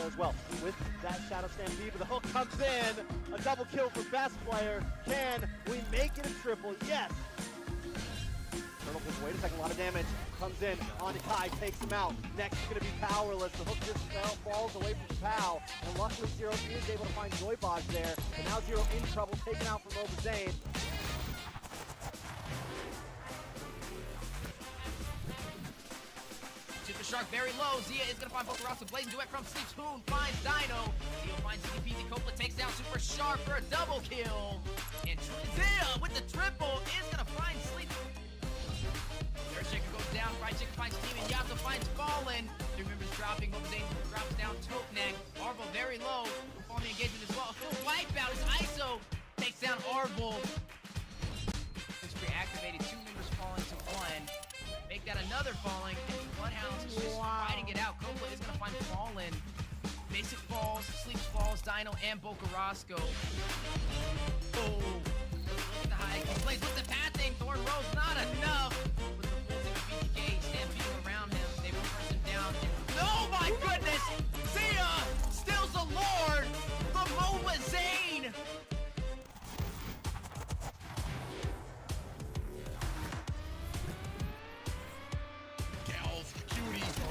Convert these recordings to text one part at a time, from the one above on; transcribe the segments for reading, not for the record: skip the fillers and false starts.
there as well. With that Shadow Stampede, but the hook comes in. A double kill for best player. Can we make it a triple? Yes! Turtle says, wait a second, a lot of damage. Comes in, onto Kai, takes him out. Next is going to be powerless. The hook just falls away from Pow. And luckily Zero is able to find Joybog there. And now Zero in trouble, taken out from Obazane. Super Shark very low. Zia is going to find Bokarasa. Blazing duet from Sleep. Hoon finds Dino. Zio finds ZPZ. Coppola takes down Super Shark for a double kill. And Zia with the triple is going to find Sleep. Third Chicken goes down. Fried Chicken finds Demon. Yato finds Fallen. 3 members dropping. Obazane drops down Toteneck. Arvo very low. Performing engagement as well. A full wipeout as ISO takes down Arvo. It's reactivated. 2 members falling to 1. Make that another falling, and Bloodhounds is just fighting it out. Coppola is going to find Fallen. Basic falls, Sleeps falls, Dino, and Bokarasco. Oh, look at the high. He plays with the passing. Thorn Rose, not enough. With the full team of BTK stampeding around him, they will press him down. Oh my goodness! Zia stills the Lord from Obazane.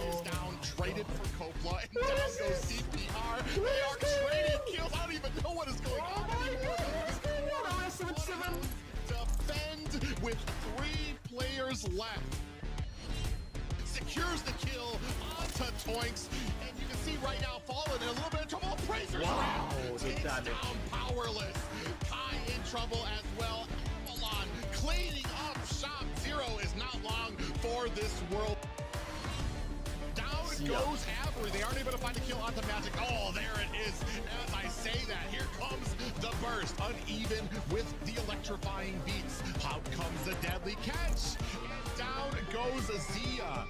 Is down, traded for Coppola, and down goes CPR. They are trading kills. I don't even know what is going on anymore. Defend with 3 players left. Secures the kill onto Toinks, and you can see right now Fallen in a little bit of trouble. Praisers takes down Powerless. Kai in trouble as well. Avalon cleaning up shop. Zero is not long for this world. Goes Avery. They aren't able to find a kill onto Magic. Oh, there it is. As I say that, here comes the burst. Uneven with the electrifying beats. Out comes the deadly catch. And down goes Zia.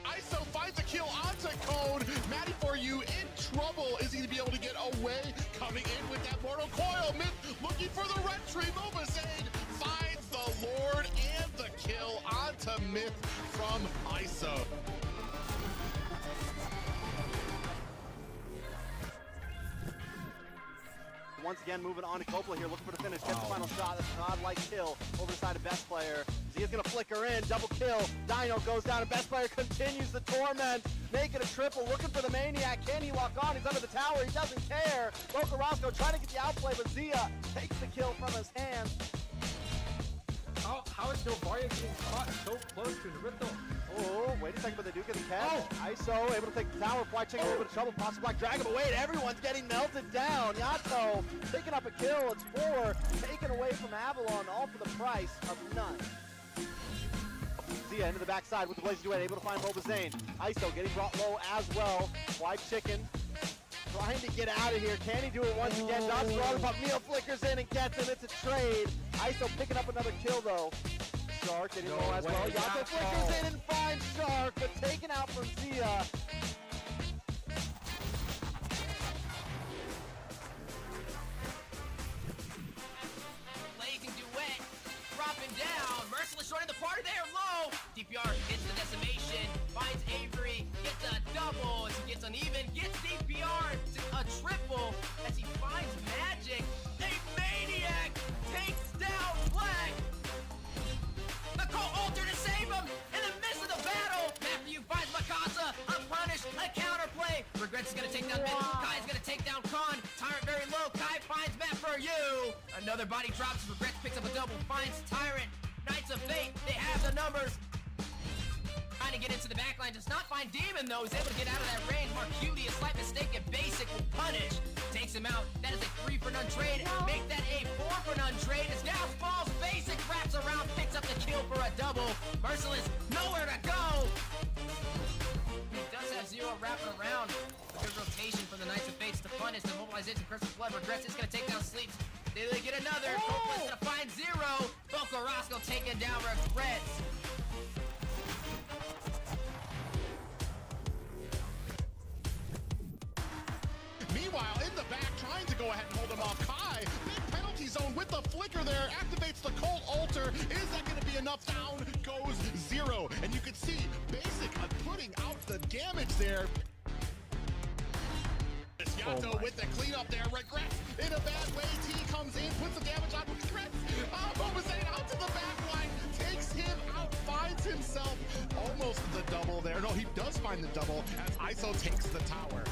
ISO finds a kill onto Cone. Matty for you in trouble. Is he going to be able to get away? Coming in with that mortal coil. Myth looking for the red tree. Obazane finds the Lord and the kill onto Myth from ISO. Once again, moving on to Coppola here, looking for the finish. Gets the final shot. That's a godlike kill over the side of best player. Zia's gonna flicker in, double kill. Dino goes down, and best player continues the torment. Make it a triple, looking for the Maniac. Can he lock on? He's under the tower, he doesn't care. Bokarasco trying to get the outplay, but Zia takes the kill from his hand. How is Novaria getting caught so close to Naruto? Oh, wait a second, but they do get the catch. ISO able to take the tower. Fly Chicken a little bit of trouble. Possible Black Dragon, but wait, everyone's getting melted down. Yato picking up a kill. It's 4 taken away from Avalon, all for the price of none. Zia into the backside with the Blazing Duet, able to find Obazane. ISO getting brought low as well. Fly Chicken trying to get out of here. Can he do it once again? Dodge the but Meal flickers in and gets him. It's a trade. ISO picking up another kill though. Shark getting low as well. Yato flickers in and finds Shark, but taken out from Zia. Blazing Duet dropping down. Merciless joining the party there low. DPR hits the decimation. Finds Avery. Gets a double. As he gets uneven. Gets DPR to a triple. As he finds Magic. A Maniac takes down Black. The co-alter to save him in the midst of the battle. Matthew finds Mikasa, unpunished, a counterplay. Regrets is gonna take down Mid. Kai's gonna take down Khan. Tyrant very low. Kai finds Matt for you. Another body drops. Regrets picks up a double. Finds Tyrant. Knights of Fate. They have the numbers. Trying to get into the backline. Does not find Demon though. He's able to get out of that range. Mark Cutie, a slight mistake and Basic will punish. Takes him out. That is a 3 for none trade. Make that a 4 for none trade. As Gauss falls, Basic wraps around, picks up the kill for a double. Merciless, nowhere to go. He does have Zero wrapping around. A good rotation from the Knights of Fates to punish. The mobilization, Christmas Blood. Regrets is going to take down Sleeps. They get another. Copla's going to find Zero. Bokarasco taking down Regrets. Meanwhile, in the back, trying to go ahead and hold him off. Kai, big penalty zone with the flicker there, activates the Cold Altar. Is that going to be enough? Down goes Zero. And you can see Basic putting out the damage there. Yato with the cleanup there, regrets in a bad way. T comes in, puts the damage on, regrets. Mobazane out to the back line, takes him out, finds himself almost the double there. No, he does find the double as ISO takes the tower.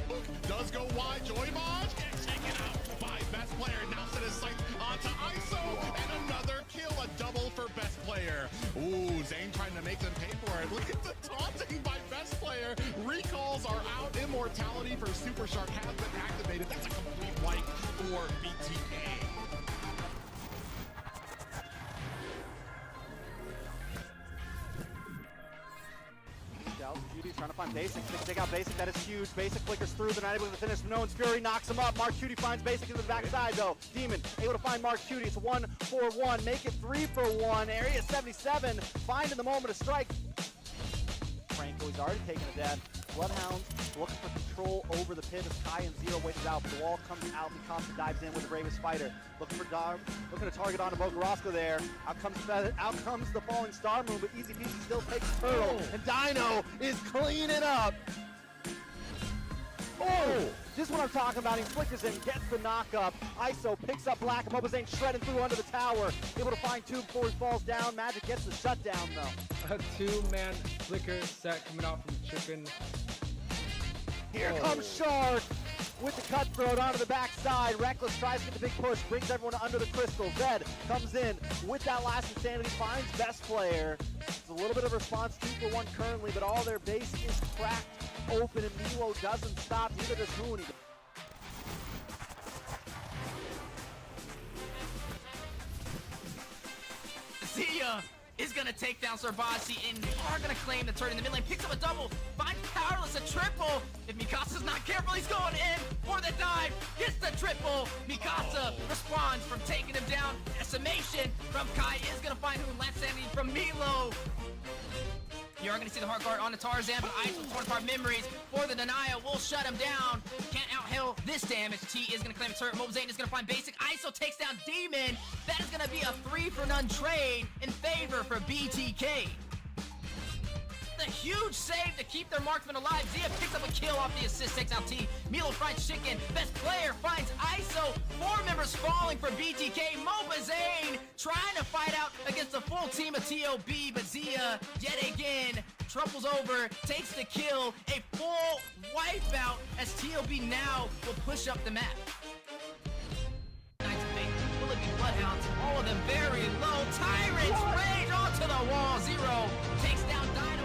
Look, does go wide, Joymaj gets taken out by best player. Now set his sights onto ISO, and another kill, a double for best player. Ooh, Zane trying to make them pay for it. Look at the taunting by best player. Recalls are out. Immortality for Super Shark has been activated. That's a complete wipe for BTK. Cutie trying to find Basic, they can take out Basic, that is huge. Basic flickers through, they're not able to finish. None's Fury knocks him up. Mark Cutie finds Basic into the backside though. Demon able to find Mark Cutie, it's 1-for-1, make it 3-for-1. Area 77, finding the moment of strike. Franco, he's already taken a death. Bloodhounds looking for control over the pit as Kai and Zero waited out. The wall comes out, Mikasa dives in with the bravest fighter. Looking to target onto Bogarosco there. Out comes the falling Star Moon, but Easy Peasy still takes Turtle. And Dino is cleaning up. Oh! This is what I'm talking about. He flickers in, gets the knock up. ISO picks up Black, and Mobazane shredding through under the tower. Able to find two before he falls down. Magic gets the shutdown though. A two-man flicker set coming out from Chicken. Here comes Shark with the cutthroat onto the backside. Reckless tries to get the big push, brings everyone under the crystal. Zed comes in with that last insanity, finds best player. It's a little bit of response, 2-for-1 currently, but all their base is cracked open and Milo doesn't stop, neither does Mooney. Zia is gonna take down Sarbashi and are gonna claim the turn in the mid lane. Picks up a double, finds Powerless, a triple. If Mikasa's not careful, he's going in for the dive. Gets the triple. Mikasa responds from taking him down. Decimation from Kai is gonna find who last standing from Milo. You are going to see the hard guard on the Tarzan, but Ice with torn apart memories for the denial will shut him down. Can't out-heal this damage. T is going to claim a turret. Mobazane is going to find Basic. ISO takes down Demon. That is going to be a 3-for-none trade in favor for BTK. The huge save to keep their marksman alive. Zia picks up a kill off the assist, takes out T. Milo finds Chicken. Best player finds ISO. 4 members falling for BTK. Mobazane trying to fight out against the full team of TOB, but Zia, yet again, trumples over, takes the kill. A full wipeout as TOB now will push up the map. Will it be Bloodhounds? All of them very low. Tyrants rage onto the wall. Zero takes down Dino.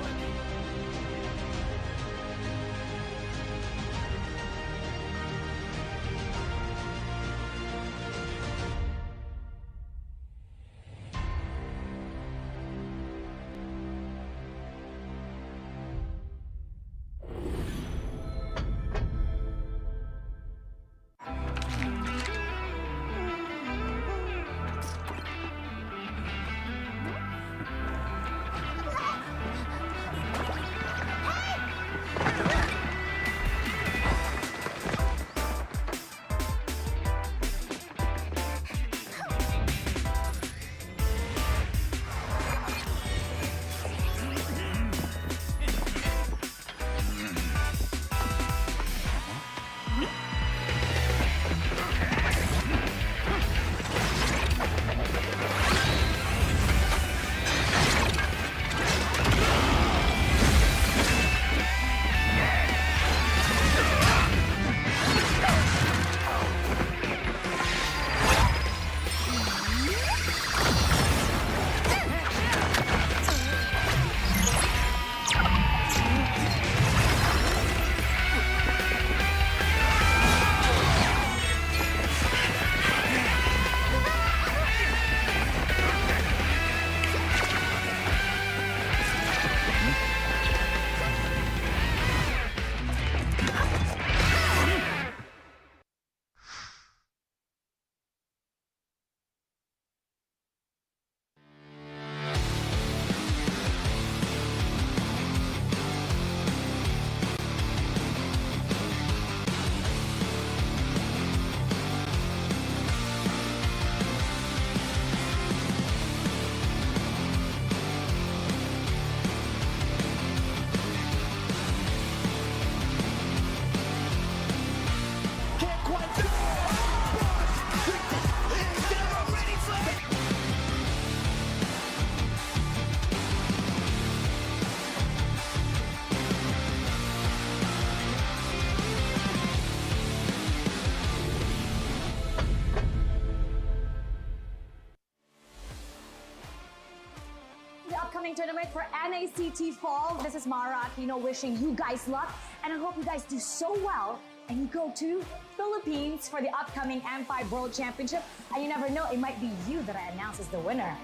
tournament for NACT Fall. This is Mara Aquino wishing you guys luck, and I hope you guys do so well and you go to Philippines for the upcoming M5 World Championship. And you never know, it might be you that announces the winner.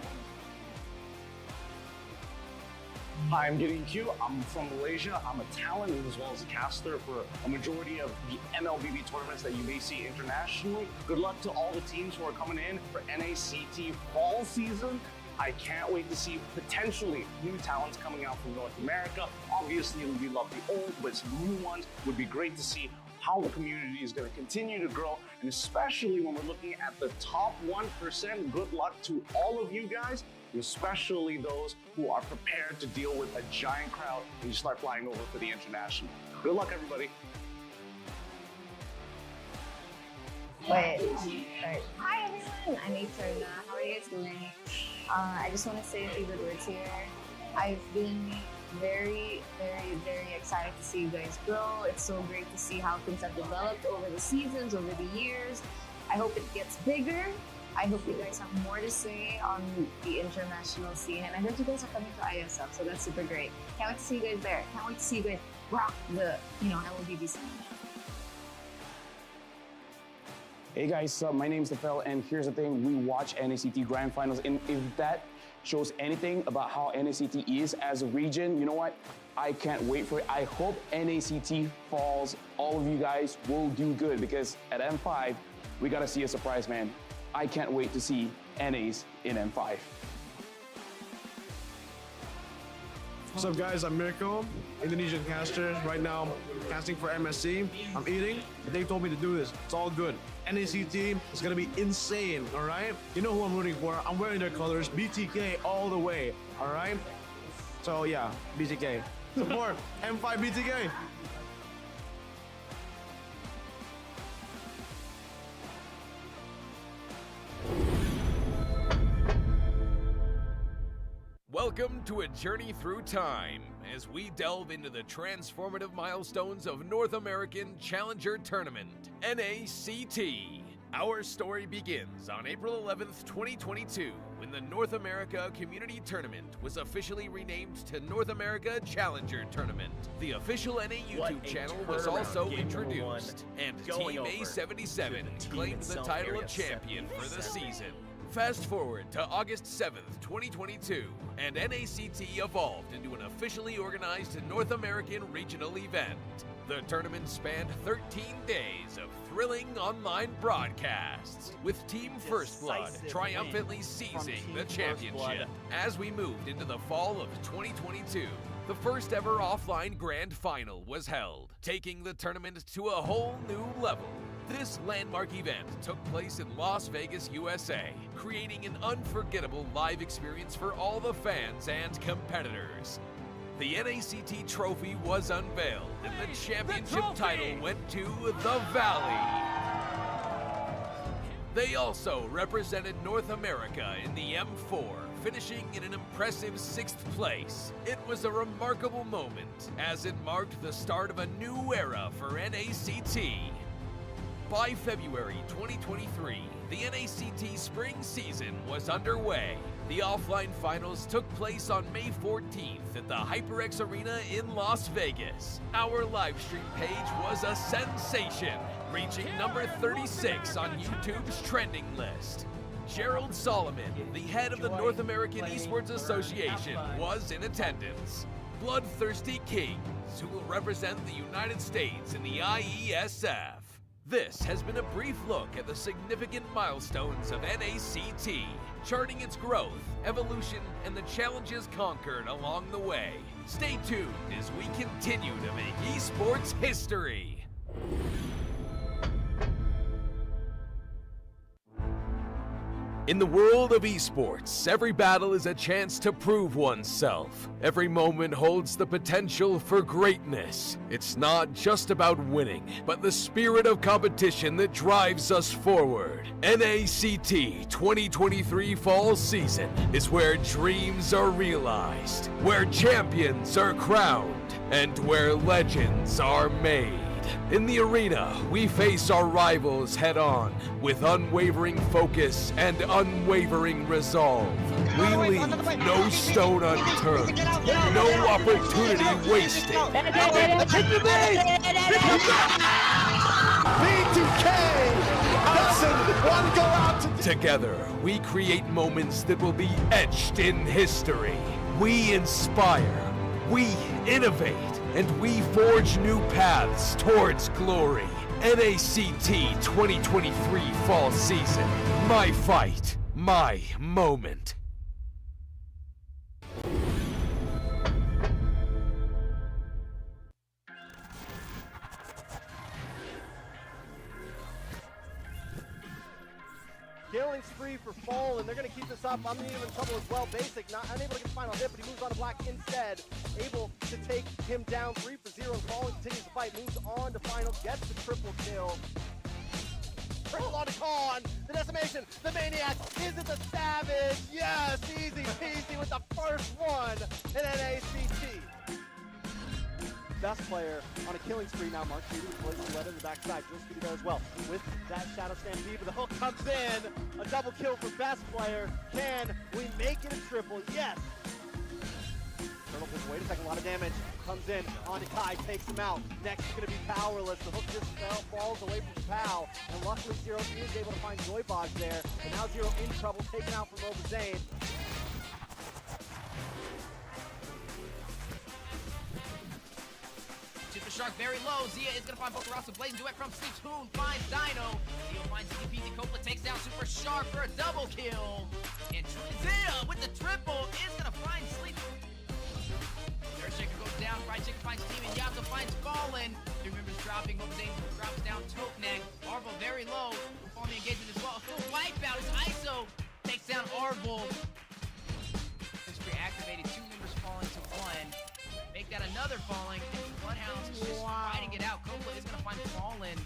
Hi, I'm Gideon Q. I'm from Malaysia. I'm a talent as well as a caster for a majority of the MLBB tournaments that you may see internationally. Good luck to all the teams who are coming in for NACT fall season. I can't wait to see potentially new talents coming out from North America. Obviously, we love the old, but some new ones would be great to see how the community is going to continue to grow, and especially when we're looking at the top 1%. Good luck to all of you guys, especially those who are prepared to deal with a giant crowd when you start flying over for the international. Good luck, everybody. Wait. Hi everyone, I'm Eterna. How are you guys doing? I just want to say a few good words here. I've been very excited to see you guys grow. It's so great to see how things have developed over the seasons, over the years. I hope it gets bigger. I hope you guys have more to say on the international scene, and I heard you guys are coming to ISF, so that's super great. Can't wait to see you guys there. Can't wait to see you guys rock the, LLBB scene. Hey guys, my name's Nafel, and here's the thing, we watch NACT Grand Finals, and if that shows anything about how NACT is as a region, you know what? I can't wait for it. I hope NACT falls. All of you guys will do good, because at M5, we gotta see a surprise, man. I can't wait to see NAs in M5. What's up guys, I'm Mirko, Indonesian caster. Right now, casting for MSC. I'm eating, but they told me to do this. It's all good. NACT is gonna be insane, all right? You know who I'm rooting for. I'm wearing their colors, BTK all the way, all right? So yeah, BTK. Support M5 BTK. Welcome to a journey through time as we delve into the transformative milestones of North American Challenger Tournament, NACT. Our story begins on April 11th, 2022, when the North America Community Tournament was officially renamed to North America Challenger Tournament. The official NA YouTube channel was also introduced, and Team A77 claimed the title of champion for the season. Fast forward to August 7th, 2022, and NACT evolved into an officially organized North American regional event. The tournament spanned 13 days of thrilling online broadcasts, with Team First Blood triumphantly seizing the championship. As we moved into the fall of 2022, the first ever offline grand final was held, taking the tournament to a whole new level. This landmark event took place in Las Vegas, USA, creating an unforgettable live experience for all the fans and competitors. The NACT trophy was unveiled, and the championship title went to the Valley. They also represented North America in the M4, finishing in an impressive 6th place. It was a remarkable moment, as it marked the start of a new era for NACT. By February 2023, the NACT spring season was underway. The offline finals took place on May 14th at the HyperX Arena in Las Vegas. Our livestream page was a sensation, reaching number 36 on YouTube's trending list. Gerald Solomon, the head of the North American Esports Association, was in attendance. BloodThirstyKings, who will represent the United States in the IESF. This has been a brief look at the significant milestones of NACT, charting its growth, evolution, and the challenges conquered along the way. Stay tuned as we continue to make esports history. In the world of esports, every battle is a chance to prove oneself. Every moment holds the potential for greatness. It's not just about winning, but the spirit of competition that drives us forward. NACT 2023 Fall Season is where dreams are realized, where champions are crowned, and where legends are made. in the arena, we face our rivals head-on with unwavering focus and unwavering resolve. We leave no stone unturned, no opportunity wasted. doesn't want to go out to... Together, we create moments that will be etched in history. We inspire, we innovate, and we forge new paths towards glory. NACT 2023 Fall Season. My fight, my moment. Killing spree for Fallen. They're going to keep this up. I'm in trouble as well. Basic not unable to get the final hit, but he moves on to Black instead. Able to take him down 3 for 0, and Fallen continues the fight. Moves on to final, gets the triple kill. Triple on to Khan. The decimation. The Maniac. Is it the Savage? Yes, easy peasy with the first one in NACT. Best player on a killing spree now. Mark Judy plays the lead in the backside. Jill Scooty there as well. With that Shadow Stampede, but the hook comes in. A double kill for best player. Can we make it a triple? Yes. Turtle says, wait a second, a lot of damage. Comes in onto Kai, takes him out. Next is going to be Powerless. The hook just falls away from Pow. And luckily Zero is able to find Joybog there. And now Zero in trouble, taken out from Nova Zane. Shark very low. Zia is going to find Boca Rossa. Blazing duet from Sleep. Hoon finds Dino. Zia finds DP. Coppola takes down Super Shark for a double kill. And Zia with the triple is going to find Sleep. Third Shaker goes down. Fried Chicken finds Team. And Yato finds Fallen. He remembers dropping. Nova Zane drops down Tokeneck. Arvo very low. Falling engagement as well. A full wipeout as ISO takes down Arvo. Spree activated. 2 members falling to 1. Make that another falling. Bloodhounds is just fighting it out. Coppola is going to find Fallen.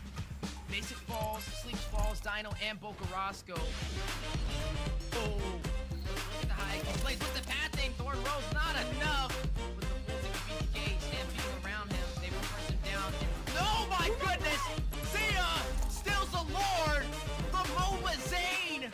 Basic falls, Sleeps falls, Dino, and Boca Roscoe. Oh, look at the high. He plays with the pathing. Thorn Rose, not enough. With the full team of BTK stampeding around him. They will press him down. Oh my goodness! Zia stills the Lord from Nova Zane.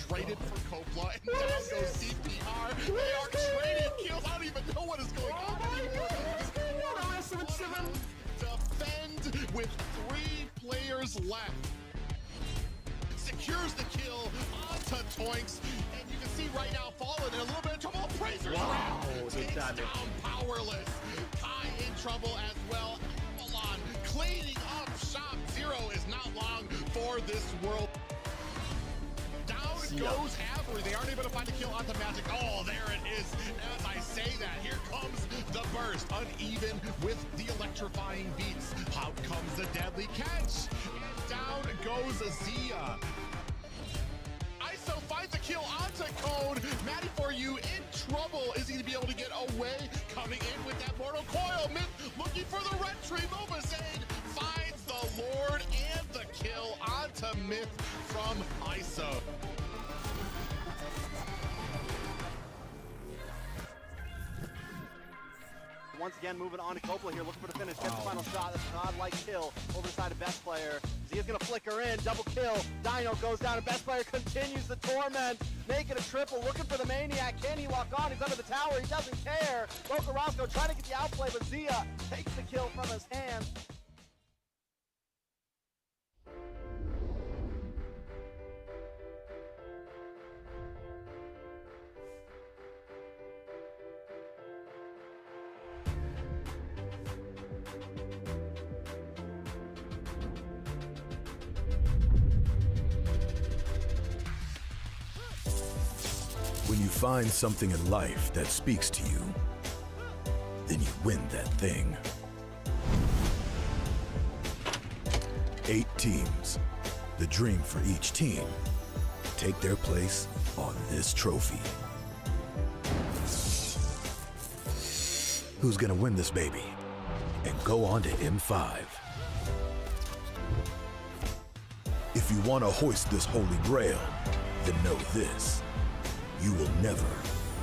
Traded for Coppola, and down goes CPR. They are trading kills. I don't even know what is going on anymore. Defend with 3 players left. Secures the kill onto Toinks, and you can see right now Fallen in a little bit of trouble. Appraiser's round takes down Powerless. Kai in trouble as well. Avalon cleaning up shop. Zero is not long for this world. Goes Avery. They aren't able to find a kill onto Magic. Oh, there it is. As I say that, here comes the burst. Uneven with the electrifying beats. Out comes the deadly catch. And down goes Zia. ISO finds a kill onto Cone. Maddie for you in trouble. Is he going to be able to get away? Coming in with that Mortal Coil. Myth looking for the red tree. Nova Zane finds the Lord and the kill onto Myth from ISO. Once again, moving on to Coppola here, looking for the finish. Gets the final shot. That's a godlike kill over the side of best player. Zia's gonna flicker in, double kill. Dino goes down, and best player continues the torment. Make it a triple, looking for the Maniac. Can he lock on? He's under the tower. He doesn't care. Boca Roscoe trying to get the outplay, but Zia takes the kill from his hand. When you find something in life that speaks to you, then you win that thing. 8 teams, the dream for each team, take their place on this trophy. Who's gonna win this baby and go on to M5? If you want to hoist this holy grail, then know this. you will never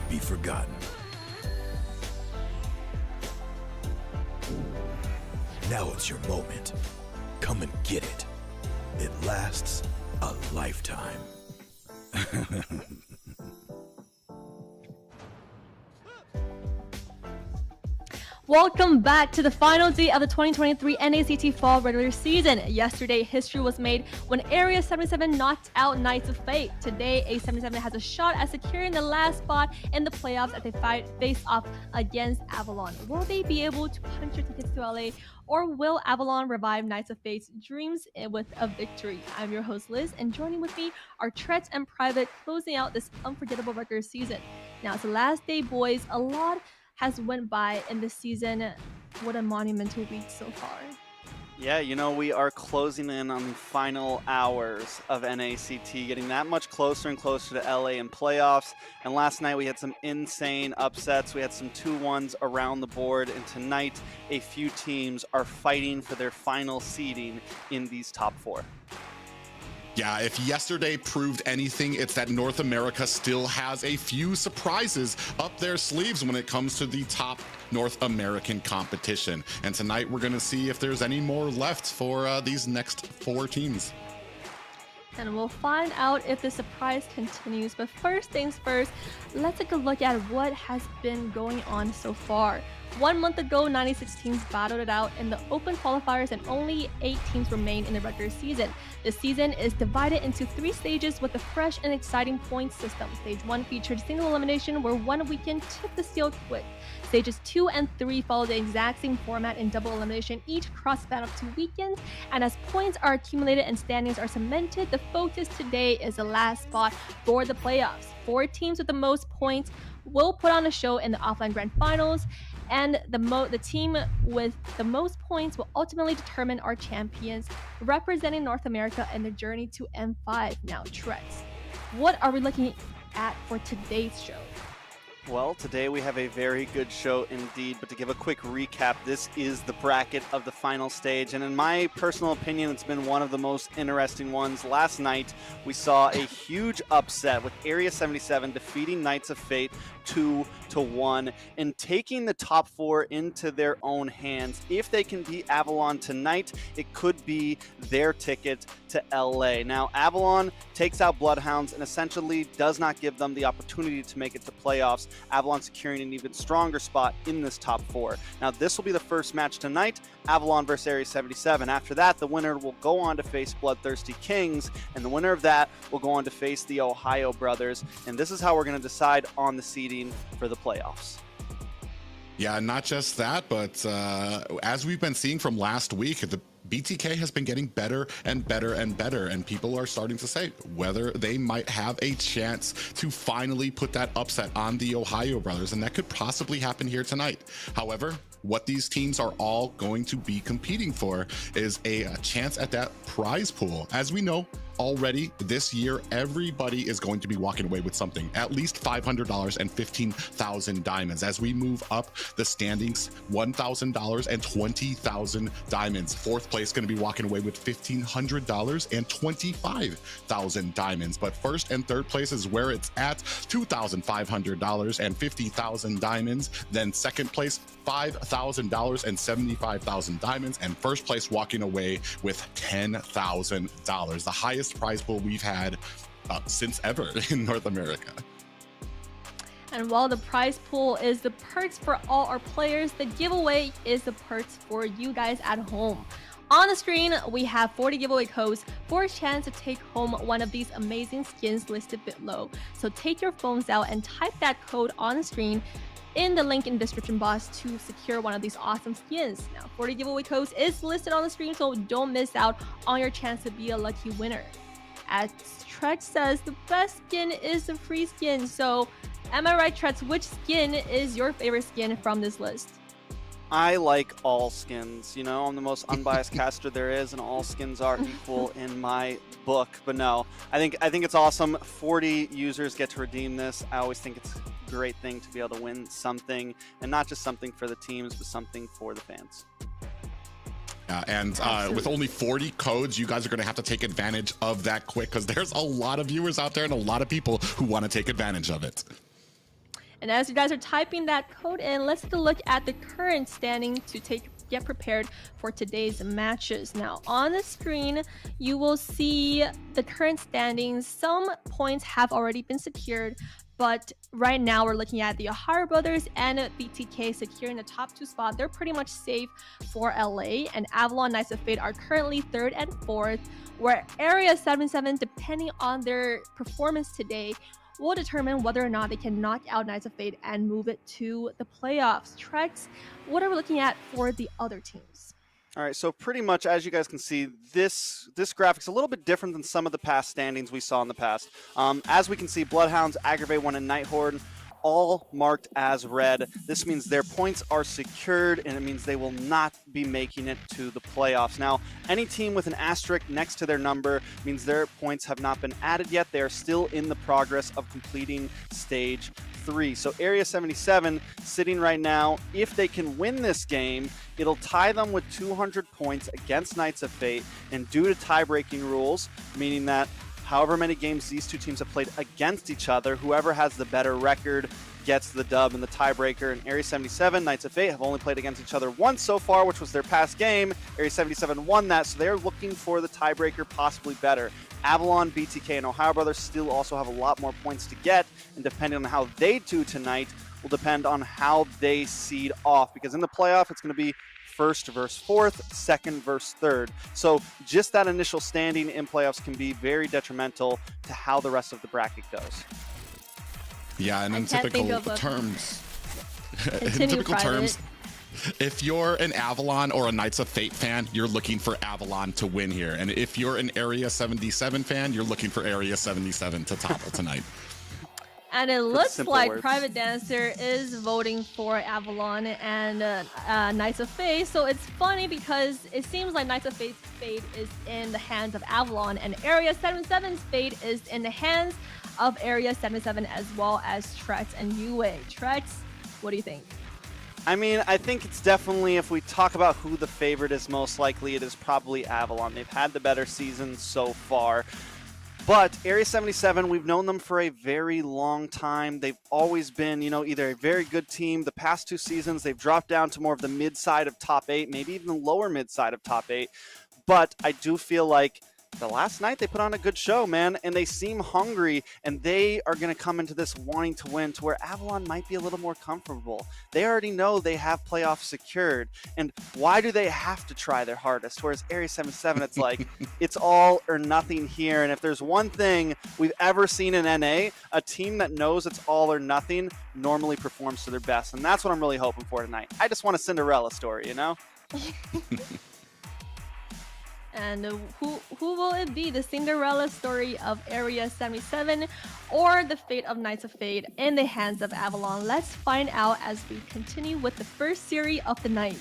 be forgotten. Now it's your moment. Come and get it. It lasts a lifetime. Welcome back to the final day of the 2023 NACT Fall regular season. Yesterday, history was made when Area 77 knocked out Knights of Fate. Today, A77 has a shot at securing the last spot in the playoffs as they face off against Avalon. Will they be able to punch their tickets to LA, or will Avalon revive Knights of Fate's dreams with a victory? I'm your host, Liz, and joining with me are Tret and Private, closing out this unforgettable regular season. Now, it's the last day, boys. A lot has went by in this season. What a monumental week so far. Yeah, you know, we are closing in on the final hours of NACT, getting that much closer and closer to LA in playoffs. And last night we had some insane upsets. We had some 2-1s around the board. And tonight, a few teams are fighting for their final seeding in these top 4. Yeah, if yesterday proved anything, it's that North America still has a few surprises up their sleeves when it comes to the top North American competition. And tonight we're going to see if there's any more left for these next 4 teams. And we'll find out if the surprise continues. But first things first, let's take a look at what has been going on so far. 1 month ago, 96 teams battled it out in the open qualifiers and only 8 teams remain in the regular season. The season is divided into 3 stages with a fresh and exciting point system. Stage 1 featured single elimination where one weekend took the field quick. Stages 2 and 3 follow the exact same format in double elimination, each cross-span of 2 weekends. And as points are accumulated and standings are cemented, the focus today is the last spot for the playoffs. 4 teams with the most points will put on a show in the offline grand finals, and the team with the most points will ultimately determine our champions, representing North America in the journey to M5. Now, Trex, what are we looking at for today's show? Well, today we have a very good show indeed, but to give a quick recap, this is the bracket of the final stage, and in my personal opinion, it's been one of the most interesting ones. Last night, we saw a huge upset with Area 77 defeating Knights of Fate 2-1 and taking the top 4 into their own hands. If they can beat Avalon tonight, it could be their ticket to LA. Now, Avalon takes out Bloodhounds and essentially does not give them the opportunity to make it to playoffs. Avalon securing an even stronger spot in this top 4. Now, this will be the first match tonight, Avalon versus Area 77. After that, the winner will go on to face BloodThirstyKings, and the winner of that will go on to face the TheOhioBrothers. And this is how we're going to decide on the seeding for the playoffs. Yeah, not just that, but as we've been seeing from last week, the BTK has been getting better and better and better, and people are starting to say whether they might have a chance to finally put that upset on the TheOhioBrothers, and that could possibly happen here tonight. However, what these teams are all going to be competing for is a chance at that prize pool. As we know already this year, everybody is going to be walking away with something, at least $500 and 15,000 diamonds. As we move up the standings, $1,000 and 20,000 diamonds. Fourth place going to be walking away with $1,500 and 25,000 diamonds. But first and third place is where it's at, $2,500 and 50,000 diamonds. Then second place, $5,000 and 75,000 diamonds. And first place walking away with $10,000, the highest prize pool we've had since ever in North America. And while the prize pool is the perks for all our players, the giveaway is the perks for you guys at home. On the screen, we have 40 giveaway codes for a chance to take home one of these amazing skins listed below. So take your phones out and type that code on the screen in the link in the description box to secure one of these awesome skins. Now, 40 giveaway codes is listed on the screen, so don't miss out on your chance to be a lucky winner. As Trex says, the best skin is the free skin. So, am I right, Trex? Which skin is your favorite skin from this list? I like all skins. You know, I'm the most unbiased caster there is, and all skins are equal in my book. But no, I think it's awesome. 40 users get to redeem this. I always think it's a great thing to be able to win something, and not just something for the teams, but something for the fans. And with only 40 codes, you guys are going to have to take advantage of that quick, because there's a lot of viewers out there and a lot of people who want to take advantage of it. And as you guys are typing that code in, let's take a look at the current standing to get prepared for today's matches. Now on the screen, you will see the current standings. Some points have already been secured, but right now we're looking at the TheOhioBrothers and BTK securing the top 2 spot. They're pretty much safe for LA, and Avalon Knights of Fate are currently 3rd and 4th, where Area 77, depending on their performance today, will determine whether or not they can knock out Knights of Fate and move it to the playoffs. Trex, what are we looking at for the other teams? All right, so pretty much, as you guys can see, this graphic's a little bit different than some of the past standings we saw in the past. As we can see, Bloodhounds, Aggravate 1, and Nighthorde all marked as red. This means their points are secured, and it means they will not be making it to the playoffs. Now, any team with an asterisk next to their number means their points have not been added yet. They are still in the progress of completing stage 3. So Area 77 sitting right now, if they can win this game, it'll tie them with 200 points against Knights of Fate, and due to tie-breaking rules, meaning that however many games these two teams have played against each other, whoever has the better record gets the dub in the tiebreaker. And Area 77, Knights of Fate have only played against each other once so far, which was their past game. Area 77 won that, so they're looking for the tiebreaker, possibly better. Avalon, BTK, and TheOhioBrothers still also have a lot more points to get, and depending on how they do tonight will depend on how they seed off, because in the playoff it's going to be 1st versus 4th, 2nd versus 3rd. So just that initial standing in playoffs can be very detrimental to how the rest of the bracket goes. Yeah, and in typical terms, if you're an Avalon or a Knights of Fate fan, you're looking for Avalon to win here. And if you're an Area 77 fan, you're looking for Area 77 to topple tonight. And it looks like Private Dancer is voting for Avalon and Knights of Fate. So it's funny because it seems like Knights of Fate's fate is in the hands of Avalon, and Area 77's fate is in the hands of Area 77 as well as Trex and UA. Trex, what do you think? I mean, I think it's definitely, if we talk about who the favorite is, most likely it is probably Avalon. They've had the better season so far. But Area 77, we've known them for a very long time. They've always been, either a very good team. The past 2 seasons, they've dropped down to more of the mid-side of top 8, maybe even the lower mid-side of top 8. But I do feel like the last night they put on a good show, man, and they seem hungry, and they are going to come into this wanting to win, to where Avalon might be a little more comfortable. They already know they have playoffs secured, and why do they have to try their hardest? Whereas Area 77, it's like, it's all or nothing here, and if there's one thing we've ever seen in NA, a team that knows it's all or nothing normally performs to their best, and that's what I'm really hoping for tonight. I just want a Cinderella story, And who will it be? The Cinderella story of Area 77 or the fate of Knights of Fate in the hands of Avalon? Let's find out as we continue with the first series of the night.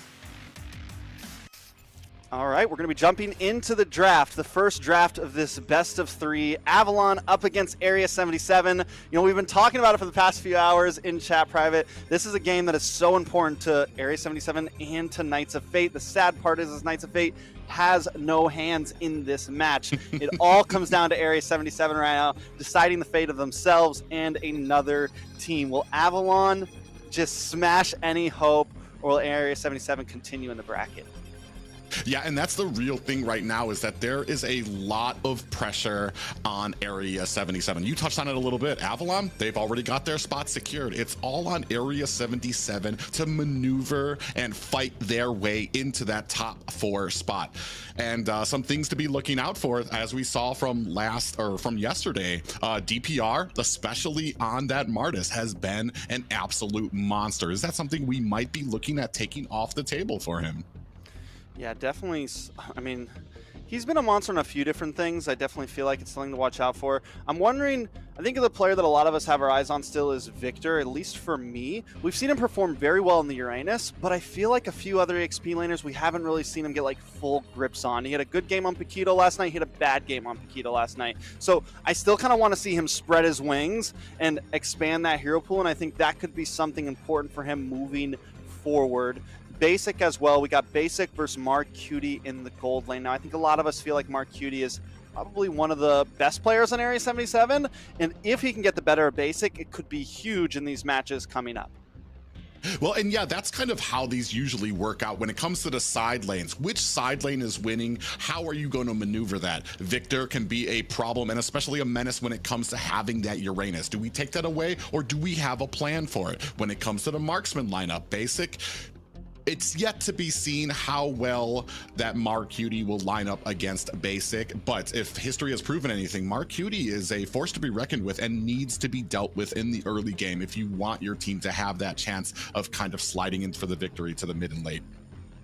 All right, we're going to be jumping into the draft, the first draft of this best of 3. Avalon up against Area 77. We've been talking about it for the past few hours in chat private. This is a game that is so important to Area 77 and to Knights of Fate. The sad part is Knights of Fate has no hands in this match. It all comes down to Area 77 right now, deciding the fate of themselves and another team. Will Avalon just smash any hope, or will Area 77 continue in the bracket? Yeah, and that's the real thing right now, is that there is a lot of pressure on Area 77. You touched on it a little bit. Avalon, they've already got their spot secured. It's all on Area 77 to maneuver and fight their way into that top 4 spot. And some things to be looking out for, as we saw from yesterday. DPR, especially on that Martis, has been an absolute monster. Is that something we might be looking at taking off the table for him? Yeah, definitely. I mean, he's been a monster on a few different things. I definitely feel like it's something to watch out for. I'm wondering, I think the player that a lot of us have our eyes on still is Victor, at least for me. We've seen him perform very well in the Uranus, but I feel like a few other XP laners, we haven't really seen him get like full grips on. He had a good game on Paquito last night. He had a bad game on Paquito last night. So I still kind of want to see him spread his wings and expand that hero pool, and I think that could be something important for him moving forward. Basic as well. We got Basic versus Mark Cutie in the gold lane. Now, I think a lot of us feel like Mark Cutie is probably one of the best players on Area 77, and if he can get the better of Basic, it could be huge in these matches coming up. Well, and yeah, that's kind of how these usually work out when it comes to the side lanes. Which side lane is winning? How are you going to maneuver that? Victor can be a problem and especially a menace when it comes to having that Uranus. Do we take that away or do we have a plan for it? When it comes to the marksman lineup, Basic, it's yet to be seen how well that Mark Cutie will line up against Basic, but if history has proven anything, Mark Cutie is a force to be reckoned with and needs to be dealt with in the early game if you want your team to have that chance of kind of sliding in for the victory to the mid and late.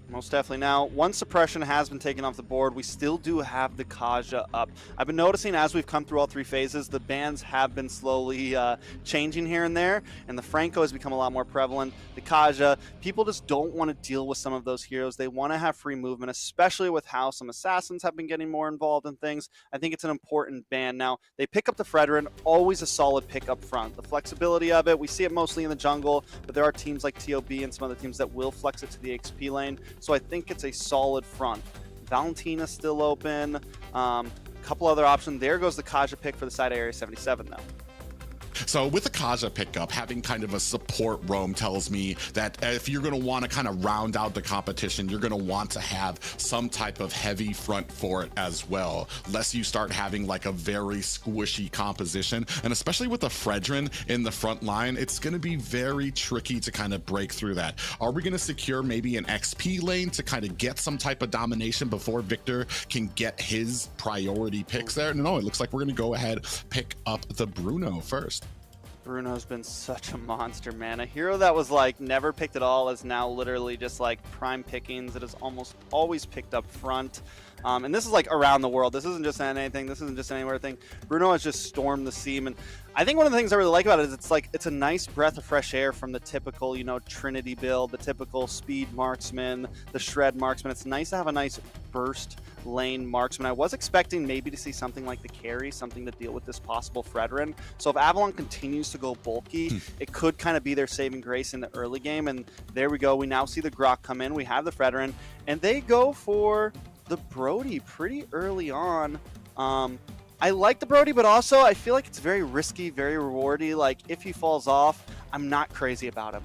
Most definitely. Now, one suppression has been taken off the board. We still do have the Kaja up. I've been noticing as we've come through all three phases, the bans have been slowly changing here and there, and the Franco has become a lot more prevalent. The Kaja, people just don't want to deal with some of those heroes. They want to have free movement, especially with how some assassins have been getting more involved in things. I think it's an important ban. Now, they pick up the Fredrin, always a solid pick up front. The flexibility of it, we see it mostly in the jungle, but there are teams like TOB and some other teams that will flex it to the XP lane. So I think it's a solid front. Valentina's still open. Couple other options. There goes the Kaja pick for the side of Area 77, though. So with the Kaja pickup, having kind of a support roam tells me that if you're going to want to kind of round out the competition, you're going to want to have some type of heavy front for it as well, lest you start having like a very squishy composition. And especially with the Fredrin in the front line, it's going to be very tricky to kind of break through that. Are we going to secure maybe an XP lane to kind of get some type of domination before Victor can get his priority picks there? No, it looks like we're going to go ahead, pick up the Bruno first. Bruno's been such a monster, man. A hero that was like never picked at all is now literally just like prime pickings. It is almost always picked up front. And this is like around the world. This isn't just anything. This isn't just anywhere thing. Bruno has just stormed the scene. And I think one of the things I really like about it is it's a nice breath of fresh air from the typical, you know, Trinity build, the typical speed marksman, the shred marksman. It's nice to have a nice burst lane marksman. I was expecting maybe to see something like the carry, something to deal with this possible Fredrin. So if Avalon continues to go bulky, it could kind of be their saving grace in the early game. And there we go. We now see the Grok come in. We have the Fredrin, and they go for the Brody pretty early on. I like the Brody, but also I feel like it's very risky, very rewardy. Like if he falls off, I'm not crazy about him.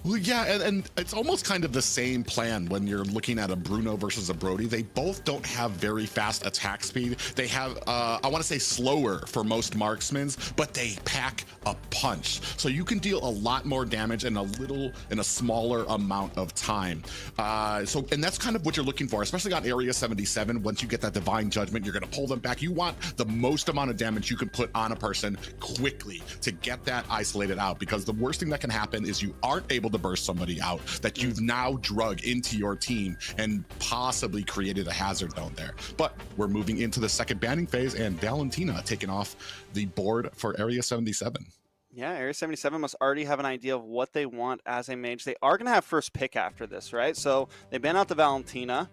Well, yeah, and it's almost kind of the same plan when you're looking at a Bruno versus a Brody. They both don't have very fast attack speed. They have, I want to say slower for most marksmen, but they pack a punch. So you can deal a lot more damage in a smaller amount of time. And that's kind of what you're looking for, especially on Area 77. Once you get that Divine Judgment, you're going to pull them back. You want the most amount of damage you can put on a person quickly to get that isolated out, because the worst thing that can happen is you aren't able to burst somebody out that you've now drug into your team and possibly created a hazard zone there. But we're moving into the second banning phase, and Valentina taking off the board for Area 77. Yeah, Area 77 must already have an idea of what they want as a mage. They are going to have first pick after this, right? So they ban out the Valentina.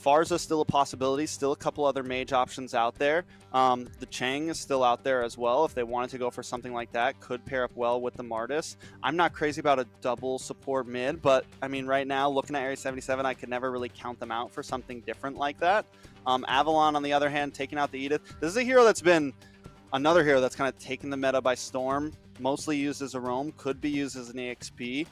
Farza still a possibility, still a couple other mage options out there. The Chang is still out there as well. If they wanted to go for something like that, could pair up well with the Martis. I'm not crazy about a double support mid, but I mean, right now, looking at Area 77, I could never really count them out for something different like that. Avalon, on the other hand, taking out the Edith. This is a hero that's been another hero that's kind of taken the meta by storm, mostly used as a roam, could be used as an EXP.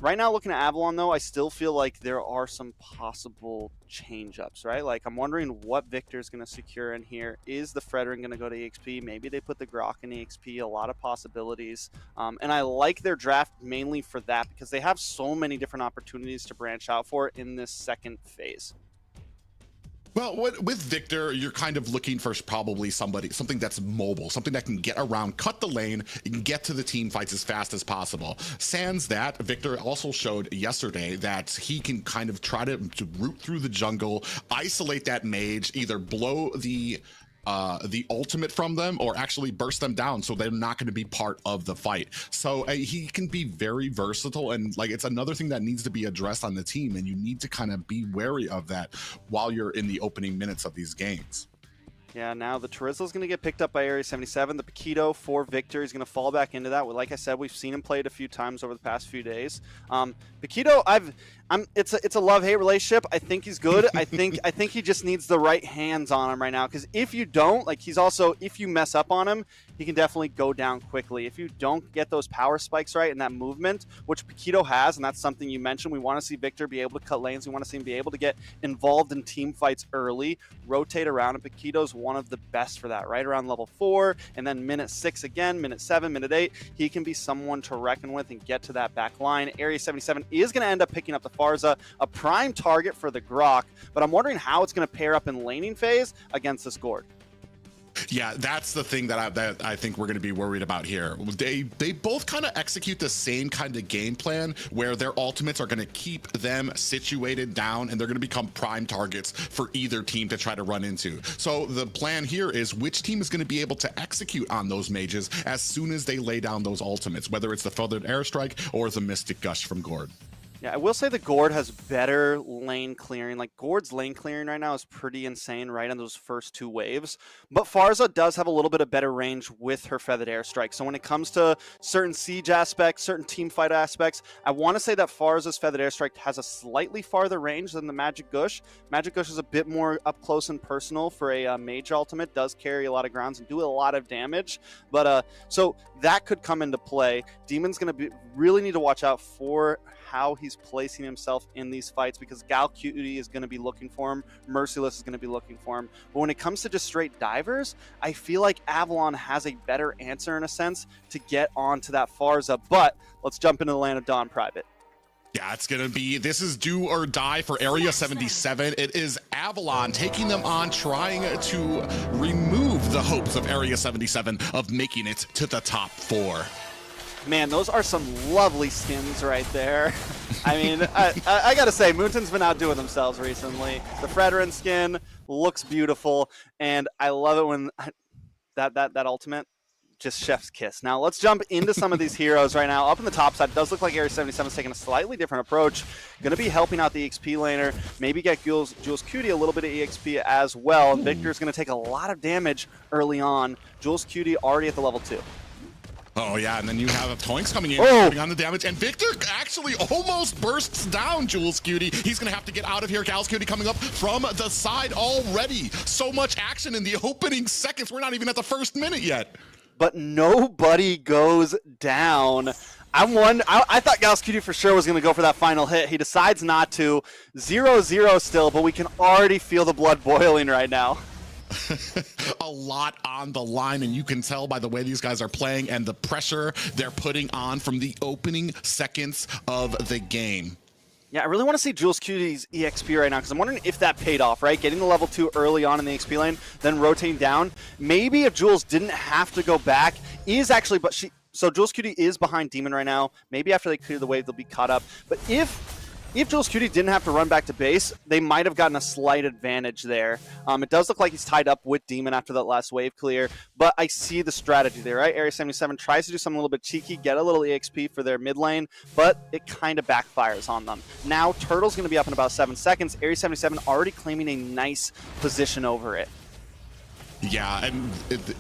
Right now, looking at Avalon, though, I still feel like there are some possible change-ups, right? Like, I'm wondering what Victor's going to secure in here. Is the Fredrin going to go to EXP? Maybe they put the Grok in EXP. A lot of possibilities. And I like their draft mainly for that, because they have so many different opportunities to branch out for in this second phase. Well, with Victor, you're kind of looking for probably something that's mobile, something that can get around, cut the lane, and get to the team fights as fast as possible. Sans that, Victor also showed yesterday that he can kind of try to root through the jungle, isolate that mage, either blow the ultimate from them or actually burst them down so they're not going to be part of the fight. So he can be very versatile, and like it's another thing that needs to be addressed on the team, and you need to kind of be wary of that while you're in the opening minutes of these games. Yeah, now the Terizla's going to get picked up by Area 77. The Paquito for Victor is going to fall back into that. Like I said, we've seen him play it a few times over the past few days. Paquito, it's a love-hate relationship. I think he's good. I think he just needs the right hands on him right now. Because if you don't, like if you mess up on him, he can definitely go down quickly. If you don't get those power spikes right and that movement, which Paquito has, and that's something you mentioned, we want to see Victor be able to cut lanes. We want to see him be able to get involved in team fights early, rotate around, and Paquito's one of the best for that, right around level 4, and then minute 6 again, minute 7, minute 8. He can be someone to reckon with and get to that back line. Area 77 is going to end up picking up the Farza, a prime target for the Grok, but I'm wondering how it's going to pair up in laning phase against this Gord. Yeah, that's the thing that I think we're going to be worried about here. They both kind of execute the same kind of game plan where their ultimates are going to keep them situated down and they're going to become prime targets for either team to try to run into. So the plan here is which team is going to be able to execute on those mages as soon as they lay down those ultimates, whether it's the Feathered Airstrike or the Mystic Gush from Gord. Yeah, I will say the Gord has better lane clearing. Like, Gord's lane clearing right now is pretty insane right on those first 2 waves. But Farza does have a little bit of better range with her Feathered Airstrike. So when it comes to certain siege aspects, certain team fight aspects, I want to say that Farza's Feathered Airstrike has a slightly farther range than the Magic Gush. Magic Gush is a bit more up close and personal for a mage ultimate, does carry a lot of grounds and do a lot of damage. But so that could come into play. Demon's going to really need to watch out for how he's placing himself in these fights, because Gal Cutie is going to be looking for him, Merciless is going to be looking for him. But when it comes to just straight divers, I feel like Avalon has a better answer in a sense to get onto that Farza. But let's jump into the Land of Dawn private. Yeah, it's going to be, this is do or die for Area 77. It is Avalon taking them on, trying to remove the hopes of Area 77 of making it to the top 4. Man, those are some lovely skins right there. I mean, I gotta say, Moonton's been outdoing themselves recently. The Fredrin skin looks beautiful, and I love it when that ultimate, just chef's kiss. Now, let's jump into some of these heroes right now. Up in the top side, it does look like Area 77 is taking a slightly different approach. Going to be helping out the EXP laner, maybe get Jules Cutie a little bit of EXP as well. And Victor's going to take a lot of damage early on. Jules Cutie already at the level 2. Oh yeah, and then you have Toinks coming in, putting on the damage, and Victor actually almost bursts down Jules Cutie. He's gonna have to get out of here. Cal's Cutie coming up from the side already. So much action in the opening seconds. We're not even at the first minute yet. But nobody goes down. I thought Gals Cutie for sure was going to go for that final hit. He decides not to. 0-0 still, but we can already feel the blood boiling right now. A lot on the line, and you can tell by the way these guys are playing and the pressure they're putting on from the opening seconds of the game. Yeah, I really want to see Jules Cutie's EXP right now, because I'm wondering if that paid off, right? Getting the level 2 early on in the XP lane, then rotating down. Maybe if Jules didn't have to go back, so Jules Cutie is behind Demon right now. Maybe after they clear the wave, they'll be caught up. But if Jules Cutie didn't have to run back to base, they might have gotten a slight advantage there. It does look like he's tied up with Demon after that last wave clear, but I see the strategy there, right? Area 77 tries to do something a little bit cheeky, get a little EXP for their mid lane, but it kind of backfires on them. Now, Turtle's going to be up in about 7 seconds. Area 77 already claiming a nice position over it. Yeah, and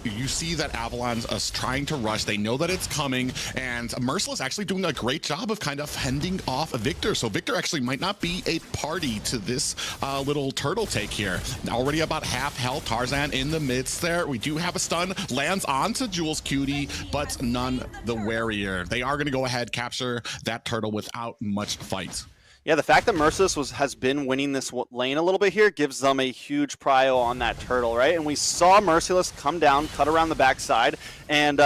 you see that Avalon's trying to rush. They know that it's coming, and Merciless actually doing a great job of kind of fending off Victor. So Victor actually might not be a party to this little turtle take here. Already about half health. Tarzan in the midst there. We do have a stun. Lands onto Jules Cutie, but none the warier. They are going to go ahead, capture that turtle without much fight. Yeah, the fact that Merciless has been winning this lane a little bit here gives them a huge prio on that turtle, right? And we saw Merciless come down, cut around the backside, and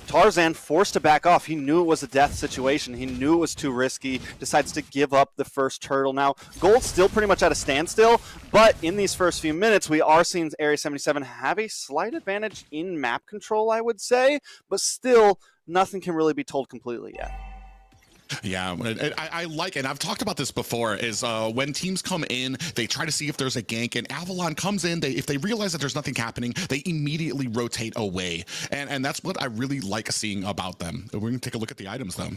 Tarzan forced to back off. He knew it was a death situation. He knew it was too risky, decides to give up the first turtle. Now, Gold's still pretty much at a standstill, but in these first few minutes, we are seeing Area 77 have a slight advantage in map control, I would say, but still, nothing can really be told completely yet. Yeah, I like it. And I've talked about this before, is when teams come in, they try to see if there's a gank, and Avalon comes in, if they realize that there's nothing happening, they immediately rotate away. And that's what I really like seeing about them. We're going to take a look at the items, though.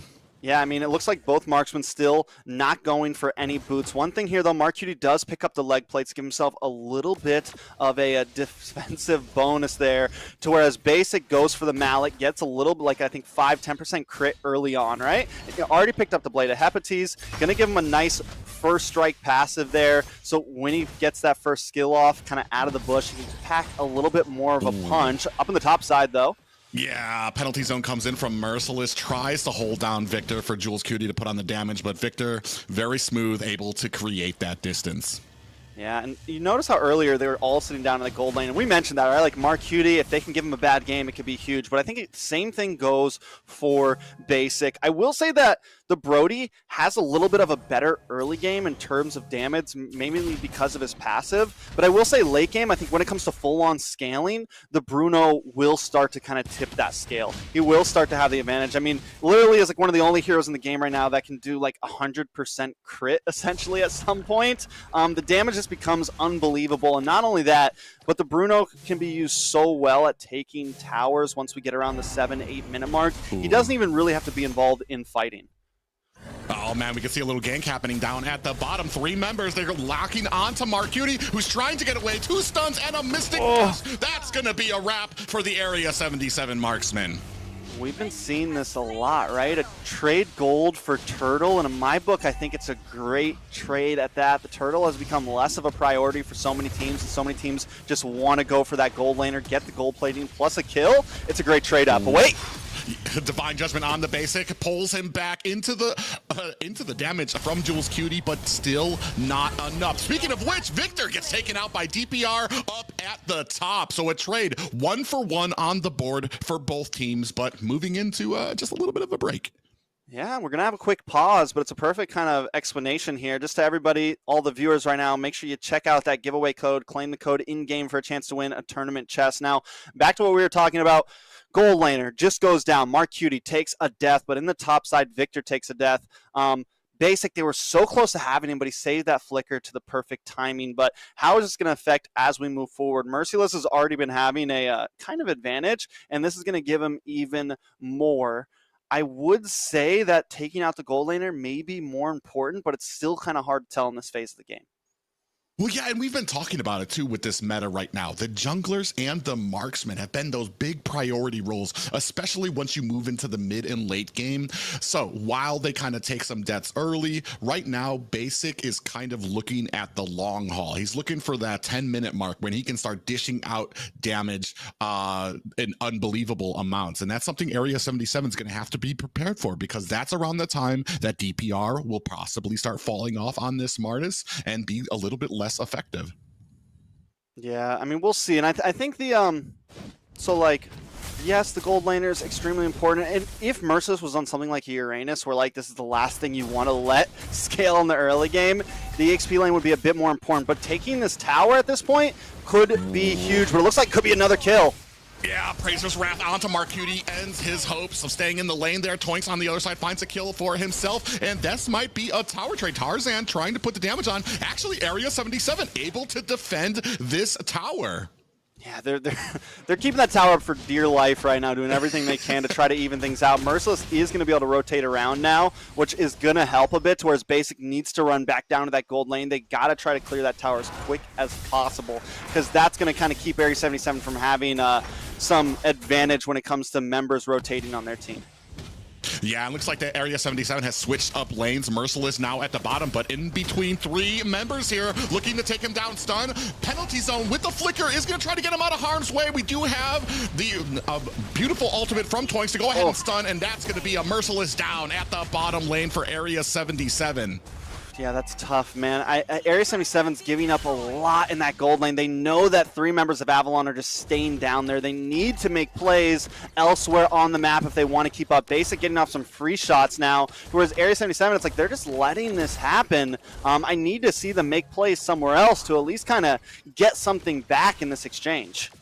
Yeah, I mean, it looks like both marksmen still not going for any boots. One thing here, though, Marcutie does pick up the leg plates, give himself a little bit of a defensive bonus there, to whereas Basic goes for the mallet, gets a little, like, I think 5-10% crit early on, right? He already picked up the Blade of Hepates, going to give him a nice first strike passive there, so when he gets that first skill off, kind of out of the bush, he can pack a little bit more of a punch. Up on the top side, though. Yeah, penalty zone comes in from Merciless, tries to hold down Victor for Jules Cutie to put on the damage, but Victor, very smooth, able to create that distance. Yeah, and you notice how earlier they were all sitting down in the gold lane, and we mentioned that, right? Like Marcutie, if they can give him a bad game, it could be huge. But I think the same thing goes for Basic. I will say that the Brody has a little bit of a better early game in terms of damage, mainly because of his passive. But I will say late game, I think when it comes to full-on scaling, the Bruno will start to kind of tip that scale. He will start to have the advantage. I mean, literally is like one of the only heroes in the game right now that can do like 100% crit, essentially, at some point. The damage just becomes unbelievable. And not only that, but the Bruno can be used so well at taking towers once we get around the 7-8 minute mark. He doesn't even really have to be involved in fighting. Oh man, we can see a little gank happening down at the bottom. 3 members, they're locking onto Marcutie, who's trying to get away. 2 stuns and a Mystic Push. That's gonna be a wrap for the Area 77 marksman. We've been seeing this a lot, right? A trade gold for Turtle, and in my book, I think it's a great trade at that. The Turtle has become less of a priority for so many teams, and so many teams just want to go for that gold laner, get the gold plating plus a kill. It's a great trade up. But wait! Divine Judgment on the Basic pulls him back into the damage from Jules Cutie, but still not enough. Speaking of which, Victor gets taken out by DPR up at the top. So a trade 1-for-1 on the board for both teams, but moving into just a little bit of a break. Yeah, we're going to have a quick pause, but it's a perfect kind of explanation here. Just to everybody, all the viewers right now, make sure you check out that giveaway code, claim the code in-game for a chance to win a tournament chest. Now, back to what we were talking about. Gold laner just goes down. Marcutie takes a death, but in the top side, Victor takes a death. Basic, they were so close to having him, but he saved that flicker to the perfect timing. But how is this going to affect as we move forward? Merciless has already been having a kind of advantage, and this is going to give him even more. I would say that taking out the gold laner may be more important, but it's still kind of hard to tell in this phase of the game. Well, yeah, and we've been talking about it too with this meta right now. The junglers and the marksmen have been those big priority roles, especially once you move into the mid and late game. So while they kind of take some deaths early, right now, Basic is kind of looking at the long haul. He's looking for that 10-minute mark when he can start dishing out damage in unbelievable amounts. And that's something Area 77 is going to have to be prepared for, because that's around the time that DPR will possibly start falling off on this Smartus and be a little bit less effective. Yeah, I mean, we'll see. And I think the so like, yes, the gold laner is extremely important. And if Merciless was on something like Uranus, where like this is the last thing you want to let scale in the early game, the XP lane would be a bit more important. But taking this tower at this point could be huge. But it looks like it could be another kill. Yeah, Prazer's Wrath onto Marcutie ends his hopes of staying in the lane there. Toinks on the other side finds a kill for himself, and this might be a tower trade. Tarzan trying to put the damage on. Actually, Area 77 able to defend this tower. Yeah, they're keeping that tower up for dear life right now, doing everything they can to try to even things out. Merciless is going to be able to rotate around now, which is going to help a bit, whereas Basic needs to run back down to that gold lane. They got to try to clear that tower as quick as possible, because that's going to kind of keep Area 77 from having some advantage when it comes to members rotating on their team. Yeah, it looks like the Area 77 has switched up lanes. Merciless now at the bottom, but in between 3 members here, looking to take him down. Stun. Penalty zone with the flicker is going to try to get him out of harm's way. We do have the beautiful ultimate from Toinks to go ahead and stun, and that's going to be a Merciless down at the bottom lane for Area 77. Yeah, that's tough, man. Area 77's giving up a lot in that gold lane. They know that 3 members of Avalon are just staying down there. They need to make plays elsewhere on the map if they want to keep up. Basic getting off some free shots now, whereas Area 77, it's like they're just letting this happen. I need to see them make plays somewhere else to at least kind of get something back in this exchange.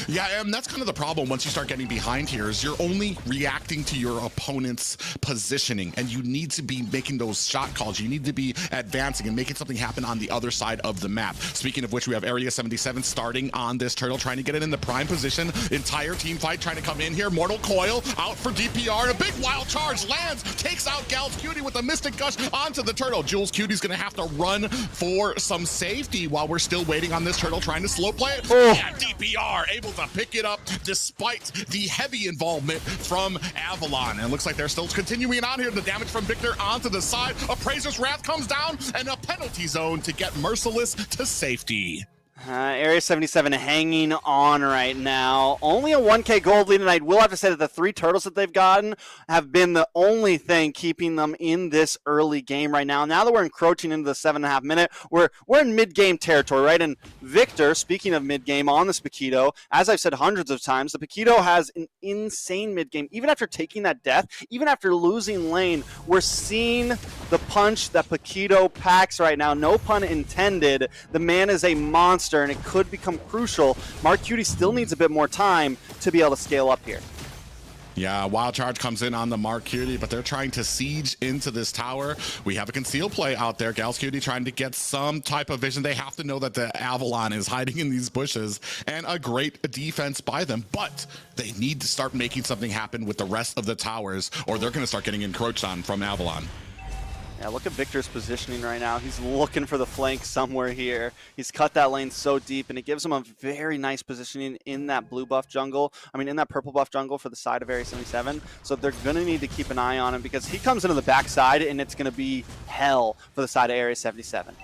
Yeah, and that's kind of the problem once you start getting behind here is you're only reacting to your opponent's positioning, and you need to be making those shot calls. You need to be advancing and making something happen on the other side of the map. Speaking of which, we have Area 77 starting on this turtle, trying to get it in the prime position. Entire team fight trying to come in here. Mortal Coil out for DPR, and a big wild charge lands, takes out Gal's Cutie with a Mystic Gush onto the turtle. Jules Cutie's gonna have to run for some safety while we're still waiting on this turtle, trying to slow play it. Yeah, DPR able to pick it up despite the heavy involvement from Avalon. And it looks like they're still continuing on here. The damage from Victor onto the side. Appraiser's Wrath comes down, and a penalty zone to get Merciless to safety. Area 77 hanging on right now. Only a 1K gold lead, and I will have to say that the 3 turtles that they've gotten have been the only thing keeping them in this early game right now. Now that we're encroaching into the 7.5 minute, we're in mid-game territory, right? And Victor, speaking of mid-game on this Paquito, as I've said hundreds of times, the Paquito has an insane mid-game. Even after taking that death, even after losing lane, we're seeing the punch that Paquito packs right now. No pun intended. The man is a monster, and it could become crucial. Mark Cutie still needs a bit more time to be able to scale up here. Yeah, wild charge comes in on the Mark Cutie, but they're trying to siege into this tower. We have a conceal play out there. Gal's Cutie trying to get some type of vision. They have to know that the Avalon is hiding in these bushes, and a great defense by them, but they need to start making something happen with the rest of the towers, or they're going to start getting encroached on from Avalon. Yeah, look at Victor's positioning right now. He's looking for the flank somewhere here. He's cut that lane so deep, and it gives him a very nice positioning in that blue buff jungle. I mean, in that purple buff jungle for the side of Area 77. So they're going to need to keep an eye on him because he comes into the backside, and it's going to be hell for the side of Area 77.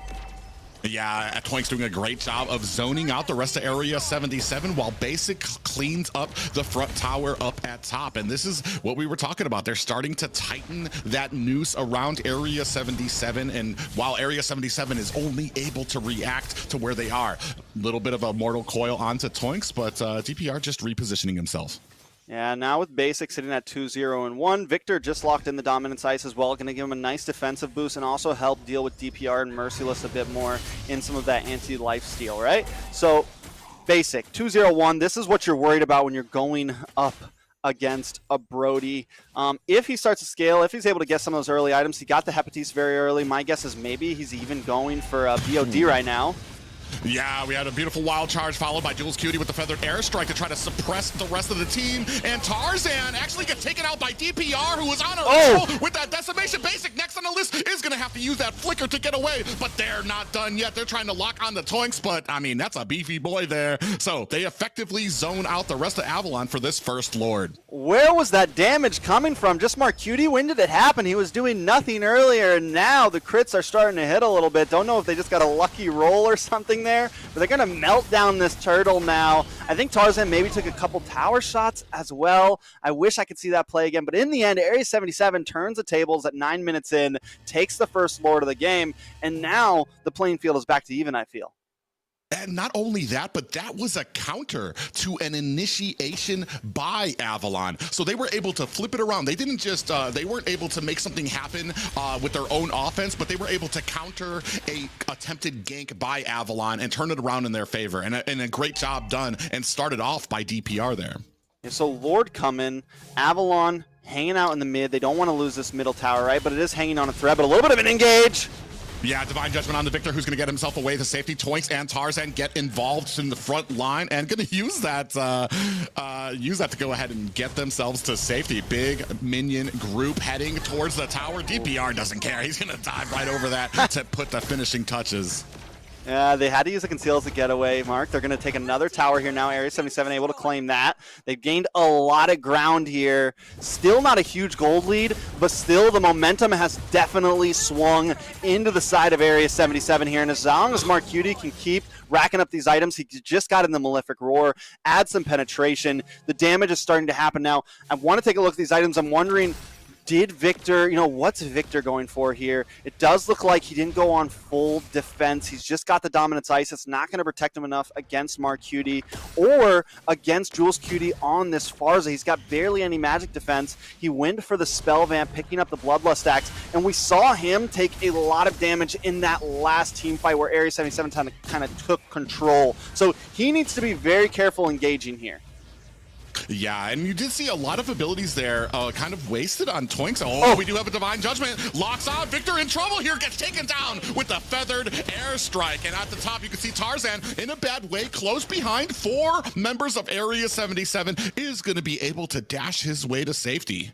Yeah, Twink's doing a great job of zoning out the rest of Area 77 while Basic cleans up the front tower up at top. And this is what we were talking about. They're starting to tighten that noose around Area 77. And while Area 77 is only able to react to where they are, a little bit of a Mortal Coil onto Twinks, but DPR just repositioning himself. Yeah, now with Basic sitting at 2-0-1, Victor just locked in the Dominance Ice as well, going to give him a nice defensive boost and also help deal with DPR and Merciless a bit more in some of that anti-lifesteal, right? So, Basic, 2-0-1, this is what you're worried about when you're going up against a Brody. If he starts to scale, if he's able to get some of those early items, he got the Hepatitis very early. My guess is maybe he's even going for a BOD right now. Yeah, we had a beautiful wild charge followed by Jules Cutie with the feathered airstrike to try to suppress the rest of the team. And Tarzan actually gets taken out by DPR, who was on a roll with that decimation. Basic next on the list is going to have to use that flicker to get away, but they're not done yet. They're trying to lock on the Toinks, but I mean, that's a beefy boy there. So they effectively zone out the rest of Avalon for this first Lord. Where was that damage coming from? Just Mark Cutie? When did it happen? He was doing nothing earlier, and now the crits are starting to hit a little bit. Don't know if they just got a lucky roll or something there, but they're going to melt down this turtle now. I think Tarzan maybe took a couple tower shots as well. I wish I could see that play again, but in the end, Area 77 turns the tables at 9 minutes in, takes the first Lord of the game, and now the playing field is back to even, I feel. And not only that, but that was a counter to an initiation by Avalon. So they were able to flip it around. They didn't just, they weren't able to make something happen with their own offense, but they were able to counter a attempted gank by Avalon and turn it around in their favor. And a great job done and started off by DPR there. Yeah, so Lord coming, Avalon hanging out in the mid. They don't want to lose this middle tower, right? But it is hanging on a thread, but a little bit of an engage. Yeah, Divine Judgment on the Victor, who's going to get himself away to safety. Toinks and Tarzan get involved in the front line and going to use that to go ahead and get themselves to safety. Big minion group heading towards the tower. DPR doesn't care. He's going to dive right over that to put the finishing touches. Yeah, they had to use the conceal as a getaway, Mark. They're going to take another tower here now. Area 77 able to claim that. They've gained a lot of ground here. Still not a huge gold lead, but still the momentum has definitely swung into the side of Area 77 here. And as long as Mark Cutie can keep racking up these items, he just got in the Malefic Roar, add some penetration. The damage is starting to happen now. I want to take a look at these items. I'm wondering, did Victor, what's Victor going for here? It does look like he didn't go on full defense. He's just got the Dominance Ice. It's not going to protect him enough against Marcutie or against Jules Cutie on this Farza. He's got barely any magic defense. He went for the Spell Vamp, picking up the Bloodlust Axe, and we saw him take a lot of damage in that last team fight where Area 77 kind of took control. So he needs to be very careful engaging here. Yeah, and you did see a lot of abilities there kind of wasted on Toinks. Oh, we do have a Divine Judgment. Locks on. Victor in trouble here. Gets taken down with the Feathered Airstrike. And at the top, you can see Tarzan in a bad way, close behind. 4 members of Area 77 is going to be able to dash his way to safety.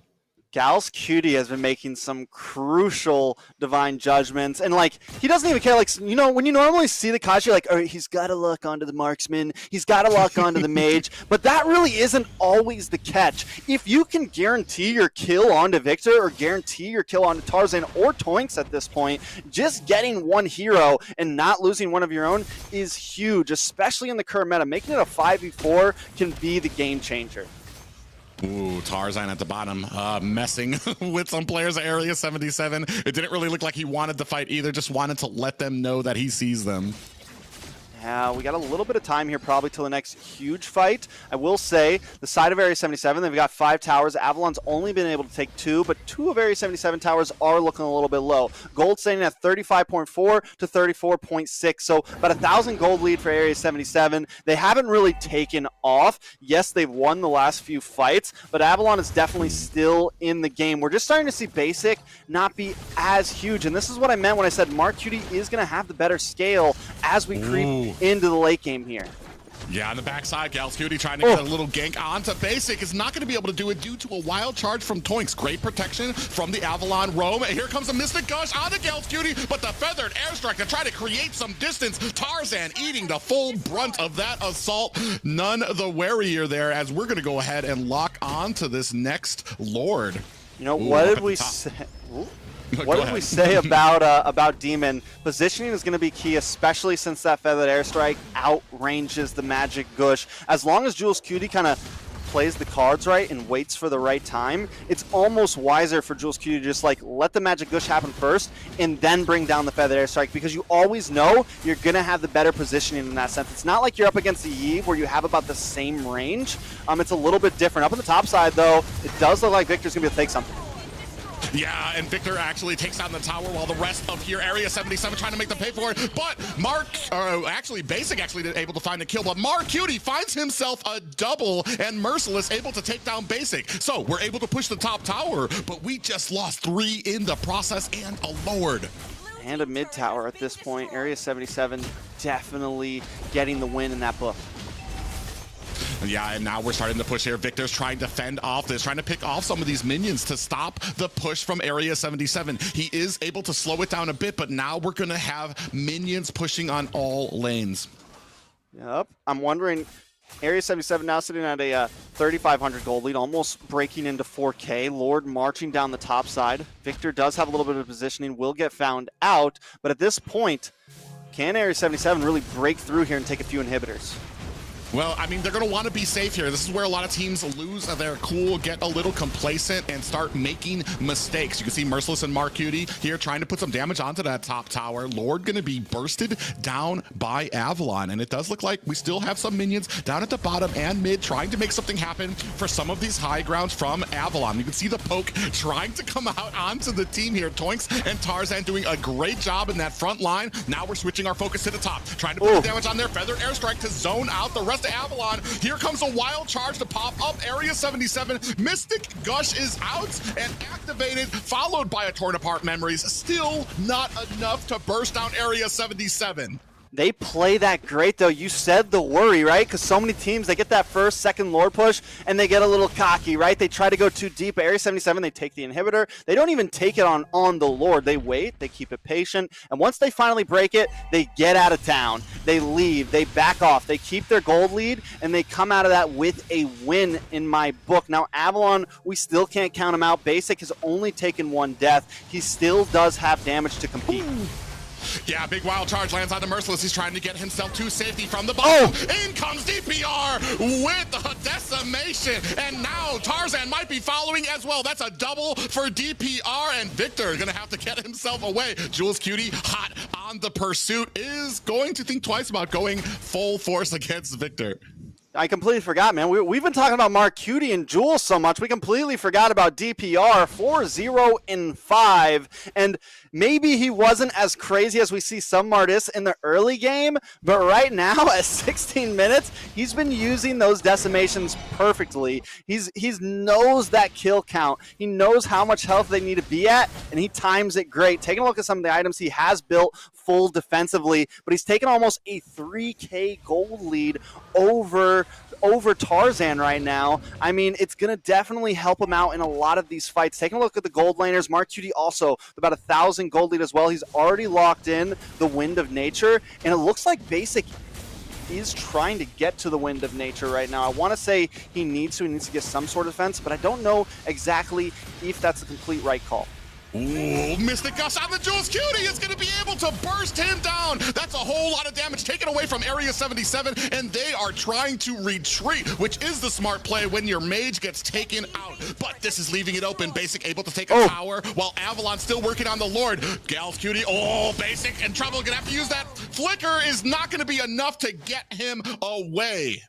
Gals Cutie has been making some crucial Divine Judgments, and he doesn't even care. When you normally see the Kashi, he's got to lock onto the marksman, he's got to lock onto the mage, but that really isn't always the catch. If you can guarantee your kill onto Victor or guarantee your kill onto Tarzan or Toinks at this point, just getting one hero and not losing one of your own is huge, especially in the current meta. Making it a 5v4 can be the game changer. Ooh, Tarzan at the bottom, messing with some players at Area 77. It didn't really look like he wanted to fight either, just wanted to let them know that he sees them. Yeah, we got a little bit of time here probably till the next huge fight. I will say, the side of Area 77, they've got 5 towers. Avalon's only been able to take 2, but 2 of Area 77 towers are looking a little bit low. Gold standing at 35.4 to 34.6, so about 1,000 gold lead for Area 77. They haven't really taken off. Yes, they've won the last few fights, but Avalon is definitely still in the game. We're just starting to see Basic not be as huge, and this is what I meant when I said Marcutie is going to have the better scale as we creep into the late game here. Yeah, on the backside, Gals Cutie trying to get a little gank onto Basic is not going to be able to do it due to a wild charge from Toinks. Great protection from the Avalon roam. And here comes a Mystic Gush on the Gals Cutie, but the Feathered Airstrike to try to create some distance. Tarzan eating the full brunt of that assault. None the warier there, as we're going to go ahead and lock on to this next Lord. What did we say? What did we say about Demon? Positioning is going to be key, especially since that Feathered Airstrike outranges the Magic Gush. As long as Jules Cutie kind of plays the cards right and waits for the right time, it's almost wiser for Jules Cutie to just let the Magic Gush happen first and then bring down the Feathered Airstrike, because you always know you're going to have the better positioning in that sense. It's not like you're up against the Eve where you have about the same range. It's a little bit different. Up on the top side, though, it does look like Victor's going to be able to take something. Yeah, and Victor actually takes down the tower while the rest of here, Area 77, trying to make them pay for it. But Basic actually able to find a kill, but Marcutie finds himself a double, and Merciless able to take down Basic. So we're able to push the top tower, but we just lost 3 in the process and a Lord. And a mid tower at this point. Area 77 definitely getting the win in that book. Yeah, and now we're starting to push here. Victor's trying to fend off this, trying to pick off some of these minions to stop the push from Area 77. He is able to slow it down a bit, but now we're going to have minions pushing on all lanes. Yep. I'm wondering, Area 77 now sitting at a 3,500 gold lead, almost breaking into 4K. Lord marching down the top side. Victor does have a little bit of positioning, will get found out, but at this point, can Area 77 really break through here and take a few inhibitors? Well, I mean, they're going to want to be safe here. This is where a lot of teams lose their cool, get a little complacent, and start making mistakes. You can see Merciless and Marcutie here trying to put some damage onto that top tower. Lord going to be bursted down by Avalon, and it does look like we still have some minions down at the bottom and mid trying to make something happen for some of these high grounds from Avalon. You can see the poke trying to come out onto the team here. Toinks and Tarzan doing a great job in that front line. Now we're switching our focus to the top, trying to put the damage on their Feathered Airstrike to zone out the rest to Avalon. Here comes a wild charge to pop up Area 77. Mystic Gush is out and activated, followed by a torn apart Memories. Still not enough to burst down Area 77. They play that great, though. You said the worry, right? Because so many teams, they get that first, second Lord push, and they get a little cocky, right? They try to go too deep. At Area 77, they take the inhibitor. They don't even take it on the Lord. They wait. They keep it patient. And once they finally break it, they get out of town. They leave. They back off. They keep their gold lead, and they come out of that with a win in my book. Now, Avalon, we still can't count him out. Basic has only taken 1 death. He still does have damage to compete. Yeah, big wild charge lands on the Merciless. He's trying to get himself to safety from the bottom. In comes DPR with a decimation, and now Tarzan might be following as well. That's a double for DPR, and Victor gonna have to get himself away. Jules Cutie, hot on the pursuit, is going to think twice about going full force against Victor. I completely forgot, man. We've been talking about Mark Cutie and Jules so much, we completely forgot about DPR. 4-0-5, and maybe he wasn't as crazy as we see some artists in the early game, but right now at 16 minutes, he's been using those decimations perfectly. He's knows that kill count. He knows how much health they need to be at, and he times it great. Taking a look at some of the items he has built full defensively, but he's taken almost a 3K gold lead over Tarzan right now. I mean, it's going to definitely help him out in a lot of these fights. Taking a look at the gold laners, Mark Cutie also about 1,000 gold lead as well. He's already locked in the Wind of Nature, and it looks like Basic is trying to get to the Wind of Nature right now. I want to say he needs to get some sort of defense, but I don't know exactly if that's the complete right call. Ooh, Mystic Gush on the Jules Cutie is going to be able to burst him down. That's a whole lot of damage taken away from Area 77, and they are trying to retreat, which is the smart play when your mage gets taken out. But this is leaving it open. Basic able to take a tower, while Avalon still working on the Lord. Gals Cutie, Basic in trouble. Gonna have to use that. Flicker is not going to be enough to get him away.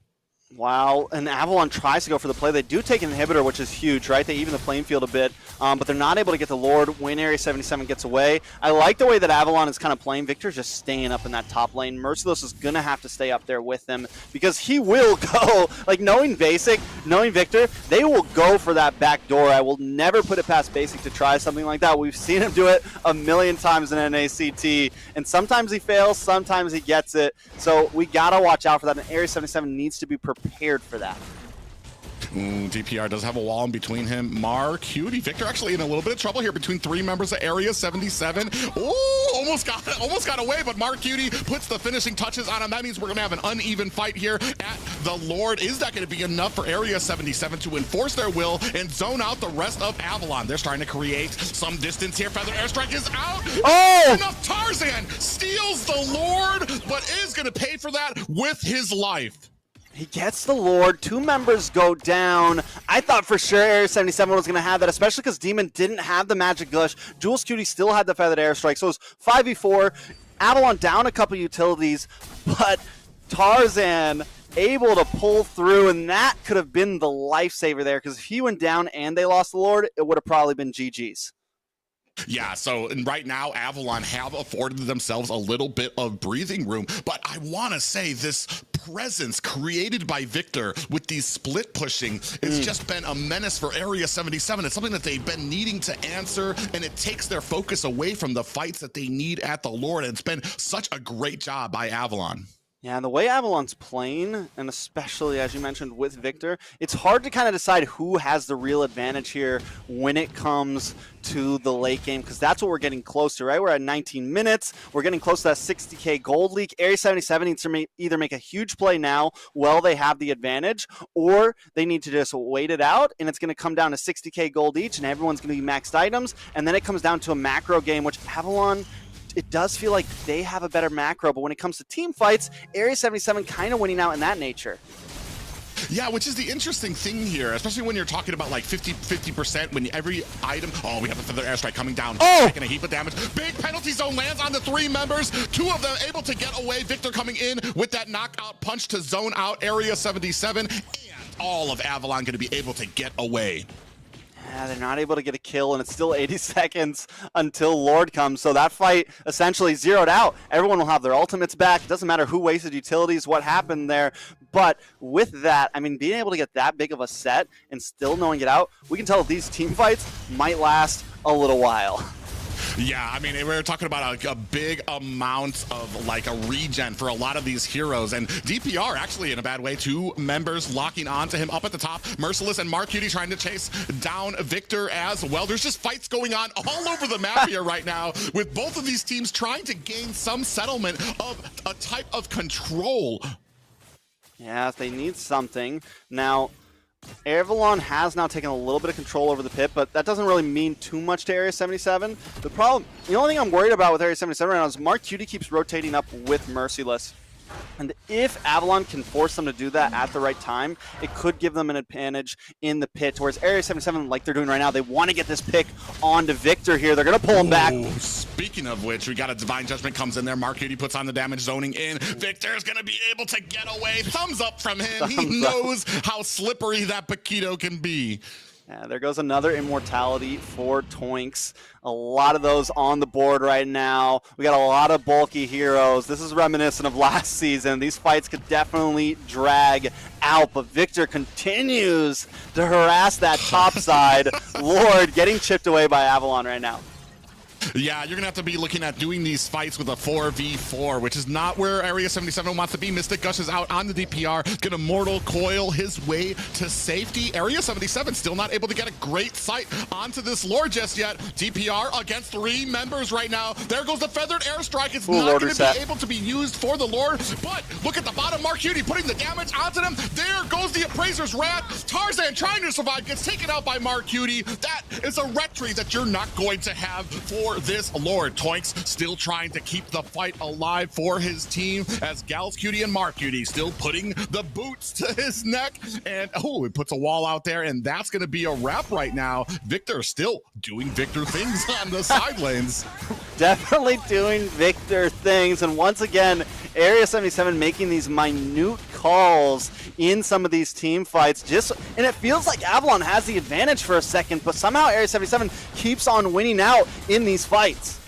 Wow, and Avalon tries to go for the play. They do take an inhibitor, which is huge, right? They even the playing field a bit, but they're not able to get the Lord when Area 77 gets away. I like the way that Avalon is kind of playing. Victor's just staying up in that top lane. Merciless is going to have to stay up there with them because he will go, like knowing Basic, knowing Victor, they will go for that back door. I will never put it past Basic to try something like that. We've seen him do it a million times in NACT, and sometimes he fails, sometimes he gets it. So we got to watch out for that, and Area 77 needs to be prepared for that. DPR does have a wall in between him. Mark Cutie, Victor actually in a little bit of trouble here between three members of Area 77. Almost got away, but Mark Cutie puts the finishing touches on him. That means we're gonna have an uneven fight here at the Lord. Is that gonna be enough for Area 77 to enforce their will and zone out the rest of Avalon? They're trying to create some distance here. Feather Airstrike is out. Enough. Tarzan steals the Lord, but is gonna pay for that with his life. He gets the Lord. Two members go down. I thought for sure Area 77 was going to have that, especially because Demon didn't have the Magic Gush. Jules Cutie still had the Feathered Airstrike, so it was 5v4. Avalon down a couple utilities, but Tarzan able to pull through, and that could have been the lifesaver there, because if he went down and they lost the Lord, it would have probably been GG's. Yeah, so right now, Avalon have afforded themselves a little bit of breathing room, but I want to say this presence created by Victor with these split pushing has just been a menace for Area 77. It's something that they've been needing to answer, and it takes their focus away from the fights that they need at the Lord, and it's been such a great job by Avalon. Yeah, and the way Avalon's playing, and especially as you mentioned with Victor, it's hard to kind of decide who has the real advantage here when it comes to the late game, because that's what we're getting close to, right? We're at 19 minutes. We're getting close to that 60K gold leak. Area 77 needs to either make a huge play now while they have the advantage, or they need to just wait it out, and it's going to come down to 60K gold each, and everyone's going to be maxed items, and then it comes down to a macro game, which Avalon, it does feel like they have a better macro, but when it comes to team fights, Area 77 kind of winning out in that nature. Yeah, which is the interesting thing here, especially when you're talking about like 50% when every item, we have a Feather Airstrike coming down, taking a heap of damage. Big penalty zone lands on the three members, two of them able to get away. Victor coming in with that knockout punch to zone out Area 77, and all of Avalon going to be able to get away. Yeah, they're not able to get a kill, and it's still 80 seconds until Lord comes. So that fight essentially zeroed out. Everyone will have their ultimates back. It doesn't matter who wasted utilities, what happened there. But with that, I mean, being able to get that big of a set and still knowing it out, we can tell these team fights might last a little while. Yeah, I mean, we're talking about a big amount of like a regen for a lot of these heroes, and DPR actually in a bad way. Two members locking on to him up at the top. Merciless and Mark Cutie trying to chase down Victor as well. There's just fights going on all over the map here right now, with both of these teams trying to gain some settlement of a type of control. Yeah, they need something. Now, Avalon has now taken a little bit of control over the pit, but that doesn't really mean too much to Area 77. The only thing I'm worried about with Area 77 right now is Mark Cutie keeps rotating up with Merciless. And if Avalon can force them to do that at the right time, it could give them an advantage in the pit. Whereas Area 77, like they're doing right now, they want to get this pick onto Victor here. They're going to pull him back. Speaking of which, we got a Divine Judgment comes in there. Mark Cutie puts on the damage, zoning in. Victor's going to be able to get away. Thumbs up from him. He knows how slippery that Paquito can be. Yeah, there goes another immortality for Toinks. A lot of those on the board right now. We got a lot of bulky heroes. This is reminiscent of last season. These fights could definitely drag out, but Victor continues to harass that top side. Lord getting chipped away by Avalon right now. Yeah, you're going to have to be looking at doing these fights with a 4v4, which is not where Area 77 wants to be. Mystic Gush is out on the DPR, going to Mortal Coil his way to safety. Area 77 still not able to get a great sight onto this Lord just yet. DPR against 3 members right now. There goes the Feathered Airstrike. It's not going to be able to be used for the Lord, but look at the bottom. Mark Cutie putting the damage onto them. There goes the Appraiser's Wrath. Tarzan trying to survive, gets taken out by Mark Cutie. That is a retry that you're not going to have for this Lord. Toinks still trying to keep the fight alive for his team as Gals Cutie and Mark Cutie still putting the boots to his neck. And oh, it puts a wall out there, and that's going to be a wrap right now. Victor still doing Victor things on the side lanes. Definitely doing Victor things. And once again, Area 77 making these minute calls in some of these team fights. And it feels like Avalon has the advantage for a second, but somehow Area 77 keeps on winning out in these fights.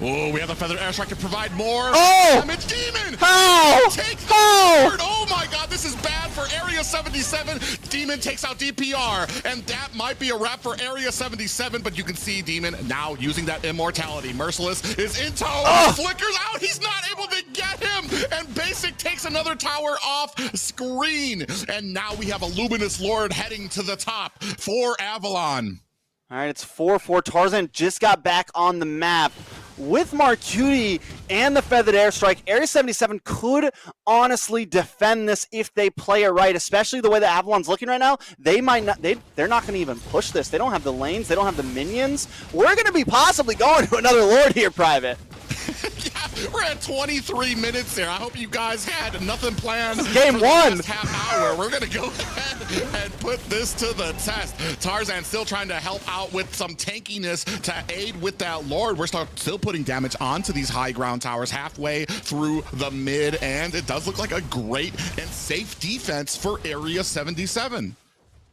Oh, we have the Feather Airstrike to provide more damage. Demon! How? Takes the forward. Oh my god, this is bad for Area 77. Demon takes out DPR, and that might be a wrap for Area 77, but you can see Demon now using that immortality. Merciless is in tow, flickers out, he's not able to get him, and Basic takes another tower off screen, and now we have a Luminous Lord heading to the top for Avalon. All right, it's 4-4. Tarzan just got back on the map. With Mark Cutie and the Feathered Airstrike, Area 77 could honestly defend this if they play it right, especially the way that Avalon's looking right now. They might not, they're not going to even push this. They don't have the lanes. They don't have the minions. We're going to be possibly going to another Lord here, Private. Yeah, we're at 23 minutes there. I hope you guys had nothing planned. Game 1. Half hour. We're going to go ahead and put this to the test. Tarzan still trying to help out with some tankiness to aid with that Lord. We're still putting damage onto these high ground towers halfway through the mid, and it does look like a great and safe defense for Area 77.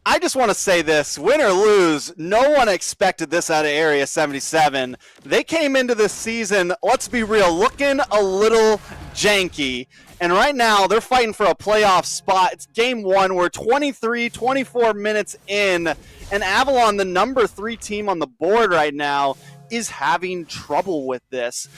I just want to say this, win or lose, no one expected this out of Area 77. They came into this season, let's be real, looking a little janky. And right now, they're fighting for a playoff spot. It's game 1. We're 24 minutes in. And Avalon, the number 3 team on the board right now, is having trouble with this.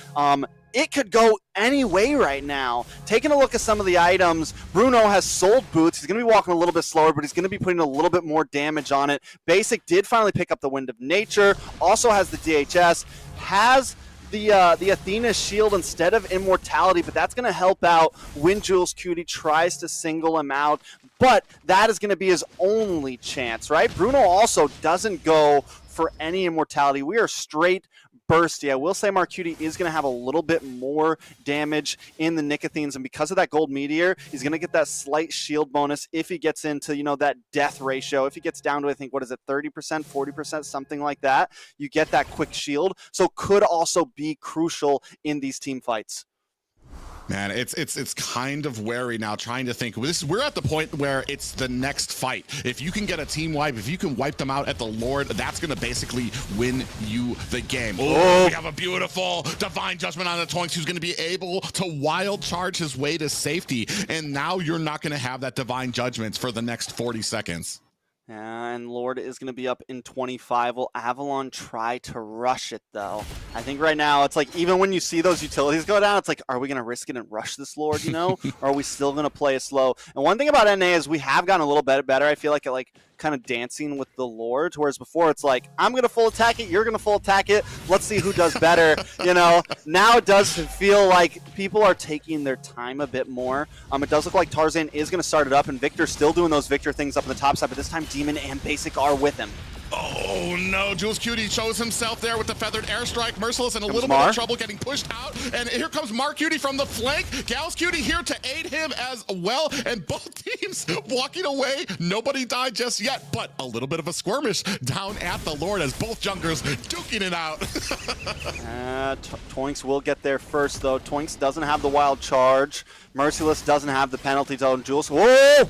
It could go any way right now. Taking a look at some of the items, Bruno has sold boots. He's going to be walking a little bit slower, but he's going to be putting a little bit more damage on it. Basic did finally pick up the Wind of Nature, also has the DHS, has the Athena shield instead of immortality, but that's going to help out when Jules Cutie tries to single him out. But that is going to be his only chance, right? Bruno also doesn't go for any immortality. We are straight bursty. I will say Mark Cutie is going to have a little bit more damage in the Nicothines, and because of that gold meteor, he's going to get that slight shield bonus if he gets into, you know, that death ratio. If he gets down to, I think, what is it, 30%, 40%, something like that, you get that quick shield. So could also be crucial in these team fights. Man, it's kind of wary now, trying to think. We're at the point where it's the next fight. If you can get a team wipe, if you can wipe them out at the Lord, that's going to basically win you the game. Oh, we have a beautiful Divine Judgment on the Toinks, who's going to be able to wild charge his way to safety. And now you're not going to have that Divine Judgment for the next 40 seconds. And Lord is going to be up in 25. Will Avalon try to rush it, though? I think right now, it's like, even when you see those utilities go down, it's like, are we going to risk it and rush this Lord, you know? Or are we still going to play it slow? And one thing about NA is we have gotten a little bit better, I feel like, at kind of dancing with the Lords, whereas before it's like, I'm going to full attack it, you're going to full attack it, let's see who does better, you know? Now it does feel like people are taking their time a bit more. It does look like Tarzan is going to start it up, and Victor's still doing those Victor things up on the top side, but this time Demon and Basic are with him. Oh no, Jules Cutie shows himself there with the feathered airstrike. Merciless in a little bit of trouble getting pushed out. And here comes Mark Cutie from the flank. Gals Cutie here to aid him as well. And both teams walking away. Nobody died just yet, but a little bit of a skirmish down at the Lord as both junglers duking it out. Toinks will get there first though. Toinks doesn't have the wild charge. Merciless doesn't have the penalty zone. Jules, whoa!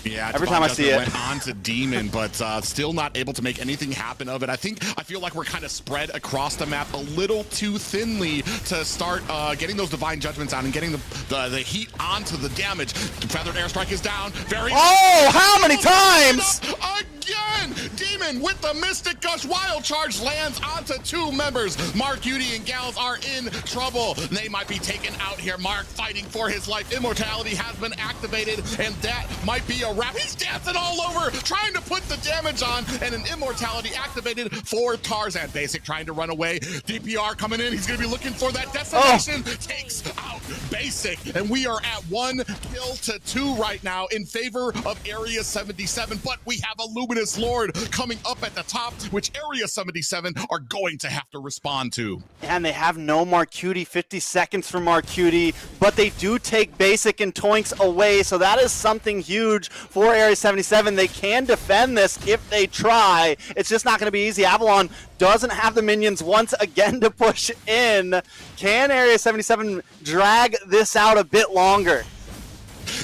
Yeah, every time I see it. Went on to Demon, but still not able to make anything happen of it. I feel like we're kind of spread across the map a little too thinly to start getting those divine judgments out and getting the heat onto the damage. The feathered airstrike is down. Oh, how many times? Again, Demon with the Mystic Gush wild charge lands onto two members. Mark Cutie and Gals are in trouble. They might be taken out here. Mark fighting for his life. Immortality has been activated, and that might be a wrap. He's dancing all over, trying to put the damage on, and an immortality activated for Tarzan. Basic trying to run away. DPR coming in. He's going to be looking for that destination. Takes out Basic, and we are at 1 kill to 2 right now in favor of Area 77, but we have a Luminous Lord coming up at the top, which Area 77 are going to have to respond to. And they have no Mark Cutie, 50 seconds for Mark Cutie, but they do take Basic and Toinks away, so that is something huge for Area 77. They can defend this if they try. It's just not going to be easy. Avalon doesn't have the minions once again to push in. Can Area 77 drag this out a bit longer?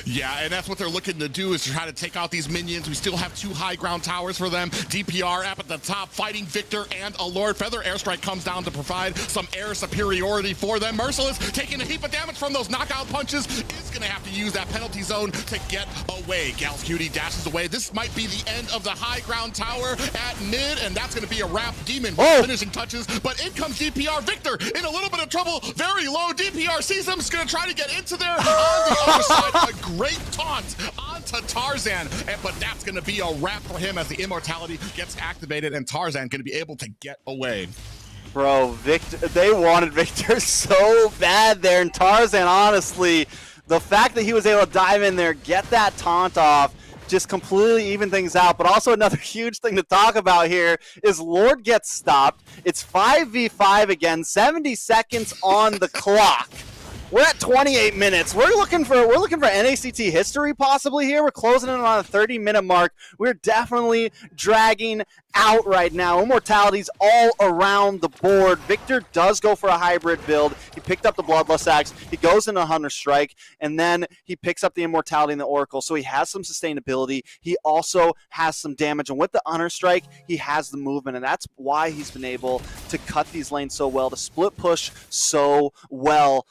Yeah, and that's what they're looking to do, is to try to take out these minions. We still have 2 high ground towers for them. DPR up at the top, fighting Victor and a Lord. Feather airstrike comes down to provide some air superiority for them. Merciless taking a heap of damage from those knockout punches, is going to have to use that penalty zone to get away. Gals Cutie dashes away. This might be the end of the high ground tower at mid, and that's going to be a wrap. Demon with finishing touches, but in comes DPR. Victor in a little bit of trouble, very low. DPR sees him, is going to try to get into there on the other side. A great taunt onto Tarzan, but that's going to be a wrap for him as the immortality gets activated, and Tarzan going to be able to get away. Bro, Victor, they wanted Victor so bad there, and Tarzan, honestly, the fact that he was able to dive in there, get that taunt off, just completely even things out. But also another huge thing to talk about here is Lord gets stopped. It's 5v5 again, 70 seconds on the clock. We're at 28 minutes. We're looking for NACT history possibly here. We're closing in on a 30-minute mark. We're definitely dragging out right now. Immortalities all around the board. Victor does go for a hybrid build. He picked up the Bloodlust Axe. He goes into Hunter Strike, and then he picks up the Immortality and the Oracle. So he has some sustainability. He also has some damage, and with the Hunter Strike, he has the movement, and that's why he's been able to cut these lanes so well, to split push so well.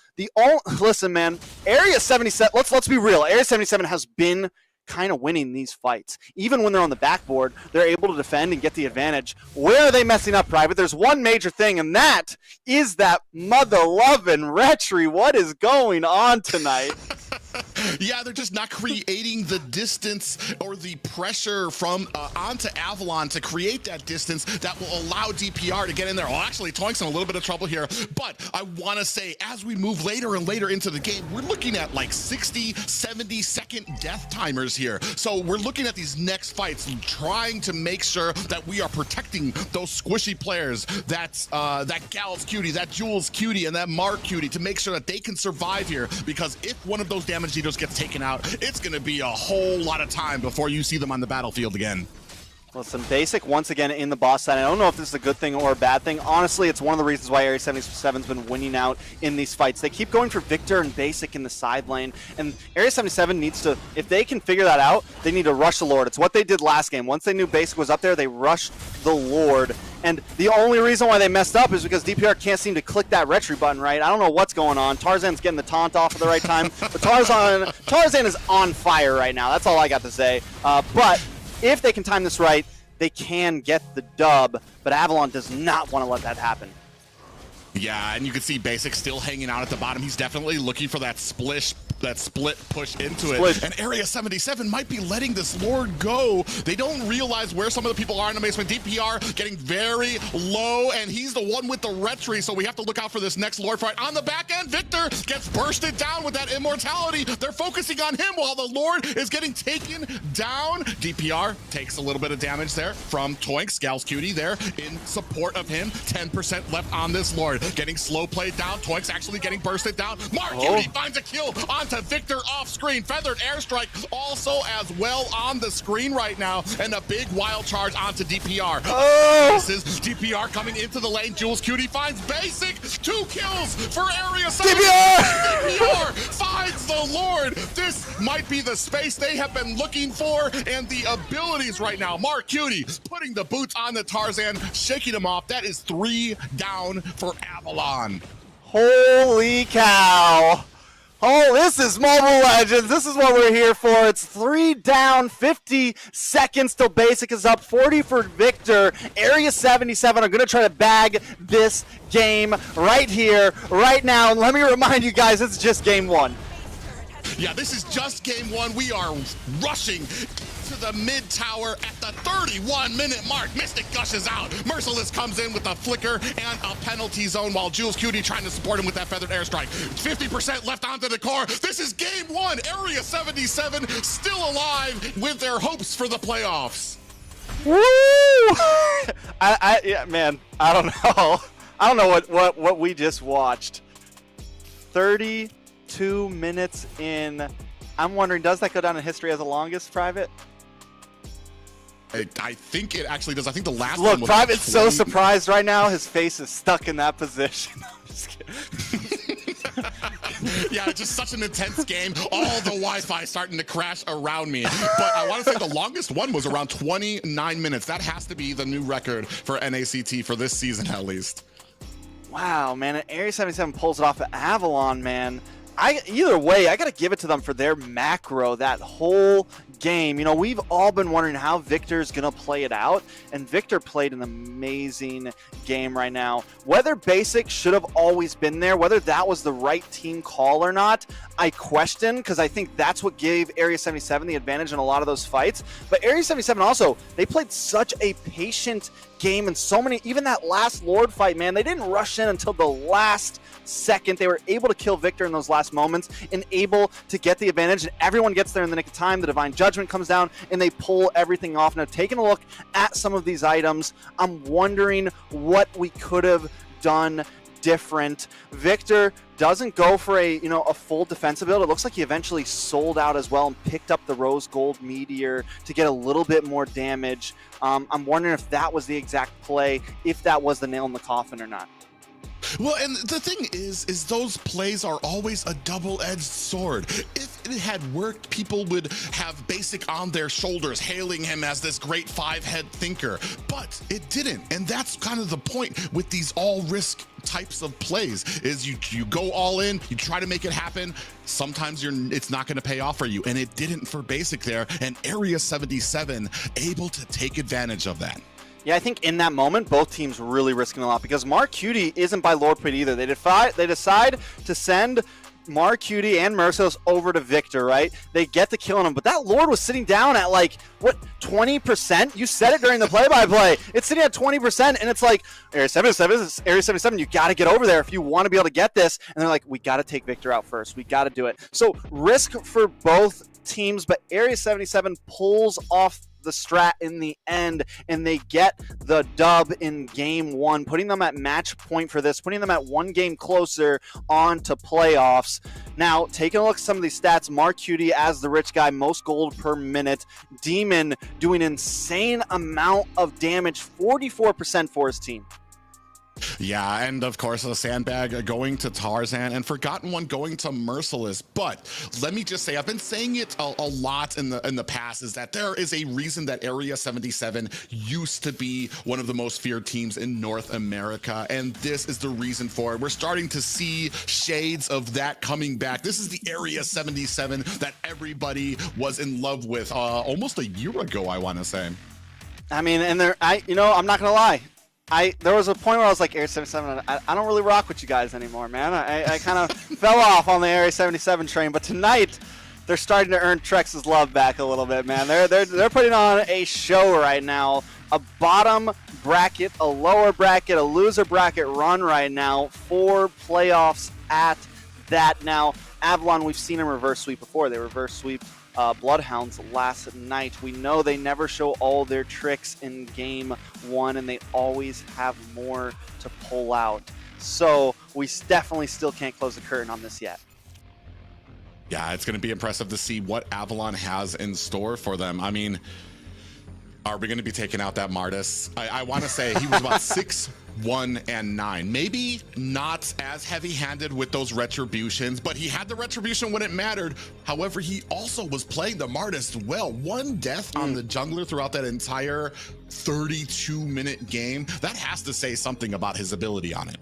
Listen, man, Area 77, let's be real. Area 77 has been kind of winning these fights. Even when they're on the backboard, they're able to defend and get the advantage. Where are they messing up, Private? There's one major thing, and that is that mother-loving Retry. What is going on tonight? Yeah, they're just not creating the distance or the pressure from onto Avalon to create that distance that will allow DPR to get in there. Well, actually, Toink's in a little bit of trouble here, but I want to say, as we move later and later into the game, we're looking at like 60, 70-second death timers here. So we're looking at these next fights and trying to make sure that we are protecting those squishy players, that Gals Cutie, that Jules Cutie, and that Mark Cutie, to make sure that they can survive here, because if one of those damage dealers gets taken out, it's going to be a whole lot of time before you see them on the battlefield again. Listen, Basic once again in the boss side. I don't know if this is a good thing or a bad thing. Honestly, it's one of the reasons why Area 77's been winning out in these fights. They keep going for Victor and Basic in the side lane, and Area 77 needs to, if they can figure that out, they need to rush the Lord. It's what they did last game. Once they knew Basic was up there, they rushed the Lord. And the only reason why they messed up is because DPR can't seem to click that retry button right. I don't know what's going on. Tarzan's getting the taunt off at the right time. But Tarzan is on fire right now. That's all I got to say. But if they can time this right, they can get the dub. But Avalon does not want to let that happen. Yeah, and you can see Basic still hanging out at the bottom. He's definitely looking for that split push into it. And Area 77 might be letting this Lord go. They don't realize where some of the people are in the basement. DPR getting very low, and he's the one with the retry, so we have to look out for this next Lord fight. On the back end, Victor gets bursted down with that immortality. They're focusing on him while the Lord is getting taken down. DPR takes a little bit of damage there from Toinks. Gals Cutie there in support of him. 10% left on this Lord. Getting slow played down. Toinks actually getting bursted down. Mark Cutie finds a kill onto Victor off screen. Feathered airstrike also as well on the screen right now. And a big wild charge onto DPR. This is DPR coming into the lane. Jules Cutie finds Basic. 2 kills for Area 7. DPR finds the Lord. This might be the space they have been looking for, and the abilities right now. Mark Cutie putting the boots on the Tarzan, shaking him off. That is 3 down for Avalon. Holy cow. Oh, this is Mobile Legends. This is what we're here for. It's 3 down, 50 seconds till Basic is up, 40 for Victor. Area 77 are going to try to bag this game right here, right now. And let me remind you guys, it's just game 1. Yeah, this is just game 1. We are rushing to the mid tower at the 31-minute mark. Mystic gushes out. Merciless comes in with a flicker and a penalty zone, while Jules Cutie trying to support him with that feathered airstrike. 50% left onto the core. This is game 1. Area 77 still alive with their hopes for the playoffs. Woo! Yeah, man, I don't know. I don't know what we just watched. 32 minutes in. I'm wondering, does that go down in history as the longest, Private? I think it actually does. I think the last one was Private's so surprised right now. His face is stuck in that position. I'm just kidding. Yeah, it's just such an intense game. All the Wi-Fi starting to crash around me. But I want to say the longest one was around 29 minutes. That has to be the new record for NACT for this season, at least. Wow, man. And Area 77 pulls it off at Avalon, man. Either way, I got to give it to them for their macro that whole game. You know, we've all been wondering how Victor's going to play it out, and Victor played an amazing game right now. Whether Basic should have always been there, whether that was the right team call or not, I question, because I think that's what gave Area 77 the advantage in a lot of those fights. But Area 77 also, they played such a patient game, and so many, even that last Lord fight, man, they didn't rush in until the last second. They were able to kill Victor in those last moments and able to get the advantage, and everyone gets there in the nick of time. The Divine Judgment comes down and they pull everything off. Now, taking a look at some of these items, I'm wondering what we could have done different. Victor doesn't go for a full defensive build. It looks like he eventually sold out as well and picked up the Rose Gold Meteor to get a little bit more damage. I'm wondering if that was the exact play, if that was the nail in the coffin or not. Well, and the thing is those plays are always a double-edged sword. If it had worked, people would have Basic on their shoulders, hailing him as this great 5-head thinker. But it didn't, and that's kind of the point with these all-risk types of plays, is you go all in, you try to make it happen. Sometimes it's not going to pay off for you, and it didn't for Basic there, and Area 77 able to take advantage of that. Yeah, I think in that moment, both teams were really risking a lot, because Mark Cutie isn't by Lord Pit either. They decide to send Mark Cutie and Merciless over to Victor, right? They get the kill on him, but that Lord was sitting down at 20%? You said it during the play-by-play. It's sitting at 20%, and it's like, Area 77, you got to get over there if you want to be able to get this. And they're like, we got to take Victor out first. We got to do it. So risk for both teams, but Area 77 pulls off the strat in the end, and they get the dub in game 1, putting them at match point for this, putting them at 1 game closer on to playoffs. Now, taking a look at some of these stats, Mark Cutie as the rich guy, most gold per minute. Demon doing insane amount of damage, 44% for his team. Yeah, and of course the sandbag going to Tarzan, and Forgotten One going to Merciless. But let me just say, I've been saying it a lot in the past, is that there is a reason that Area 77 used to be one of the most feared teams in North America, and this is the reason for it. We're starting to see shades of that coming back. This is the Area 77 that everybody was in love with almost a year ago, I want to say. I mean, and I'm not gonna lie, there was a point where I was like, Area 77, I don't really rock with you guys anymore, man. I kind of fell off on the Area 77 train, but tonight they're starting to earn Trex's love back a little bit, man. They're putting on a show right now. A bottom bracket, a lower bracket, a loser bracket run right now for playoffs at that. Now, Avalon, we've seen them reverse sweep before. They reverse sweep Bloodhounds last night. We know they never show all their tricks in game one, and they always have more to pull out. So we definitely still can't close the curtain on this yet. Yeah, it's going to be impressive to see what Avalon has in store for them. I mean, are we going to be taking out that Martis? I want to say he was about 6'1" and 9. Maybe not as heavy-handed with those retributions, but he had the retribution when it mattered. However, he also was playing the Martis well. 1 death on the jungler throughout that entire 32-minute game. That has to say something about his ability on it.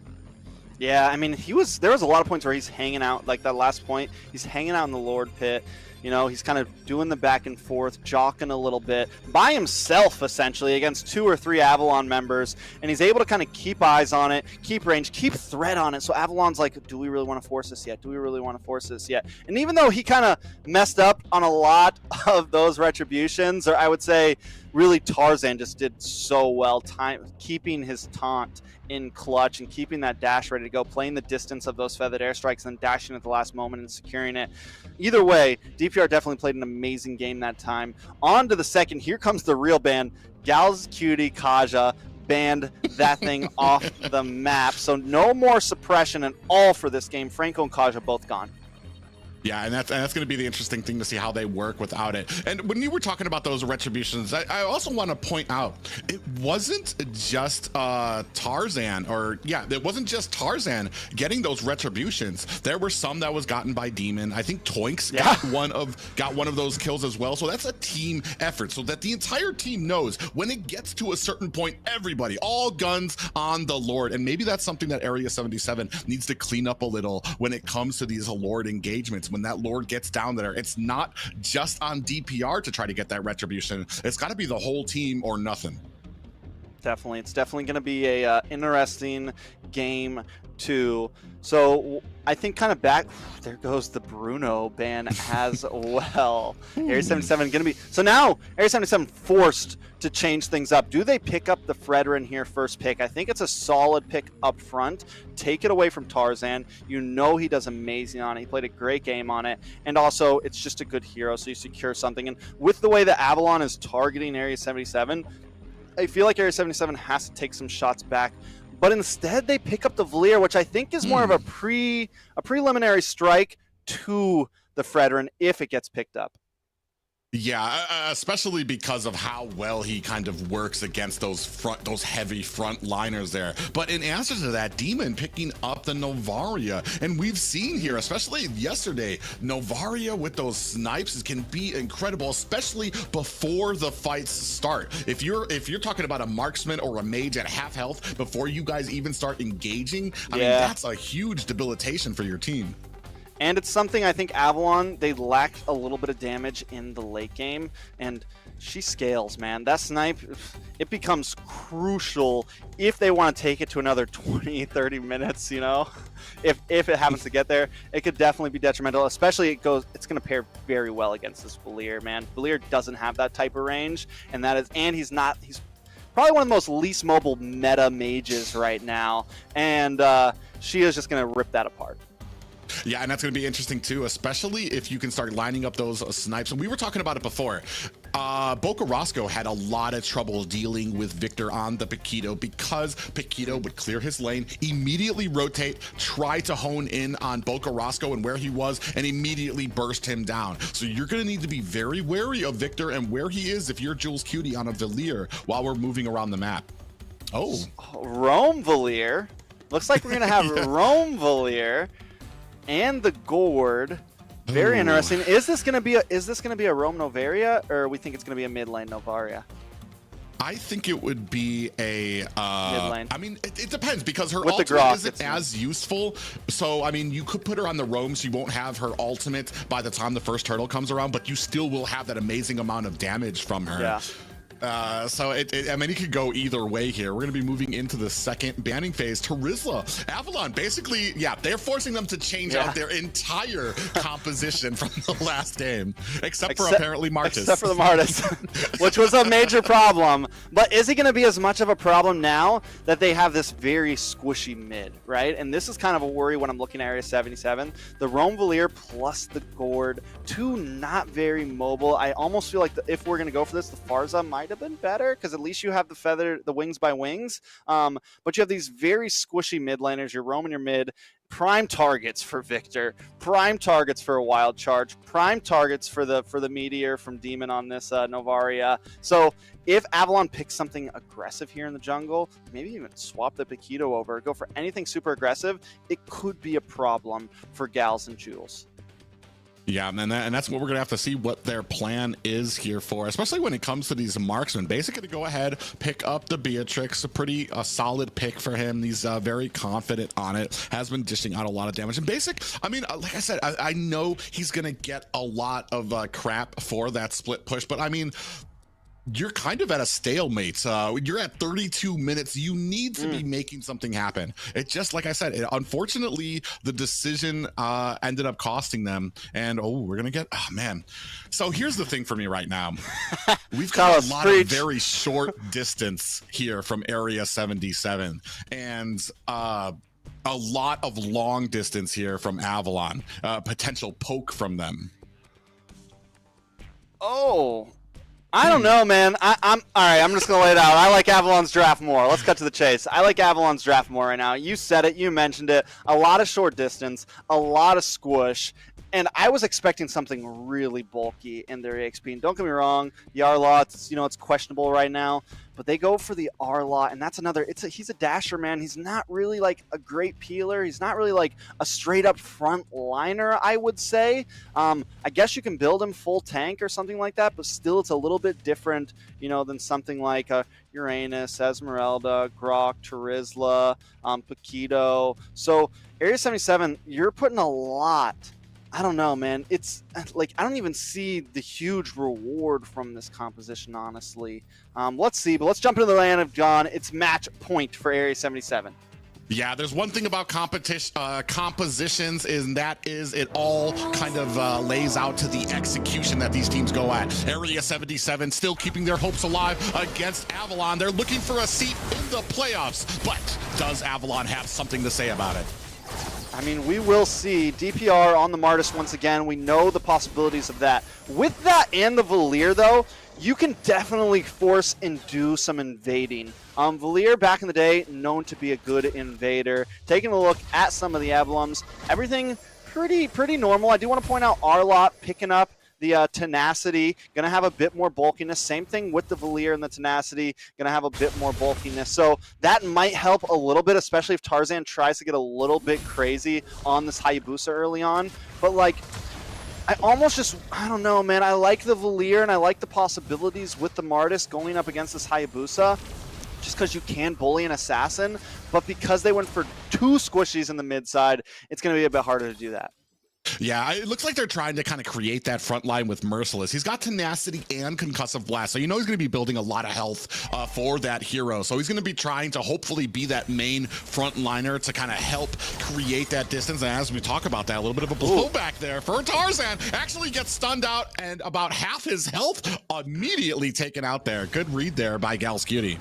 Yeah, I mean, there was a lot of points where he's hanging out, like that last point, he's hanging out in the Lord Pit. You know, he's kind of doing the back and forth, jockeying a little bit by himself, essentially, against 2 or 3 Avalon members. And he's able to kind of keep eyes on it, keep range, keep threat on it. So Avalon's like, do we really want to force this yet? Do we really want to force this yet? And even though he kind of messed up on a lot of those retributions, or I would say really Tarzan just did so well keeping his taunt in clutch and keeping that dash ready to go, playing the distance of those feathered airstrikes and dashing at the last moment and securing it. Either way, DPR definitely played an amazing game that time. On to the second. Here comes the real ban. Gals Cutie Kaja banned that thing off the map. So no more suppression at all for this game. Franco and Kaja both gone. Yeah, and that's going to be the interesting thing to see how they work without it. And when you were talking about those retributions, I also want to point out, it wasn't just Tarzan, it wasn't just Tarzan getting those retributions. There were some that was gotten by Demon. I think Toinks got one of those kills as well. So that's a team effort, so that the entire team knows when it gets to a certain point, everybody, all guns on the Lord. And maybe that's something that Area 77 needs to clean up a little when it comes to these Lord engagements. When that Lord gets down there, it's not just on DPR to try to get that retribution. It's got to be the whole team or nothing. Definitely. It's definitely going to be a interesting game too. So I think kind of back, there goes the Bruno ban as well. Area 77 going to be, so now Area 77 forced to change things up. Do they pick up the Fredrin here first pick? I think it's a solid pick up front. Take it away from Tarzan. You know he does amazing on it. He played a great game on it. And also, it's just a good hero, so you secure something. And with the way that Avalon is targeting Area 77, I feel like Area 77 has to take some shots back. But instead, they pick up the Valier, which I think is more of a preliminary strike to the Fredrin if it gets picked up. Yeah, especially because of how well he kind of works against those heavy front liners there. But in answer to that, Demon picking up the Novaria, and we've seen here, especially yesterday, Novaria with those snipes can be incredible, especially before the fights start. If you're talking about a marksman or a mage at half health before you guys even start engaging, I mean, that's a huge debilitation for your team. And it's something I think Avalon, they lacked a little bit of damage in the late game, and she scales, man. That snipe, it becomes crucial if they want to take it to another 20, 30 minutes, you know? If it happens to get there, it could definitely be detrimental, especially it's going to pair very well against this Valier, man. Valier doesn't have that type of range, and he's probably one of the most least mobile meta mages right now, and she is just going to rip that apart. Yeah, and that's going to be interesting too, especially if you can start lining up those snipes. And we were talking about it before. Boca Roscoe had a lot of trouble dealing with Victor on the Paquito because Paquito would clear his lane, immediately rotate, try to hone in on Boca Roscoe and where he was, and immediately burst him down. So you're going to need to be very wary of Victor and where he is if you're Jules Cutie on a Valier while we're moving around the map. Oh. Rome Valier. Looks like we're going to have Rome Valier. And the Gourd, very interesting. Is this going to be a Rome Novaria, or we think it's going to be a mid lane Novaria? I think it would be a mid lane. I mean, it depends because her with ultimate isn't as useful. So I mean, you could put her on the roam, so you won't have her ultimate by the time the first turtle comes around, but you still will have that amazing amount of damage from her. Yeah. So I mean, it could go either way here. We're going to be moving into the second banning phase. Terizla, Avalon, basically, yeah, they're forcing them to change out their entire composition from the last game, except for apparently Martis. Except for the Martis, which was a major problem. But is it going to be as much of a problem now that they have this very squishy mid, right? And this is kind of a worry when I'm looking at Area 77. The Roam Valier plus the Gord, two not very mobile. I almost feel like if we're going to go for this, the Farza might have been better because at least you have the wings by wings. But you have these very squishy mid laners. You're roaming your mid. Prime targets for Victor, prime targets for a Wild Charge, prime targets for the Meteor from Demon on this Novaria. So if Avalon picks something aggressive here in the jungle, maybe even swap the Paquito over, go for anything super aggressive, it could be a problem for Gals and Jules. Yeah, and that's what we're going to have to see what their plan is here for, especially when it comes to these marksmen. Basically, to go ahead, pick up the Beatrix, a solid pick for him. He's very confident on it, has been dishing out a lot of damage. And Basic, I mean, like I said, I know he's going to get a lot of crap for that split push, but I mean, you're kind of at a stalemate. You're at 32 minutes. You need to be making something happen. It's just like I said, unfortunately, the decision ended up costing them. And we're going to get, man. So here's the thing for me right now. We've got a lot of very short distance here from Area 77. And a lot of long distance here from Avalon. Potential poke from them. I don't know, man. I'm all right. I'm just gonna lay it out. I like Avalon's draft more. Let's cut to the chase. I like Avalon's draft more right now. You said it. You mentioned it. A lot of short distance, a lot of squish, and I was expecting something really bulky in their EXP. And don't get me wrong, Yarlaw, it's questionable right now, but they go for the Arlaw, and that's another. He's a dasher, man. He's not really like a great peeler. He's not really like a straight up front liner, I would say. I guess you can build him full tank or something like that, but still, it's a little bit different, than something like Uranus, Esmeralda, Grok, Terizla, Paquito. So Area 77, you're putting a lot. I don't know, man. It's like I don't even see the huge reward from this composition, honestly. Let's see, but let's jump into the land of John. It's match point for Area 77. Yeah, there's one thing about compositions, and that is it all kind of lays out to the execution that these teams go at. Area 77 still keeping their hopes alive against Avalon. They're looking for a seat in the playoffs, but does Avalon have something to say about it? I mean, we will see DPR on the Martis once again. We know the possibilities of that. With that and the Valier, though, you can definitely force and do some invading. Valier, back in the day, known to be a good invader. Taking a look at some of the emblems, everything pretty normal. I do want to point out Arlot picking up the Tenacity, going to have a bit more bulkiness. Same thing with the Valier and the Tenacity, going to have a bit more bulkiness. So that might help a little bit, especially if Tarzan tries to get a little bit crazy on this Hayabusa early on. But like, I don't know, man. I like the Valier and I like the possibilities with the Martis going up against this Hayabusa, just because you can bully an assassin. But because they went for two squishies in the mid side, it's going to be a bit harder to do that. Yeah, it looks like they're trying to kind of create that front line with Merciless. He's got Tenacity and Concussive Blast, so he's going to be building a lot of health for that hero. So he's going to be trying to hopefully be that main front liner to kind of help create that distance. And as we talk about that, a little bit of a blowback there for Tarzan. Actually gets stunned out, and about half his health immediately taken out there. Good read there by Gals Cutie.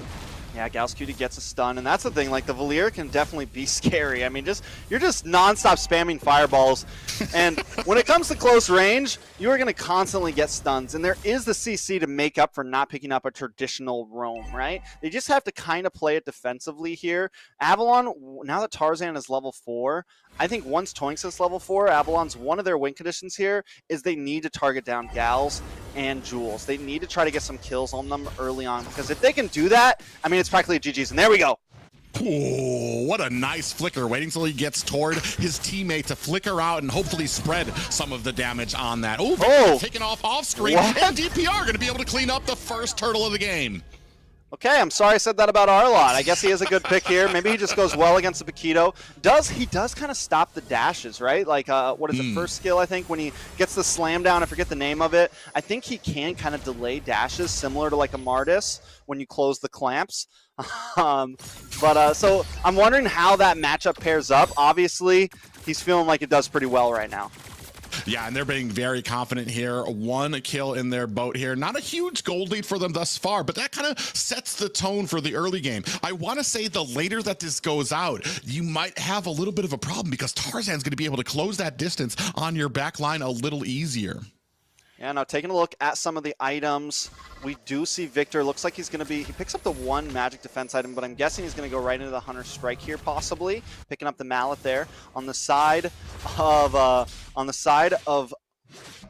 Yeah, Gals Cutie gets a stun, and that's the thing, like, the Valier can definitely be scary. I mean, you're just non-stop spamming fireballs, and when it comes to close range, you are going to constantly get stuns, and there is the CC to make up for not picking up a traditional roam, right? They just have to kind of play it defensively here. Avalon, now that Tarzan is level 4, I think once Toinks is level 4, Avalon's one of their win conditions here is they need to target down Gals and Jules. They need to try to get some kills on them early on, because if they can do that, I mean, it's practically a GG's. And there we go. Ooh, what a nice flicker. Waiting till he gets toward his teammate to flicker out and hopefully spread some of the damage on that. Ooh, taken off screen. What? And DPR going to be able to clean up the first turtle of the game. Okay, I'm sorry I said that about Arlott. I guess he is a good pick here. Maybe he just goes well against the Paquito. He does kind of stop the dashes, right? Like, what is it, first skill, I think, when he gets the slam down, I forget the name of it. I think he can kind of delay dashes, similar to like a Martis when you close the clamps. So I'm wondering how that matchup pairs up. Obviously, he's feeling like it does pretty well right now. Yeah, and they're being very confident here. 1 kill in their boat here. Not a huge gold lead for them thus far, but that kind of sets the tone for the early game. I want to say the later that this goes out, you might have a little bit of a problem because Tarzan's going to be able to close that distance on your back line a little easier. Yeah, now taking a look at some of the items, we do see Victor. Looks like he's going to be, he picks up the 1 magic defense item, but I'm guessing he's going to go right into the Hunter Strike here, possibly. Picking up the mallet there. On the side of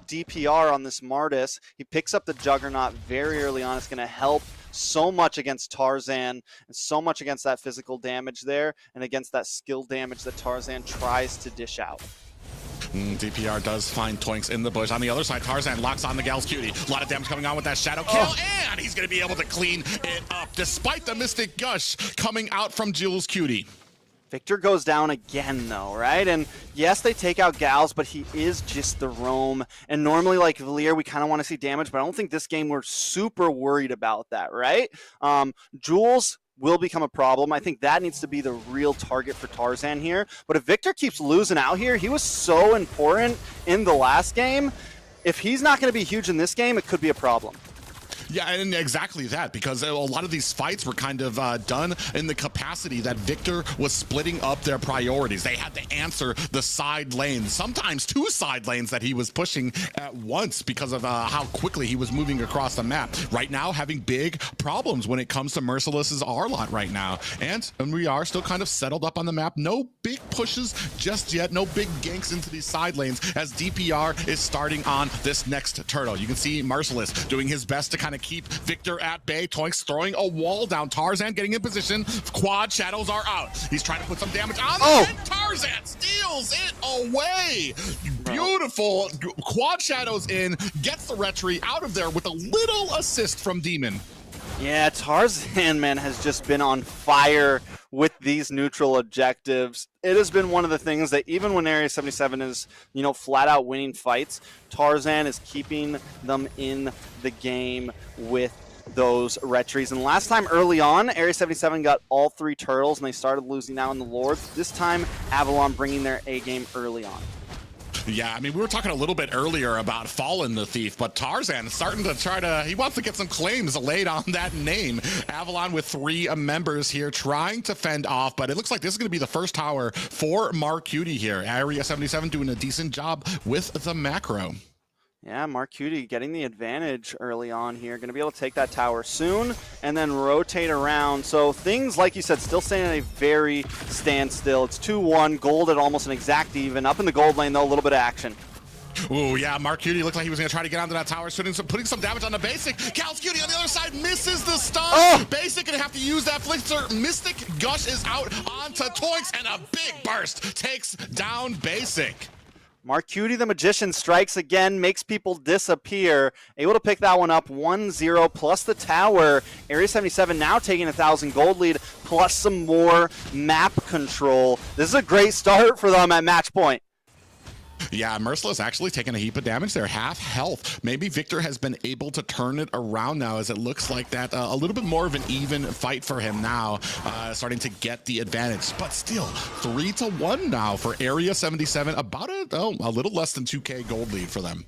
DPR on this Martis, he picks up the Juggernaut very early on. It's going to help so much against Tarzan and so much against that physical damage there and against that skill damage that Tarzan tries to dish out. DPR does find Toinks in the bush. On the other side, Tarzan locks on the Gal's Cutie. A lot of damage coming on with that Shadow kill, and he's going to be able to clean it up despite the Mystic Gush coming out from Jules Cutie. Victor goes down again, though, right? And yes, they take out Gals, but he is just the roam. And normally, like Valier, we kind of want to see damage, but I don't think this game we're super worried about that, right? Jules will become a problem. I think that needs to be the real target for Tarzan here. But if Victor keeps losing out here, he was so important in the last game. If he's not going to be huge in this game, it could be a problem. Yeah, and exactly that, because a lot of these fights were kind of done in the capacity that Victor was splitting up their priorities. They had to answer the side lanes, sometimes 2 side lanes that he was pushing at once because of how quickly he was moving across the map. Right now, having big problems when it comes to Merciless's Arlott right now. And we are still kind of settled up on the map. No big pushes just yet, no big ganks into these side lanes as DPR is starting on this next turtle. You can see Merciless doing his best to kind of keep Victor at bay. Toinks throwing a wall down. Tarzan getting in position. Quad shadows are out. He's trying to put some damage on and Tarzan steals it away. Beautiful. Quad shadows in, gets the retry out of there with a little assist from Demon. Yeah, Tarzan, man, has just been on fire with these neutral objectives. It has been one of the things that even when Area 77 is, you know, flat out winning fights, Tarzan is keeping them in the game with those retries. And last time early on, Area 77 got all 3 turtles and they started losing now in the Lords. This time, Avalon bringing their A game early on. Yeah, I mean, we were talking a little bit earlier about Fallen the Thief, but Tarzan is starting to he wants to get some claims laid on that name. Avalon with 3 members here trying to fend off, but it looks like this is going to be the first tower for Mark Cutie here. Area 77 doing a decent job with the macro. Yeah, Mark Cutie getting the advantage early on here. Going to be able to take that tower soon and then rotate around. So things, like you said, still staying at a very standstill. It's 2-1, gold at almost an exact even. Up in the gold lane, though, a little bit of action. Ooh, yeah, Mark Cutie looked like he was going to try to get onto that tower, putting some damage on the Basic. Cal's Cutie on the other side misses the stun. Basic going to have to use that Flixer. Mystic Gush is out onto Toinks, and a big burst takes down Basic. Mark Cutie, the Magician, strikes again, makes people disappear. Able to pick that one up, 1-0 plus the tower. Area 77 now taking 1,000 gold lead, plus some more map control. This is a great start for them at match point. Yeah, Merciless actually taking a heap of damage there, half health. Maybe Victor has been able to turn it around now, as it looks like that a little bit more of an even fight for him now, starting to get the advantage. But still, 3-1 now for Area 77, about a little less than 2K gold lead for them.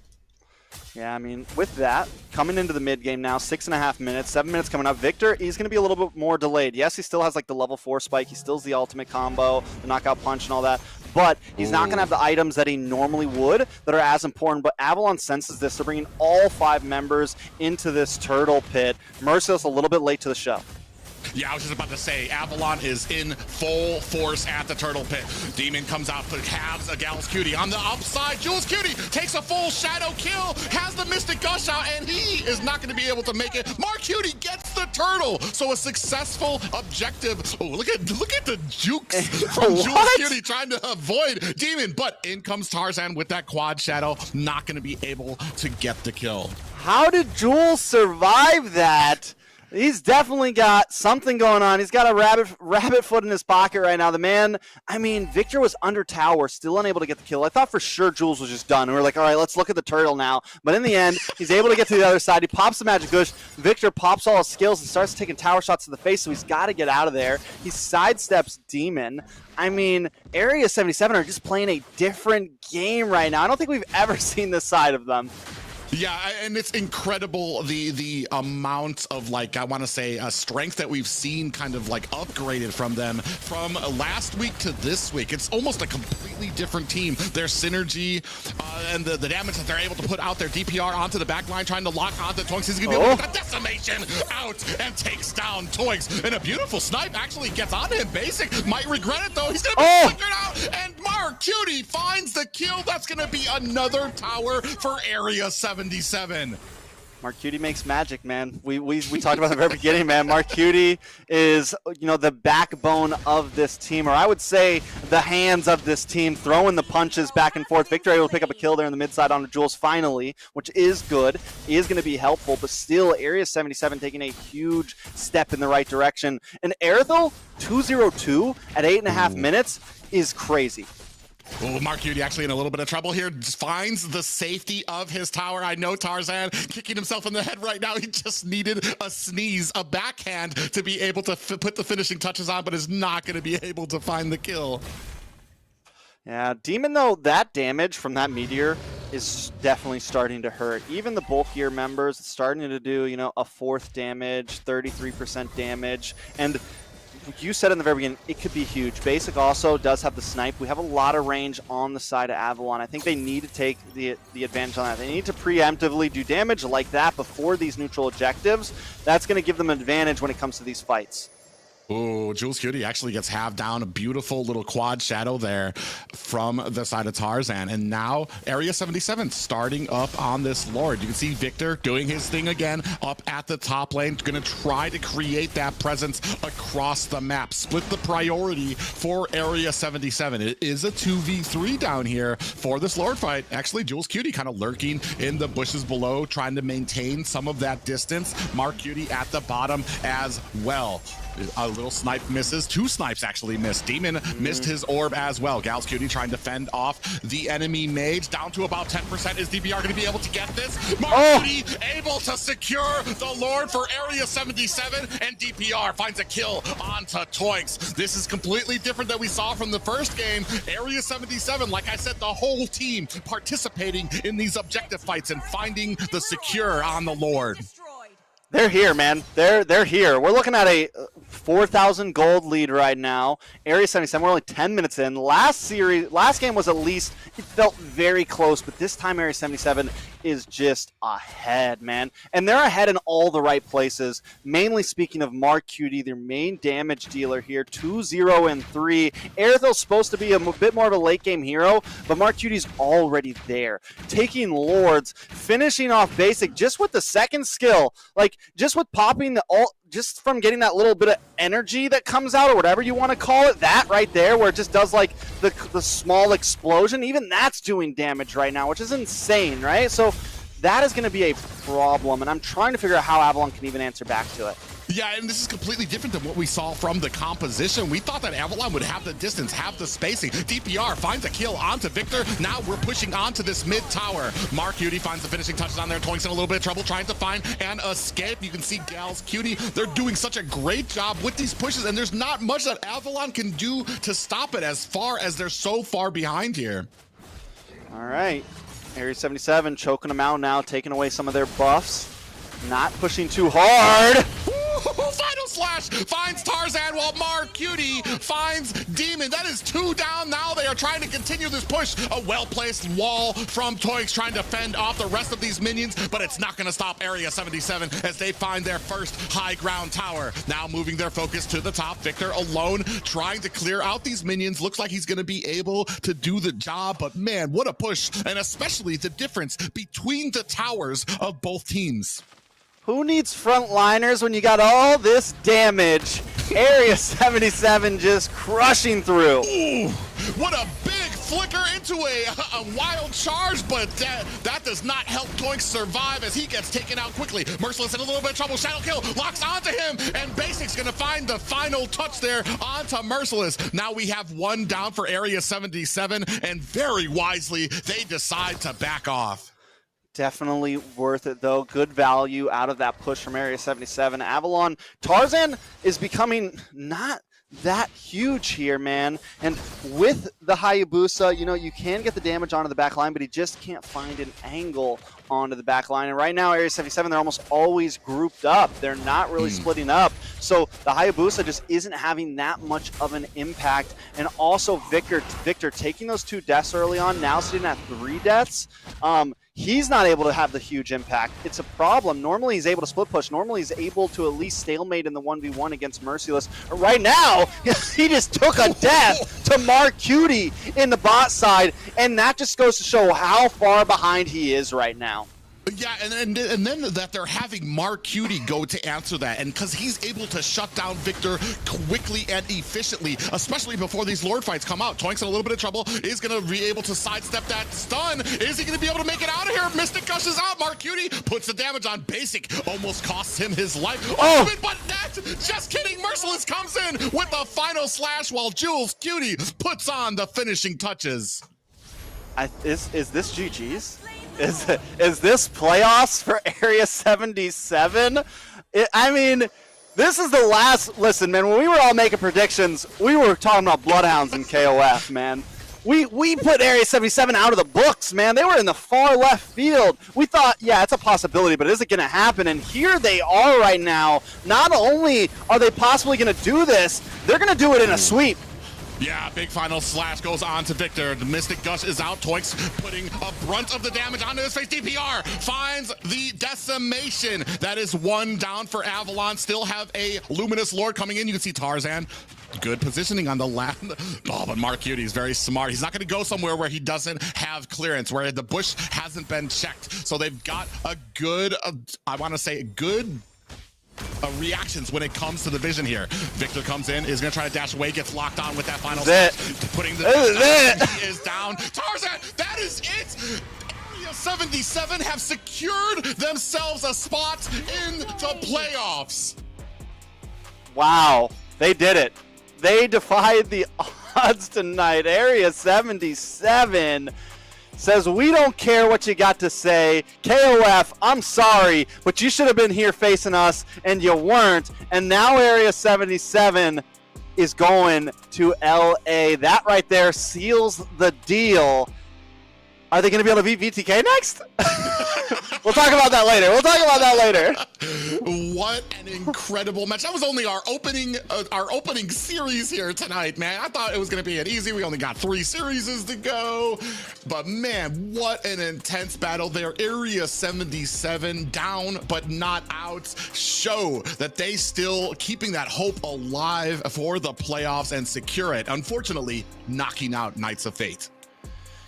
Yeah, I mean, with that, coming into the mid game now, 6.5 minutes, 7 minutes coming up. Victor, he's going to be a little bit more delayed. Yes, he still has like the level 4 spike. He still has the ultimate combo, the knockout punch and all that. But he's not going to have the items that he normally would that are as important. But Avalon senses this. They're bringing all 5 members into this turtle pit. Merciless a little bit late to the show. Yeah, I was just about to say, Avalon is in full force at the turtle pit. Demon comes out, but has a Gal's Cutie on the upside. Jules Cutie takes a full shadow kill, has the Mystic Gush out, and he is not going to be able to make it. Mark Cutie gets the turtle, so a successful objective. Oh, look at the jukes from Jules Cutie trying to avoid Demon, but in comes Tarzan with that quad shadow, not going to be able to get the kill. How did Jules survive that? He's definitely got something going on. He's got a rabbit foot in his pocket right now. The man, I mean, Victor was under tower, still unable to get the kill. I thought for sure Jules was just done. We were like, all right, let's look at the turtle now. But in the end, he's able to get to the other side. He pops the magic bush. Victor pops all his skills and starts taking tower shots to the face, so he's got to get out of there. He sidesteps Demon. I mean, Area 77 are just playing a different game right now. I don't think we've ever seen this side of them. Yeah, and it's incredible the amount of, like, I want to say strength that we've seen kind of like upgraded from them from last week to this week. It's almost a completely different team. Their synergy and the damage that they're able to put out their DPR onto the back line, trying to lock onto Toinks. He's going to be able to get the decimation out and takes down Toinks. And a beautiful snipe actually gets on him. Basic might regret it, though. He's going to be flickered out. And Mark Cutie finds the kill. That's going to be another tower for Area 77. Mark Cutie makes magic, man. We talked about it at the very beginning, man. Mark Cutie is, you know, the backbone of this team, or I would say the hands of this team, throwing the punches back and forth. Victor able to pick up a kill there in the mid side on Jules finally, which is good. He is going to be helpful, but still Area 77 taking a huge step in the right direction. And Aerithal, 2-0-2 at 8.5 minutes is crazy. Oh, Mark Cutie actually in a little bit of trouble here. Just finds the safety of his tower. I know Tarzan kicking himself in the head right now. He just needed a sneeze, a backhand to be able to put the finishing touches on, but is not going to be able to find the kill. Yeah, Demon, though, that damage from that meteor is definitely starting to hurt. Even the bulkier members starting to do, you know, a 4th damage, 33% damage, and you said in the very beginning, it could be huge. Basic also does have the snipe. We have a lot of range on the side of Avalon. I think they need to take the advantage on that. They need to preemptively do damage like that before these neutral objectives. That's going to give them an advantage when it comes to these fights. Oh, Jules Cutie actually gets halved down. A beautiful little quad shadow there from the side of Tarzan. And now Area 77 starting up on this Lord. You can see Victor doing his thing again up at the top lane. Going to try to create that presence across the map. Split the priority for Area 77. It is a 2v3 down here for this Lord fight. Actually, Jules Cutie kind of lurking in the bushes below, trying to maintain some of that distance. Mark Cutie at the bottom as well. A little snipe misses. 2 snipes actually missed. Demon missed his orb as well. Gals Cutie trying to fend off the enemy mage. Down to about 10%. Is DPR going to be able to get this? Mark Cutie able to secure the Lord for Area 77, and DPR finds a kill onto Toinks. This is completely different than we saw from the first game. Area 77, like I said, the whole team participating in these objective fights and finding the secure on the Lord. They're here, man. They're here. We're looking at a 4,000 gold lead right now. Area 77, we're only 10 minutes in. Last game was at least, it felt very close, but this time Area 77 is just ahead, man. And they're ahead in all the right places. Mainly speaking of Mark Cutie, their main damage dealer here, 2-0-3. Aerithil's supposed to be a bit more of a late game hero, but Mark Cutie's already there. Taking Lords, finishing off Basic just with the second skill, like just with popping the ult, just from getting that little bit of energy that comes out, or whatever you want to call it, that right there where it just does like the small explosion, even that's doing damage right now, which is insane, right? So that is going to be a problem, and I'm trying to figure out how Avalon can even answer back to it. Yeah, and this is completely different than what we saw from the composition. We thought that Avalon would have the distance, have the spacing. DPR finds a kill onto Victor. Now we're pushing onto this mid tower. Mark Cutie finds the finishing touches on there. Toinks in a little bit of trouble trying to find an escape. You can see Gals Cutie. They're doing such a great job with these pushes, and there's not much that Avalon can do to stop it as far as they're so far behind here. All right. Area 77 choking them out now, taking away some of their buffs. Not pushing too hard. Final Slash finds Tarzan while Mark Cutie finds Demon. That is 2 down now. They are trying to continue this push. A well-placed wall from Toinks trying to fend off the rest of these minions, but it's not going to stop Area 77 as they find their first high ground tower. Now moving their focus to the top. Victor alone trying to clear out these minions. Looks like he's going to be able to do the job, but man, what a push, and especially the difference between the towers of both teams. Who needs frontliners when you got all this damage? Area 77 just crushing through. Ooh, what a big flicker into a wild charge, but that does not help Toinks survive as he gets taken out quickly. Merciless in a little bit of trouble. Shadow kill locks onto him, and Basic's gonna find the final touch there onto Merciless. Now we have one down for Area 77, and very wisely, they decide to back off. Definitely worth it, though. Good value out of that push from Area 77. Avalon, Tarzan is becoming not that huge here, man. And with the Hayabusa, you know, you can get the damage onto the back line, but he just can't find an angle onto the back line. And right now, Area 77, they're almost always grouped up. They're not really splitting up. So the Hayabusa just isn't having that much of an impact. And also Victor taking those 2 deaths early on, now sitting at 3 deaths. He's not able to have the huge impact. It's a problem. Normally he's able to split push. Normally he's able to at least stalemate in the 1v1 against Merciless. Right now, he just took a death to Mark Cutie in the bot side, and that just goes to show how far behind he is right now. Yeah, and then that they're having Mark Cutie go to answer that, and because he's able to shut down Victor quickly and efficiently, especially before these Lord fights come out. Toinks in a little bit of trouble, is going to be able to sidestep that stun. Is he going to be able to make it out of here? Mystic gushes out. Mark Cutie puts the damage on Basic, almost costs him his life. Oh, but that, just kidding, Merciless comes in with the final slash while Jules Cutie puts on the finishing touches. Is this GG's? Is this playoffs for Area 77? I mean, this is the last. Listen, man, when we were all making predictions, we were talking about Bloodhounds and KOF, man. We put Area 77 out of the books, man. They were in the far left field. We thought, yeah, it's a possibility, but is it going to happen? And here they are right now. Not only are they possibly going to do this, they're going to do it in a sweep. Yeah, big final slash goes on to Victor. The Mystic Gush is out. Toinks putting a brunt of the damage onto his face. DPR finds the decimation. That is 1 down for Avalon. Still have a Luminous Lord coming in. You can see Tarzan. Good positioning on the land. Oh, but Mark Cutie is very smart. He's not going to go somewhere where he doesn't have clearance, where the bush hasn't been checked. So they've got a good, I want to say, good reactions when it comes to the vision here. Victor comes in, is going to try to dash away, gets locked on with that final shot, putting the he is down. Tarzan, that is it. Area 77 have secured themselves a spot in the playoffs. Wow, they did it. They defied the odds tonight. Area 77 says, we don't care what you got to say. KOF, I'm sorry, but you should have been here facing us, and you weren't. And now Area 77 is going to LA. That right there seals the deal. Are they going to be able to beat VTK next? We'll talk about that later. What an incredible match. That was only our opening series here tonight, man. I thought it was going to be an easy. We only got 3 series to go. But man, what an intense battle there. Area 77 down but not out show that they still keeping that hope alive for the playoffs and secure it. Unfortunately, knocking out Knights of Fate.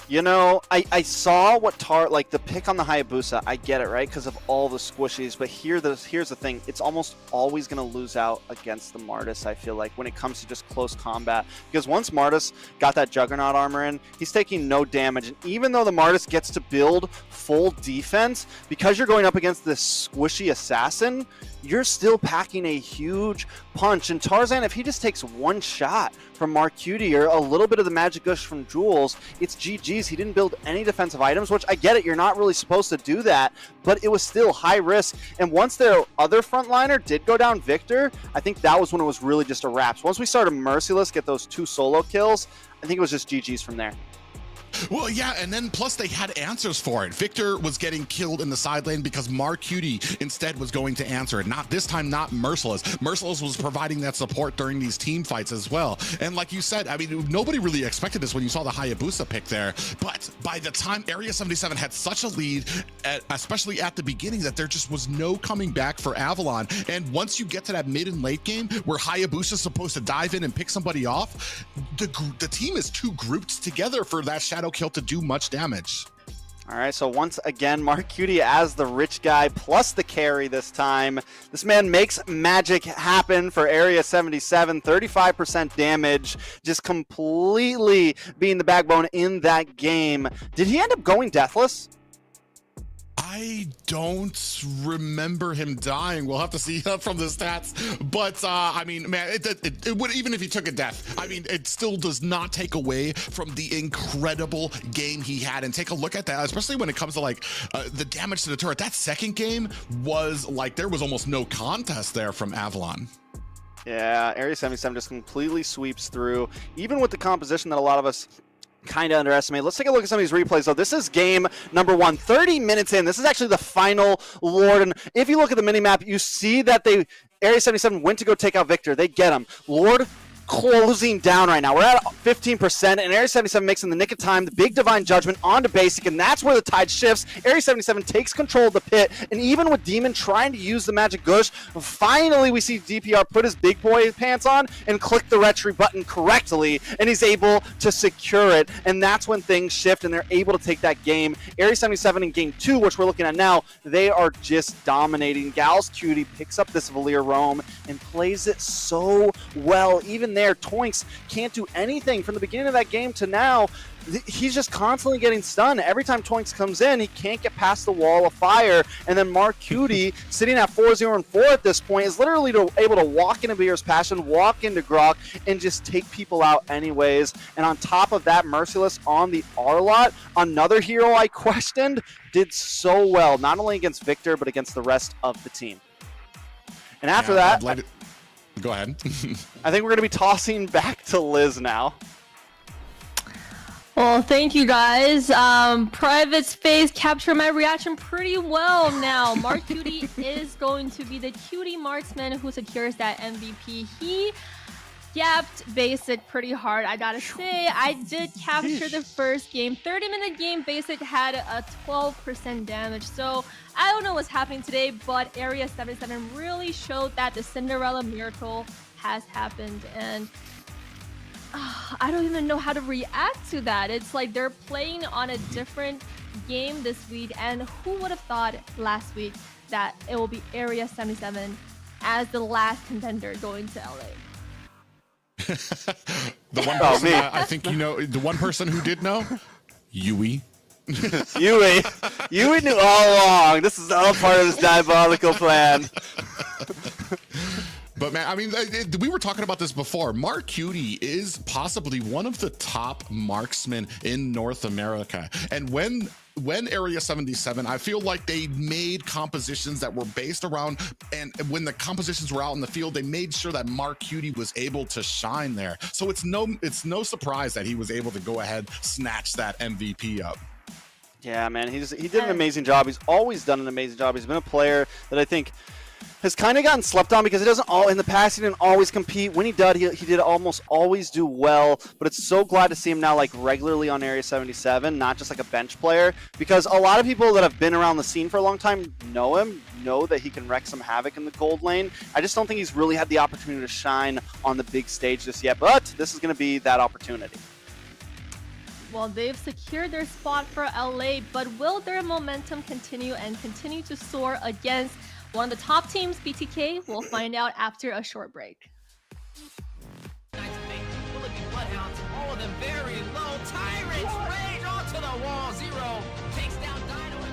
You know, I saw what like the pick on the Hayabusa. I get it, right? Because of all the squishies. But here's the thing. It's almost always going to lose out against the Martis, I feel like, when it comes to just close combat. Because once Martis got that Juggernaut armor in, he's taking no damage. And even though the Martis gets to build full defense, because you're going up against this squishy assassin, you're still packing a huge punch. And Tarzan, if he just takes 1 shot from Mark Cutie or a little bit of the magic gush from Jules, it's GG's. He didn't build any defensive items, which I get it. You're not really supposed to do that, but it was still high risk. And once their other frontliner did go down, Victor, I think that was when it was really just a wraps. Once we started Merciless get those 2 solo kills, I think it was just GG's from there. Well, yeah, and then plus they had answers for it. Victor was getting killed in the side lane because Mark Cutie instead was going to answer it. Not this time, not Merciless. Merciless was providing that support during these team fights as well. And like you said, I mean, nobody really expected this when you saw the Hayabusa pick there. But by the time Area 77 had such a lead, especially at the beginning, that there just was no coming back for Avalon. And once you get to that mid and late game where Hayabusa's supposed to dive in and pick somebody off, the team is too grouped together for that Shadow kill to do much damage. All right, so once again, Mark Cutie as the rich guy plus the carry this time. This man makes magic happen for Area 77, 35% damage, just completely being the backbone in that game. Did he end up going deathless? I don't remember him dying. We'll have to see from the stats. But, I mean, man, it would, even if he took a death, I mean, it still does not take away from the incredible game he had. And take a look at that, especially when it comes to, like, the damage to the turret. That second game was, like, there was almost no contest there from Avalon. Yeah, Area 77 just completely sweeps through, even with the composition that a lot of us kind of underestimate. Let's take a look at some of these replays, though. This is game number 1, 30 minutes in. This is actually the final Lord, and if you look at the minimap, you see that Area 77 went to go take out Victor. They get him. Lord closing down right now. We're at 15%, and Area 77 makes in the nick of time the big Divine Judgment onto basic, and that's where the tide shifts. Area 77 takes control of the pit, and even with Demon trying to use the Magic Gush, finally we see DPR put his big boy pants on and click the retry button correctly, and he's able to secure it, and that's when things shift, and they're able to take that game. Area 77 in game 2, which we're looking at now, they are just dominating. Gal's Cutie picks up this Valir Roam and plays it so well. Even there, Toinks can't do anything from the beginning of that game to now. He's just constantly getting stunned. Every time Toinks comes in, he can't get past the wall of fire. And then Mark Cutie, sitting at 4-0-4 at this point, is literally able to walk into Beer's Passion, walk into Grok, and just take people out anyways. And on top of that, Merciless on the R-Lot, another hero I questioned, did so well, not only against Victor, but against the rest of the team. And after that... Go ahead. I think we're going to be tossing back to Liz now. Well, thank you guys. Private's face captured my reaction pretty well now. Mark Cutie is going to be the cutie marksman who secures that MVP. He gapped Basic pretty hard. I gotta say, I did capture the first game. 30-minute game, Basic had a 12% damage. So I don't know what's happening today, but Area 77 really showed that the Cinderella miracle has happened. And I don't even know how to react to that. It's like they're playing on a different game this week. And who would have thought last week that it will be Area 77 as the last contender going to LA? The one person I think you know, the one person who did know, Yui. Yui knew all along. This is all part of this diabolical plan. But man, I mean, we were talking about this before. Mark Cutie is possibly one of the top marksmen in North America. And when Area 77, I feel like they made compositions that were based around, and when the compositions were out in the field, they made sure that Mark Cutie was able to shine there. So it's no surprise that he was able to go ahead, snatch that MVP up. Yeah, man, he did an amazing job. He's always done an amazing job. He's been a player that I think has kind of gotten slept on because he doesn't in the past he didn't always compete. When he did, he did almost always do well. But it's so glad to see him now like regularly on Area 77, not just like a bench player. Because a lot of people that have been around the scene for a long time know him, know that he can wreak some havoc in the gold lane. I just don't think he's really had the opportunity to shine on the big stage just yet. But this is going to be that opportunity. Well, they've secured their spot for LA, but will their momentum continue and continue to soar against one of the top teams, BTK? We'll find out after a short break. Bloodhounds, all of them very low. Tyrants rage onto the wall. Zero takes down Dino.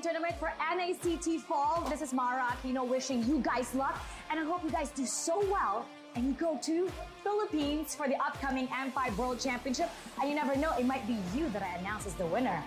qualifying tournament for NACT Fall. This is Mara Aquino wishing you guys luck, and I hope you guys do so well and you go to Philippines for the upcoming M5 World Championship. And you never know, it might be you that I announce as the winner.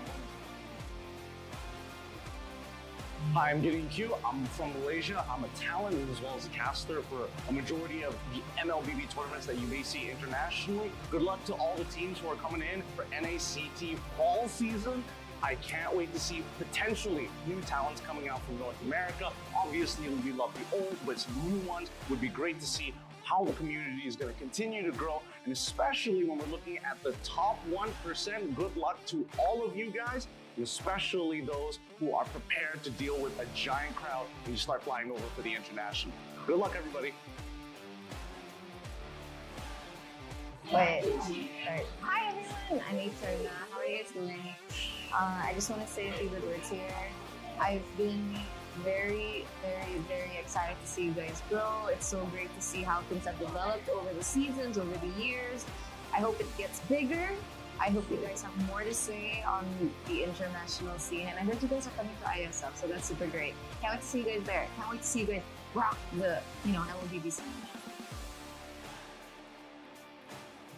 Hi, I'm Gideon Q. I'm from Malaysia. I'm a talent as well as a caster for a majority of the MLBB tournaments that you may see internationally. Good luck to all the teams who are coming in for NACT fall season. I can't wait to see potentially new talents coming out from North America. Obviously, we love the old, but some new ones would be great to see how the community is going to continue to grow, and especially when we're looking at the top 1%, good luck to all of you guys, and especially those who are prepared to deal with a giant crowd when you start flying over for the international. Good luck, everybody. Wait. Hi, everyone. I'm Turna. How are you guys doing? I just want to say a few good words here. I've been very excited to see you guys grow. It's so great to see how things have developed over the seasons, over the years. I hope it gets bigger. I hope you guys have more to say on the international scene. And I heard you guys are coming to ISF, so that's super great. Can't wait to see you guys there. Can't wait to see you guys rock the, LBB scene.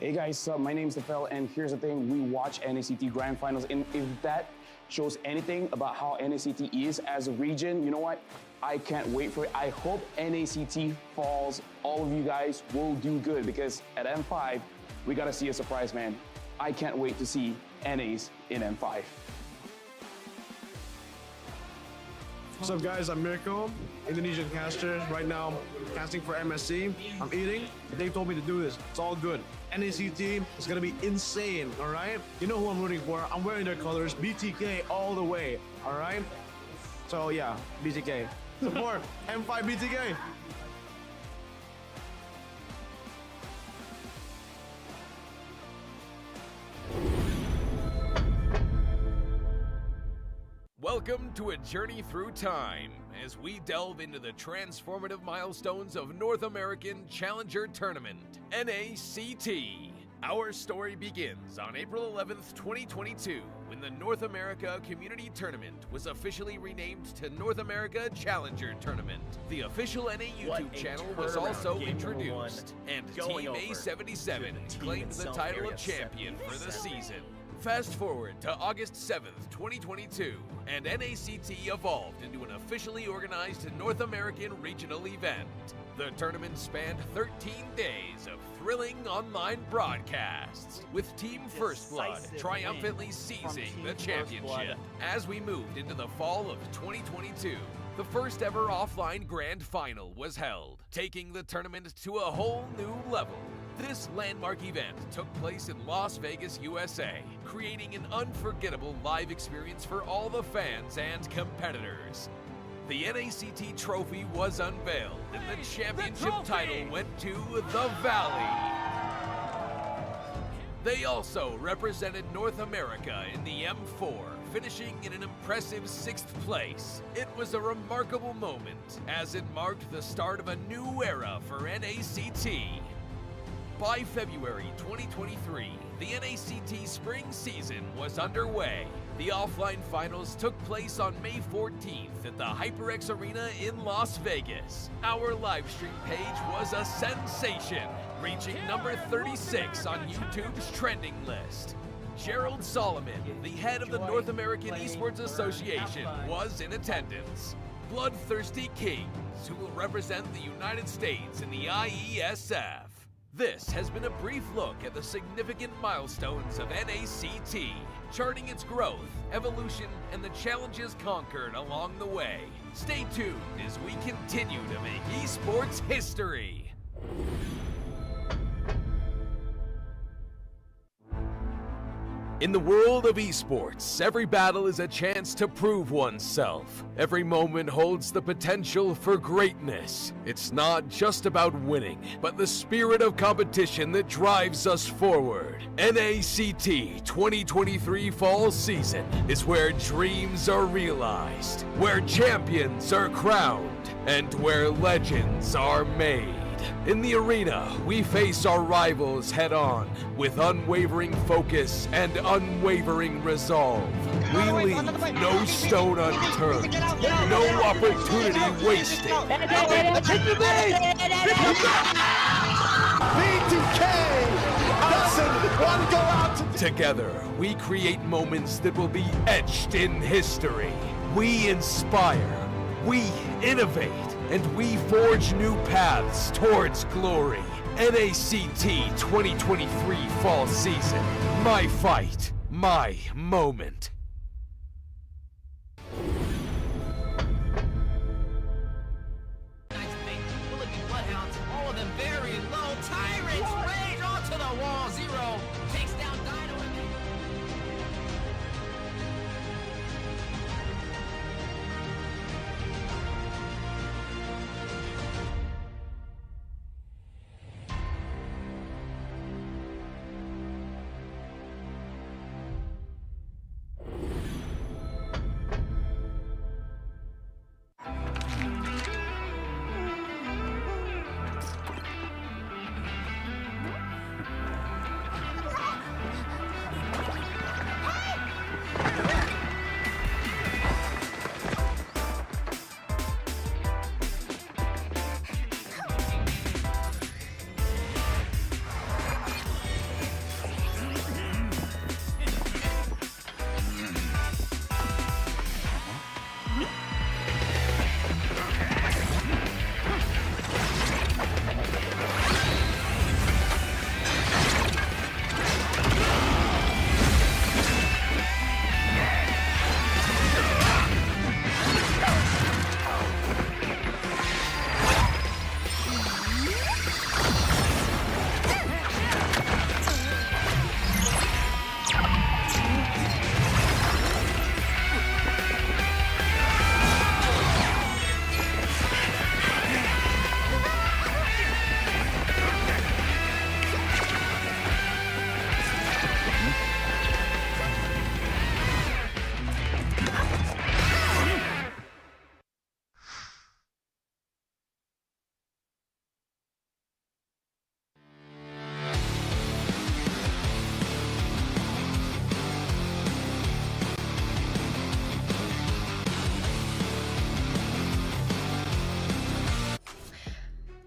Hey guys, my name's Phil, and here's the thing, we watch NACT Grand Finals, and if that shows anything about how NACT is as a region, you know what? I can't wait for it. I hope NACT falls. All of you guys will do good, because at M5, we gotta see a surprise, man. I can't wait to see NAs in M5. What's up, guys? I'm Mirko, Indonesian caster. Right now, casting for MSC. I'm eating. They told me to do this. It's all good. NACT is gonna be insane, all right? You know who I'm rooting for. I'm wearing their colors. BTK all the way, all right? So yeah, BTK. Support M5 BTK. Welcome to a journey through time as we delve into the transformative milestones of North American Challenger Tournament, NACT. Our story begins on April 11th, 2022, when the North America Community Tournament was officially renamed to North America Challenger Tournament. The official NA YouTube channel was also introduced, and Team A77 claimed the title of champion for the season. Fast forward to August 7th, 2022, and NACT evolved into an officially organized North American regional event. The tournament spanned 13 days of thrilling online broadcasts, with Team First Blood triumphantly seizing the championship. As we moved into the fall of 2022, the first ever offline grand final was held, taking the tournament to a whole new level. This landmark event took place in Las Vegas, USA, creating an unforgettable live experience for all the fans and competitors. The NACT trophy was unveiled, and the championship title went to the Valley. They also represented North America in the M4, finishing in an impressive 6th place. It was a remarkable moment, as it marked the start of a new era for NACT. By February 2023, the NACT spring season was underway. The offline finals took place on May 14th at the HyperX Arena in Las Vegas. Our livestream page was a sensation, reaching number 36 on YouTube's trending list. Gerald Solomon, the head of the North American Esports Association, was in attendance. BloodThirstyKings, who will represent the United States in the IESF. This has been a brief look at the significant milestones of NACT, charting its growth, evolution, and the challenges conquered along the way. Stay tuned as we continue to make esports history. In the world of esports, every battle is a chance to prove oneself. Every moment holds the potential for greatness. It's not just about winning, but the spirit of competition that drives us forward. NACT 2023 Fall Season is where dreams are realized, where champions are crowned, and where legends are made. In the arena, we face our rivals head-on with unwavering focus and unwavering resolve. We leave no stone unturned, no opportunity wasted. Together, we create moments that will be etched in history. We inspire, we innovate, and we forge new paths towards glory. NACT 2023 Fall Season. My fight, my moment. Philippine Bloodhounds, all of them very low. Tyrants rage onto the wall. Zero takes down Dino.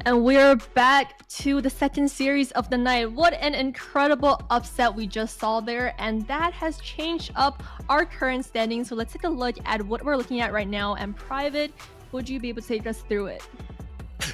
And we're back to the second series of the night. What an incredible upset we just saw there, and that has changed up our current standings. So let's take a look at what we're looking at right now. And Private, would you be able to take us through it?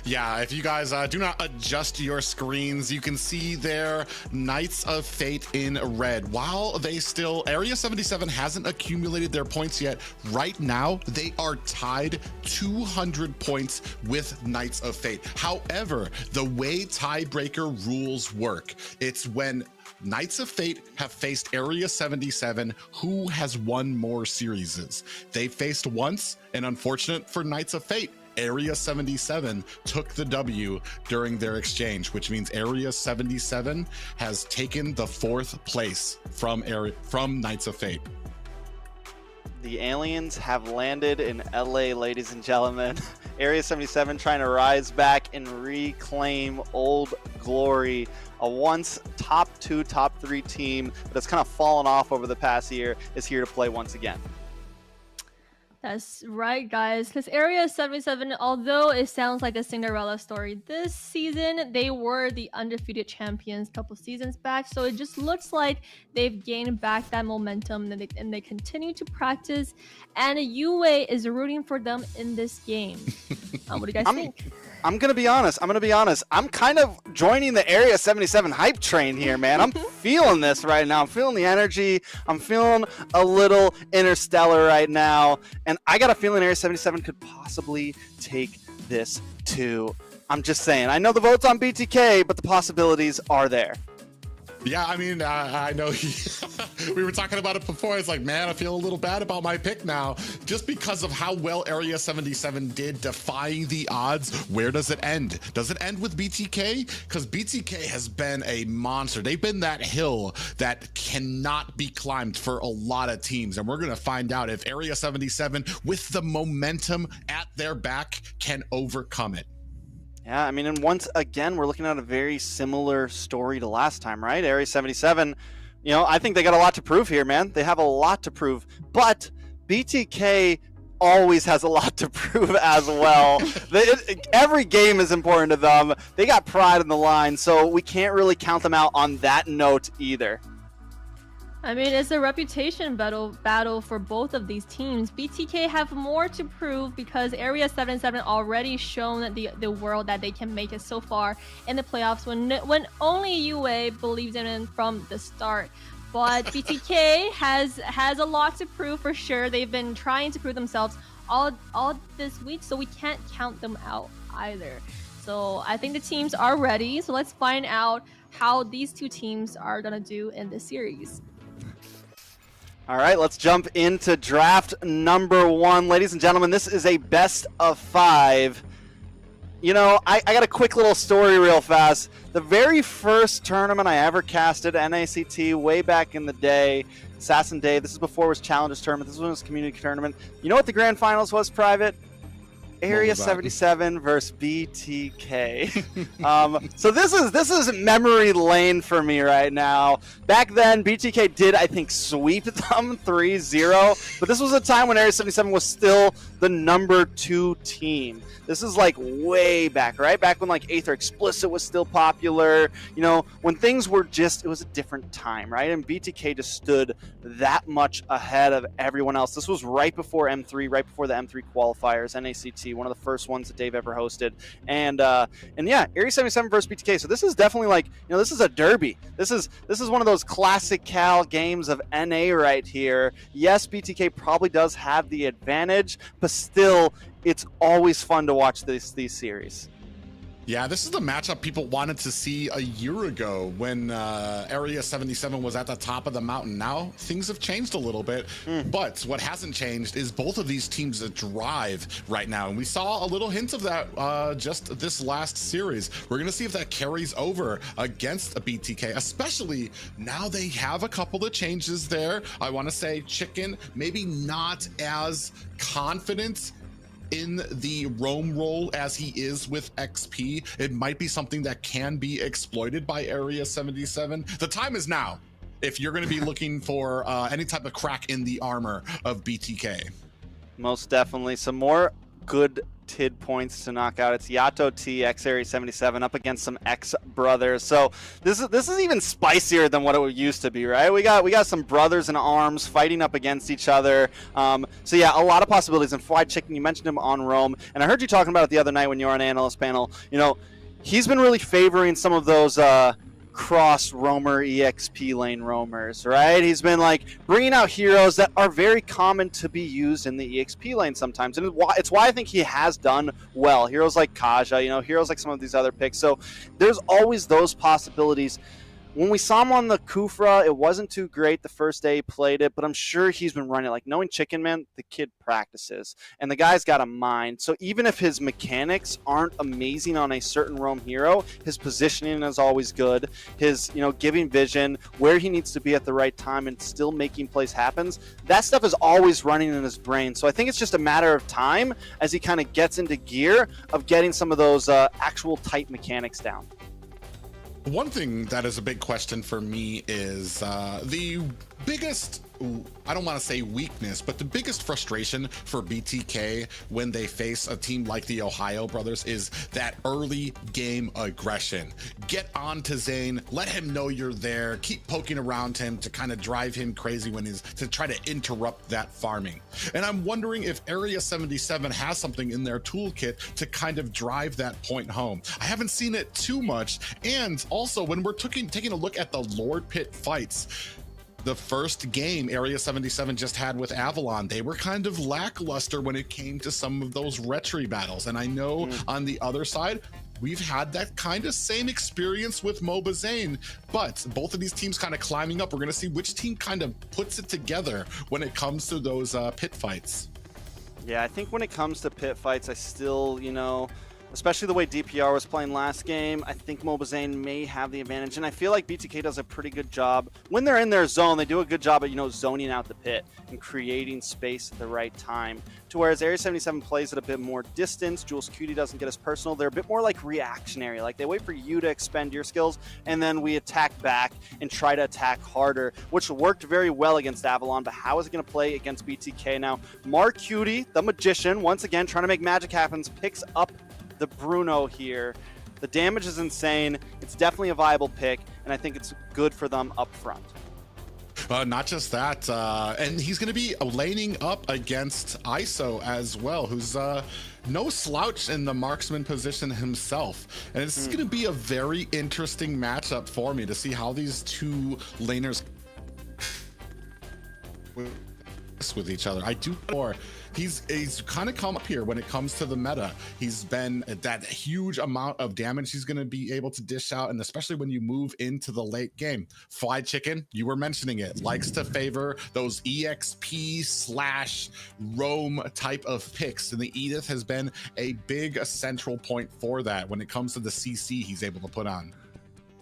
Yeah, if you guys do not adjust your screens, you can see there Knights of Fate in red. While they still, Area 77 hasn't accumulated their points yet, right now they are tied 200 points with Knights of Fate. However, the way tiebreaker rules work, it's when Knights of Fate have faced Area 77, who has won more series. They faced once, and unfortunate for Knights of Fate, Area 77 took the W during their exchange, which means Area 77 has taken the 4th place from Knights of Fate. The aliens have landed in LA, ladies and gentlemen. Area 77 trying to rise back and reclaim old glory. A once top 2, top 3 team that's kind of fallen off over the past year is here to play once again. That's right, guys, because Area 77, although it sounds like a Cinderella story, this season they were the undefeated champions a couple seasons back, so it just looks like they've gained back that momentum, and they continue to practice, and UA is rooting for them in this game. What do you guys think? I'm gonna be honest. I'm kind of joining the Area 77 hype train here, man. I'm feeling this right now. I'm feeling the energy. I'm feeling a little interstellar right now, and I got a feeling Area 77 could possibly take this too. I'm just saying. I know the vote's on BTK, but the possibilities are there. Yeah, I mean, I know we were talking about it before. It's like, man, I feel a little bad about my pick now. Just because of how well Area 77 did defying the odds, where does it end? Does it end with BTK? Because BTK has been a monster. They've been that hill that cannot be climbed for a lot of teams. And we're going to find out if Area 77, with the momentum at their back, can overcome it. Yeah, I mean, and once again, we're looking at a very similar story to last time, right? Area 77, you know, I think they got a lot to prove here, man. They have a lot to prove, but BTK always has a lot to prove as well. Every game is important to them. They got pride in the line, so we can't really count them out on that note either. I mean, it's a reputation battle for both of these teams. BTK have more to prove because Area 77 already shown the world that they can make it so far in the playoffs when only UA believed in it from the start. But BTK has a lot to prove for sure. They've been trying to prove themselves all this week, so we can't count them out either. So I think the teams are ready. So let's find out how these two teams are gonna do in this series. All right, let's jump into draft number 1. Ladies and gentlemen, this is a best of 5. You know, I got a quick little story real fast. The very first tournament I ever casted, NACT, way back in the day, Assassin Day. This is before it was Challengers Tournament. This was when it was Community Tournament. You know what the grand finals was, Private? Area 77 versus BTK. So this is memory lane for me right now. Back then, BTK did, I think, sweep them 3-0, but this was a time when Area 77 was still the number 2 team. This is like way back, right? Back when like Aether Explicit was still popular, you know, when things were just, it was a different time, right? And BTK just stood that much ahead of everyone else. This was right before M3, right before the M3 qualifiers, NACT, one of the first ones that Dave ever hosted. And yeah, Area 77 versus BTK. So this is definitely like, you know, this is a derby. This is one of those classic Cal games of NA right here. Yes, BTK probably does have the advantage, but still, it's always fun to watch these series. Yeah, this is the matchup people wanted to see a year ago when Area 77 was at the top of the mountain. Now, things have changed a little bit, but what hasn't changed is both of these teams' drive right now. And we saw a little hint of that just this last series. We're going to see if that carries over against a BTK, especially now they have a couple of changes there. I want to say Chicken, maybe not as confident in the roam role as he is with XP. It might be something that can be exploited by Area 77. The time is now if you're going to be looking for any type of crack in the armor of BTK. Most definitely. Some more good TID points to knock out. It's Yato T, X Area 77 up against some X brothers. So this is even spicier than what it used to be, right? We got some brothers in arms fighting up against each other. So yeah, a lot of possibilities. And Fried Chicken, you mentioned him on Rome, and I heard you talking about it the other night when you were on analyst panel. You know, he's been really favoring some of those cross roamer EXP lane roamers, right? He's been like bringing out heroes that are very common to be used in the EXP lane sometimes, and it's why I think he has done well. Heroes like Kaja, you know, heroes like some of these other picks. So there's always those possibilities. When we saw him on the Kufra, it wasn't too great the first day he played it, but I'm sure he's been running. Like, knowing Chicken Man, the kid practices, and the guy's got a mind. So even if his mechanics aren't amazing on a certain roam hero, his positioning is always good. His, you know, giving vision, where he needs to be at the right time and still making plays happens, that stuff is always running in his brain. So I think it's just a matter of time as he kind of gets into gear of getting some of those actual tight mechanics down. One thing that is a big question for me is the biggest, I don't want to say weakness, but the biggest frustration for BTK when they face a team like the TheOhioBrothers is that early game aggression. Get on to Zane, let him know you're there, keep poking around him to kind of drive him crazy when he's to try to interrupt that farming. And I'm wondering if Area 77 has something in their toolkit to kind of drive that point home. I haven't seen it too much. And also when we're taking a look at the Lord Pit fights, the first game Area 77 just had with Avalon, they were kind of lackluster when it came to some of those retry battles. And I know on the other side, we've had that kind of same experience with MOBA Zane, but both of these teams kind of climbing up. We're going to see which team kind of puts it together when it comes to those pit fights. Yeah, I think when it comes to pit fights, I still, you know, especially the way DPR was playing last game. I think Mobazane may have the advantage, and I feel like BTK does a pretty good job. When they're in their zone, they do a good job at, zoning out the pit and creating space at the right time. To whereas Area 77 plays at a bit more distance, Jules Cutie doesn't get as personal. They're a bit more like reactionary. Like they wait for you to expend your skills, and then we attack back and try to attack harder, which worked very well against Avalon, but how is it going to play against BTK now? Mark Cutie, the magician, once again trying to make magic happen, picks up the Bruno here. The damage is insane. It's definitely a viable pick, and I think it's good for them up front. Not just that, and he's going to be laning up against ISO as well, who's no slouch in the marksman position himself. And it's going to be a very interesting matchup for me to see how these two laners with each other. I do more. He's kind of come up here when it comes to the meta. He's been that huge amount of damage he's going to be able to dish out, and especially when you move into the late game. Fly Chicken, you were mentioning it, likes to favor those EXP / roam type of picks, and the Edith has been a big central point for that when it comes to the CC he's able to put on.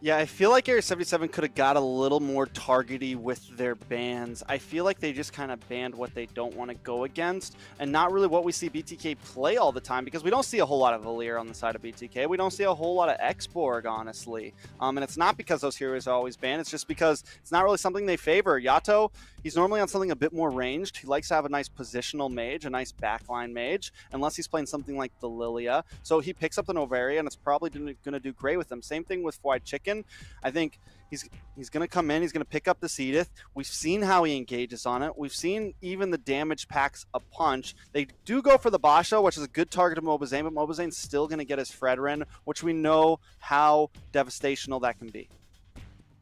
Yeah, I feel like Area 77 could have got a little more targety with their bans. I feel like they just kind of banned what they don't want to go against, and not really what we see BTK play all the time, because we don't see a whole lot of Valir on the side of BTK. We don't see a whole lot of Xborg, honestly. And it's not because those heroes are always banned. It's just because it's not really something they favor. Yato, he's normally on something a bit more ranged. He likes to have a nice positional mage, a nice backline mage, unless he's playing something like the Lilia. So he picks up the Novaria, and it's probably going to do great with him. Same thing with Fried Chicken. I think he's going to come in, he's going to pick up the Edith. We've seen how he engages on it. We've seen even the damage packs a punch. They do go for the Basha, which is a good target of Mobazane, but Mobazane's still going to get his Fredrin, which we know how devastational that can be.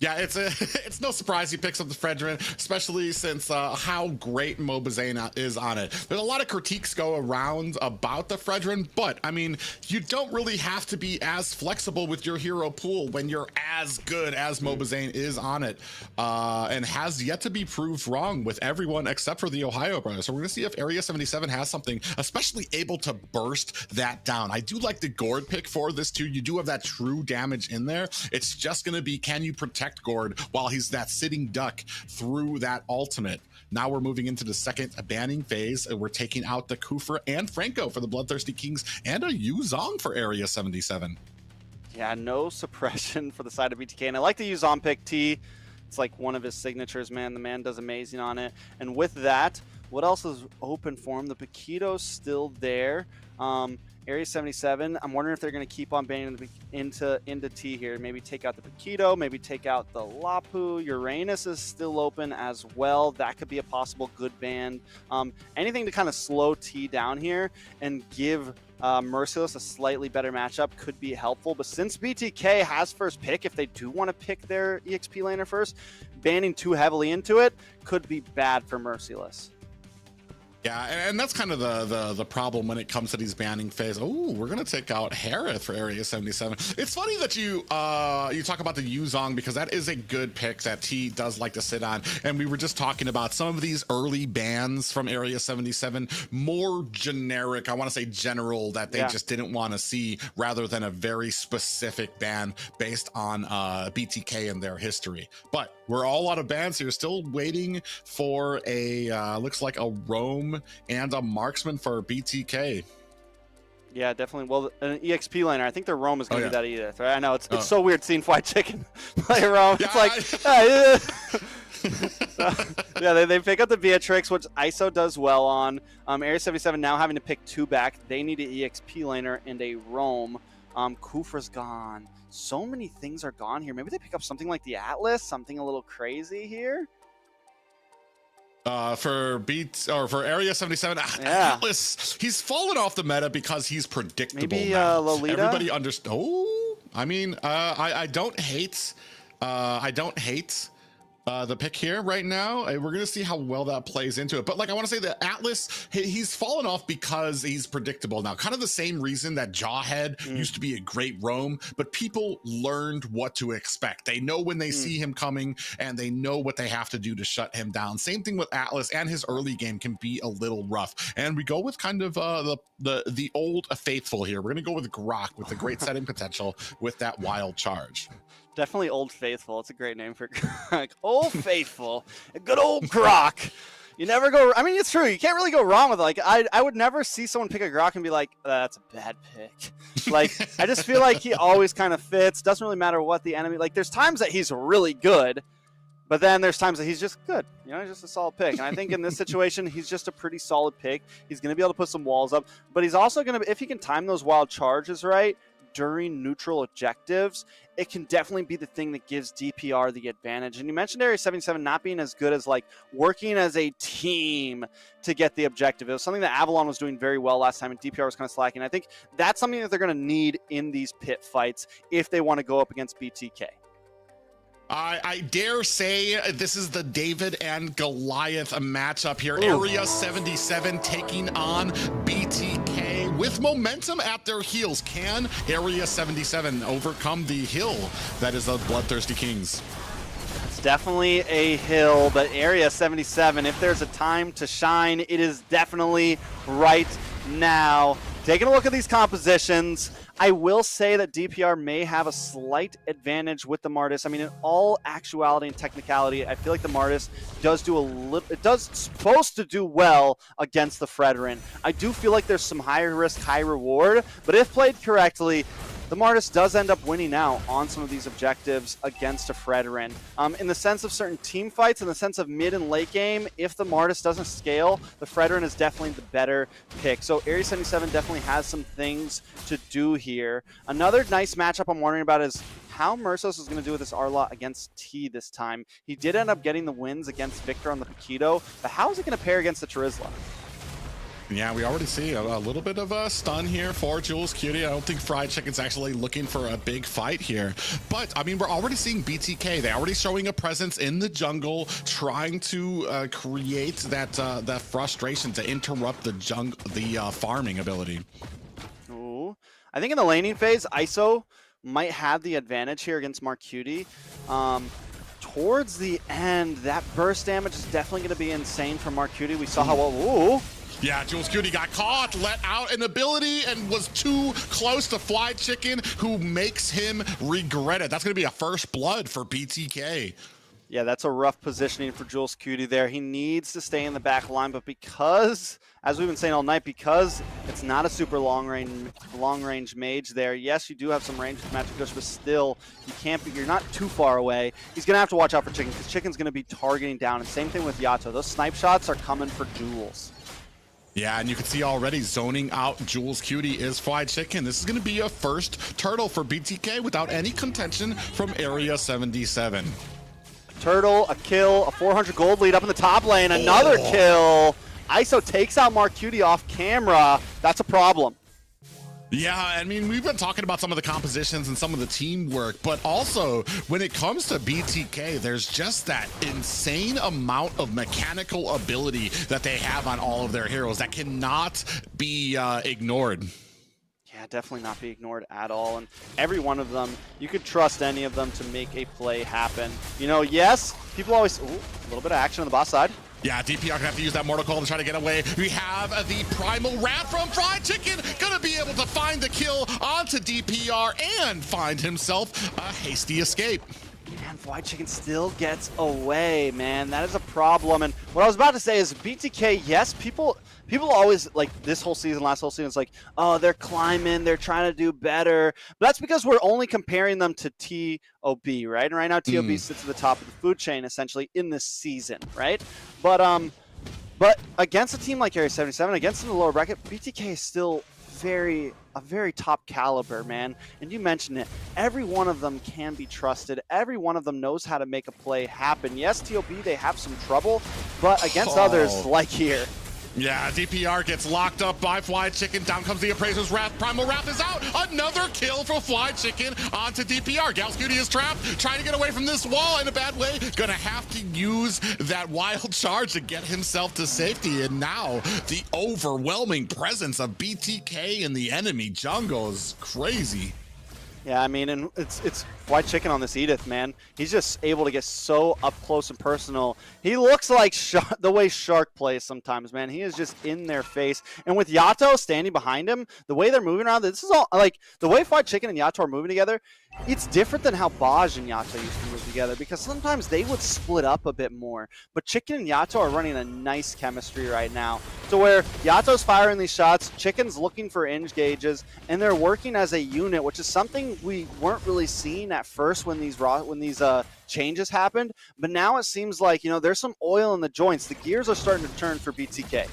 Yeah, it's no surprise he picks up the Fredrin, especially since how great Mobazane is on it. There's a lot of critiques go around about the Fredrin, but I mean, you don't really have to be as flexible with your hero pool when you're as good as Mobazane is on it, and has yet to be proved wrong with everyone except for the TheOhioBrothers. So we're gonna see if Area 77 has something, especially able to burst that down. I do like the Gord pick for this too. You do have that true damage in there. It's just gonna be, can you protect Gord while he's that sitting duck through that ultimate? Now we're moving into the second banning phase, and we're taking out the Kufra and Franco for the BloodThirstyKings, and a Yuzong for Area 77. Yeah, no suppression for the side of BTK, and I like the Yuzong pick. T, it's like one of his signatures, man. The man does amazing on it. And with that, what else is open for him? The Paquito's still there. Area 77, I'm wondering if they're going to keep on banning into T here. Maybe take out the Paquito, maybe take out the Lapu. Uranus is still open as well. That could be a possible good ban. Anything to kind of slow T down here and give Merciless a slightly better matchup could be helpful. But since BTK has first pick, if they do want to pick their EXP laner first, banning too heavily into it could be bad for Merciless. Yeah, and that's kind of the problem when it comes to these banning phase. Oh, we're gonna take out Harith for Area 77. It's funny that you talk about the Yuzong, because that is a good pick that T does like to sit on. And we were just talking about some of these early bans from Area 77, more generic, I want to say general, that they just didn't want to see, rather than a very specific ban based on BTK and their history. But we're all out of bans here, still waiting for a looks like a roam and a marksman for BTK. Yeah, definitely. Well, an EXP laner, I think their roam is going to be that Edith, right? I know, it's so weird seeing Fried Chicken play roam. It's yeah, they pick up the Beatrix, which ISO does well on. Area 77 now having to pick two back. They need an EXP laner and a roam. Kufra's gone. So many things are gone here. Maybe they pick up something like the Atlas, something a little crazy here. For Area 77, Atlas, he's fallen off the meta because he's predictable. Maybe now. Lolita? Everybody understands. Oh, I mean, I don't hate the pick here right now. We're gonna see how well that plays into it. But like, I want to say that Atlas, he's fallen off because he's predictable now. Kind of the same reason that Jawhead used to be a great roam, but people learned what to expect. They know when they see him coming, and they know what they have to do to shut him down. Same thing with Atlas, and his early game can be a little rough. And we go with kind of the old faithful here. We're gonna go with Grok with the great setting potential with that wild charge. Definitely Old Faithful. It's a great name for Grok. Old Faithful. A good old Grok. You never go... I mean, it's true. You can't really go wrong with it. Like, I would never see someone pick a Grok and be like, that's a bad pick. Like, I just feel like he always kind of fits. Doesn't really matter what the enemy... Like, there's times that he's really good, but then there's times that he's just good. You know, just a solid pick. And I think in this situation, he's just a pretty solid pick. He's going to be able to put some walls up, but he's also going to... If he can time those wild charges right during neutral objectives, it can definitely be the thing that gives DPR the advantage. And you mentioned Area 77 not being as good as like working as a team to get the objective. It was something that Avalon was doing very well last time, and DPR was kind of slacking. I think that's something that they're going to need in these pit fights if they want to go up against BTK. I dare say this is the David and Goliath matchup here. Ooh. Area 77 taking on BTK with momentum at their heels. Can Area 77 overcome the hill that is the Bloodthirsty Kings? It's definitely a hill, but Area 77, if there's a time to shine, it is definitely right now. Taking a look at these compositions, I will say that DPR may have a slight advantage with the Martis. I mean, in all actuality and technicality, I feel like the Martis does do a little, it does supposed to do well against the Fredrin. I do feel like there's some higher risk, high reward, but if played correctly, the Martis does end up winning out on some of these objectives against a Fredrin. In the sense of certain team fights, in the sense of mid and late game, if the Martis doesn't scale, the Fredrin is definitely the better pick. So Area 77 definitely has some things to do here. Another nice matchup I'm wondering about is how Mersos is going to do with this Arlot against T this time. He did end up getting the wins against Victor on the Paquito, but how is it going to pair against the Charizla? Yeah, we already see a little bit of a stun here for Jules Cutie. I don't think Fried Chicken's actually looking for a big fight here. But, I mean, we're already seeing BTK. They're already showing a presence in the jungle, trying to create that frustration to interrupt the farming ability. Ooh. I think in the laning phase, ISO might have the advantage here against Marcutie. Towards the end, that burst damage is definitely going to be insane for Marcutie. We saw how well... Ooh. Yeah, Jules Cutie got caught, let out an ability, and was too close to Fly Chicken, who makes him regret it. That's going to be a first blood for BTK. Yeah, that's a rough positioning for Jules Cutie there. He needs to stay in the back line, but because, as we've been saying all night, because it's not a super long range mage there. Yes, you do have some range with Magic Gush, but still, you can't be, you're not too far away. He's going to have to watch out for Chicken, because Chicken's going to be targeting down. And same thing with Yato. Those snipe shots are coming for Jules. Yeah, and you can see already zoning out Jules Cutie is Fried Chicken. This is going to be a first turtle for BTK without any contention from Area 77. Turtle, a kill, a 400 gold lead up in the top lane, another kill. ISO takes out Marcutie off camera. That's a problem. Yeah, I mean, we've been talking about some of the compositions and some of the teamwork, but also when it comes to BTK, there's just that insane amount of mechanical ability that they have on all of their heroes that cannot be ignored. Yeah, definitely not be ignored at all. And every one of them, you could trust any of them to make a play happen. You know, yes, people always, ooh, a little bit of action on the boss side. Yeah, DPR gonna have to use that Mortal Coil to try to get away. We have the Primal Wrath from Fried Chicken, gonna be able to find the kill onto DPR and find himself a hasty escape. And Fried Chicken still gets away, man. That is a problem. And what I was about to say is BTK, yes, people always, like this whole season, last whole season, it's like, oh, they're climbing, they're trying to do better. But that's because we're only comparing them to TOB, right? And right now, TOB sits at the top of the food chain, essentially, in this season, right? But against a team like Area 77, against in the lower bracket, BTK is still a very top caliber, man. And you mentioned it. Every one of them can be trusted. Every one of them knows how to make a play happen. Yes, TOB, they have some trouble, but against others, like here, Yeah, DPR gets locked up by Fly Chicken. Down comes the Appraiser's Wrath. Primal Wrath is out. Another kill for Fly Chicken onto DPR. Galscuity is trapped, trying to get away from this wall in a bad way. Gonna have to use that wild charge to get himself to safety. And now the overwhelming presence of BTK in the enemy jungle is crazy. Yeah, I mean, and it's White Chicken on this Edith, man. He's just able to get so up close and personal. He looks like the way Shark plays sometimes, man. He is just in their face. And with Yato standing behind him, the way they're moving around, this is all, like, the way White Chicken and Yato are moving together, it's different than how Baj and Yato used to move together, because sometimes they would split up a bit more. But Chicken and Yato are running a nice chemistry right now, to where Yato's firing these shots, Chicken's looking for engages, and they're working as a unit, which is something we weren't really seeing at first when these changes happened. But now it seems like, you know, there's some oil in the joints. The gears are starting to turn for BTK.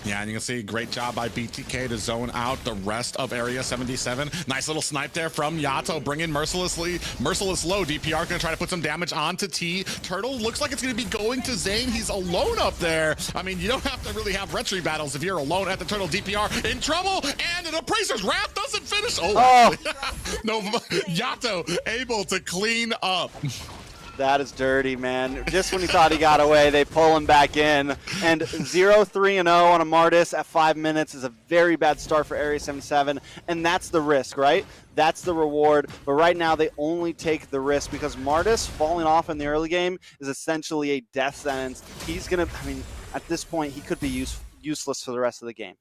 Yeah, and you can see great job by BTK to zone out the rest of Area 77. Nice little snipe there from Yato, bringing Merciless low. DPR gonna try to put some damage onto T. Turtle looks like it's gonna be going to Zane. He's alone up there. I mean, you don't have to really have retry battles if you're alone at the Turtle. DPR in trouble, and an Appraiser's Wrath doesn't finish. Oh. No, Yato able to clean up. That is dirty, man. Just when he thought he got away, they pull him back in. And 0-3-0 on a Martis at 5 minutes is a very bad start for Area 77. And that's the risk, right? That's the reward. But right now, they only take the risk because Martis falling off in the early game is essentially a death sentence. He's going to, I mean, at this point, he could be useless for the rest of the game.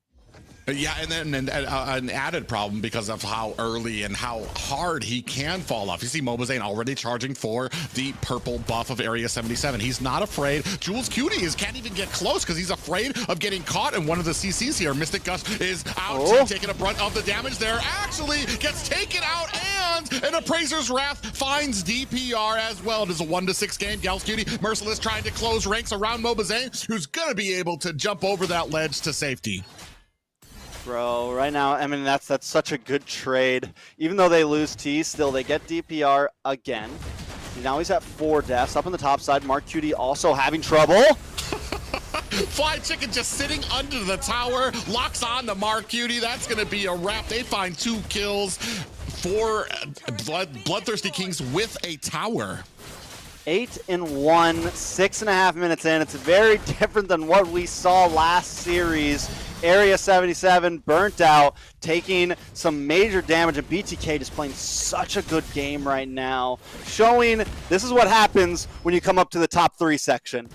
Yeah, and then an added problem because of how early and how hard he can fall off. You see Mobazane already charging for the purple buff of Area 77. He's not afraid. Jules Cutie can't even get close because he's afraid of getting caught in one of the CCs here. Mystic Gush is out, taking a brunt of the damage there. Actually gets taken out, and an Appraiser's Wrath finds DPR as well. It is a 1-6 game. Gals Cutie, Merciless trying to close ranks around Mobazane, who's going to be able to jump over that ledge to safety. Bro, right now, I mean, that's such a good trade. Even though they lose T, still they get DPR again. Now he's at 4 deaths. Up on the top side, Mark Cutie also having trouble. Fly Chicken just sitting under the tower, locks on to Mark Cutie. That's going to be a wrap. They find 2 kills for BloodThirstyKings with a tower. 8-1, 6.5 minutes in. It's very different than what we saw last series. Area 77 burnt out, taking some major damage, and BTK just playing such a good game right now, showing this is what happens when you come up to the top 3 section.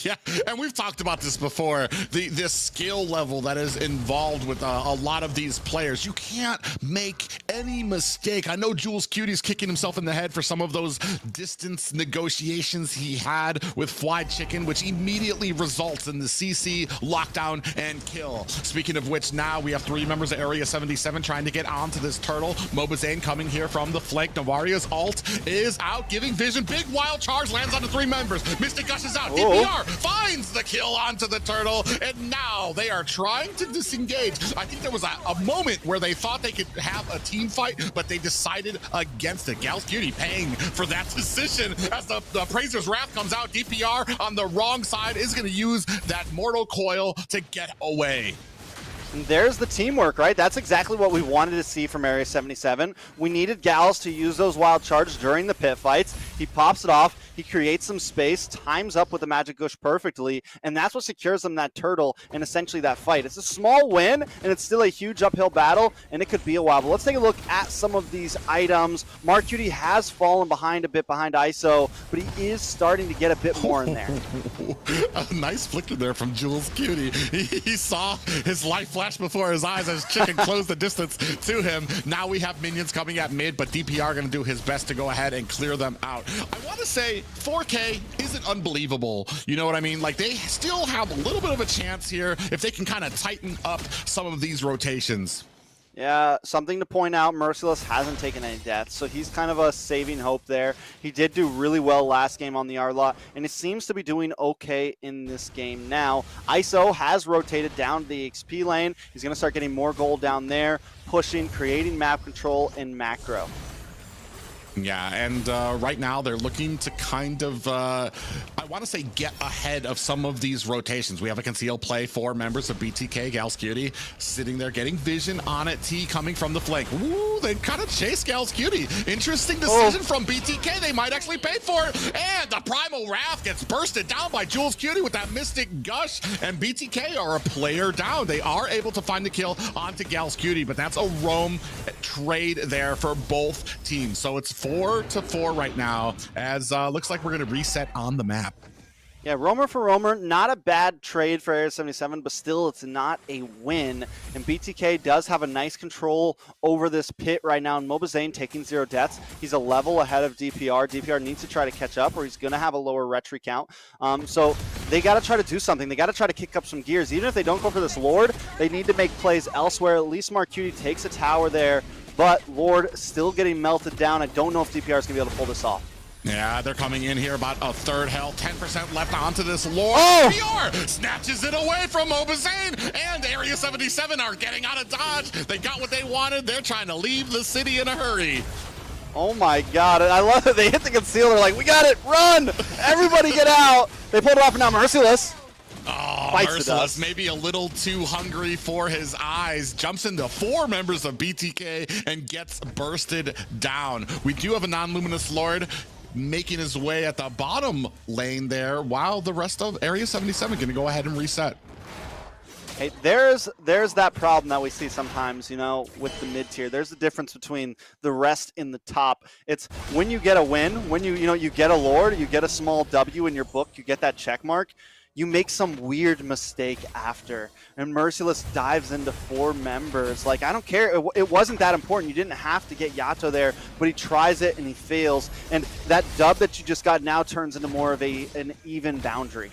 Yeah, and we've talked about this before, this skill level that is involved with a lot of these players. You can't make any mistake. I know Jules Cutie's kicking himself in the head for some of those distance negotiations he had with Fly Chicken, which immediately results in the CC, lockdown, and kill. Speaking of which, now we have 3 members of Area 77 trying to get onto this turtle. Mobazane coming here from the flank. Navaria's ult is out, giving vision. Big wild charge lands onto 3 members. Mystic Gush is out. DPR finds the kill onto the turtle, and now they are trying to disengage. I think there was a moment where they thought they could have a team fight, but they decided against it. Gals Cutie paying for that decision as the Appraiser's Wrath comes out. DPR on the wrong side is going to use that Mortal Coil to get away. And there's the teamwork, right? That's exactly what we wanted to see from Area 77. We needed Gals to use those wild charges during the pit fights. He pops it off. He creates some space, times up with the Magic Gush perfectly, and that's what secures them that turtle and essentially that fight. It's a small win, and it's still a huge uphill battle, and it could be a while. But let's take a look at some of these items. Mark Cutie has fallen behind a bit behind ISO, but he is starting to get a bit more in there. A nice flicker there from Jules Cutie. He saw his life flash before his eyes as Chicken closed the distance to him. Now we have minions coming at mid, but DPR going to do his best to go ahead and clear them out. I want to say 4K isn't unbelievable. You know what I mean? Like, they still have a little bit of a chance here if they can kind of tighten up some of these rotations. Yeah, something to point out, Merciless hasn't taken any deaths, so he's kind of a saving hope there. He did do really well last game on the R-Lot, and he seems to be doing okay in this game now. ISO has rotated down the XP lane. He's going to start getting more gold down there, pushing, creating map control and macro. Yeah, and right now they're looking to kind of, I want to say, get ahead of some of these rotations. We have a concealed play for members of BTK, Gals Cutie, sitting there getting vision on it. T coming from the flank. Ooh, they kind of chase Gals Cutie. Interesting decision from BTK. They might actually pay for it. And the Primal Wrath gets bursted down by Jules Cutie with that Mystic Gush. And BTK are a player down. They are able to find the kill onto Gals Cutie, but that's a roam trade there for both teams. So it's 4-4 right now, as looks like we're going to reset on the map. Yeah, roamer for roamer, not a bad trade for Area 77, but still it's not a win. And BTK does have a nice control over this pit right now, and Mobazane taking 0 deaths. He's a level ahead of DPR. DPR needs to try to catch up, or he's going to have a lower retry count. So they got to try to do something. They got to try to kick up some gears. Even if they don't go for this Lord, they need to make plays elsewhere. At least Marcuti takes a tower there, but Lord still getting melted down. I don't know if DPR is going to be able to pull this off. Yeah, they're coming in here about a third health, 10% left onto this Lord. DPR snatches it away from Mobazane, and Area 77 are getting out of dodge. They got what they wanted. They're trying to leave the city in a hurry. Oh my god, I love it. They hit the conceal. They're like, we got it, run! Everybody get out. They pulled it off, and now Merciless. Oh, Merciless, maybe a little too hungry for his eyes. Jumps into 4 members of BTK and gets bursted down. We do have a non-luminous Lord making his way at the bottom lane there, while the rest of Area 77 going to go ahead and reset. Hey, there's that problem that we see sometimes, you know, with the mid-tier. There's a difference between the rest in the top. It's when you get a win, when you get a Lord, you get a small W in your book, you get that check mark, you make some weird mistake after, and Merciless dives into 4 members. Like, I don't care. It wasn't that important. You didn't have to get Yato there, but he tries it and he fails. And that dub that you just got now turns into more of an even boundary.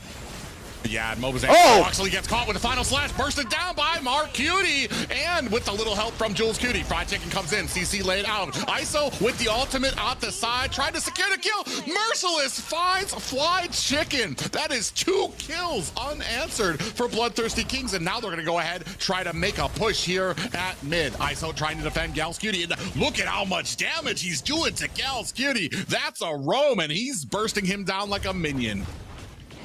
Yeah, Mobazane actually gets caught with the final slash, bursted down by Marcuti, and with a little help from Jules Cutie. Fried Chicken comes in, CC laid out. ISO with the ultimate off the side, trying to secure the kill. Merciless finds Fried Chicken. That is 2 kills unanswered for BloodThirstyKings, and now they're gonna go ahead, try to make a push here at mid. ISO trying to defend Gals Cutie, and look at how much damage he's doing to Gals Cutie. That's a roam, and he's bursting him down like a minion.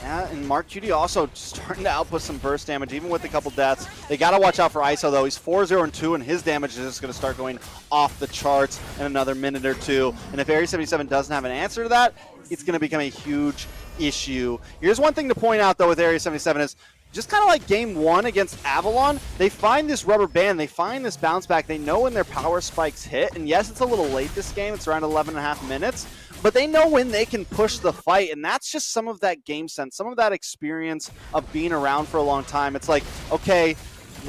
Yeah, and Marcuti also starting to output some burst damage, even with a couple deaths. They got to watch out for ISO, though. He's 4-0-2, and his damage is just going to start going off the charts in another minute or two. And if Area 77 doesn't have an answer to that, it's going to become a huge issue. Here's one thing to point out, though, with Area 77 is just kind of like game 1 against Avalon, they find this rubber band, they find this bounce back, they know when their power spikes hit, and yes, it's a little late this game, it's around 11.5 minutes, but they know when they can push the fight, and that's just some of that game sense, some of that experience of being around for a long time. It's like, okay,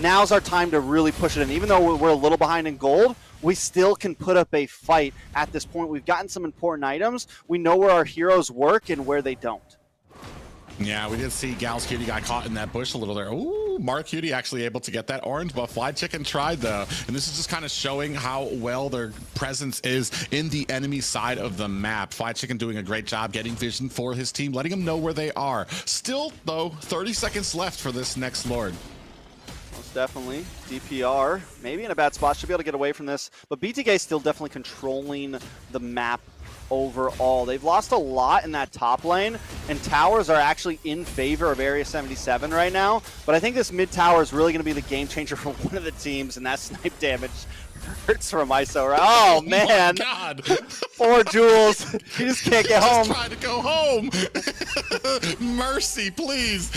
now's our time to really push it in. Even though we're a little behind in gold, we still can put up a fight at this point. We've gotten some important items. We know where our heroes work and where they don't. Yeah, we did see Gals Cutie got caught in that bush a little there. Ooh, Mark Cutie actually able to get that orange, but Fried Chicken tried though. And this is just kind of showing how well their presence is in the enemy side of the map. Fried Chicken doing a great job getting vision for his team, letting them know where they are. Still, though, 30 seconds left for this next Lord. Most definitely. DPR, maybe in a bad spot, should be able to get away from this. But BTK still definitely controlling the map overall. They've lost a lot in that top lane, and towers are actually in favor of Area 77 right now. But I think this mid tower is really going to be the game changer for one of the teams, and that snipe damage hurts from ISO. Right? Oh, man. My God. Poor Jules. He just can't get home. Just trying to go home. Mercy, please.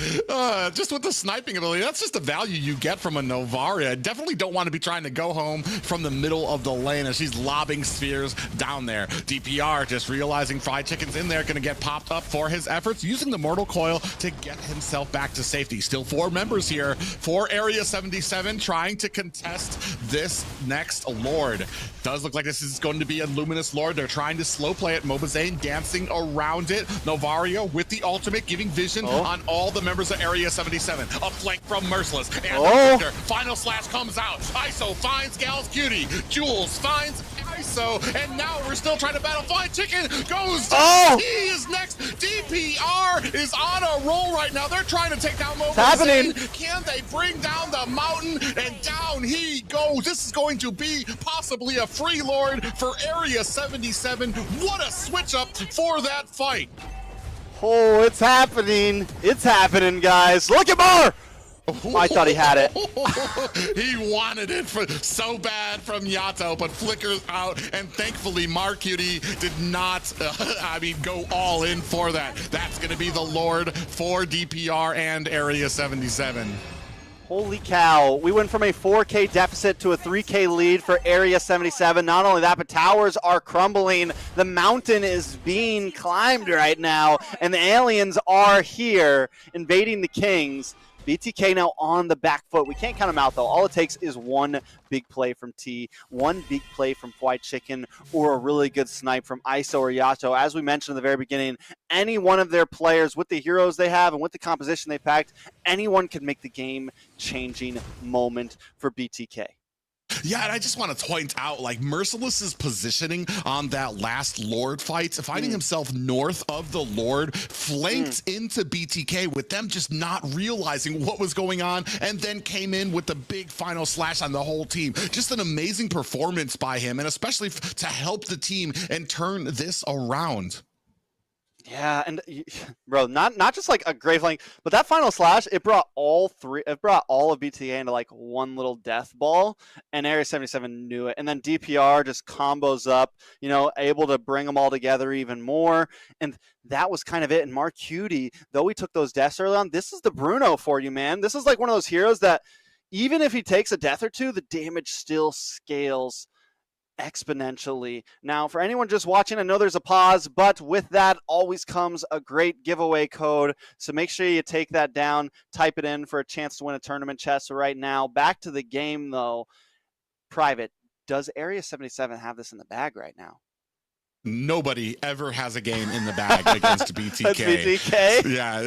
Just with the sniping ability, that's just the value you get from a Novaria. I definitely don't want to be trying to go home from the middle of the lane as she's lobbing spheres down there. DPR just realizing Fried Chicken's in there, going to get popped up for his efforts, using the Mortal Coil to get himself back to safety. Still 4 members here for Area 77 trying to contest this next Lord. Does look like this is going to be a Luminous Lord. They're trying to slow play it. Mobazane dancing around it. Novaria with the ultimate, giving vision on all the members of Area 77. A flank from Merciless. And final slash comes out. ISO finds Gals Cutie. Jules finds ISO. And now we're still trying to battle. Fried Chicken goes down. He is next. DPR is on a roll right now. They're trying to take down Mobile. It's happening. Can they bring down the mountain? And down he goes. This is going to be possibly a free lord for Area 77. What a switch up for that fight. Oh, it's happening. It's happening, guys. Look at Mar. I thought he had it. He wanted it so bad from Yato, but flickers out, and thankfully Marcutie did not, go all in for that. That's going to be the Lord for DPR and Area 77. Holy cow. We went from a 4K deficit to a 3K lead for Area 77. Not only that, but towers are crumbling. The mountain is being climbed right now, and the aliens are here invading the Kings. BTK now on the back foot. We can't count them out, though. All it takes is one big play from T, one big play from White Chicken, or a really good snipe from ISO or Yato. As we mentioned in the very beginning, any one of their players, with the heroes they have and with the composition they packed, anyone can make the game-changing moment for BTK. Yeah, and I just want to point out, like, Merciless's positioning on that last Lord fight, finding himself north of the Lord, flanked into BTK with them just not realizing what was going on, and then came in with the big final slash on the whole team. Just an amazing performance by him, and especially to help the team and turn this around. Yeah, and bro, not just like a great flank, but that final slash, it brought all of BTK into like one little death ball, and Area 77 knew it. And then DPR just combos up, able to bring them all together even more. And that was kind of it. And Marcutie, though he took those deaths early on, this is the Bruno for you, man. This is like one of those heroes that even if he takes a death or two, the damage still scales exponentially. Now, for anyone just watching, I know there's a pause, but with that always comes a great giveaway code. So make sure you take that down, type it in for a chance to win a tournament chest. So right now, back to the game though. Private, does Area 77 have this in the bag right now? Nobody ever has a game in the bag against BTK. That's BTK? Yeah,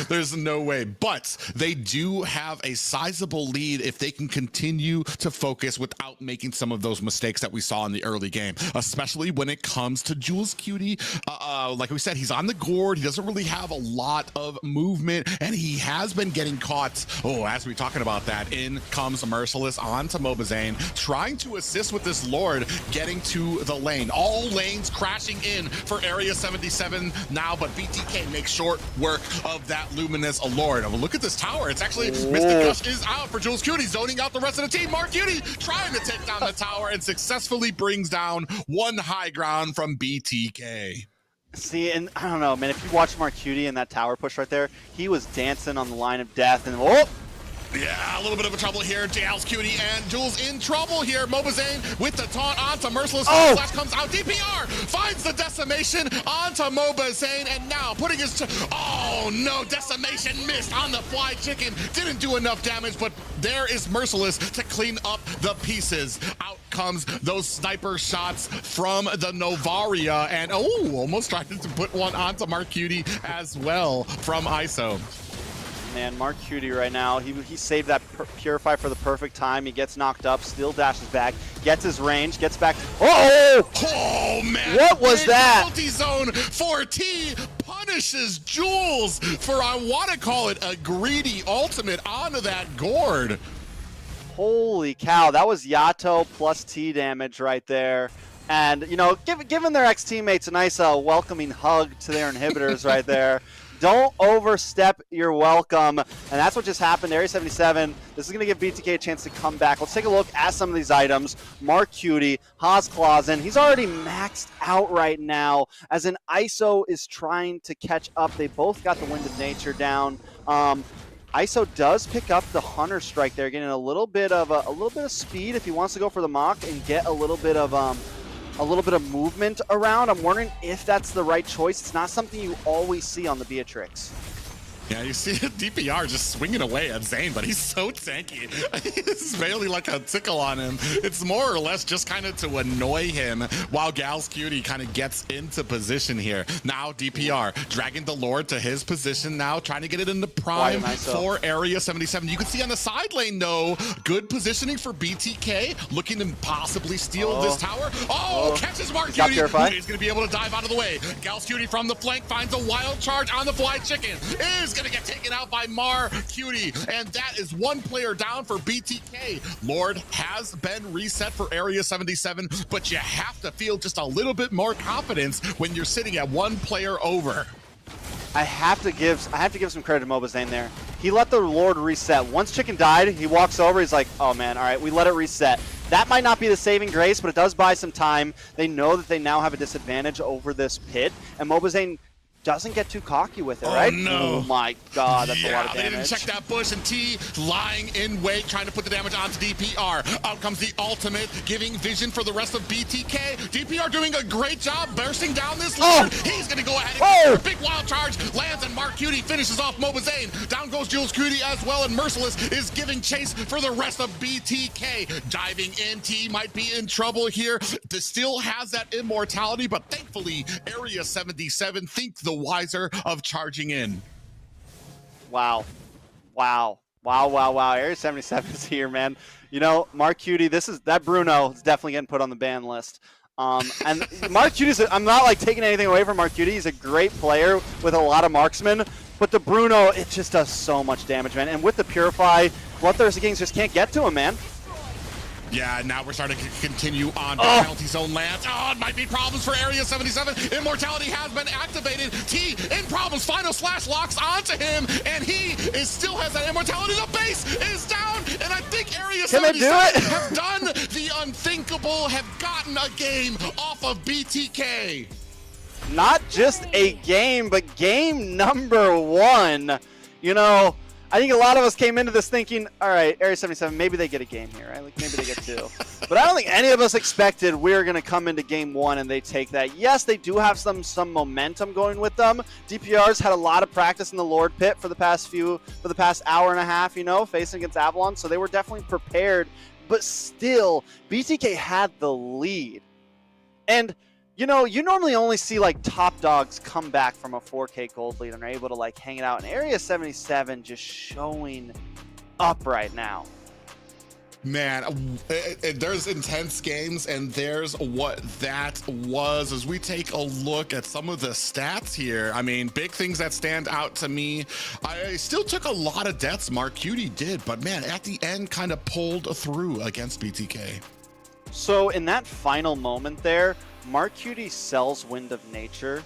there's no way. But they do have a sizable lead if they can continue to focus without making some of those mistakes that we saw in the early game, especially when it comes to Jules Cutie. Like we said, he's on the gourd. He doesn't really have a lot of movement, and he has been getting caught. Oh, as we're talking about that, in comes Merciless onto Mobazane, trying to assist with this Lord, getting to the lane. All lanes crashing in for Area 77 now, but BTK makes short work of that Luminous Lord. Oh, look at this tower. It's actually, Mystic Gush is out for Jules Cutie, zoning out the rest of the team. Marcutie trying to take down the tower and successfully brings down one high ground from BTK. See, and I don't know, man, if you watch Marcutie in that tower push right there, he was dancing on the line of death, and yeah, a little bit of a trouble here. JL's Cutie and Jules in trouble here. Mobazane with the taunt onto Merciless. Flash comes out. DPR finds the decimation onto Mobazane, and now putting his... Oh, no. Decimation missed on the Fly Chicken. Didn't do enough damage, but there is Merciless to clean up the pieces. Out comes those sniper shots from the Novaria, and almost tried to put one onto Marcutie as well from ISO. Man, Marcutie right now, he saved that Purify for the perfect time. He gets knocked up, still dashes back, gets his range, gets back. Oh, man. What was that? Multi-zone for T punishes Jules for, I want to call it, a greedy ultimate onto that gourd. Holy cow, that was Yato plus T damage right there. And, giving their ex-teammates a nice welcoming hug to their inhibitors right there. Don't overstep your welcome. And that's what just happened. Area 77, this is going to give BTK a chance to come back. Let's take a look at some of these items. Marcutie, Haasklausen, he's already maxed out right now, as in ISO is trying to catch up. They both got the Wind of Nature down. ISO does pick up the Hunter Strike there, getting a little bit of speed if he wants to go for the Mach and get a little bit of movement around. I'm wondering if that's the right choice. It's not something you always see on the Beatrix. Yeah, you see DPR just swinging away at Zane, but he's so tanky. It's barely like a tickle on him. It's more or less just kind of to annoy him while Gal's Cutie kind of gets into position here. Now DPR dragging the Lord to his position now, trying to get it into prime for Area 77. You can see on the side lane, though, good positioning for BTK, looking to possibly steal this tower. Catches Mark Cutie. He's going to be able to dive out of the way. Gal's Cutie from the flank finds a wild charge on the fly chicken. Is going to get taken out by Mar Cutie, and that is one player down for BTK. Lord has been reset for Area 77, but you have to feel just a little bit more confidence when you're sitting at one player over. I have to give some credit to Mobazane there. He let the Lord reset. Once Chicken died, he walks over, he's like, oh man, all right, we let it reset. That might not be the saving grace, but it does buy some time. They know that they now have a disadvantage over this pit, and Mobazane doesn't get too cocky with it, right? No. Oh my god, that's a lot of They didn't damage. check that bush, and T lying in wait, trying to put the damage onto DPR. Out comes the ultimate, giving vision for the rest of BTK. DPR doing a great job bursting down this Lord. He's going to go ahead and get a big wild charge, lands, and Mark Cutie finishes off Mobazane. Down goes Jules Cutie as well, and Merciless is giving chase for the rest of BTK. Diving in, T might be in trouble here. This still has that immortality, but thankfully, Area 77 think the wiser of charging in. Wow. Area 77 is here, man. You know, Mark Cutie, that Bruno is definitely getting put on the ban list. And Mark Cutie's, I'm not like taking anything away from Mark Cutie. He's a great player with a lot of marksmen, but the Bruno, it just does so much damage, man. And with the Purify, BloodThirstyKings just can't get to him, man. Yeah, now we're starting to continue on the penalty zone lands. It might be problems for Area 77. Immortality has been activated. T in problems. Final slash locks onto him, and he still has that immortality. The base is down, and I think Area 77 have done the unthinkable, have gotten a game off of BTK. Not just a game, but game number 1. You know, I think a lot of us came into this thinking, all right, Area 77, maybe they get a game here, right? Like maybe they get 2. But I don't think any of us expected we were going to come into game 1 and they take that. Yes, they do have some momentum going with them. DPR's had a lot of practice in the Lord pit for the past hour and a half, you know, facing against Avalon. So they were definitely prepared, but still, BTK had the lead. And you know, you normally only see like top dogs come back from a 4K gold lead and are able to like hang it out. And Area 77 just showing up right now. Man, there's intense games, and there's what that was. As we take a look at some of the stats here, I mean, big things that stand out to me. I still took a lot of deaths, Mark Cutie did, but man, at the end kind of pulled through against BTK. So in that final moment there, Mark Cutie sells Wind of Nature.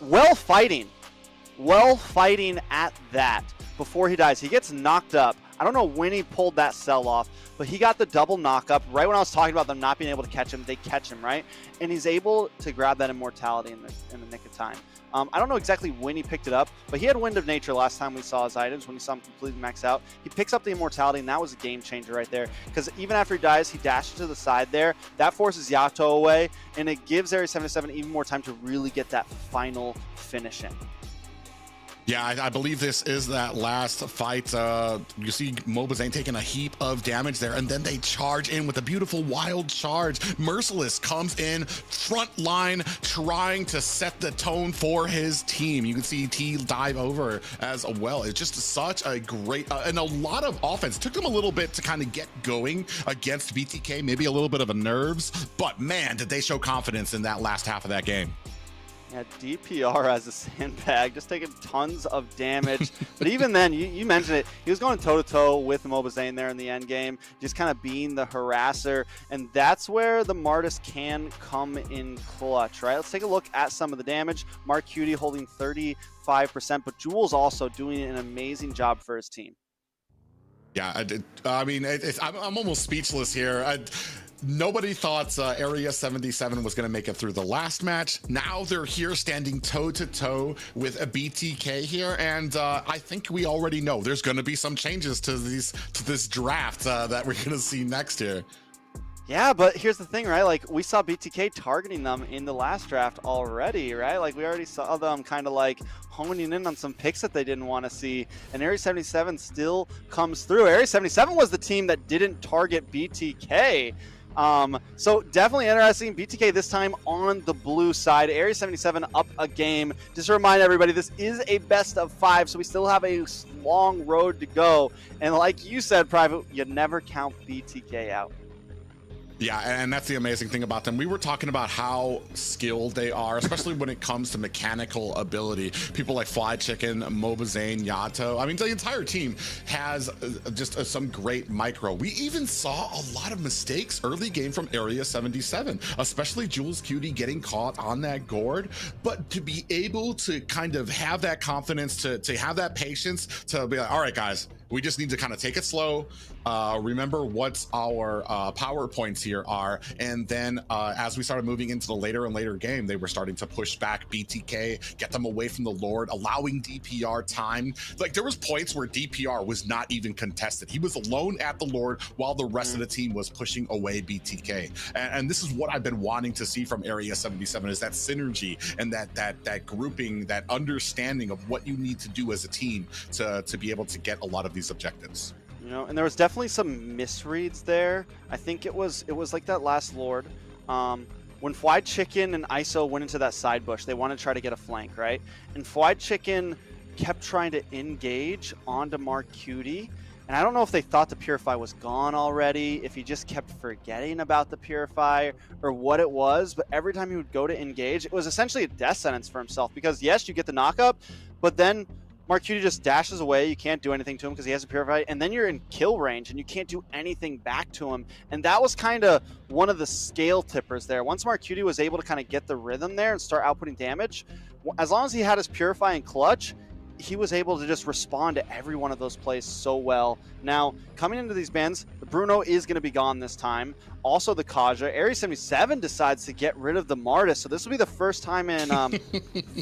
Well fighting at that before he dies. He gets knocked up. I don't know when he pulled that sell off, but he got the double knock up. Right when I was talking about them not being able to catch him, they catch him, right? And he's able to grab that immortality in the nick of time. I don't know exactly when he picked it up, but he had Wind of Nature last time we saw his items, when we saw him completely max out. He picks up the immortality, and that was a game changer right there. Because even after he dies, he dashes to the side there. That forces Yato away, and it gives Area 77 even more time to really get that final finish in. Yeah, I believe this is that last fight. You see Mobazane taking a heap of damage there, and then they charge in with a beautiful wild charge. Merciless comes in front line, trying to set the tone for his team. You can see T dive over as well. It's just such a great and a lot of offense. It took them a little bit to kind of get going against BTK, maybe a little bit of a nerves, but man, did they show confidence in that last half of that game. Yeah, DPR as a sandbag, just taking tons of damage. But even then, you mentioned it, he was going toe-to-toe with Mobazane there in the end game, just kind of being the harasser. And that's where the Martis can come in clutch, right? Let's take a look at some of the damage. Mark Cutie holding 35%, but Jules also doing an amazing job for his team. Yeah, I mean, I'm almost speechless here. Nobody thought Area 77 was going to make it through the last match. Now they're here standing toe-to-toe with a BTK here, and I think we already know there's going to be some changes to this draft that we're going to see next here. Yeah, but here's the thing, right? Like, we saw BTK targeting them in the last draft already, right? Like, we already saw them kind of like honing in on some picks that they didn't want to see. And Area 77 still comes through. Area 77 was the team that didn't target BTK. So definitely interesting. BTK this time on the blue side. Area 77 up a game. Just to remind everybody, this is a best of 5, so we still have a long road to go. And like you said, Private, you never count BTK out. Yeah, and that's the amazing thing about them. We were talking about how skilled they are, especially when it comes to mechanical ability. People like Fly Chicken, Mobazane, Yato. I mean, the entire team has just some great micro. We even saw a lot of mistakes early game from Area 77, especially Jules Cutie getting caught on that gourd. But to be able to kind of have that confidence, to have that patience, to be like, all right, guys, we just need to kind of take it slow. Remember what our power points here are, and then as we started moving into the later and later game, they were starting to push back BTK, get them away from the Lord, allowing DPR time. Like, there was points where DPR was not even contested. He was alone at the Lord while the rest of the team was pushing away BTK. And this is what I've been wanting to see from Area 77, is that synergy and that grouping, that understanding of what you need to do as a team to be able to get a lot of these objectives. You know, and there was definitely some misreads there. I think it was like that last Lord. When Fried Chicken and ISO went into that side bush, they wanted to try to get a flank, right? And Fried Chicken kept trying to engage onto Mark Cutie. And I don't know if they thought the Purify was gone already, if he just kept forgetting about the Purify, or what it was. But every time he would go to engage, it was essentially a death sentence for himself. Because yes, you get the knockup, but then Mark Cutie just dashes away. You can't do anything to him because he has a Purify, and then you're in kill range and you can't do anything back to him. And that was kind of one of the scale tippers there. Once Mark Cutie was able to kind of get the rhythm there and start outputting damage, as long as he had his Purify and clutch, he was able to just respond to every one of those plays so well. Now, coming into these bans, the Bruno is going to be gone this time. Also the Kaja. Area 77 decides to get rid of the Martis. So this will be the first time in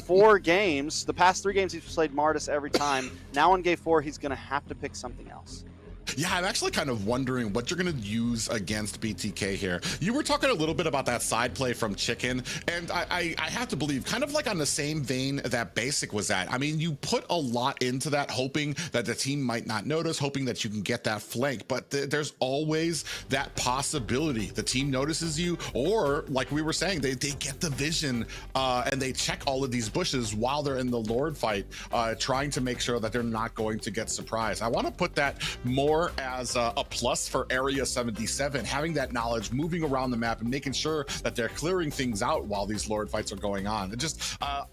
4 games. The past 3 games he's played Martis every time. Now in game 4, he's going to have to pick something else. Yeah, I'm actually kind of wondering what you're going to use against BTK here. You were talking a little bit about that side play from Chicken, and I have to believe, kind of like on the same vein that Basic was at. I mean, you put a lot into that, hoping that the team might not notice, hoping that you can get that flank, but there's always that possibility the team notices you, or like we were saying, they get the vision and they check all of these bushes while they're in the Lord fight, trying to make sure that they're not going to get surprised. I want to put that more as a plus for Area 77, having that knowledge, moving around the map and making sure that they're clearing things out while these Lord fights are going on. And just an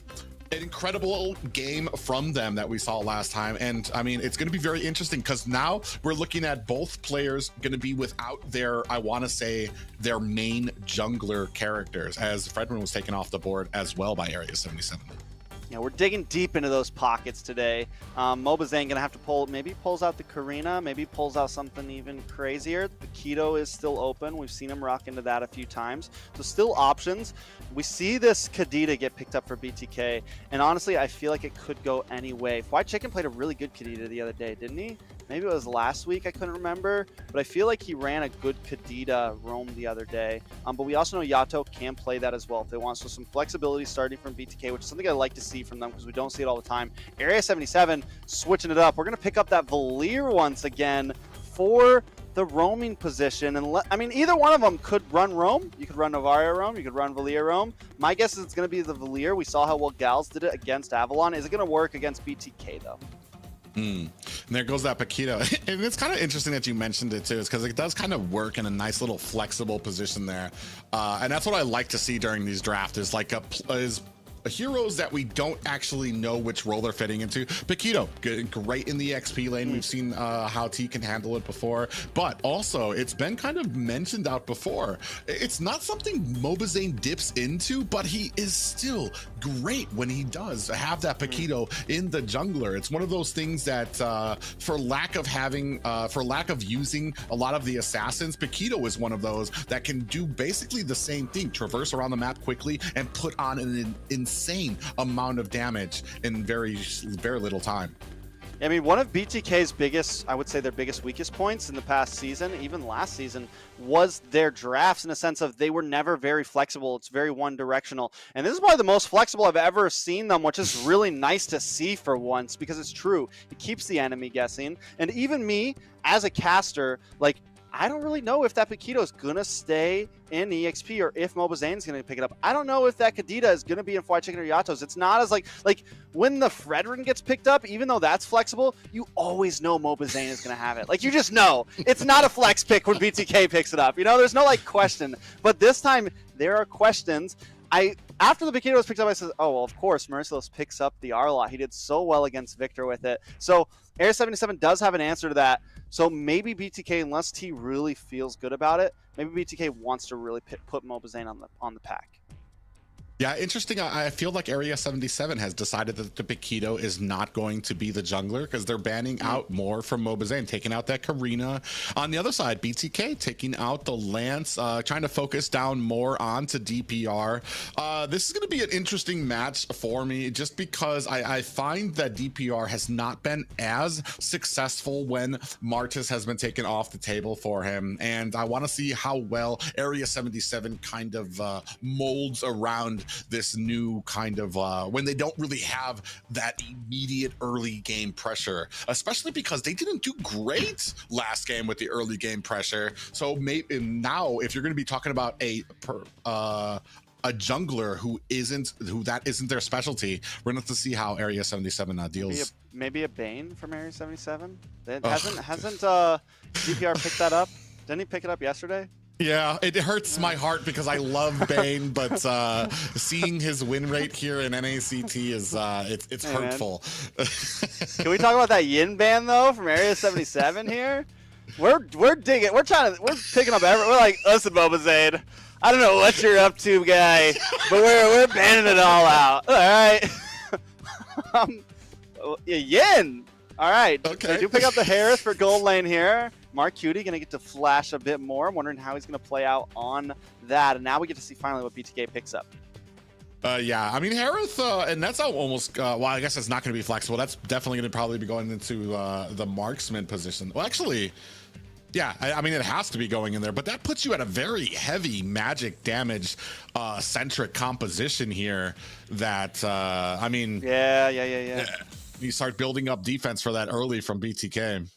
incredible game from them that we saw last time. And I mean, it's going to be very interesting because now we're looking at both players going to be without their, I want to say, their main jungler characters, as Fredman was taken off the board as well by Area 77. Yeah, we're digging deep into those pockets today. Mobazane gonna have to pull, maybe pulls out the Karina, maybe pulls out something even crazier. The Keto is still open. We've seen him rock into that a few times. So still options. We see this Kadita get picked up for BTK, and honestly, I feel like it could go any way. Fried Chicken played a really good Kadita the other day, didn't he? Maybe it was last week, I couldn't remember, but I feel like he ran a good Kadita roam the other day. But we also know Yato can play that as well if they want. So some flexibility starting from BTK, which is something I like to see from them because we don't see it all the time. Area 77 switching it up. We're going to pick up that Valier once again for the roaming position. And I mean, either one of them could run roam. You could run Novaria roam. You could run Valier roam. My guess is it's going to be the Valier. We saw how well Gals did it against Avalon. Is it going to work against BTK though? And there goes that Paquito. And it's kind of interesting that you mentioned it too, is because it does kind of work in a nice little flexible position there. And that's what I like to see during these drafts, is like heroes that we don't actually know which role they're fitting into. Paquito, great in the XP lane. We've seen how T can handle it before, but also it's been kind of mentioned out before. It's not something Mobazane dips into, but he is still great when he does have that Paquito in the jungler. It's one of those things that for lack of using a lot of the assassins, Paquito is one of those that can do basically the same thing, traverse around the map quickly and put on an insane amount of damage in very little time. I mean, one of BTK's biggest, I would say their biggest weakest points in the past season, even last season, was their drafts in a sense of they were never very flexible. It's very one-directional. And this is probably the most flexible I've ever seen them, which is really nice to see for once because it's true. It keeps the enemy guessing. And even me, as a caster, like, I don't really know if that Paquito is going to stay in EXP or if Mobizane's going to pick it up. I don't know if that Kadita is going to be in Fried Chicken or Yatos. It's not as like when the Fredrin gets picked up, even though that's flexible, you always know Mobizane is going to have it. Like, you just know. It's not a flex pick when BTK picks it up. You know, there's no, like, question. But this time, there are questions. After the Paquito was picked up, I said, oh, well, of course, Merciless picks up the Arlot. He did so well against Victor with it. So Area 77 does have an answer to that. So maybe BTK, unless T really feels good about it, maybe BTK wants to really put Mobizane on the pack. Yeah, interesting. I feel like Area 77 has decided that the Paquito is not going to be the jungler because they're banning out more from Mobizane, taking out that Karina. On the other side, BTK taking out the Lance, trying to focus down more onto DPR. This is going to be an interesting match for me just because I find that DPR has not been as successful when Martis has been taken off the table for him. And I want to see how well Area 77 kind of molds around this new kind of when they don't really have that immediate early game pressure, especially because they didn't do great last game with the early game pressure. So maybe now, if you're going to be talking about a jungler who that isn't their specialty, we're going to have to see how Area 77 deals. Maybe a Bane from Area 77. Hasn't DPR picked that up? Didn't he pick it up yesterday? Yeah, it hurts my heart because I love Bane, but seeing his win rate here in NACT is it's hurtful. Can we talk about that Yin ban though from Area 77 here? We're digging. We're picking up We're like, listen, Mobizane, I don't know what you're up to, guy, but we're banning it all out. All right. Yin. All right. Okay. They do pick up the Harris for gold lane here. Mark Cutie going to get to flash a bit more. I'm wondering how he's going to play out on that. And now we get to see finally what BTK picks up. Yeah, I mean, Harith, and that's almost, well, I guess it's not going to be flexible. That's definitely going to probably be going into the marksman position. Well, actually, yeah, I mean, it has to be going in there, but that puts you at a very heavy magic damage centric composition here that, I mean. Yeah. You start building up defense for that early from BTK.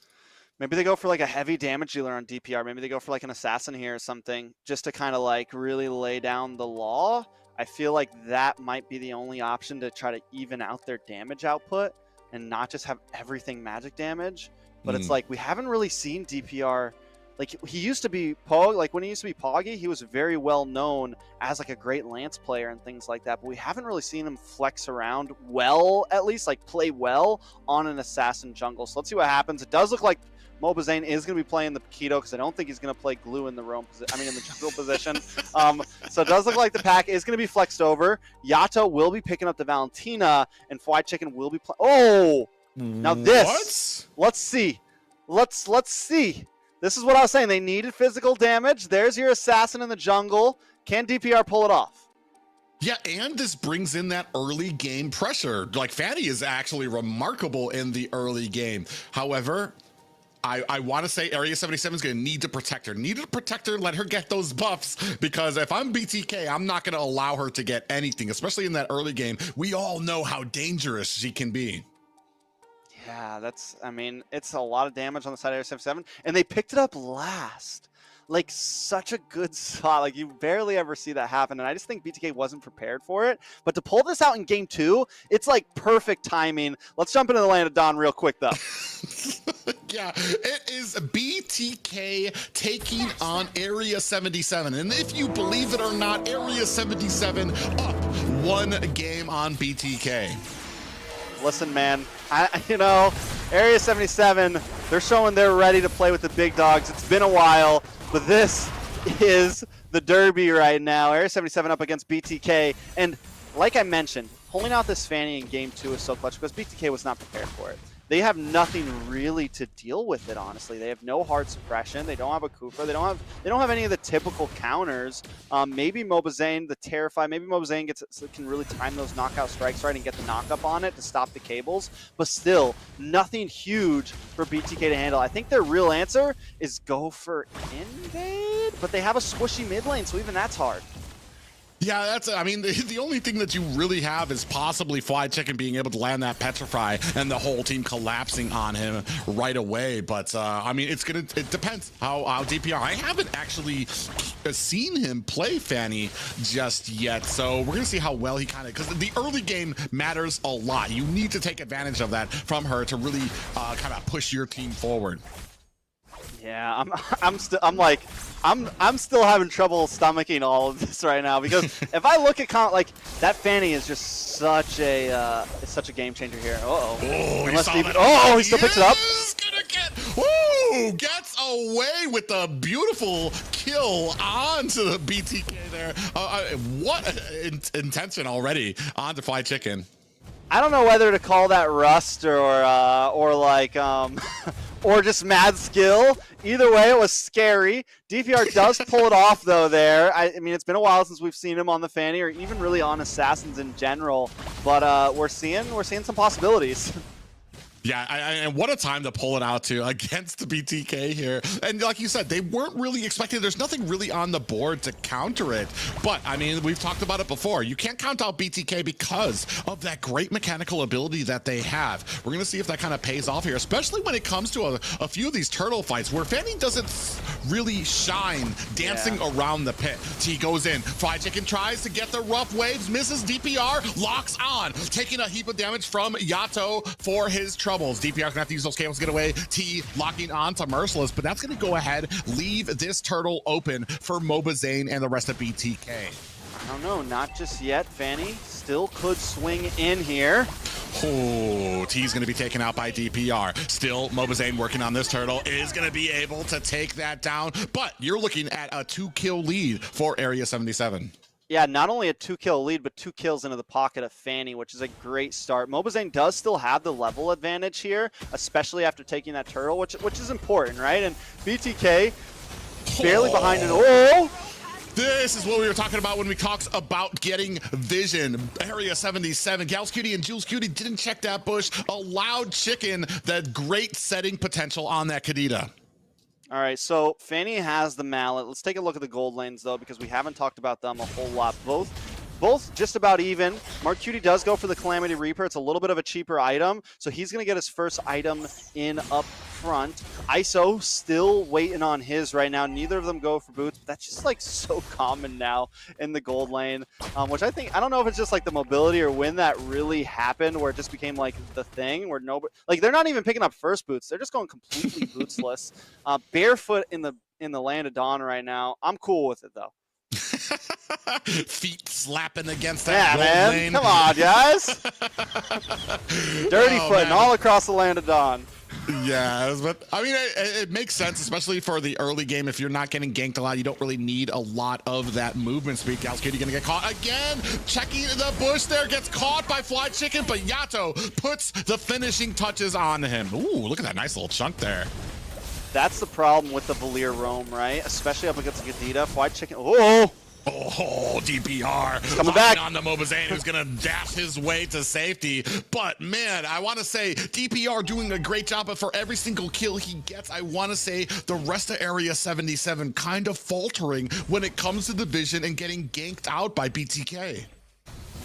Maybe they go for like a heavy damage dealer on DPR. Maybe they go for like an assassin here or something just to kind of like really lay down the law. I feel like that might be the only option to try to even out their damage output and not just have everything magic damage. But it's like we haven't really seen DPR. Like he used to be Pog, like when he used to be Poggy, he was very well known as like a great Lance player and things like that. But we haven't really seen him flex around well, at least like play well on an assassin jungle. So let's see what happens. It does look like Mobizane is going to be playing the Paquito because I don't think he's going to play Glue in the roam in the jungle position. So it does look like the pack is going to be flexed over. Yato will be picking up the Valentina, and Fried Chicken will be playing. Oh, now this. What? Let's see. Let's see. This is what I was saying. They needed physical damage. There's your assassin in the jungle. Can DPR pull it off? Yeah, and this brings in that early game pressure. Like Fanny is actually remarkable in the early game. However, I want to say Area 77 is going to need to protect her. Need to protect her, let her get those buffs, because if I'm BTK, I'm not going to allow her to get anything, especially in that early game. We all know how dangerous she can be. Yeah, I mean, it's a lot of damage on the side of Area 77, and they picked it up last. Like, such a good spot. Like, you barely ever see that happen, and I just think BTK wasn't prepared for it. But to pull this out in Game 2, it's, like, perfect timing. Let's jump into the Land of Dawn real quick, though. Yeah, it is BTK taking on Area 77. And if you believe it or not, Area 77 up 1 game on BTK. Listen, man, Area 77, they're showing they're ready to play with the big dogs. It's been a while, but this is the derby right now. Area 77 up against BTK. And like I mentioned, pulling out this Fanny in Game 2 is so clutch because BTK was not prepared for it. they have nothing really to deal with it, honestly. They have no hard suppression. They don't have a Cooper. They don't have any of the typical counters. Maybe Mobazane, the Terrify, maybe Mobazane can really time those knockout strikes right and get the knock-up on it to stop the cables. But still, nothing huge for BTK to handle. I think their real answer is go for invade, but they have a squishy mid lane, so even that's hard. Yeah, that's, I mean, the only thing that you really have is possibly Fly Chicken being able to land that Petrify and the whole team collapsing on him right away. But, I mean, it depends how DPR, I haven't actually seen him play Fanny just yet. So we're going to see how well he kind of, because the early game matters a lot. You need to take advantage of that from her to really kind of push your team forward. Yeah, I'm still having trouble stomaching all of this right now, because if I look at that Fanny is just such a game changer here. Oh, he still picks it up. Gets away with the beautiful kill onto the BTK there. What intention already onto Fly Chicken. I don't know whether to call that rust or like or just mad skill. Either way, it was scary. DPR does pull it off though there. I mean, it's been a while since we've seen him on the Fanny or even really on Assassins in general, but we're seeing some possibilities. Yeah, and what a time to pull it out to against the BTK here. And like you said, they weren't really expecting, there's nothing really on the board to counter it. But, I mean, we've talked about it before. You can't count out BTK because of that great mechanical ability that they have. We're going to see if that kind of pays off here, especially when it comes to a few of these turtle fights where Fanny doesn't really shine dancing around the pit. T goes in. Fly Chicken tries to get the rough waves, misses. DPR locks on, taking a heap of damage from Yato for his troubles. DPR's gonna have to use those cables to get away. T locking on to Merciless, but that's gonna go ahead, leave this turtle open for Mobazane and the rest of BTK. I don't know, not just yet. Fanny still could swing in here. Oh, T's gonna be taken out by DPR. Still, Mobazane working on this turtle is gonna be able to take that down, but you're looking at a 2-kill lead for Area 77. Yeah, not only a 2-kill lead, but 2 kills into the pocket of Fanny, which is a great start. Mobazane does still have the level advantage here, especially after taking that turtle, which is important, right? And BTK barely behind it. Oh! This is what we were talking about when we talked about getting vision. Area 77, Gals Cutie and Jules Cutie didn't check that bush, allowed Chicken that great setting potential on that Kadita. All right, so Fanny has the mallet. Let's take a look at the gold lanes, though, because we haven't talked about them a whole lot. Both just about even. Mark Cutie does go for the Calamity Reaper. It's a little bit of a cheaper item, so he's going to get his first item in up front. ISO still waiting on his right now. Neither of them go for boots, but that's just like so common now in the gold lane, which I don't know if it's just like the mobility or when that really happened where it just became like the thing where nobody, like they're not even picking up first boots. They're just going completely bootsless. Barefoot in the land of Dawn right now. I'm cool with it though. Feet slapping against that gold lane. Come on, guys. Dirty footing all across the land of Dawn. Yeah, but I mean, it makes sense, especially for the early game. If you're not getting ganked a lot, you don't really need a lot of that movement speed. Gals Cutie gonna get caught again. Checking the bush there, gets caught by Fly Chicken, but Yato puts the finishing touches on him. Ooh, look at that nice little chunk there. That's the problem with the Valier Roam, right? Especially up against Kadita. Fly Chicken. Oh! Oh, DPR coming back on the Mobazane, who's gonna dash his way to safety. But man, I want to say DPR doing a great job, but for every single kill he gets, I want to say the rest of Area 77 kind of faltering when it comes to the vision and getting ganked out by BTK.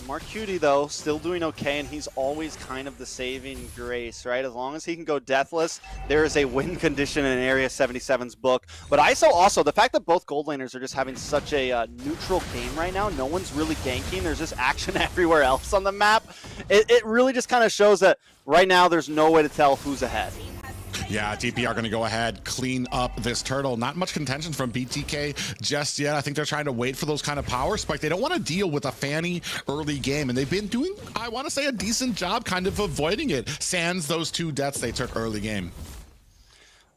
Mark Cutie, though, still doing okay, and he's always kind of the saving grace, right? As long as he can go deathless, there is a win condition in Area 77's book. But ISO also, the fact that both gold laners are just having such a neutral game right now, no one's really ganking, there's just action everywhere else on the map, it really just kind of shows that right now there's no way to tell who's ahead. Yeah, DPR going to go ahead, clean up this turtle. Not much contention from BTK just yet. I think they're trying to wait for those kind of power spike. They don't want to deal with a Fanny early game, and they've been doing, I want to say, a decent job kind of avoiding it, sans those 2 deaths they took early game.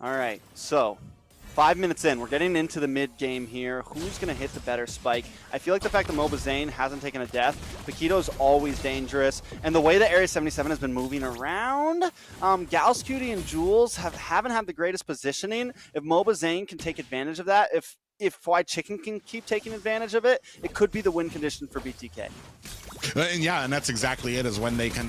All right, so 5 minutes in, we're getting into the mid game here. Who's going to hit the better spike? I feel like the fact that Mobazane hasn't taken a death, Paquito's always dangerous, and the way that Area 77 has been moving around, Gals Cutie and Jules haven't had the greatest positioning. If Mobazane can take advantage of that, if Fried Chicken can keep taking advantage of it, it could be the win condition for BTK. And yeah, and that's exactly it, is when they can,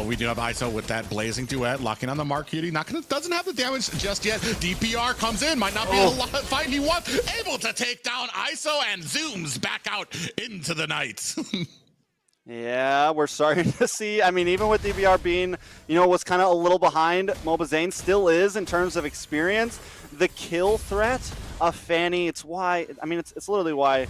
we do have ISO with that blazing duet, locking on the Mark Cutie, doesn't have the damage just yet. DPR comes in, might not be able to fight he wants, able to take down ISO and zooms back out into the night. Yeah, we're starting to see, I mean, even with DPR being, was kind of a little behind, Mobazane still is in terms of experience. The kill threat of Fanny, it's literally why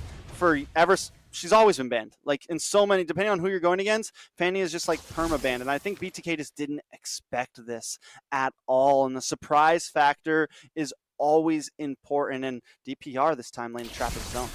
she's always been banned. Like, in so many, depending on who you're going against, Fanny is just like perma-banned. And I think BTK just didn't expect this at all. And the surprise factor is always important. And DPR this time laying trap his zone.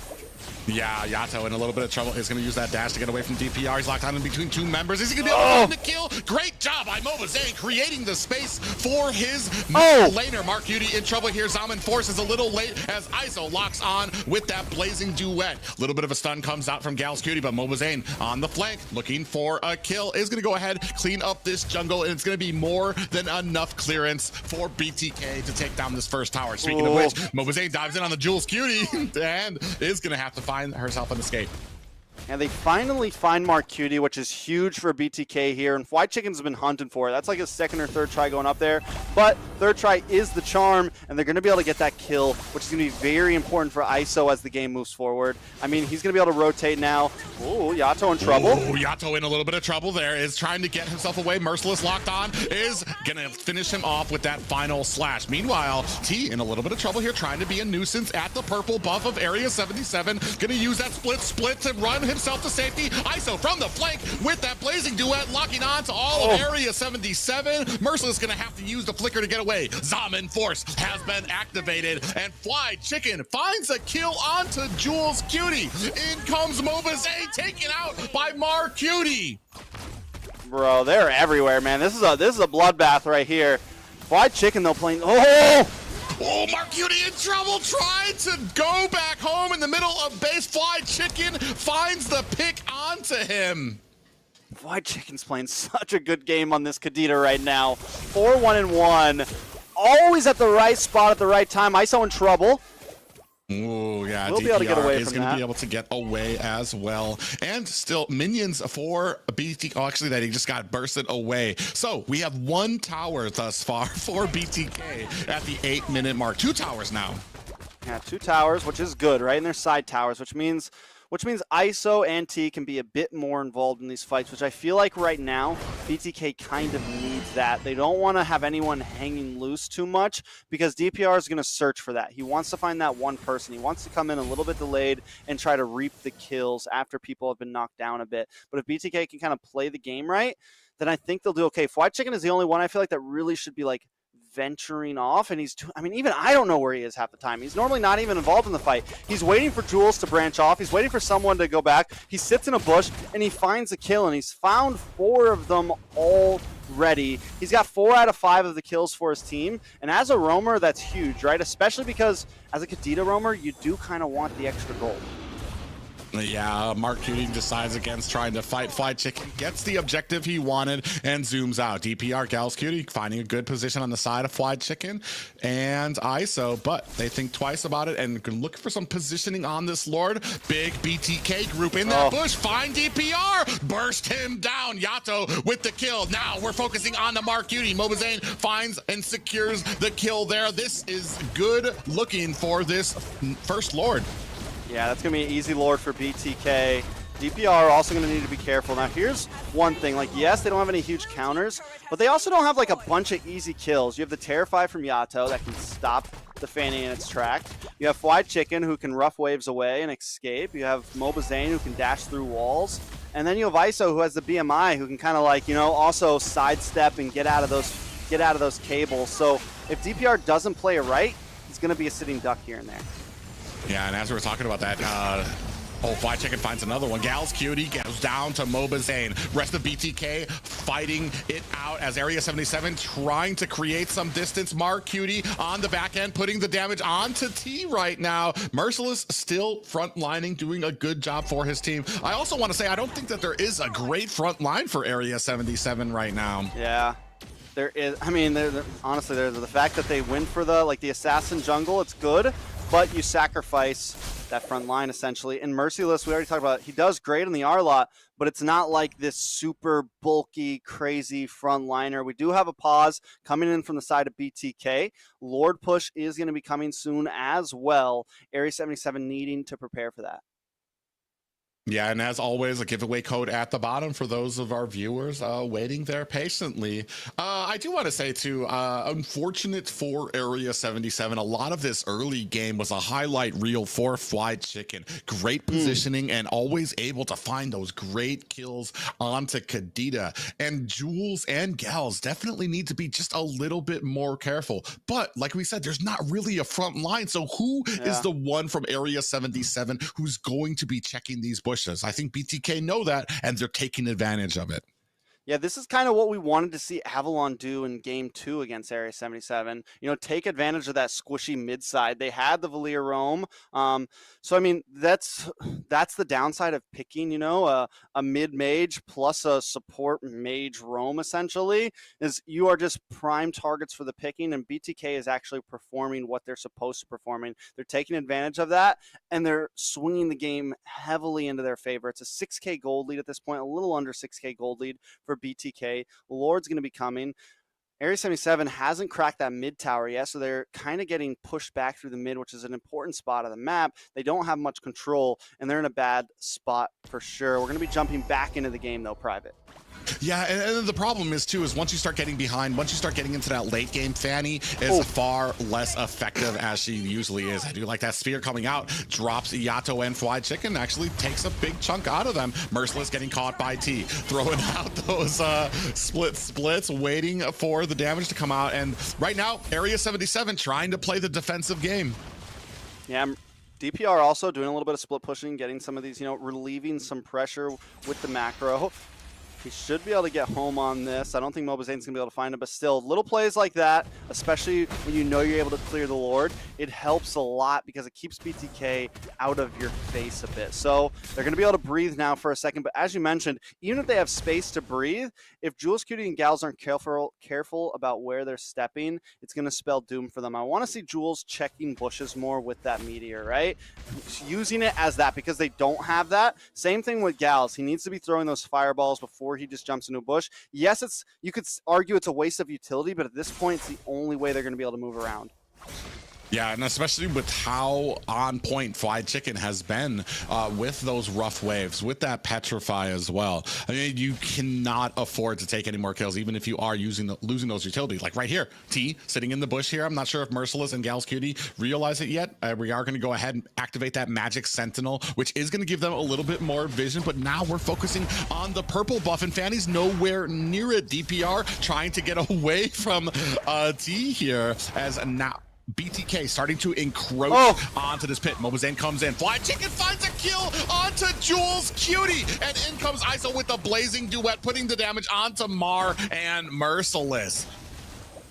Yeah, Yato in a little bit of trouble. He's going to use that dash to get away from DPR. He's locked on in between two members. Is he going to be able to find the kill? Great job by Mobazane creating the space for his laner. Mark Cutie in trouble here. Zaman Force is a little late as ISO locks on with that blazing duet. A little bit of a stun comes out from Gals Cutie, but Mobazane on the flank looking for a kill is going to go ahead, clean up this jungle, and it's going to be more than enough clearance for BTK to take down this first tower. Speaking of which, Mobazane dives in on the Jules Cutie and is going to have to find herself an escape. And they finally find Mark Cutie, which is huge for BTK here. And Fried Chicken's been hunting for it. That's like a second or third try going up there. But third try is the charm, and they're going to be able to get that kill, which is going to be very important for ISO as the game moves forward. I mean, he's going to be able to rotate now. Oh, Yato in trouble. Oh, Yato in a little bit of trouble there. Is trying to get himself away. Merciless locked on. Is going to finish him off with that final slash. Meanwhile, T in a little bit of trouble here, trying to be a nuisance at the purple buff of Area 77. Going to use that split to run himself to safety. ISO from the flank with that blazing duet, locking on to all of Area 77. Merciless going to have to use the flicker to get away. Zaman Force has been activated, and Fried Chicken finds a kill onto Jules Cutie. In comes Mobazane, taken out by Mar Cutie. Bro, they're everywhere, man. This is a bloodbath right here. Fried Chicken though playing. Oh, Mark Cutie in trouble, trying to go back home in the middle of base. Fried Chicken finds the pick onto him. Fried Chicken's playing such a good game on this Kadita right now. 4-1-1. Always at the right spot at the right time. ISO in trouble. Oh, yeah, we'll be able to get away is going to be able to get away as well. And still, minions for BTK. Oh, actually, that he just got bursted away. So we have one tower thus far for BTK at the 8-minute mark. 2 towers now. Yeah, 2 towers, which is good, right? And they're side towers, which means ISO and T can be a bit more involved in these fights, which I feel like right now BTK kind of needs that. They don't want to have anyone hanging loose too much because DPR is going to search for that. He wants to find that one person. He wants to come in a little bit delayed and try to reap the kills after people have been knocked down a bit. But if BTK can kind of play the game right, then I think they'll do okay. Fried Chicken is the only one I feel like that really should be like venturing off, and even I don't know where he is half the time. He's normally not even involved in the fight. He's waiting for Jules to branch off. He's waiting for someone to go back. He sits in a bush and he finds a kill, and he's found 4 of them already. He's got 4 out of 5 of the kills for his team, and as a roamer, that's huge, right? Especially because as a Kadita roamer, you do kind of want the extra gold. Yeah, Mark Cutie decides against trying to fight. Fried Chicken gets the objective he wanted and zooms out. DPR, Gals Cutie finding a good position on the side of Fried Chicken and ISO, but they think twice about it and can look for some positioning on this Lord. Big BTK group in that bush. Find DPR. Burst him down. Yato with the kill. Now we're focusing on the Mark Cutie. Mobazane finds and secures the kill there. This is good looking for this first Lord. Yeah, that's going to be an easy Lord for BTK. DPR also going to need to be careful. Now, here's one thing. Like, yes, they don't have any huge counters, but they also don't have, like, a bunch of easy kills. You have the Terrify from Yato that can stop the Fanny in its tracks. You have Fried Chicken, who can rough waves away and escape. You have Mobazane, who can dash through walls. And then you have ISO, who has the BMI, who can kind of, like, also sidestep and get out of those cables. So if DPR doesn't play it right, he's going to be a sitting duck here and there. Yeah, and as we were talking about that, Oh, Fly Chicken finds another one. Gal's Cutie goes down to Mobazane. Rest of BTK fighting it out as Area 77 trying to create some distance. Mark Cutie on the back end, putting the damage onto T right now. Merciless still front lining, doing a good job for his team. I also want to say, I don't think that there is a great front line for Area 77 right now. Yeah. There is, I mean, honestly, there's the fact that they win for the assassin jungle, it's good, but you sacrifice that front line essentially. And Merciless, we already talked about, he does great on the R-Lot, but it's not like this super bulky, crazy front liner. We do have a pause coming in from the side of BTK. Lord push is going to be coming soon as well. Area 77 needing to prepare for that. Yeah, and as always, a giveaway code at the bottom for those of our viewers waiting there patiently. I do want to say, too, unfortunate for Area 77, a lot of this early game was a highlight reel for Fly Chicken. Great positioning and always able to find those great kills onto Kadita. And Jules and Gals definitely need to be just a little bit more careful. But like we said, there's not really a front line. So who is the one from Area 77 who's going to be checking these bushes? I think BTK know that, and they're taking advantage of it. Yeah, this is kind of what we wanted to see Avalon do in Game 2 against Area 77. You know, take advantage of that squishy mid side. They had the Valir roam. So, I mean, that's the downside of picking, you know, a mid-mage plus a support mage roam, essentially, is you are just prime targets for the picking, and BTK is actually performing what they're supposed to performing. They're taking advantage of that, and they're swinging the game heavily into their favor. It's a 6K gold lead at this point, a little under 6K gold lead for BTK. Lord's going to be coming. Area 77 hasn't cracked that mid tower yet, so they're kind of getting pushed back through the mid, which is an important spot of the map. They don't have much control, and they're in a bad spot for sure. We're going to be jumping back into the game, though, Private. Yeah, and the problem is, too, is once you start getting behind, once you start getting into that late game, Fanny is far less effective as she usually is. I do like that spear coming out, drops Yato and Fly Chicken, actually takes a big chunk out of them. Merciless getting caught by T, throwing out those splits, waiting for the damage to come out. And right now, Area 77 trying to play the defensive game. Yeah, DPR also doing a little bit of split pushing, getting some of these, you know, relieving some pressure with the macro. He should be able to get home on this. I don't think Mobazane's going to be able to find him, but still, little plays like that, especially when you know you're able to clear the Lord, it helps a lot because it keeps BTK out of your face a bit. So they're going to be able to breathe now for a second, but as you mentioned, even if they have space to breathe, if Jules, Cutie, and Gals aren't careful about where they're stepping, it's going to spell doom for them. I want to see Jules checking bushes more with that Meteor, right? Using it as that because they don't have that. Same thing with Gals. He needs to be throwing those fireballs before he just jumps into a bush. Yes, you could argue it's a waste of utility, but at this point, it's the only way they're going to be able to move around. Yeah, and especially with how on point Fly Chicken has been with those rough waves, with that Petrify as well. I mean, you cannot afford to take any more kills, even if you are losing those utilities. Like right here, T sitting in the bush here. I'm not sure if Merciless and Gals Cutie realize it yet. We are going to go ahead and activate that Magic Sentinel, which is going to give them a little bit more vision. But now we're focusing on the purple buff, and Fanny's nowhere near it. DPR trying to get away from T here as now BTK starting to encroach onto this pit. Mobazane comes in. Fly Chicken finds a kill onto Jules Cutie. And in comes ISO with the blazing duet, putting the damage onto Mar and Merciless.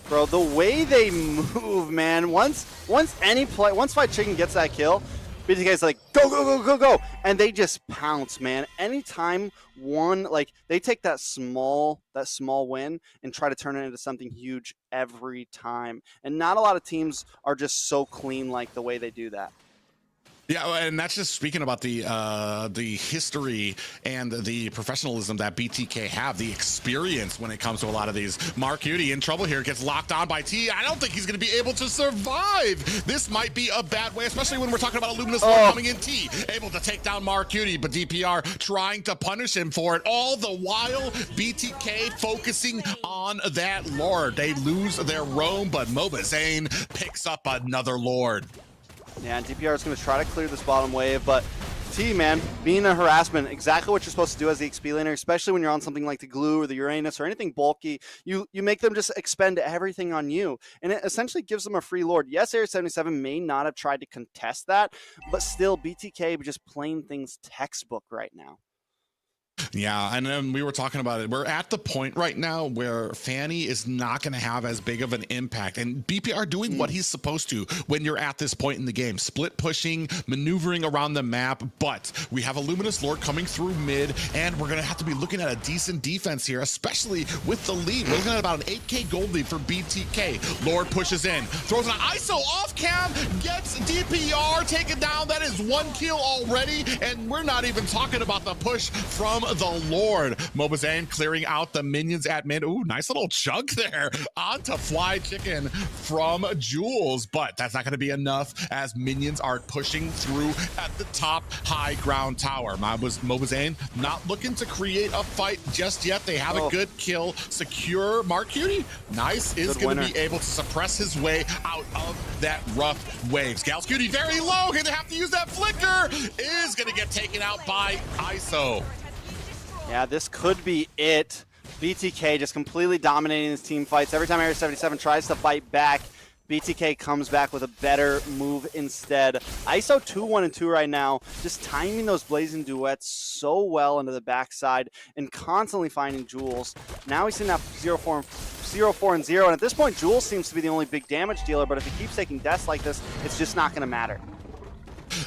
Bro, the way they move, man. Once Fly Chicken gets that kill, BTK's like, go, go, go, go, go. And they just pounce, man. Anytime they take that small win and try to turn it into something huge every time. And not a lot of teams are just so clean like the way they do that. Yeah, and that's just speaking about the history and the professionalism that BTK have, the experience when it comes to a lot of these. Mark Cutie in trouble here, gets locked on by T. I don't think he's going to be able to survive. This might be a bad way, especially when we're talking about a Luminous Lord coming in. T able to take down Mark Cutie, but DPR trying to punish him for it. All the while, BTK focusing on that Lord. They lose their roam, but Mobazane picks up another Lord. Yeah, and DPR is going to try to clear this bottom wave, but BT, man, being a harassment, exactly what you're supposed to do as the XP laner, especially when you're on something like the Glue or the Uranus or anything bulky. You make them just expend everything on you, and it essentially gives them a free Lord. Yes, Area 77 may not have tried to contest that, but still, BTK just playing things textbook right now. Yeah, and then we were talking about it. We're at the point right now where Fanny is not going to have as big of an impact, and BPR doing what he's supposed to when you're at this point in the game. Split pushing, maneuvering around the map, but we have a Luminous Lord coming through mid, and we're going to have to be looking at a decent defense here, especially with the lead. We're looking at about an 8k gold lead for BTK. Lord pushes in, throws an ISO off cam, gets DPR taken down. That is 1 kill already, and we're not even talking about the push from the Lord. Mobazane clearing out the minions at mid. Ooh, nice little chunk there onto Fly Chicken from Jules, but that's not going to be enough as minions are pushing through at the top high ground tower. Mobazane not looking to create a fight just yet. They have a good kill. Secure Mark Cutie. Nice is going to be able to suppress his way out of that rough waves. Gals Cutie very low. Going to have to use that flicker. Is going to get taken out by ISO. Yeah, this could be it. BTK just completely dominating his team fights. Every time Area 77 tries to fight back, BTK comes back with a better move instead. ISO 2-1-2 right now, just timing those blazing duets so well into the backside and constantly finding Jules. Now he's sitting at 0-4-0, and at this point, Jules seems to be the only big damage dealer, but if he keeps taking deaths like this, it's just not going to matter.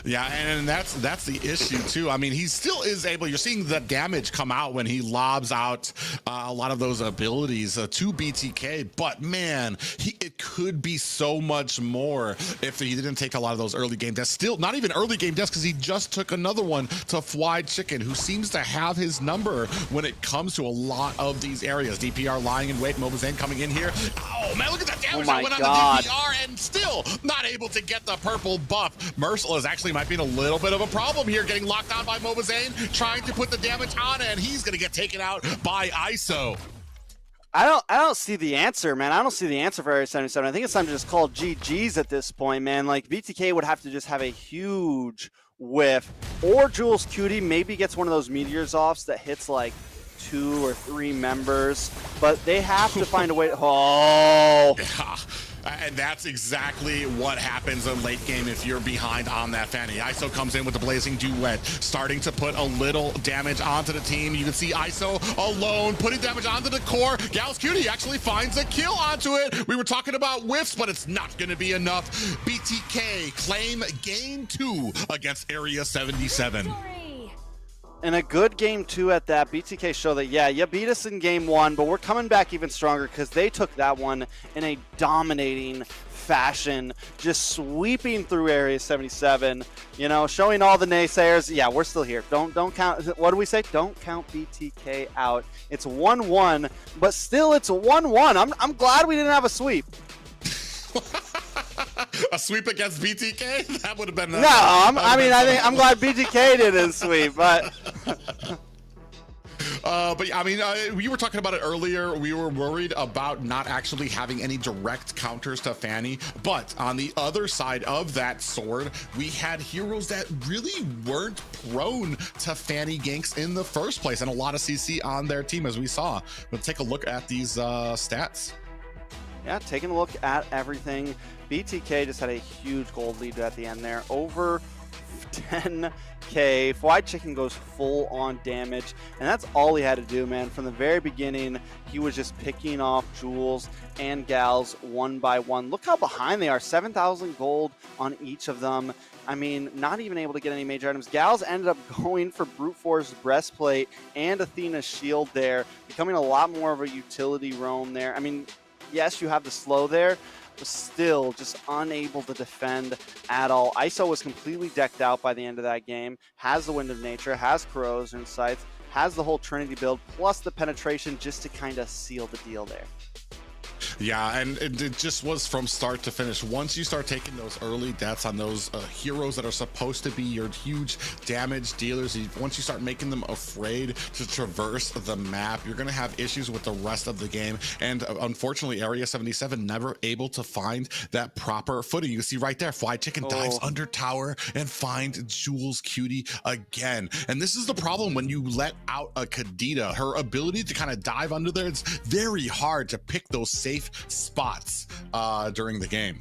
Yeah, and that's the issue too. I mean, he still is able, you're seeing the damage come out when he lobs out a lot of those abilities to BTK, but man, it could be so much more if he didn't take a lot of those early game deaths. Still not even early game deaths, because he just took another one to Fly Chicken, who seems to have his number when it comes to a lot of these areas. DPR lying in wait, Mobazane coming in here. Oh man, look at that damage that went on the DPR, and still not able to get the purple buff. Merciless actually might be in a little bit of a problem here, getting locked down by Mobazane, trying to put the damage on, and he's going to get taken out by ISO. I don't see the answer, man. I don't see the answer for Area 77. I think it's time to just call GG's at this point, man. Like, BTK would have to just have a huge whiff, or Jules Cutie maybe gets one of those meteors offs that hits like 2 or 3 members, but they have to find a way. Oh. Yeah. And that's exactly what happens in late game if you're behind on that Fanny. ISO comes in with the Blazing Duet, starting to put a little damage onto the team. You can see ISO alone, putting damage onto the core. Gals Cutie actually finds a kill onto it. We were talking about whiffs, but it's not going to be enough. BTK claim game 2 against Area 77. And a good game 2 at that. BTK show that, yeah, you beat us in game 1, but we're coming back even stronger because they took that one in a dominating fashion, just sweeping through Area 77, you know, showing all the naysayers, yeah, we're still here. Don't count, what do we say? Don't count BTK out. It's 1-1, but still it's 1-1. I'm glad we didn't have a sweep. A sweep against BTK? That would have been. No, I'm glad BTK didn't sweep, but. But I mean, we were talking about it earlier. We were worried about not actually having any direct counters to Fanny. But on the other side of that sword, we had heroes that really weren't prone to Fanny ganks in the first place, and a lot of CC on their team, as we saw. Let's take a look at these stats. Yeah, taking a look at everything. BTK just had a huge gold lead at the end there, over 10k. Fly Chicken goes full on damage, and that's all he had to do, man. From the very beginning, he was just picking off Jules and Gals one by one. Look how behind they are, 7,000 gold on each of them. I mean, not even able to get any major items. Gals ended up going for Brute Force Breastplate and Athena's Shield there, becoming a lot more of a utility roam there. I mean, yes, you have the slow there, but still just unable to defend at all. ISO was completely decked out by the end of that game, has the Wind of Nature, has Corrosion Sights, has the whole Trinity build, plus the penetration just to kind of seal the deal there. Yeah, and it just was from start to finish. Once you start taking those early deaths on those heroes that are supposed to be your huge damage dealers, once you start making them afraid to traverse the map, you're going to have issues with the rest of the game. And unfortunately, Area 77 never able to find that proper footing. You see right there, Fly Chicken dives under tower and find Jules Cutie again. And this is the problem when you let out a Kadita. Her ability to kind of dive under there, it's very hard to pick those safe spots during the game.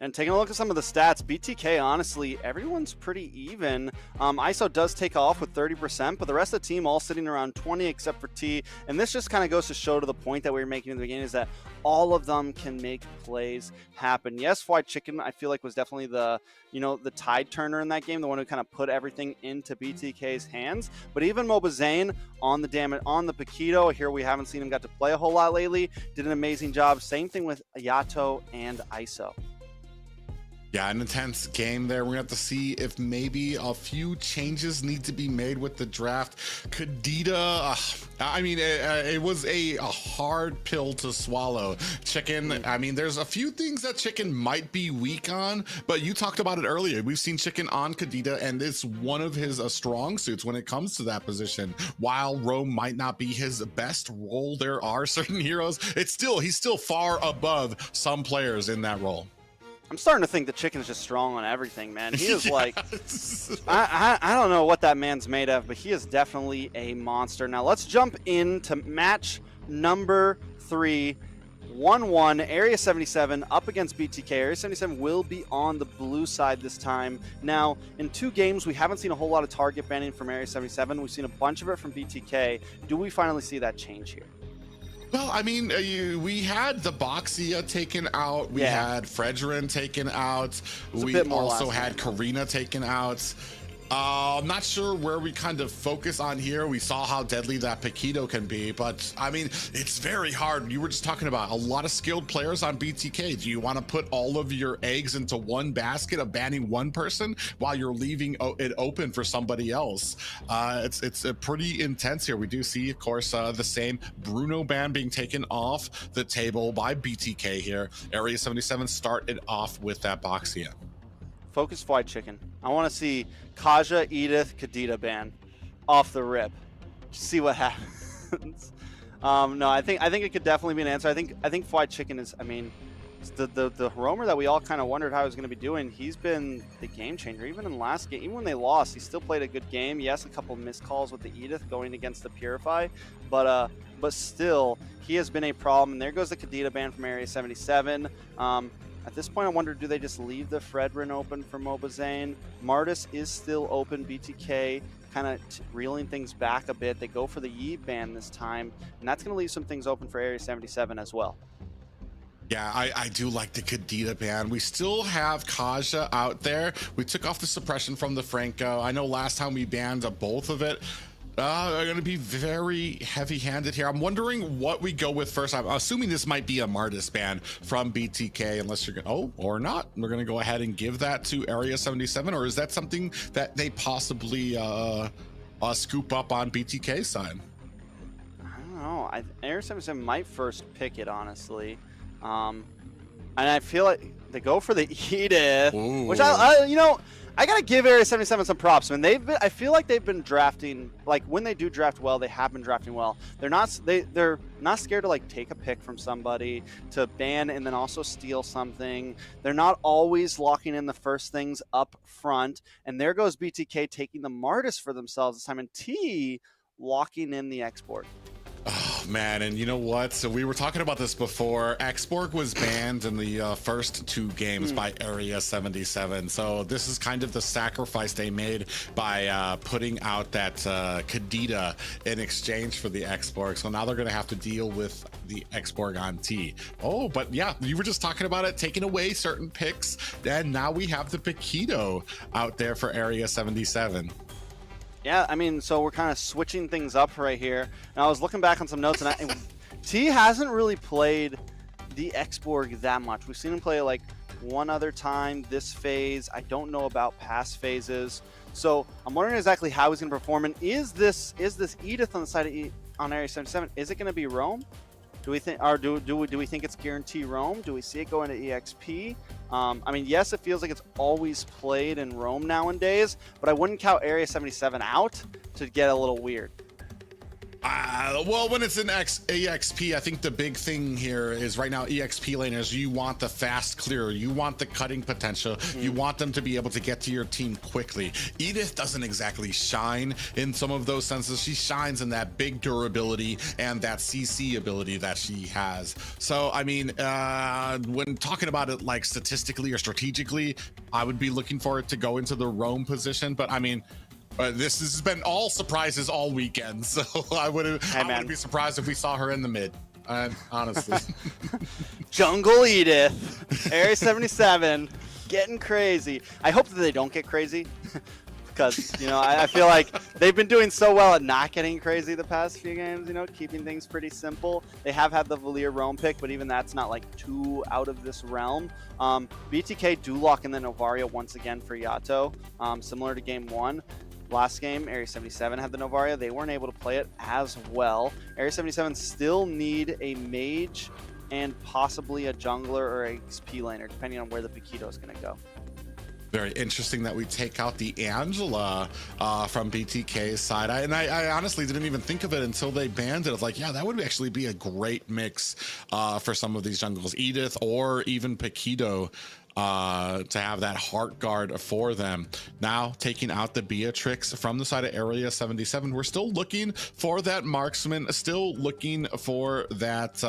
And taking a look at some of the stats, BTK, honestly, everyone's pretty even. ISO does take off with 30%, but the rest of the team all sitting around 20 except for T. And this just kind of goes to show to the point that we were making in the beginning, is that all of them can make plays happen. Yes, White Chicken, I feel like, was definitely the, the tide turner in that game, the one who kind of put everything into BTK's hands. But even Mobazane on the damage, on the Paquito, here we haven't seen him got to play a whole lot lately, did an amazing job. Same thing with Ayato and ISO. Yeah, an intense game there. We're going to have to see if maybe a few changes need to be made with the draft. Kadita, I mean, it was a hard pill to swallow. Chicken, I mean, there's a few things that Chicken might be weak on, but you talked about it earlier. We've seen Chicken on Kadita, and it's one of his strong suits when it comes to that position. While Rome might not be his best role, there are certain heroes. He's still far above some players in that role. I'm starting to think the Chicken's just strong on everything, man. He is like, I don't know what that man's made of, but he is definitely a monster. Now let's jump into match number 3, 1-1, Area 77 up against BTK. Area 77 will be on the blue side this time. Now, in 2 games, we haven't seen a whole lot of target banning from Area 77. We've seen a bunch of it from BTK. Do we finally see that change here? Well, I mean, we had the Boxia taken out. We had Fredrin taken out. We also had Karina taken out. I'm not sure where we kind of focus on here. We saw how deadly that Paquito can be, but I mean, it's very hard. You were just talking about a lot of skilled players on BTK. Do you want to put all of your eggs into one basket of banning one person while you're leaving it open for somebody else? It's pretty intense here. We do see, of course, the same Bruno ban being taken off the table by BTK here. Area 77 started off with that Boxia. Focus White Chicken. I want to see Kaja, Edith, Kadita ban off the rip. See what happens. No, I think it could definitely be an answer. I think White Chicken is, I mean, the roamer that we all kind of wondered how he was going to be doing. He's been the game changer. Even in the last game, even when they lost, he still played a good game. Yes, a couple of missed calls with the Edith going against the Purify, but still, he has been a problem. And there goes the Kadita ban from Area 77. At this point, I wonder, do they just leave the Fredrin open for Mobazane? Martis is still open. BTK kind of reeling things back a bit. They go for the Yi ban this time, and that's going to leave some things open for Area 77 as well. Yeah, I do like the Kadita ban. We still have Kaja out there. We took off the suppression from the Franco. I know last time we banned both of it. I'm going to be very heavy-handed here. I'm wondering what we go with first. I'm assuming this might be a Martis ban from BTK, unless you're going or not. We're going to go ahead and give that to Area 77, or is that something that they possibly scoop up on BTK's side? I don't know. Area 77 might first pick it, honestly. And I feel like they go for the Edith, which I gotta give Area 77 some props. I mean, I feel like they've been drafting, like when they do draft well, they have been drafting well. They're not scared to like take a pick from somebody, to ban and then also steal something. They're not always locking in the first things up front. And there goes BTK taking the Martis for themselves this time, and T locking in the export. Oh man, and you know what? So we were talking about this before. Exborg was banned in the first 2 games by Area 77. So this is kind of the sacrifice they made by putting out that Kadita in exchange for the Exborg. So now they're going to have to deal with the Exborg on T. Oh, but yeah, you were just talking about it, taking away certain picks, and now we have the Paquito out there for Area 77. Yeah, I mean, so we're kind of switching things up right here. And I was looking back on some notes, and T hasn't really played the Exborg that much. We've seen him play like one other time this phase. I don't know about past phases. So I'm wondering exactly how he's going to perform. And is this Edith on the side of on Area 77? Is it going to be Rome? Do we think, or do we think it's guarantee roam? Do we see it go into EXP? I mean, yes, it feels like it's always played in roam nowadays, but I wouldn't count Area 77 out to get a little weird. Well, when it's in EXP, I think the big thing here is right now EXP laners, you want the fast clear, you want the cutting potential, you want them to be able to get to your team quickly. Edith doesn't exactly shine in some of those senses. She shines in that big durability and that CC ability that she has. So, I mean, when talking about it like statistically or strategically, I would be looking for it to go into the roam position, but I mean, this has been all surprises all weekend, so I wouldn't be surprised if we saw her in the mid, honestly. Jungle Edith, Area 77, getting crazy. I hope that they don't get crazy, because, you know, I feel like they've been doing so well at not getting crazy the past few games, you know, keeping things pretty simple. They have had the Valier roam pick, but even that's not like too out of this realm. BTK do lock in the Novaria once again for Yato, similar to game 1. Last game, Area 77 had the Novaria. They weren't able to play it as well. Area 77 still need a mage and possibly a jungler or a XP laner, depending on where the Paquito is going to go. Very interesting that we take out the Angela from BTK's side. I honestly didn't even think of it until they banned it. I was like, yeah, that would actually be a great mix for some of these jungles, Edith or even Paquito, to have that heart guard for them. Now taking out the Beatrix from the side of Area 77. We're still looking for that marksman, still looking for that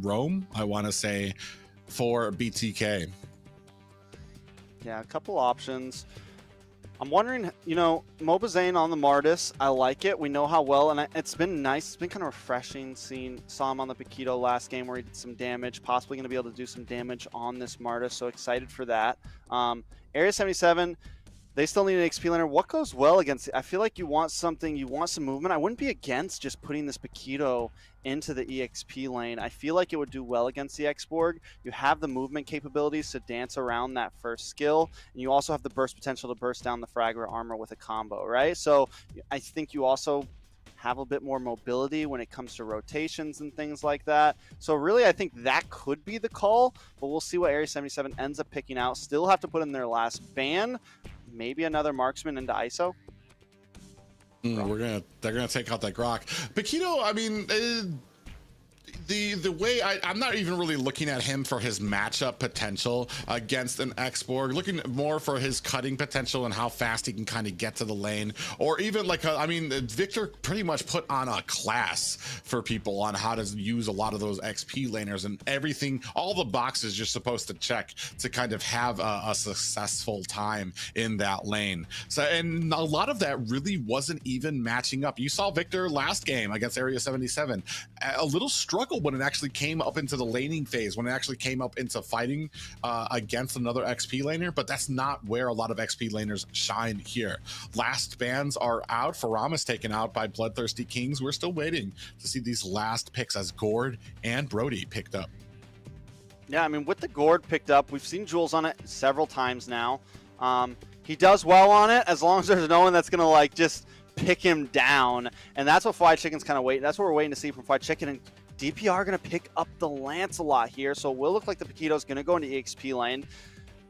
roam, I want to say, for BTK. Yeah, a couple options. I'm wondering, you know, Mobazane on the Martis, I like it. We know how well, and it's been nice. It's been kind of refreshing saw him on the Paquito last game where he did some damage, possibly going to be able to do some damage on this Martis, so excited for that. Area 77, they still need an XP laner. What goes well against it? I feel like you want something, you want some movement. I wouldn't be against just putting this Paquito into the EXP lane. I feel like it would do well against the Xborg. You have the movement capabilities to dance around that first skill, and you also have the burst potential to burst down the Fragger armor with a combo, right? So I think you also have a bit more mobility when it comes to rotations and things like that. So really, I think that could be the call, but we'll see what Area 77 ends up picking out. Still have to put in their last ban. Maybe another marksman into ISO. They're gonna take out that Grok. Paquito, I mean, the way I'm not even really looking at him for his matchup potential against an Xborg, looking more for his cutting potential and how fast he can kind of get to the lane, or even like I mean, Victor pretty much put on a class for people on how to use a lot of those XP laners and everything, all the boxes you're supposed to check to kind of have a successful time in that lane. So, and a lot of that really wasn't even matching up. You saw Victor last game against Area 77, a little struggle when it actually came up into the laning phase, when it actually came up into fighting against another XP laner, but that's not where a lot of XP laners shine here. Last bans are out. Faram is taken out by BloodThirstyKings. We're still waiting to see these last picks as Gord and Brody picked up. Yeah, I mean, with the Gord picked up, we've seen Jules on it several times now. He does well on it as long as there's no one that's going to like just pick him down, and that's what Fried Chicken's kind of waiting. That's what we're waiting to see from Fried Chicken. And DPR going to pick up the Lance a lot here, so it will look like the Paquito's going to go into EXP lane.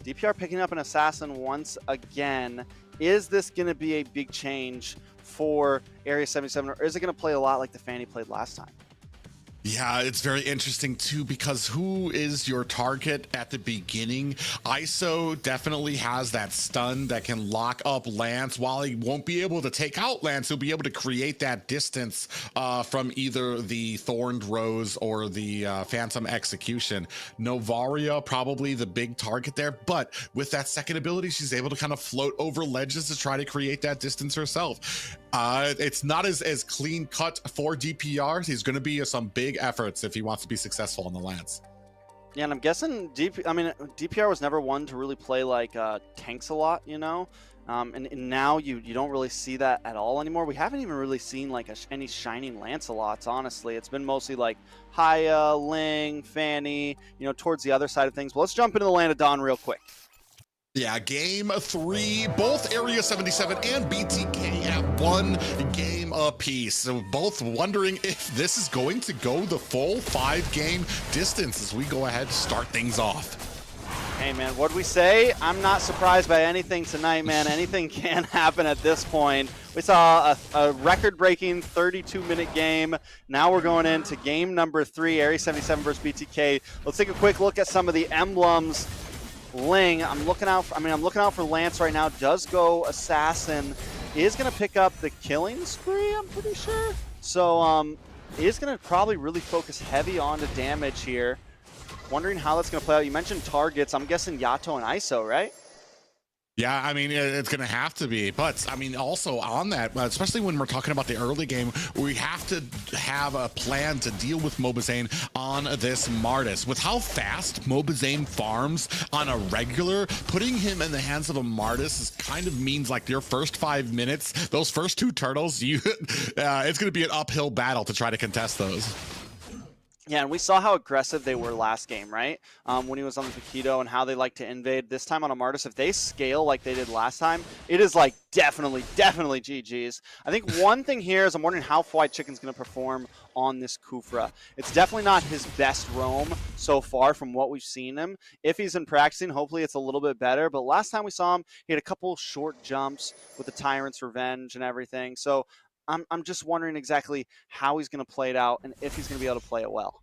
DPR picking up an Assassin once again. Is this going to be a big change for Area 77, or is it going to play a lot like the Fanny played last time? Yeah, it's very interesting too, because who is your target at the beginning? ISO definitely has that stun that can lock up Lance. While he won't be able to take out Lance, he'll be able to create that distance from either the Thorned Rose or the Phantom Execution. Novaria probably the big target there, but with that second ability, she's able to kind of float over ledges to try to create that distance herself. It's not as clean cut for DPR. He's going to be some big efforts if he wants to be successful on the Lance. Yeah, and I'm guessing DPR was never one to really play like tanks a lot, you know, and now you don't really see that at all anymore. We haven't even really seen like any shining Lancelots, honestly. It's been mostly like Haya, Ling, Fanny, you know, towards the other side of things. But let's jump into the Land of Dawn real quick. Yeah, game 3, both Area 77 and BTK at 1 game apiece. So both wondering if this is going to go the full 5-game distance as we go ahead to start things off. Hey man, what'd we say? I'm not surprised by anything tonight, man. Anything can happen at this point. We saw a record-breaking 32-minute game. Now we're going into game number 3, Area 77 versus BTK. Let's take a quick look at some of the emblems. Ling, I'm looking out for Lance right now. Does go Assassin. Is going to pick up the killing spree, I'm pretty sure. So is going to probably really focus heavy on the damage here. Wondering how that's going to play out. You mentioned targets. I'm guessing Yato and ISO, right? Yeah, I mean, it's going to have to be. But, I mean, also on that, especially when we're talking about the early game, we have to have a plan to deal with Mobazane on this Martis. With how fast Mobazane farms on a regular, putting him in the hands of a Martis is kind of means like your first 5 minutes, those first 2 turtles, it's going to be an uphill battle to try to contest those. Yeah, and we saw how aggressive they were last game, right? When he was on the Paquito and how they like to invade. This time on a Martis, if they scale like they did last time, it is like definitely GG's. I think one thing here is I'm wondering how Fried Chicken's going to perform on this Kufra. It's definitely not his best roam so far from what we've seen him. If he's been practicing, hopefully it's a little bit better. But last time we saw him, he had a couple short jumps with the Tyrant's Revenge and everything. So I'm just wondering exactly how he's going to play it out and if he's going to be able to play it well.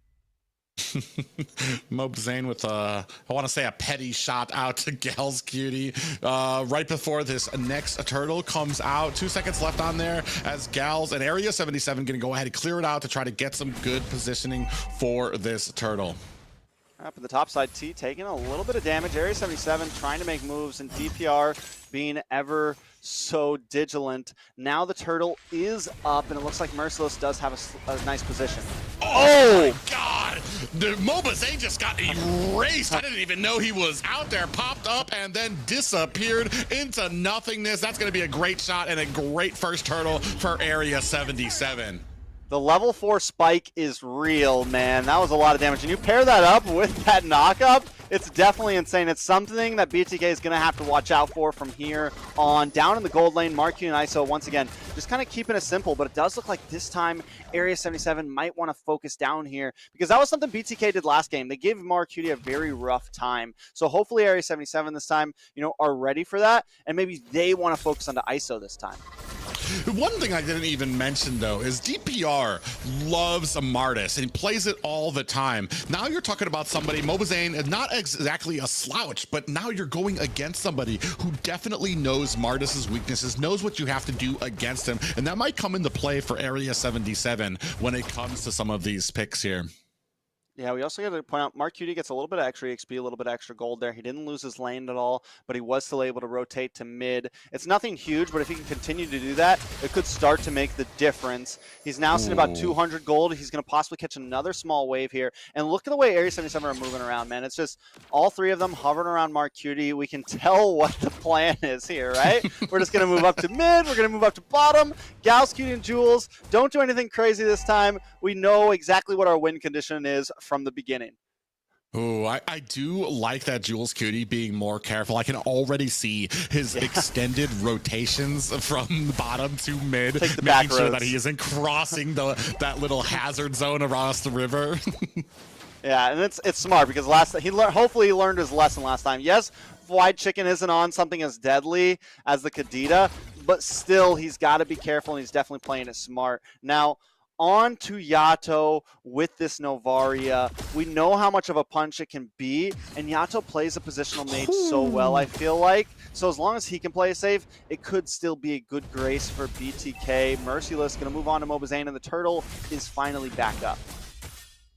Mobazane with I want to say a petty shot out to Gal's Cutie right before this next turtle comes out. 2 seconds left on there as Gal's and Area 77 going to go ahead and clear it out to try to get some good positioning for this turtle. Up at the top side, T taking a little bit of damage. Area 77 trying to make moves, and DPR being ever so vigilant. Now the turtle is up, and it looks like Merciless does have a nice position. Oh my God! The Mobazane just got erased. I didn't even know he was out there. Popped up and then disappeared into nothingness. That's going to be a great shot and a great first turtle for Area 77. The level 4 spike is real, man. That was a lot of damage. And you pair that up with that knock-up, it's definitely insane. It's something that BTK is going to have to watch out for from here on. Down in the gold lane, Marky and ISO, once again, just kind of keeping it simple. But it does look like this time Area 77 might want to focus down here, because that was something BTK did last game. They gave Marcuti a very rough time. So hopefully Area 77 this time, are ready for that. And maybe they want to focus on the ISO this time. One thing I didn't even mention, though, is DPR loves a Martis and he plays it all the time. Now you're talking about somebody, Mobazane, not exactly a slouch, but now you're going against somebody who definitely knows Martis's weaknesses, knows what you have to do against him, and that might come into play for Area 77 when it comes to some of these picks here. Yeah, we also got to point out, Mark Cutie gets a little bit of extra XP, a little bit extra gold there. He didn't lose his lane at all, but he was still able to rotate to mid. It's nothing huge, but if he can continue to do that, it could start to make the difference. He's now sitting about 200 gold. He's going to possibly catch another small wave here. And look at the way Area 77 are moving around, man. It's just all 3 of them hovering around Mark Cutie. We can tell what the plan is here, right? We're just going to move up to mid. We're going to move up to bottom. Gals, Cutie, and Jules, don't do anything crazy this time. We know exactly what our win condition is from the beginning. Oh, I do like that Jules Cutie being more careful. I can already see his extended rotations from bottom to mid, making sure that he isn't crossing that little hazard zone across the river. Yeah, and it's smart because hopefully he learned his lesson last time. Yes, Fried Chicken isn't on something as deadly as the Kadita, but still he's got to be careful, and he's definitely playing it smart. Now, on to Yato with this Novaria. We know how much of a punch it can be, and Yato plays a positional mage so well, I feel like. So as long as he can play it safe, it could still be a good grace for BTK. Merciless going to move on to Mobazane, and the turtle is finally back up.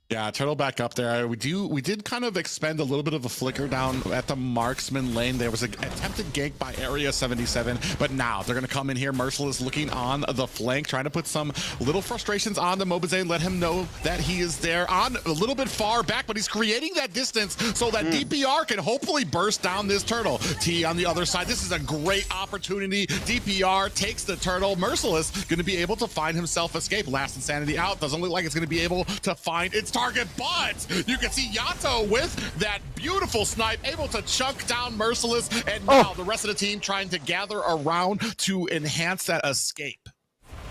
Yeah, turtle back up there. We did kind of expend a little bit of a flicker down at the marksman lane. There was an attempted gank by Area 77, but now they're going to come in here. Merciless looking on the flank, trying to put some little frustrations on the Mobazane, let him know that he is there on a little bit far back, but he's creating that distance so that DPR can hopefully burst down this turtle. T on the other side. This is a great opportunity. DPR takes the turtle. Merciless going to be able to find himself escape. Last Insanity out. Doesn't look like it's going to be able to find its target, but you can see Yato with that beautiful snipe able to chunk down Merciless, and now the rest of the team trying to gather around to enhance that escape.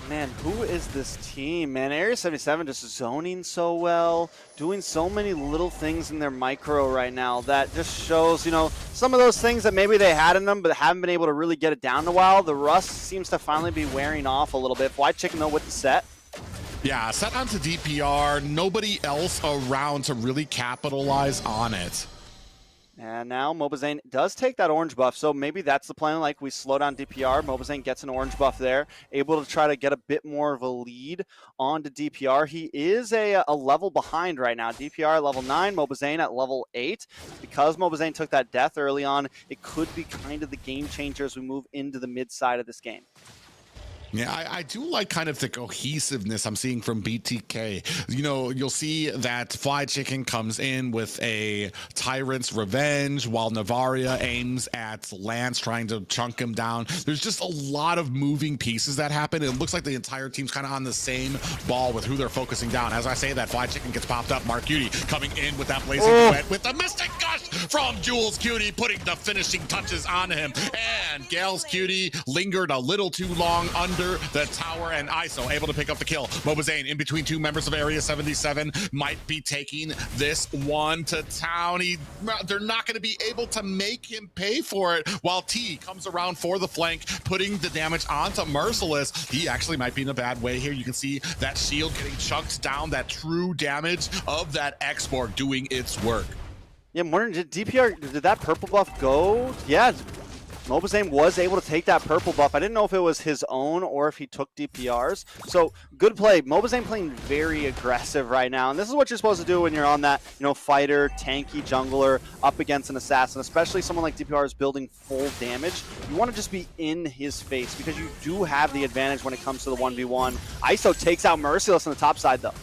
Man, who is this team, man? Area 77 just zoning so well, doing so many little things in their micro right now that just shows, you know, some of those things that maybe they had in them but haven't been able to really get it down in a while. The rust seems to finally be wearing off a little bit. White Chicken, though, with the set. Yeah, set onto DPR, nobody else around to really capitalize on it. And now Mobazane does take that orange buff, so maybe that's the plan. Like, we slow down DPR. Mobazane gets an orange buff there, able to try to get a bit more of a lead onto DPR. He is a level behind right now. DPR at level 9, Mobazane at level 8. Because Mobazane took that death early on, it could be kind of the game changer as we move into the mid side of this game. Yeah, I do like kind of the cohesiveness I'm seeing from BTK. You know, you'll see that Fly Chicken comes in with a Tyrant's Revenge while Navaria aims at Lance, trying to chunk him down. There's just a lot of moving pieces that happen. It looks like the entire team's kind of on the same ball with who they're focusing down. As I say that, Fly Chicken gets popped up. Mark Cutie coming in with that blazing duet with the Mystic Gush from Jules Cutie, putting the finishing touches on him. And Gale's Cutie lingered a little too long under the tower, and ISO able to pick up the kill. Mobazane in between two members of Area 77 might be taking this one to town. They're not going to be able to make him pay for it, while T comes around for the flank, putting the damage onto Merciless. He actually might be in a bad way here. You can see that shield getting chunked down, that true damage of that X-Borg doing its work. Yeah, Morton, did DPR, did that purple buff go? Yeah, Mobazane was able to take that purple buff. I didn't know if it was his own or if he took DPR's. So good play. Mobazane playing very aggressive right now. And this is what you're supposed to do when you're on that, you know, fighter, tanky jungler up against an assassin, especially someone like DPR is building full damage. You want to just be in his face because you do have the advantage when it comes to the 1v1. ISO takes out Merciless on the top side, though.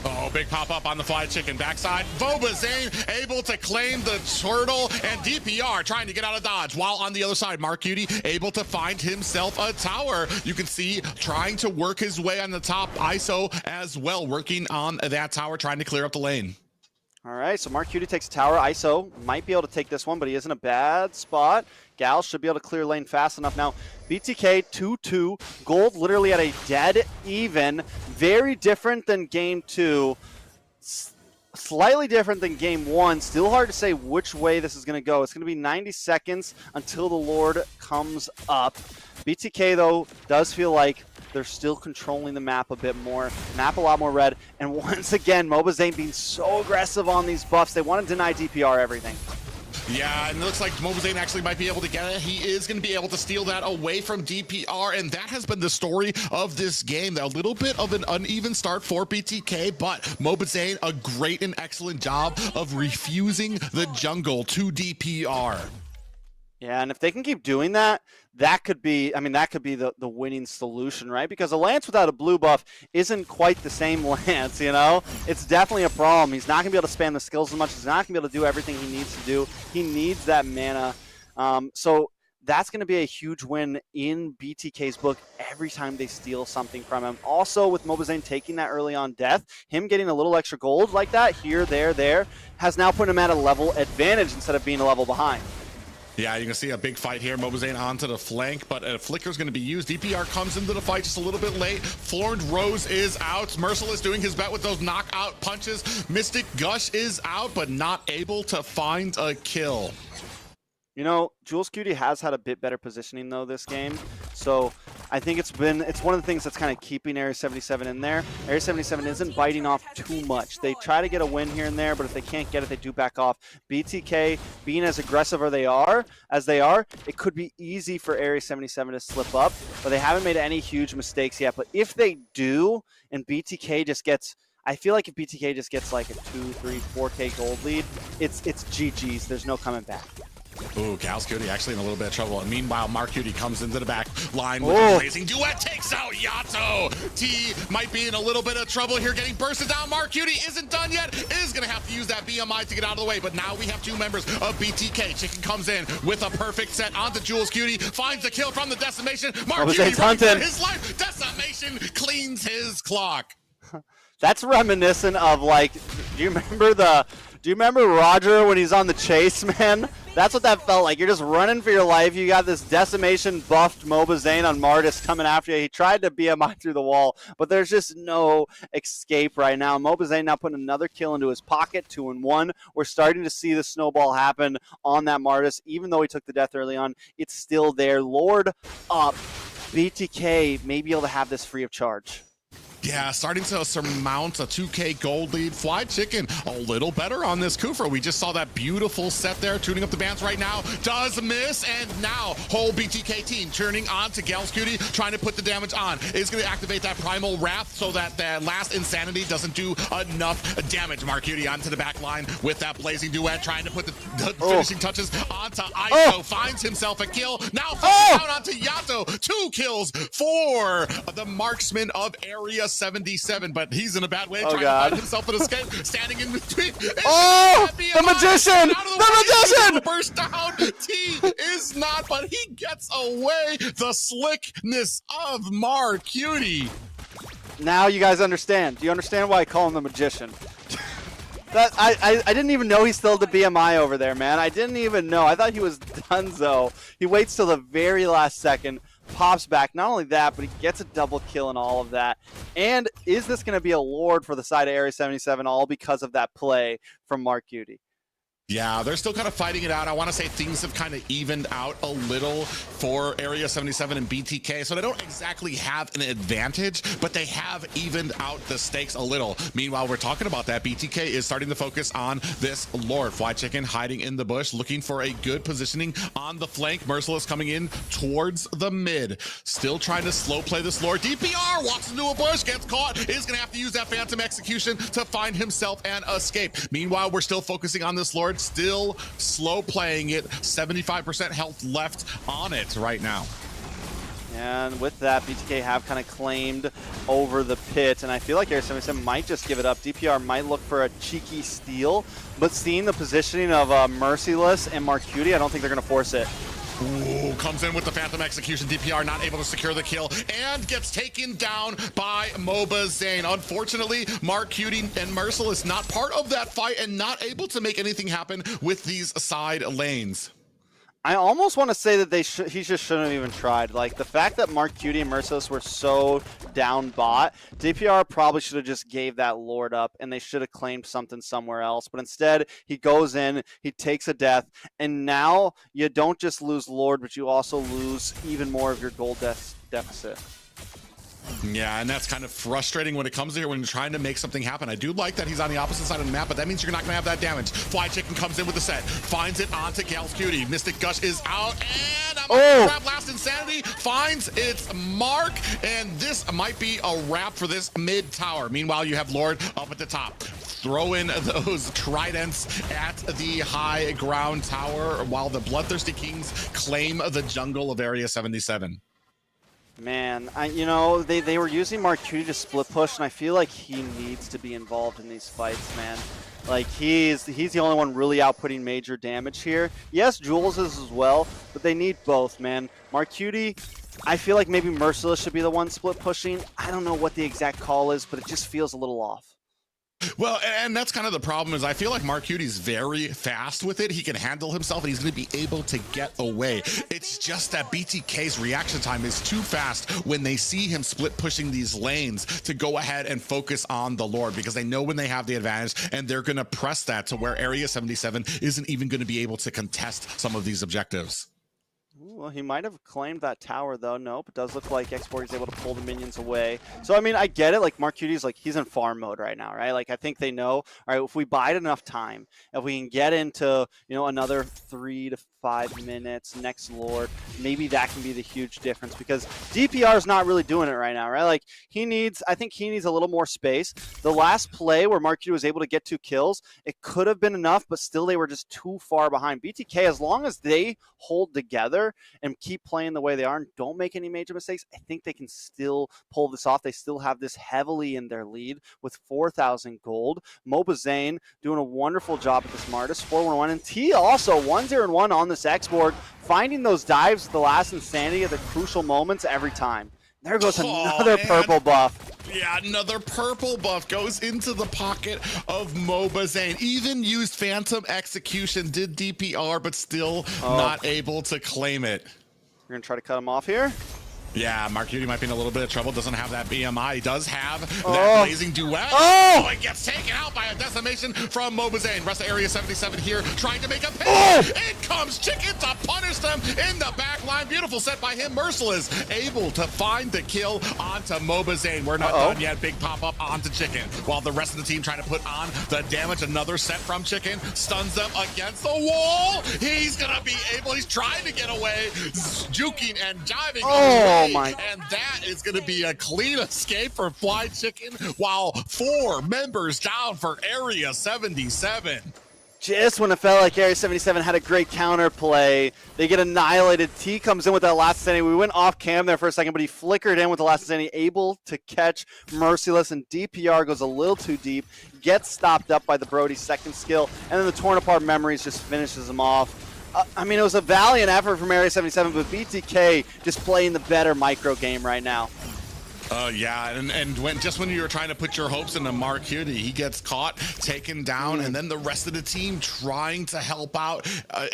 Oh, big pop-up on the Fly Chicken backside. Mobazane able to claim the turtle, and DPR trying to get out of dodge. While on the other side, Mark Cutie able to find himself a tower. You can see trying to work his way on the top. ISO as well, working on that tower, trying to clear up the lane. All right, so Mark Cutie takes a tower. ISO might be able to take this one, but he is in a bad spot. Gal should be able to clear lane fast enough. Now, BTK 2-2, gold literally at a dead even. Very different than game 2. Slightly different than game 1. Still hard to say which way this is going to go. It's going to be 90 seconds until the Lord comes up. BTK, though, does feel like they're still controlling the map a bit more. Map a lot more red. And once again, Mobazane being so aggressive on these buffs. They want to deny DPR everything. Yeah, and it looks like Mobazane actually might be able to get it. He is going to be able to steal that away from DPR, and that has been the story of this game. A little bit of an uneven start for BTK, but Mobazane, a great and excellent job of refusing the jungle to DPR. Yeah, and if they can keep doing that, that could be, I mean, that could be the winning solution, right? Because a Lance without a blue buff isn't quite the same Lance, you know? It's definitely a problem. He's not going to be able to spam the skills as much. He's not going to be able to do everything he needs to do. He needs that mana. So that's going to be a huge win in BTK's book every time they steal something from him. Also, with Mobazane taking that early on death, him getting a little extra gold like that, here, there, has now put him at a level advantage instead of being a level behind. Yeah, you can see a big fight here. Mobazane onto the flank, but a flicker is going to be used. DPR comes into the fight just a little bit late. Florid Rose is out. Merciless doing his bet with those knockout punches. Mystic Gush is out, but not able to find a kill. You know, Jules Cutie has had a bit better positioning, though, this game. So I think it's one of the things that's kind of keeping Area 77 in there. Area 77 isn't biting off too much. They try to get a win here and there, but if they can't get it, they do back off. BTK, being as aggressive as they are, it could be easy for Area 77 to slip up, but they haven't made any huge mistakes yet. But if they do, and BTK just gets, I feel like if BTK just gets like a 2, 3, 4K gold lead, it's GG's. There's no coming back. Ooh, Gal's Cutie actually in a little bit of trouble. And meanwhile, Mark Cutie comes into the back line with a blazing duet, takes out Yato. T might be in a little bit of trouble here, getting bursted down. Mark Cutie isn't done yet. Is going to have to use that BMI to get out of the way. But now we have two members of BTK. Chicken comes in with a perfect set onto Jules Cutie, finds the kill from the Decimation. Mark Cutie running for his life. Decimation cleans his clock. That's reminiscent of, like, do you remember Roger when he's on the chase, man? That's what that felt like. You're just running for your life. You got this decimation buffed Mobazane on Martis coming after you. He tried to BMI through the wall, but there's just no escape right now. Mobazane now putting another kill into his pocket, 2-1. We're starting to see the snowball happen on that Martis. Even though he took the death early on, it's still there. Lord up. BTK may be able to have this free of charge. Yeah, starting to surmount a 2K gold lead. Fly Chicken a little better on this Kufra. We just saw that beautiful set there, tuning up the bands right now. Does miss, and now whole BTK team turning on to Gals Cutie, trying to put the damage on. Is going to activate that Primal Wrath so that that last Insanity doesn't do enough damage. Mark Cutie onto the back line with that Blazing Duet, trying to put the finishing touches onto ISO. Finds himself a kill. Now falls down onto Yato. 2 kills for the marksman of Area 77, but he's in a bad way, trying to find himself an escape, standing in between. The magician! The magician! Burst down. T is not, but he gets away. The slickness of Mark Cutie. Now you guys understand. Do you understand why I call him the magician? I didn't even know he still had the BMI over there, man. I didn't even know. I thought he was donezo. He waits till the very last second, pops back. Not only that, but he gets a double kill and all of that. And is this going to be a Lord for the side of Area 77, all because of that play from Mark Cutie? Yeah, they're still kind of fighting it out. I want to say things have kind of evened out a little for Area 77 and BTK, so they don't exactly have an advantage, but they have evened out the stakes a little. Meanwhile, we're talking about that. BTK is starting to focus on this Lord. Fly Chicken hiding in the bush, looking for a good positioning on the flank. Merciless coming in towards the mid. Still trying to slow play this Lord. DPR walks into a bush, gets caught, is going to have to use that Phantom Execution to find himself an escape. Meanwhile, we're still focusing on this Lord. Still slow playing it, 75% health left on it right now. And with that, BTK have kind of claimed over the pit, and I feel like Area 77 might just give it up. DPR might look for a cheeky steal, but seeing the positioning of Merciless and Mark Cutie, I don't think they're going to force it. Ooh, comes in with the Phantom Execution. DPR not able to secure the kill and gets taken down by Mobazane. Unfortunately, Mark Cutie and Merciless not part of that fight and not able to make anything happen with these side lanes. I almost want to say that he just shouldn't have even tried. Like, the fact that Mark Cutie and Merciless were so down bot, DPR probably should have just gave that Lord up, and they should have claimed something somewhere else. But instead, he goes in, he takes a death, and now you don't just lose Lord, but you also lose even more of your gold deficit. Yeah, and that's kind of frustrating when it comes to here when you're trying to make something happen. I do like that he's on the opposite side of the map, but that means you're not going to have that damage. Fly Chicken comes in with the set, finds it onto Gals Cutie. Mystic Gush is out, and grab last Insanity, finds its mark, and this might be a wrap for this mid tower. Meanwhile, you have Lord up at the top. Throw in those tridents at the high ground tower while the Bloodthirsty Kings claim the jungle of Area 77. Man, you know, they were using Mark Cutie to split push, and I feel like he needs to be involved in these fights, man. Like, he's the only one really outputting major damage here. Yes, Jules is as well, but they need both, man. Mark Cutie, I feel like maybe Merciless should be the one split pushing. I don't know what the exact call is, but it just feels a little off. Well, and that's kind of the problem is I feel like Mark Cutie's very fast with it. He can handle himself and he's going to be able to get away. It's just that BTK's reaction time is too fast when they see him split pushing these lanes to go ahead and focus on the Lord because they know when they have the advantage and they're going to press that to where Area 77 isn't even going to be able to contest some of these objectives. Well, he might have claimed that tower, though. Nope, it does look like X-Borg is able to pull the minions away. So, I mean, I get it. Like, Mark Cutie's, like, he's in farm mode right now, right? Like, I think they know, all right, if we bide enough time, if we can get into, you know, another 3 to 5 minutes, next Lord, maybe that can be the huge difference because DPR is not really doing it right now, right? Like, I think he needs a little more space. The last play where Mark Cutie was able to get 2 kills, it could have been enough, but still they were just too far behind. BTK, as long as they hold together and keep playing the way they are and don't make any major mistakes, I think they can still pull this off. They still have this heavily in their lead with 4,000 gold. Mobazane doing a wonderful job at this Martis, 4-1-1, and T also 1-0-1 on this X-Borg, finding those dives, the last Insanity at the crucial moments every time. There goes another purple buff. Yeah, another purple buff goes into the pocket of Mobazane. Even used Phantom Execution, did DPR, but still not able to claim it. We're gonna try to cut him off here. Yeah, Marcuti might be in a little bit of trouble. Doesn't have that BMI. He does have that blazing duet. Oh! He gets taken out by a decimation from Mobazane. Rest of Area 77 here, trying to make a pay. In comes Chicken to punish them in the back line. Beautiful set by him. Merciless able to find the kill onto Mobazane. We're not done yet. Big pop-up onto Chicken. While the rest of the team trying to put on the damage. Another set from Chicken. Stuns them against the wall. He's going to be able, he's trying to get away. Juking and jiving. And that is going to be a clean escape for Fly Chicken, while 4 members down for Area 77. Just when it felt like Area 77 had a great counterplay, they get annihilated. T comes in with that last standing. We went off cam there for a second, but he flickered in with the last standing, able to catch Merciless, and DPR goes a little too deep, gets stopped up by the Brody's second skill, and then the Torn Apart Memories just finishes him off. I mean, it was a valiant effort from Area 77, but BTK just playing the better micro game right now. Yeah, and when you were trying to put your hopes into Marcuti, he gets caught, taken down, and then the rest of the team trying to help out.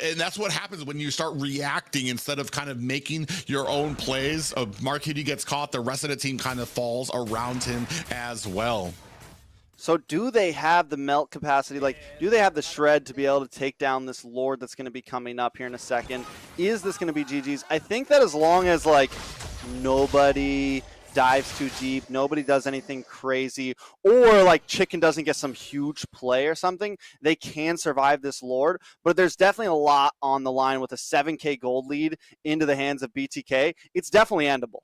And that's what happens when you start reacting instead of kind of making your own plays. Marcuti gets caught, the rest of the team kind of falls around him as well. So do they have the melt capacity? Like, do they have the shred to be able to take down this Lord that's going to be coming up here in a second? Is this going to be GG's? I think that as long as, like, nobody dives too deep, nobody does anything crazy, or, like, Chicken doesn't get some huge play or something, they can survive this Lord. But there's definitely a lot on the line with a 7K gold lead into the hands of BTK. It's definitely endable.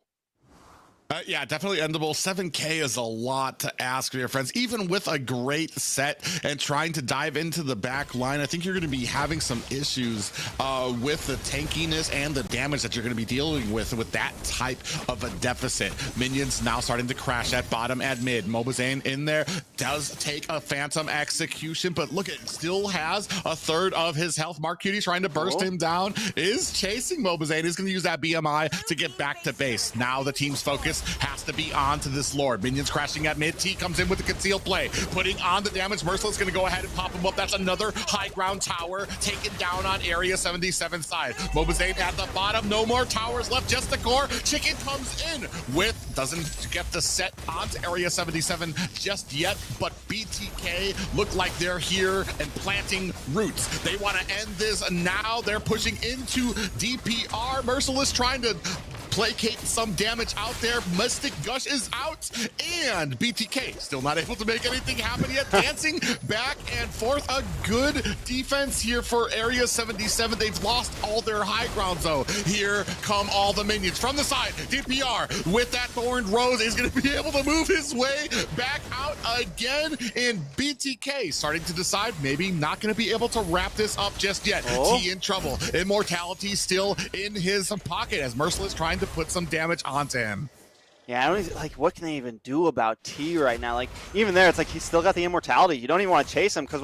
Yeah, definitely endable. 7K is a lot to ask for your friends. Even with a great set and trying to dive into the back line, I think you're going to be having some issues with the tankiness and the damage that you're going to be dealing with that type of a deficit. Minions now starting to crash at bottom and mid. Mobazane in there does take a Phantom Execution, but look, it still has a third of his health. Marcuti trying to burst him down, is chasing Mobazane. He's going to use that BMI to get back to base. Now the team's focus has to be on to this Lord. Minions crashing at mid. T comes in with the concealed play, putting on the damage. Merciless going to go ahead and pop him up. That's another high ground tower taken down on Area 77 side. Mobazane at the bottom. No more towers left, just the core. Chicken comes in with, doesn't get the set onto Area 77 just yet, but BTK look like they're here and planting roots. They want to end this now. They're pushing into DPR. Merciless trying to placate some damage out there. Mystic Gush is out, and BTK still not able to make anything happen yet. Dancing back and forth. A good defense here for Area 77. They've lost all their high ground, though. Here come all the minions from the side. DPR with that Thorned Rose is going to be able to move his way back out again, and BTK starting to decide maybe not going to be able to wrap this up just yet. T in trouble. Immortality still in his pocket as Merciless trying to put some damage onto him. Yeah, I don't even, like, what can they even do about T right now? Like, even there, it's like he's still got the immortality. You don't even want to chase him because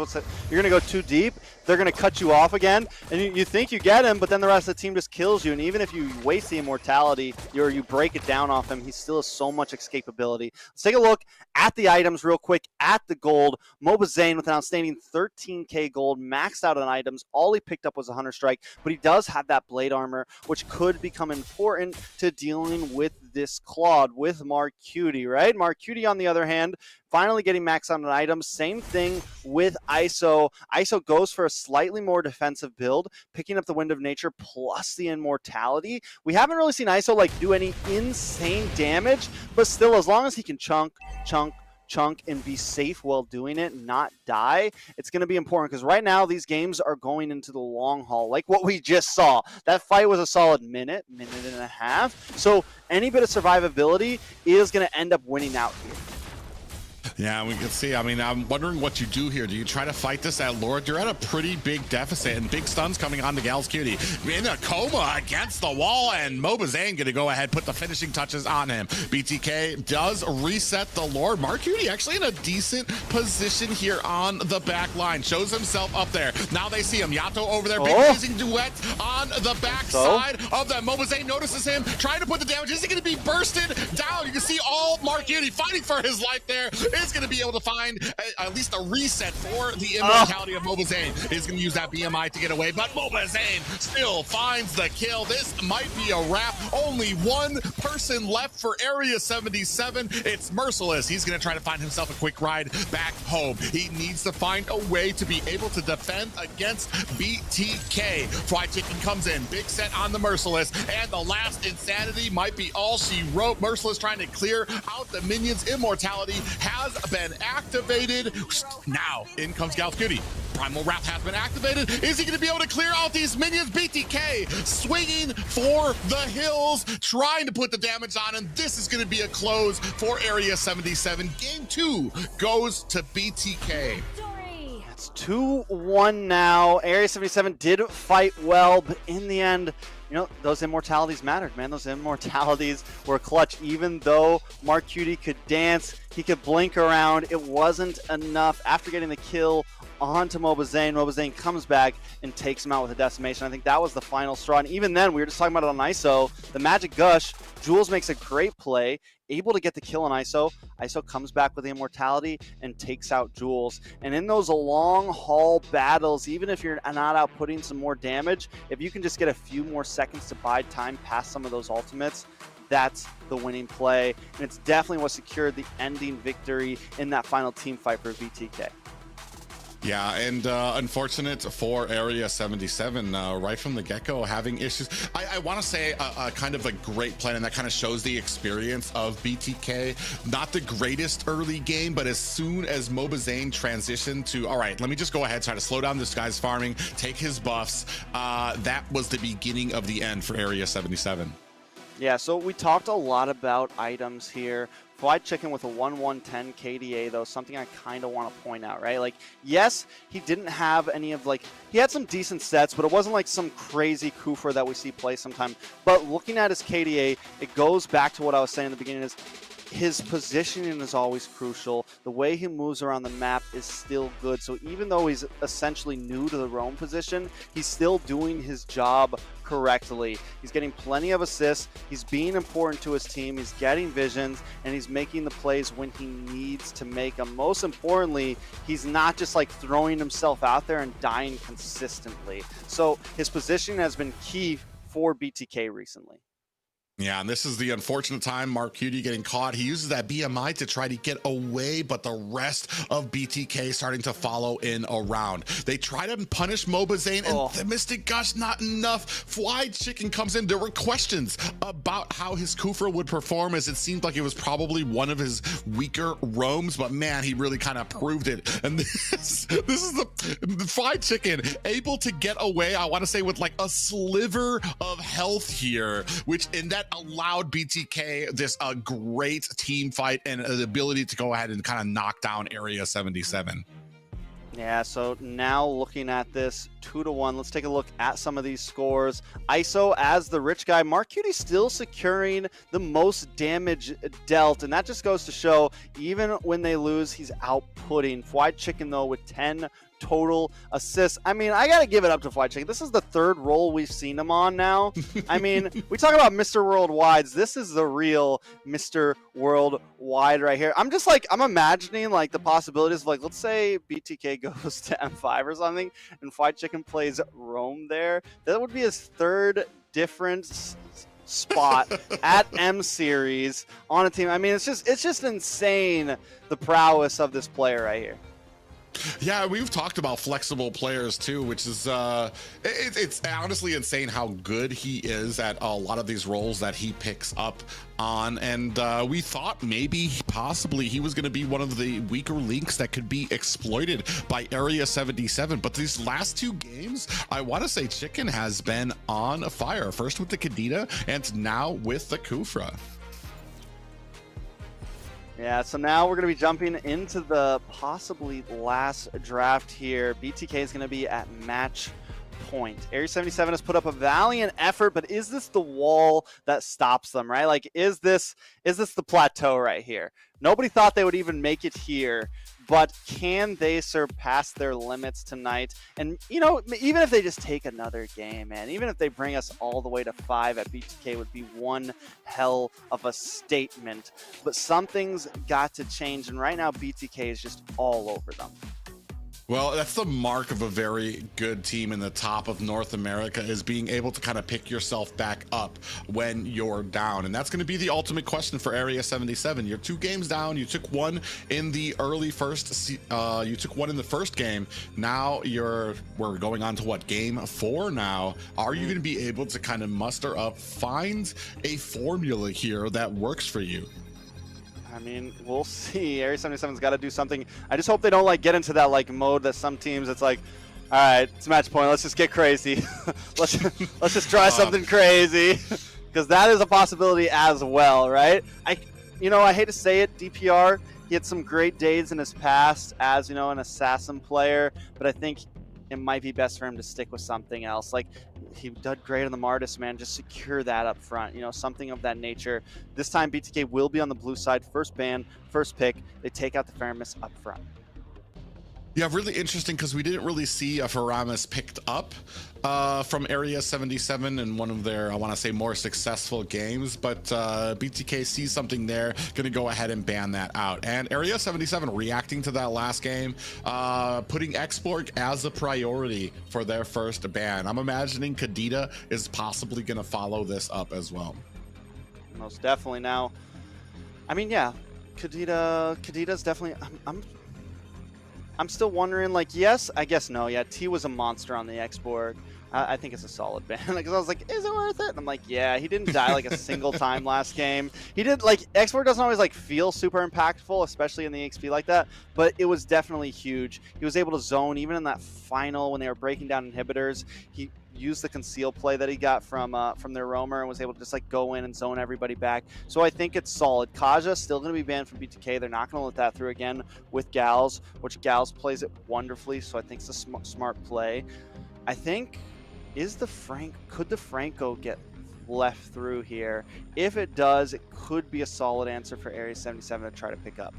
you're going to go too deep. They're going to cut you off again, and you think you get him, but then the rest of the team just kills you. And even if you waste the immortality or you break it down off him, he still has so much escapability. Let's take a look at the items real quick, at the gold. Mobazane with an outstanding 13K gold, maxed out on items. All he picked up was a Hunter Strike, but he does have that blade armor, which could become important to dealing with this Claude with Marcuti, right? Marcuti, on the other hand, finally getting maxed out on items. Same thing with ISO. ISO goes for a slightly more defensive build, picking up the Wind of Nature plus the immortality. We haven't really seen ISO like do any insane damage, but still, as long as he can chunk, and be safe while doing it, not die, it's going to be important, because right now these games are going into the long haul, like what we just saw. That fight was a solid minute and a half, so any bit of survivability is going to end up winning out here. Yeah, we can see. I mean, I'm wondering what you do here. Do you try to fight this at Lord? You're at a pretty big deficit, and big stuns coming on to Gal's Cutie. In a coma against the wall, and Mobazane going to go ahead, put the finishing touches on him. BTK does reset the Lord. Mark Cutie actually in a decent position here on the back line. Shows himself up there. Now they see him. Yato over there, big amazing duet on the back side of that. Mobazane notices him, trying to put the damage. Is he going to be bursted down? You can see all Mark Cutie fighting for his life there. Is going to be able to find at least a reset for the immortality of Mobazane. Is going to use that BMI to get away, but Mobazane still finds the kill. This might be a wrap. Only one person left for Area 77. It's Merciless. He's going to try to find himself a quick ride back home. He needs to find a way to be able to defend against BTK. Fried Chicken comes in, big set on the Merciless, and the last insanity might be all she wrote. Merciless trying to clear out the minions. Immortality has been activated. Now, in comes Gal's Cutie. Primal Wrath has been activated. Is he going to be able to clear out these minions? BTK swinging for the hills, trying to put the damage on, and this is going to be a close for Area 77. Game 2 goes to BTK. It's 2-1 now. Area 77 did fight well, but in the end, you know, those immortalities mattered, man. Those immortalities were clutch. Even though Mark Cutie could dance, he could blink around, it wasn't enough. After getting the kill onto Mobazane, Mobazane comes back and takes him out with a decimation. I think that was the final straw. And even then, we were just talking about it on ISO, the Magic Gush, Jules makes a great play, able to get the kill on ISO. ISO comes back with the immortality and takes out Jules. And in those long haul battles, even if you're not out putting some more damage, if you can just get a few more seconds to buy time past some of those ultimates, that's the winning play. And it's definitely what secured the ending victory in that final team fight for BTK. Yeah, and unfortunate for Area 77, right from the get-go, having issues. I want to say a kind of a great plan, and that kind of shows the experience of BTK. Not the greatest early game, but as soon as Mobazane transitioned to, all right, let me just go ahead, try to slow down this guy's farming, take his buffs, that was the beginning of the end for Area 77. Yeah, so we talked a lot about items here. Fried Chicken with a 1-1-10 KDA, though, something I kind of want to point out, right? Like, yes, he didn't have any of, like, he had some decent sets, but it wasn't like some crazy Kufra that we see play sometime. But looking at his KDA, it goes back to what I was saying in the beginning is his positioning is always crucial. The way he moves around the map is still good. So even though he's essentially new to the roam position, he's still doing his job correctly. He's getting plenty of assists. He's being important to his team. He's getting visions, and he's making the plays when he needs to make them. Most importantly, he's not just like throwing himself out there and dying consistently. So his positioning has been key for BTK recently. Yeah, and this is the unfortunate time. Mark Cutie getting caught. He uses that BMI to try to get away, but the rest of BTK starting to follow in around. They try to punish Mobazane, and the Mystic Gush, not enough. Fried Chicken comes in. There were questions about how his Kufra would perform, as it seemed like it was probably one of his weaker roams, but man, he really kind of proved it. And this is the Fried Chicken able to get away, I want to say, with like a sliver of health here, which in that allowed BTK this a great team fight and the ability to go ahead and kind of knock down Area 77. Yeah, so now looking at this 2-1, let's take a look at some of these scores. ISO as the rich guy, Mark Cutie still securing the most damage dealt, and that just goes to show even when they lose, he's outputting. Fried Chicken though with 10 total assists. I mean, I gotta give it up to Fried Chicken. This is the third role we've seen him on now. I mean, we talk about Mr. Worldwides. This is the real Mr. Worldwide right here. I'm just like, I'm imagining like the possibilities of like, let's say BTK goes to M5 or something and Fried Chicken plays Rome there. That would be his third different spot at M Series on a team. I mean, it's just insane the prowess of this player right here. Yeah, we've talked about flexible players too, which is it's honestly insane how good he is at a lot of these roles that he picks up on. And we thought maybe possibly he was going to be one of the weaker links that could be exploited by Area 77. But these last two games, I want to say Chicken has been on fire. First with the Kadita and now with the Kufra. Yeah, so now we're going to be jumping into the possibly last draft here. BTK is going to be at match point. Area 77 has put up a valiant effort, but is this the wall that stops them, right? Like, is this the plateau right here? Nobody thought they would even make it here, but can they surpass their limits tonight? And, you know, even if they just take another game, man, even if they bring us all the way to 5 at BTK would be one hell of a statement. But something's got to change, and right now BTK is just all over them. Well, that's the mark of a very good team in the top of North America, is being able to kind of pick yourself back up when you're down. And that's going to be the ultimate question for Area 77. You're 2 games down. You took one in the you took one in the first game. Now we're going on to what, game 4 now. Are you going to be able to kind of muster up, find a formula here that works for you? I mean, we'll see. Area 77's got to do something. I just hope they don't like get into that like mode that some teams, it's like, all right, it's match point. Let's just get crazy. let's just try something crazy, because that is a possibility as well, right? I hate to say it, DPR, he had some great days in his past as, you know, an assassin player, but I think it might be best for him to stick with something else. Like, he did great on the Martis, man. Just secure that up front, you know, something of that nature. This time, BTK will be on the blue side. First ban, first pick. They take out the Faramis up front. Yeah, really interesting, because we didn't really see a Faramis picked up from Area 77 in one of their, I want to say, more successful games, but BTK sees something there, going to go ahead and ban that out. And Area 77 reacting to that last game, putting Exborg as a priority for their first ban. I'm imagining Kadita is possibly going to follow this up as well. Most definitely. Now, I mean, yeah, Kadita's definitely, I'm still wondering, like, yes, I guess no. Yeah, T was a monster on the Exborg. I think it's a solid ban, because I was like, is it worth it? And I'm like, yeah, he didn't die like a single time last game. He did, like, Exborg doesn't always like feel super impactful, especially in the XP like that, but it was definitely huge. He was able to zone even in that final when they were breaking down inhibitors. He used the conceal play that he got from their roamer and was able to just like go in and zone everybody back. So I think it's solid. Kaja still going to be banned from BTK. They're not going to let that through again with Gals, which Gals plays it wonderfully. So I think it's a smart play. I think could the Franco get left through here? If it does, it could be a solid answer for Area 77 to try to pick up.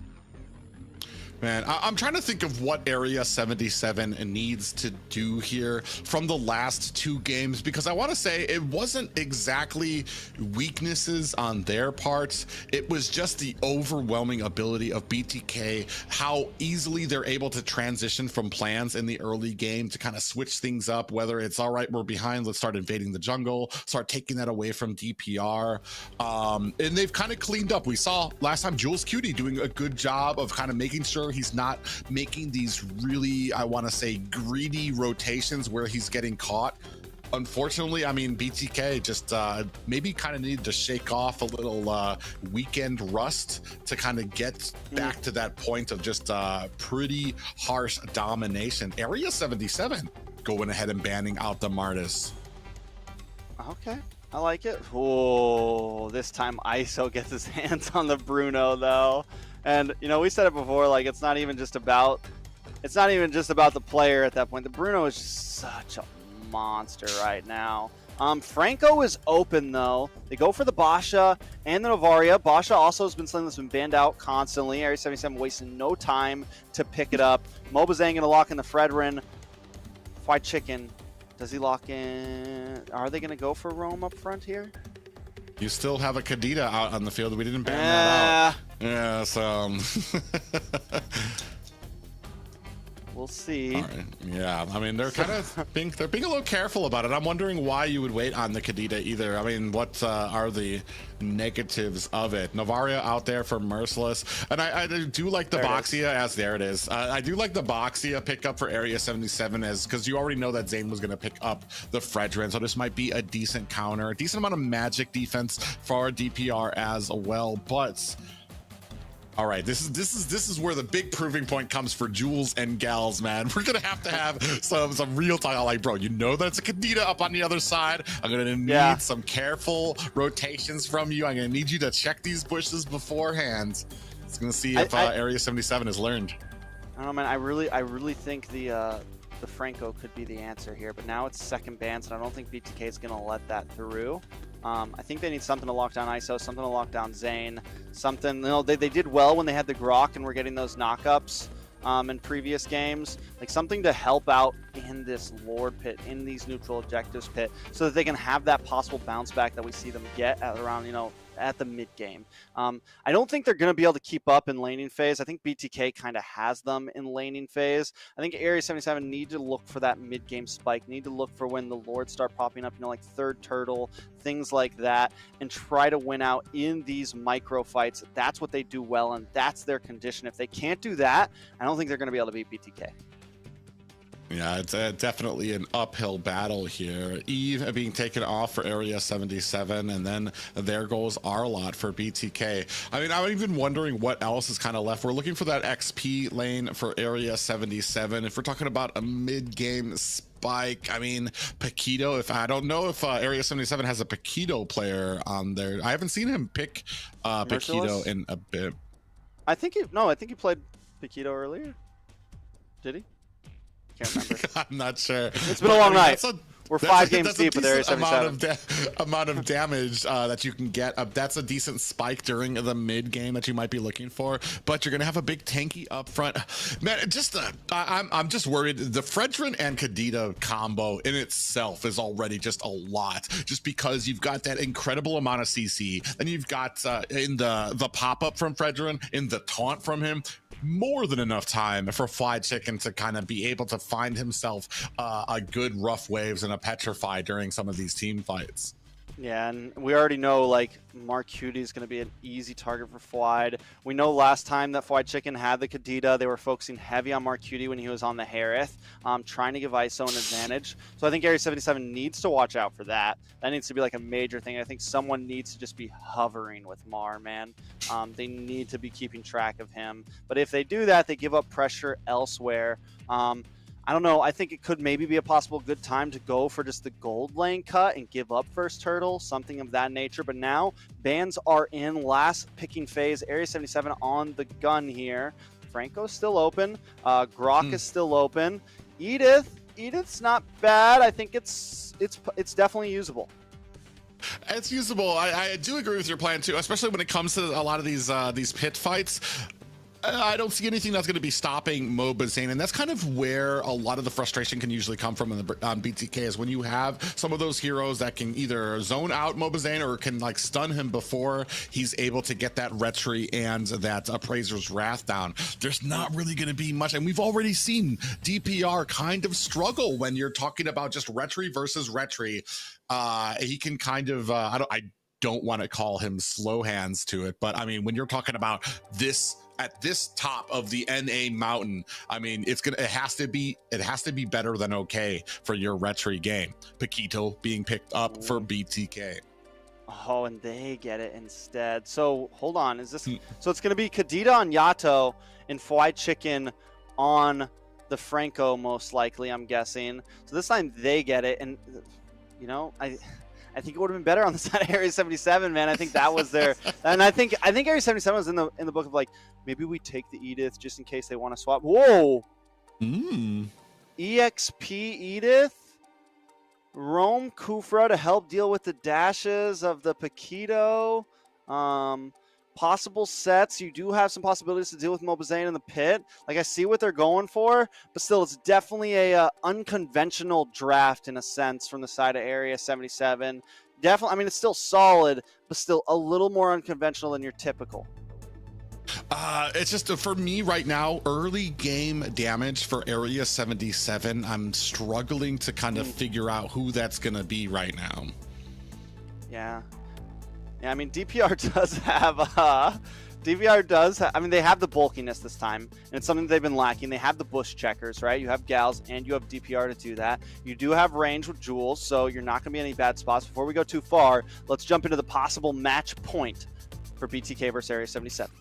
Man, I'm trying to think of what Area 77 needs to do here from the last 2 games, because I want to say it wasn't exactly weaknesses on their parts. It was just the overwhelming ability of BTK, how easily they're able to transition from plans in the early game to kind of switch things up, whether it's, all right, we're behind, let's start invading the jungle, start taking that away from DPR. And they've kind of cleaned up. We saw last time Jules Cutie doing a good job of kind of making sure he's not making these really, I want to say, greedy rotations where he's getting caught. Unfortunately, I mean, BTK just maybe kind of needed to shake off a little weekend rust to kind of get back to that point of just pretty harsh domination. Area 77 going ahead and banning out the Martis. Okay, I like it. Oh, this time ISO gets his hands on the Bruno though. And, you know, we said it before, like, it's not even just about the player at that point. The Bruno is just such a monster right now. Franco is open, though. They go for the Basha and the Novaria. Basha also has been something that's been banned out constantly. Area 77 wasting no time to pick it up. Mobazang going to lock in the Fredrin. Fried Chicken. Does he lock in? Are they going to go for Rome up front here? You still have a Kadita out on the field. We didn't ban that out. Yeah, so we'll see. All right. Yeah, I mean, they're kind of being a little careful about it. I'm wondering why you would wait on the Kadita either. I mean, what are the negatives of it? Novaria out there for Merciless, and I do like the Boxia as there it is. I do like the Boxia pickup for Area 77 as, because you already know that Zane was going to pick up the Fredrin, so this might be a decent counter, a decent amount of magic defense for DPR as well, but. All right, this is where the big proving point comes for Jules and Gals, man. We're gonna have to have some real time. Like, bro, you know that's a Kadita up on the other side. I'm gonna need some careful rotations from you. I'm gonna need you to check these bushes beforehand. It's gonna see if Area 77 has learned. I don't know, man. I really think the Franco could be the answer here, but now it's second bans, and I don't think BTK is gonna let that through. I think they need something to lock down ISO, something to lock down Zane, something. You know, they did well when they had the Grok and were getting those knockups in previous games. Like something to help out in this Lord pit, in these neutral objectives pit, so that they can have that possible bounce back that we see them get at around, you know, at the mid game. I don't think they're going to be able to keep up in laning phase. I think BTK kind of has them in laning phase. I think Area 77 need to look for that mid game spike, need to look for when the Lords start popping up, you know, like third turtle, things like that, and try to win out in these micro fights. That's what they do well, and that's their condition. If they can't do that, I don't think they're going to be able to beat BTK. Yeah, it's definitely an uphill battle here. Eve being taken off for Area 77, and then there goes Arlott for BTK. I mean, I'm even wondering what else is kind of left. We're looking for that XP lane for Area 77. If we're talking about a mid-game spike, I mean, Paquito, if I don't know if Area 77 has a Paquito player on there. I haven't seen him pick Paquito in a bit. I think he played Paquito earlier. Did he? Can't remember. I'm not sure. It's been a long night. We're 5 games deep with Area 77. Amount of damage that you can get. That's a decent spike during the mid game that you might be looking for, but you're gonna have a big tanky up front. Man, I'm just worried. The Fredrin and Kadita combo in itself is already just a lot, just because you've got that incredible amount of CC, then you've got in the pop up from Fredrin, in the taunt from him. More than enough time for Fly Chicken to kind of be able to find himself a good rough waves and a petrify during some of these team fights. Yeah, and we already know, like, Mark Cutie is going to be an easy target for Fwide. We know last time that Fwide Chicken had the Kadita, they were focusing heavy on Mark Cutie when he was on the Harith, trying to give ISO an advantage. So I think Area 77 needs to watch out for that. That needs to be, like, a major thing. I think someone needs to just be hovering with Mar, man. They need to be keeping track of him. But if they do that, they give up pressure elsewhere. I don't know. I think it could maybe be a possible good time to go for just the gold lane cut and give up first turtle, something of that nature. But now bans are in last picking phase. Area 77 on the gun here. Franco's still open. Grok is still open. Edith's not bad. I think it's definitely usable. It's usable. I do agree with your plan too, especially when it comes to a lot of these pit fights. I don't see anything that's going to be stopping Mobazane, and that's kind of where a lot of the frustration can usually come from on BTK, is when you have some of those heroes that can either zone out Mobazane or can like stun him before he's able to get that retry and that Appraiser's Wrath down. There's not really going to be much, and we've already seen DPR kind of struggle when you're talking about just retry versus retry. He can kind of I don't want to call him slow hands to it, but I mean, when you're talking about this at this top of the NA mountain, I mean, it has to be better than okay for your retry game. Paquito being picked up for BTK. Oh, and they get it instead. So hold on, is this so it's gonna be Kadita on Yato and Fwide Chicken on the Franco, most likely, I'm guessing. So this time they get it, and you know, I think it would have been better on the side of Area 77, man. I think that was their, and I think Area 77 was in the book of like, maybe we take the Edith just in case they want to swap. Whoa. EXP Edith, Roam Kufra to help deal with the dashes of the Paquito. Possible sets. You do have some possibilities to deal with Mobazane in the pit. Like, I see what they're going for, but still, it's definitely a unconventional draft in a sense from the side of Area 77. Definitely, I mean, it's still solid, but still a little more unconventional than your typical. It's just for me right now, early game damage for Area 77. I'm struggling to kind of figure out who that's going to be right now. Yeah. Yeah, I mean, DPR does have, I mean, they have the bulkiness this time, and it's something they've been lacking. They have the bush checkers, right? You have Gals, and you have DPR to do that. You do have range with Jules, so you're not going to be in any bad spots. Before we go too far, let's jump into the possible match point for BTK versus Area 77.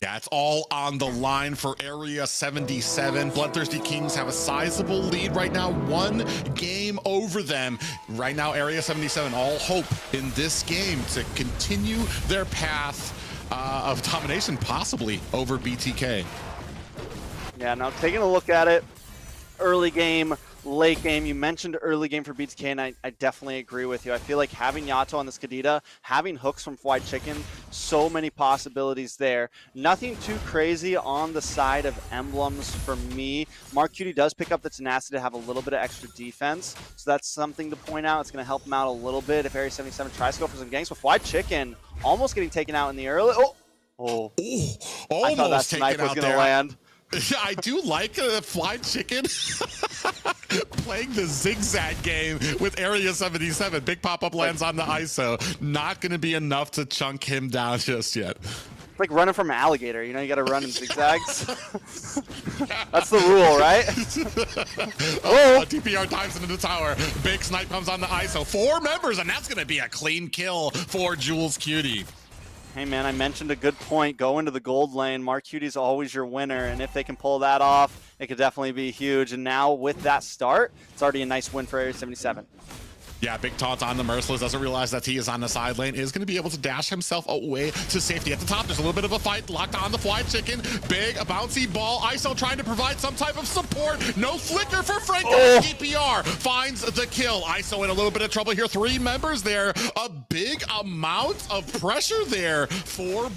Yeah, it's all on the line for Area 77. BloodThirstyKings have a sizable lead right now, 1 game over them. Right now, Area 77, all hope in this game to continue their path of domination, possibly over BTK. Yeah, now taking a look at it, early game, late game. You mentioned early game for BTK, and I definitely agree with you. I feel like having Yato on this Kadita, having hooks from Fried Chicken, so many possibilities there. Nothing too crazy on the side of emblems for me. Mark Cutie does pick up the tenacity to have a little bit of extra defense, so that's something to point out. It's going to help him out a little bit if Area 77 tries to go for some ganks. But Fried Chicken almost getting taken out in the early. Oh, I thought that snipe was going to land. I do like Fried Chicken playing the zigzag game with Area 77. Big pop-up lands on the ISO. Not going to be enough to chunk him down just yet. It's like running from an alligator. You know, you got to run in zigzags. That's the rule, right? DPR dives into the tower. Big snipe comes on the ISO. 4 members, and that's going to be a clean kill for Jules Cutie. Hey man, I mentioned a good point. Go into the gold lane. Mark Cutie's always your winner, and if they can pull that off, it could definitely be huge. And now with that start, it's already a nice win for Area 77. Yeah, big taunt on the Merciless. Doesn't realize that he is on the side lane. Is going to be able to dash himself away to safety. At the top, there's a little bit of a fight. Locked on the Fried Chicken. Big, a bouncy ball. ISO trying to provide some type of support. No flicker for Frank. DPR finds the kill. ISO in a little bit of trouble here. 3 members there. A big amount of pressure there for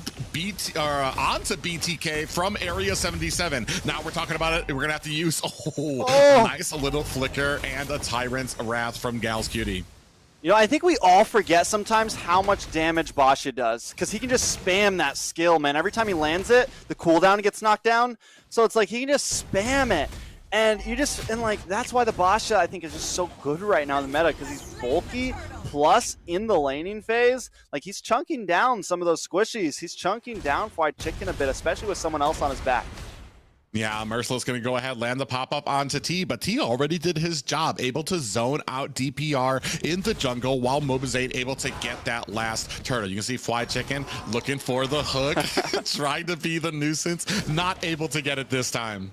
onto BTK from Area 77. Now we're talking about it. We're going to have to use nice little flicker and a Tyrant's Wrath from Gals Cutie. You know, I think we all forget sometimes how much damage Basha does, because he can just spam that skill, man. Every time he lands it, the cooldown gets knocked down. So it's like he can just spam it. And that's why the Basha, I think, is just so good right now in the meta, because he's bulky, plus in the laning phase, like he's chunking down some of those squishies. He's chunking down Fried Chicken a bit, especially with someone else on his back. Yeah, Merciless going to go ahead, land the pop-up onto T, but T already did his job, able to zone out DPR in the jungle while Mobazane able to get that last turtle. You can see Fried Chicken looking for the hook, trying to be the nuisance, not able to get it this time.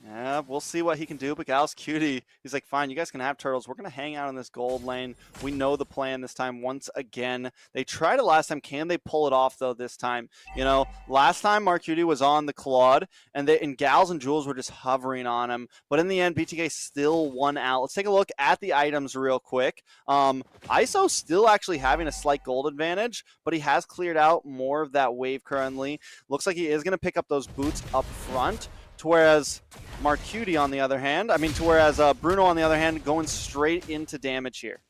Yeah, we'll see what he can do, but Gals Cutie, he's like, fine, you guys can have turtles. We're going to hang out in this gold lane. We know the plan this time once again. They tried it last time. Can they pull it off, though, this time? You know, last time Mark Cutie was on the Claude, and Gals and Jules were just hovering on him. But in the end, BTK still won out. Let's take a look at the items real quick. ISO still actually having a slight gold advantage, but he has cleared out more of that wave currently. Looks like he is going to pick up those boots up front. Whereas Mark Cutie, on the other hand, Bruno, on the other hand, going straight into damage here.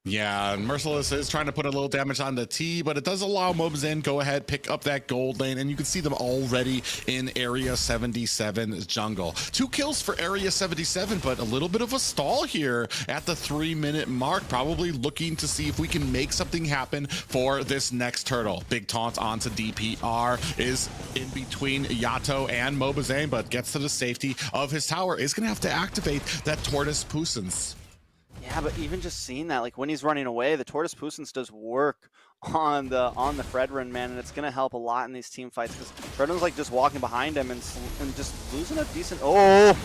Yeah, Merciless is trying to put a little damage on the T, but it does allow Mobazane go ahead, pick up that gold lane, and you can see them already in Area 77's jungle. 2 kills for Area 77, but a little bit of a stall here at the 3-minute mark, probably looking to see if we can make something happen for this next turtle. Big taunt onto DPR is in between Yato and Mobazane, but gets to the safety of his tower. Is going to have to activate that Tortoise Puissance. Yeah, but even just seeing that, like when he's running away, the Tortoise Puissance does work on the Fredrin, man, and it's going to help a lot in these team fights because Fredrin's like just walking behind him and just losing a decent... Oh,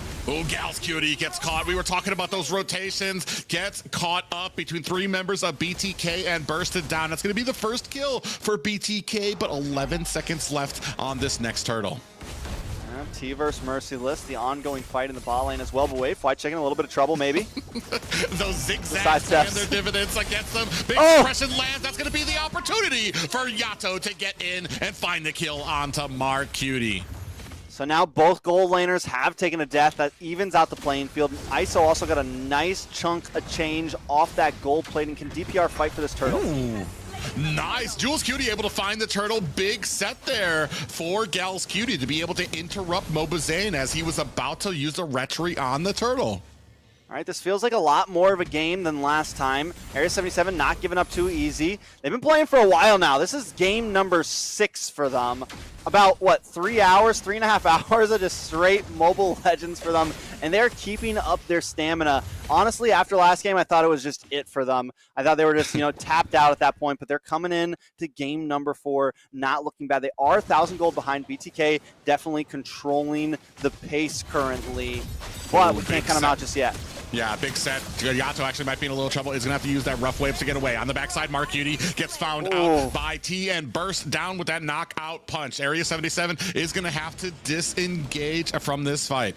Gals Cutie gets caught. We were talking about those rotations. Gets caught up between 3 members of BTK and bursted down. That's going to be the first kill for BTK, but 11 seconds left on this next turtle. T versus Merciless, the ongoing fight in the bot lane as well. But wait, Fried Chicken a little bit of trouble, maybe. Those zigzags and their dividends against them. Big suppression lands. That's going to be the opportunity for Yato to get in and find the kill onto Mark Cutie. So now both gold laners have taken a death. That evens out the playing field. ISO also got a nice chunk of change off that gold plating. Can DPR fight for this turtle? Ooh. Nice. Jules Cutie able to find the turtle. Big set there for Gals Cutie to be able to interrupt Mobazane as he was about to use a retry on the turtle. All right, this feels like a lot more of a game than last time. Area 77 not giving up too easy. They've been playing for a while now. This is game number 6 for them. About, what, 3 hours, 3.5 hours of just straight Mobile Legends for them. and they're keeping up their stamina. Honestly, after last game, I thought it was just it for them. I thought they were just, tapped out at that point, but they're coming in to game number 4, not looking bad. They are 1,000 gold behind. BTK definitely controlling the pace currently, but we can't count them out just yet. Yeah, big set. Yato actually might be in a little trouble. Is going to have to use that rough waves to get away. On the backside, Mark Cutie gets found out by T and bursts down with that knockout punch. Area 77 is going to have to disengage from this fight.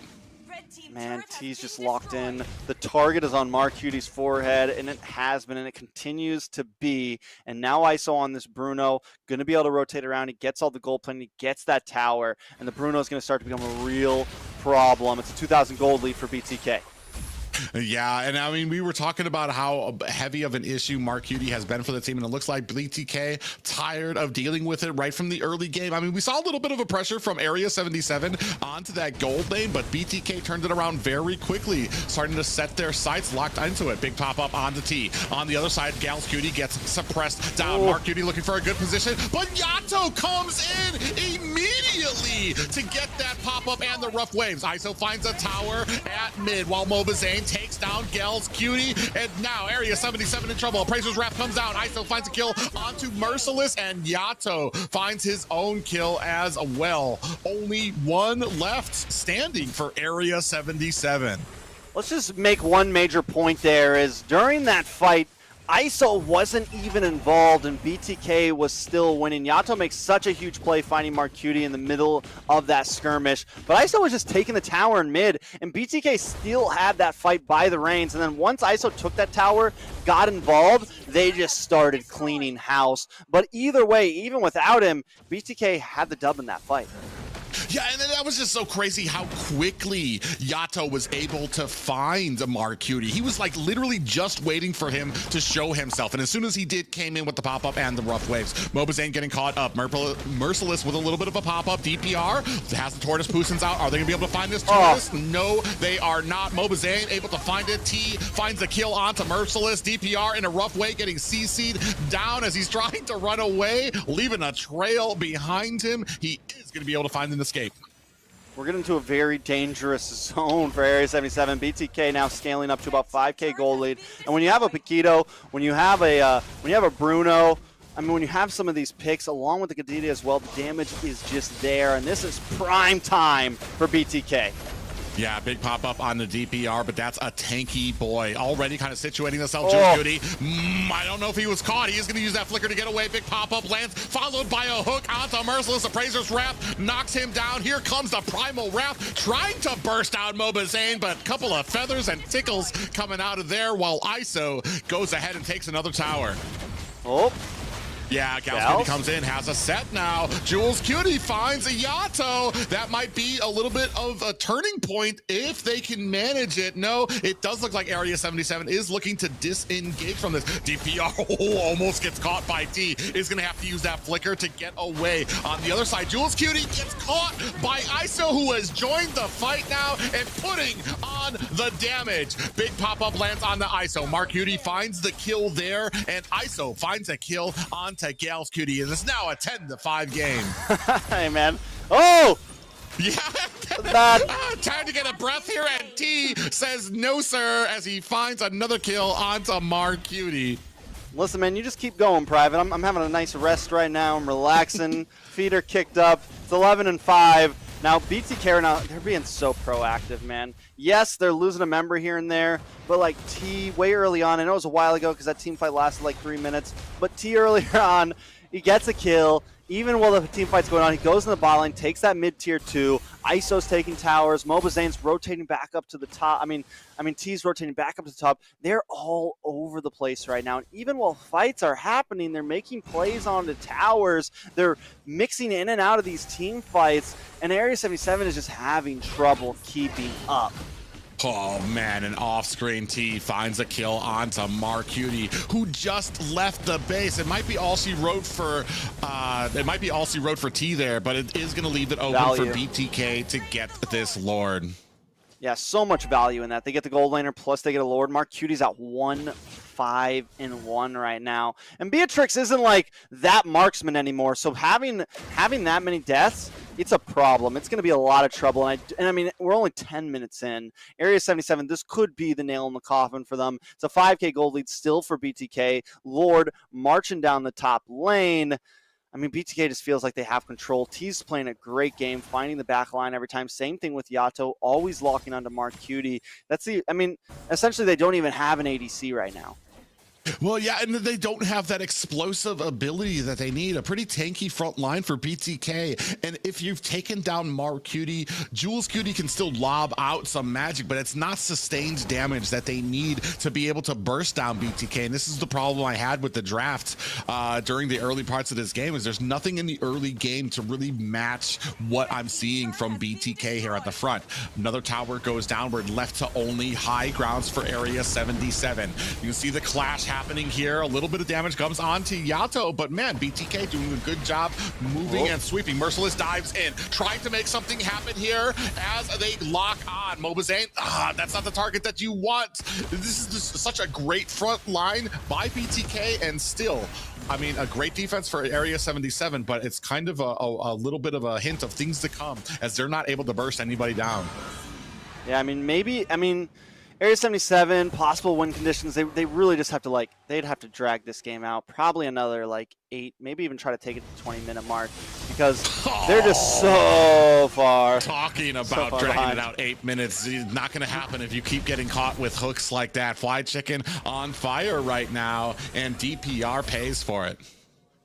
Man, T's just locked in. The target is on Mark Cutie's forehead, and it has been, and it continues to be. And now ISO on this Bruno, going to be able to rotate around. He gets all the gold plane, he gets that tower, and the Bruno is going to start to become a real problem. It's a 2,000 gold lead for BTK. Yeah, and I mean, we were talking about how heavy of an issue Mark Cutie has been for the team, and it looks like BTK tired of dealing with it right from the early game. I mean, we saw a little bit of a pressure from Area 77 onto that gold lane, but BTK turned it around very quickly, starting to set their sights locked into it. Big pop-up on the T. On the other side, Gals Cutie gets suppressed down. Mark Cutie looking for a good position, but Yato comes in immediately to get that pop-up and the rough waves. ISO finds a tower at mid while Mobazane takes down Gals Cutie, and now Area 77 in trouble. Appraiser's Wrath comes down. ISO finds a kill onto Merciless, and Yato finds his own kill as well. Only one left standing for Area 77. Let's just make one major point there is during that fight, ISO wasn't even involved and BTK was still winning. Yato makes such a huge play finding Mark Cutie in the middle of that skirmish, but ISO was just taking the tower in mid, and BTK still had that fight by the reins. And then once ISO took that tower, got involved, they just started cleaning house. But either way, even without him, BTK had the dub in that fight. Yeah, and then that was just so crazy how quickly Yato was able to find Mark Cutie. He was like literally just waiting for him to show himself. And as soon as he did, came in with the pop-up and the rough waves. Mobazane getting caught up. Merciless with a little bit of a pop-up. DPR has the Tortoise Pusins out. Are they going to be able to find this Tortoise? No, they are not. Mobazane able to find it. T finds a kill onto Merciless. DPR in a rough way getting CC'd down as he's trying to run away, leaving a trail behind him. He is going to be able to find an escape. We're getting into a very dangerous zone for Area 77. BTK now scaling up to about 5K gold lead. And when you have a Paquito, when you have a Bruno, I mean, when you have some of these picks along with the Kadita as well, the damage is just there. And this is prime time for BTK. Yeah, big pop-up on the DPR, but that's a tanky boy. Already kind of situating himself. Juice Cutie. I don't know if he was caught. He is going to use that flicker to get away. Big pop-up lands, followed by a hook onto Merciless. Appraiser's Wrath knocks him down. Here comes the Primal Wrath, trying to burst out Mobazane, but a couple of feathers and tickles coming out of there while ISO goes ahead and takes another tower. Yeah, Gals Cutie comes in, has a set now. Jules Cutie finds a Yato. That might be a little bit of a turning point if they can manage it. No, it does look like Area 77 is looking to disengage from this. DPR almost gets caught by T. Is going to have to use that flicker to get away. On the other side, Jules Cutie gets caught by ISO, who has joined the fight now and putting on the damage. Big pop-up lands on the ISO. Mark Cutie finds the kill there, and ISO finds a kill on to Gals Cutie. It is now a 10-5 game. Hey, man. Oh! Yeah. Time to get a breath here, and T says no, sir, as he finds another kill onto Mark Cutie. Listen, man, you just keep going, Private. I'm having a nice rest right now. I'm relaxing. Feet are kicked up. It's 11-5. Now, BTK now, they're being so proactive, man. Yes, they're losing a member here and there, but like T way early on, I know it was a while ago because that team fight lasted like 3 minutes, but T earlier on, he gets a kill. Even while the team fight's going on, he goes in the bot lane, takes that mid-tier 2. ISO's taking towers. Mobazane's rotating back up to the top. I mean, T's rotating back up to the top. They're all over the place right now. And even while fights are happening, they're making plays on the towers. They're mixing in and out of these team fights. And Area 77 is just having trouble keeping up. Oh man, an off-screen T finds a kill onto Mark Cutie, who just left the base. It might be all she wrote for T there, but it is going to leave it open for BTK to get this Lord. Yeah, so much value in that. They get the gold laner, plus they get a Lord. Mark Cutie's at 1-5-1 right now. And Beatrix isn't like that marksman anymore, so having that many deaths it's a problem. It's going to be a lot of trouble. And I mean, we're only 10 minutes in. Area 77, this could be the nail in the coffin for them. It's a 5K gold lead still for BTK. Lord marching down the top lane. I mean, BTK just feels like they have control. T's playing a great game, finding the back line every time. Same thing with Yato, always locking onto Mark Cutie. I mean, essentially they don't even have an ADC right now. Well, yeah, and they don't have that explosive ability that they need. A pretty tanky front line for BTK. And if you've taken down Mark Cutie, Jules Cutie can still lob out some magic, but it's not sustained damage that they need to be able to burst down BTK. And this is the problem I had with the draft during the early parts of this game, is there's nothing in the early game to really match what I'm seeing from BTK here at the front. Another tower goes down. We're left to only high grounds for Area 77. You can see the clash happening here. A little bit of damage comes onto Yato, but man, BTK doing a good job moving and sweeping. Merciless dives in, trying to make something happen here as they lock on. Mobazane, that's not the target that you want. This is just such a great front line by BTK, and still, I mean, a great defense for Area 77, but it's kind of a little bit of a hint of things to come as they're not able to burst anybody down. Yeah, I mean, Area 77, possible win conditions, they really just have to, they'd have to drag this game out. Probably another, 8, maybe even try to take it to the 20-minute mark, because they're just so far. Talking about dragging it out 8 minutes. It's not going to happen if you keep getting caught with hooks like that. Fly Chicken on fire right now, and DPR pays for it.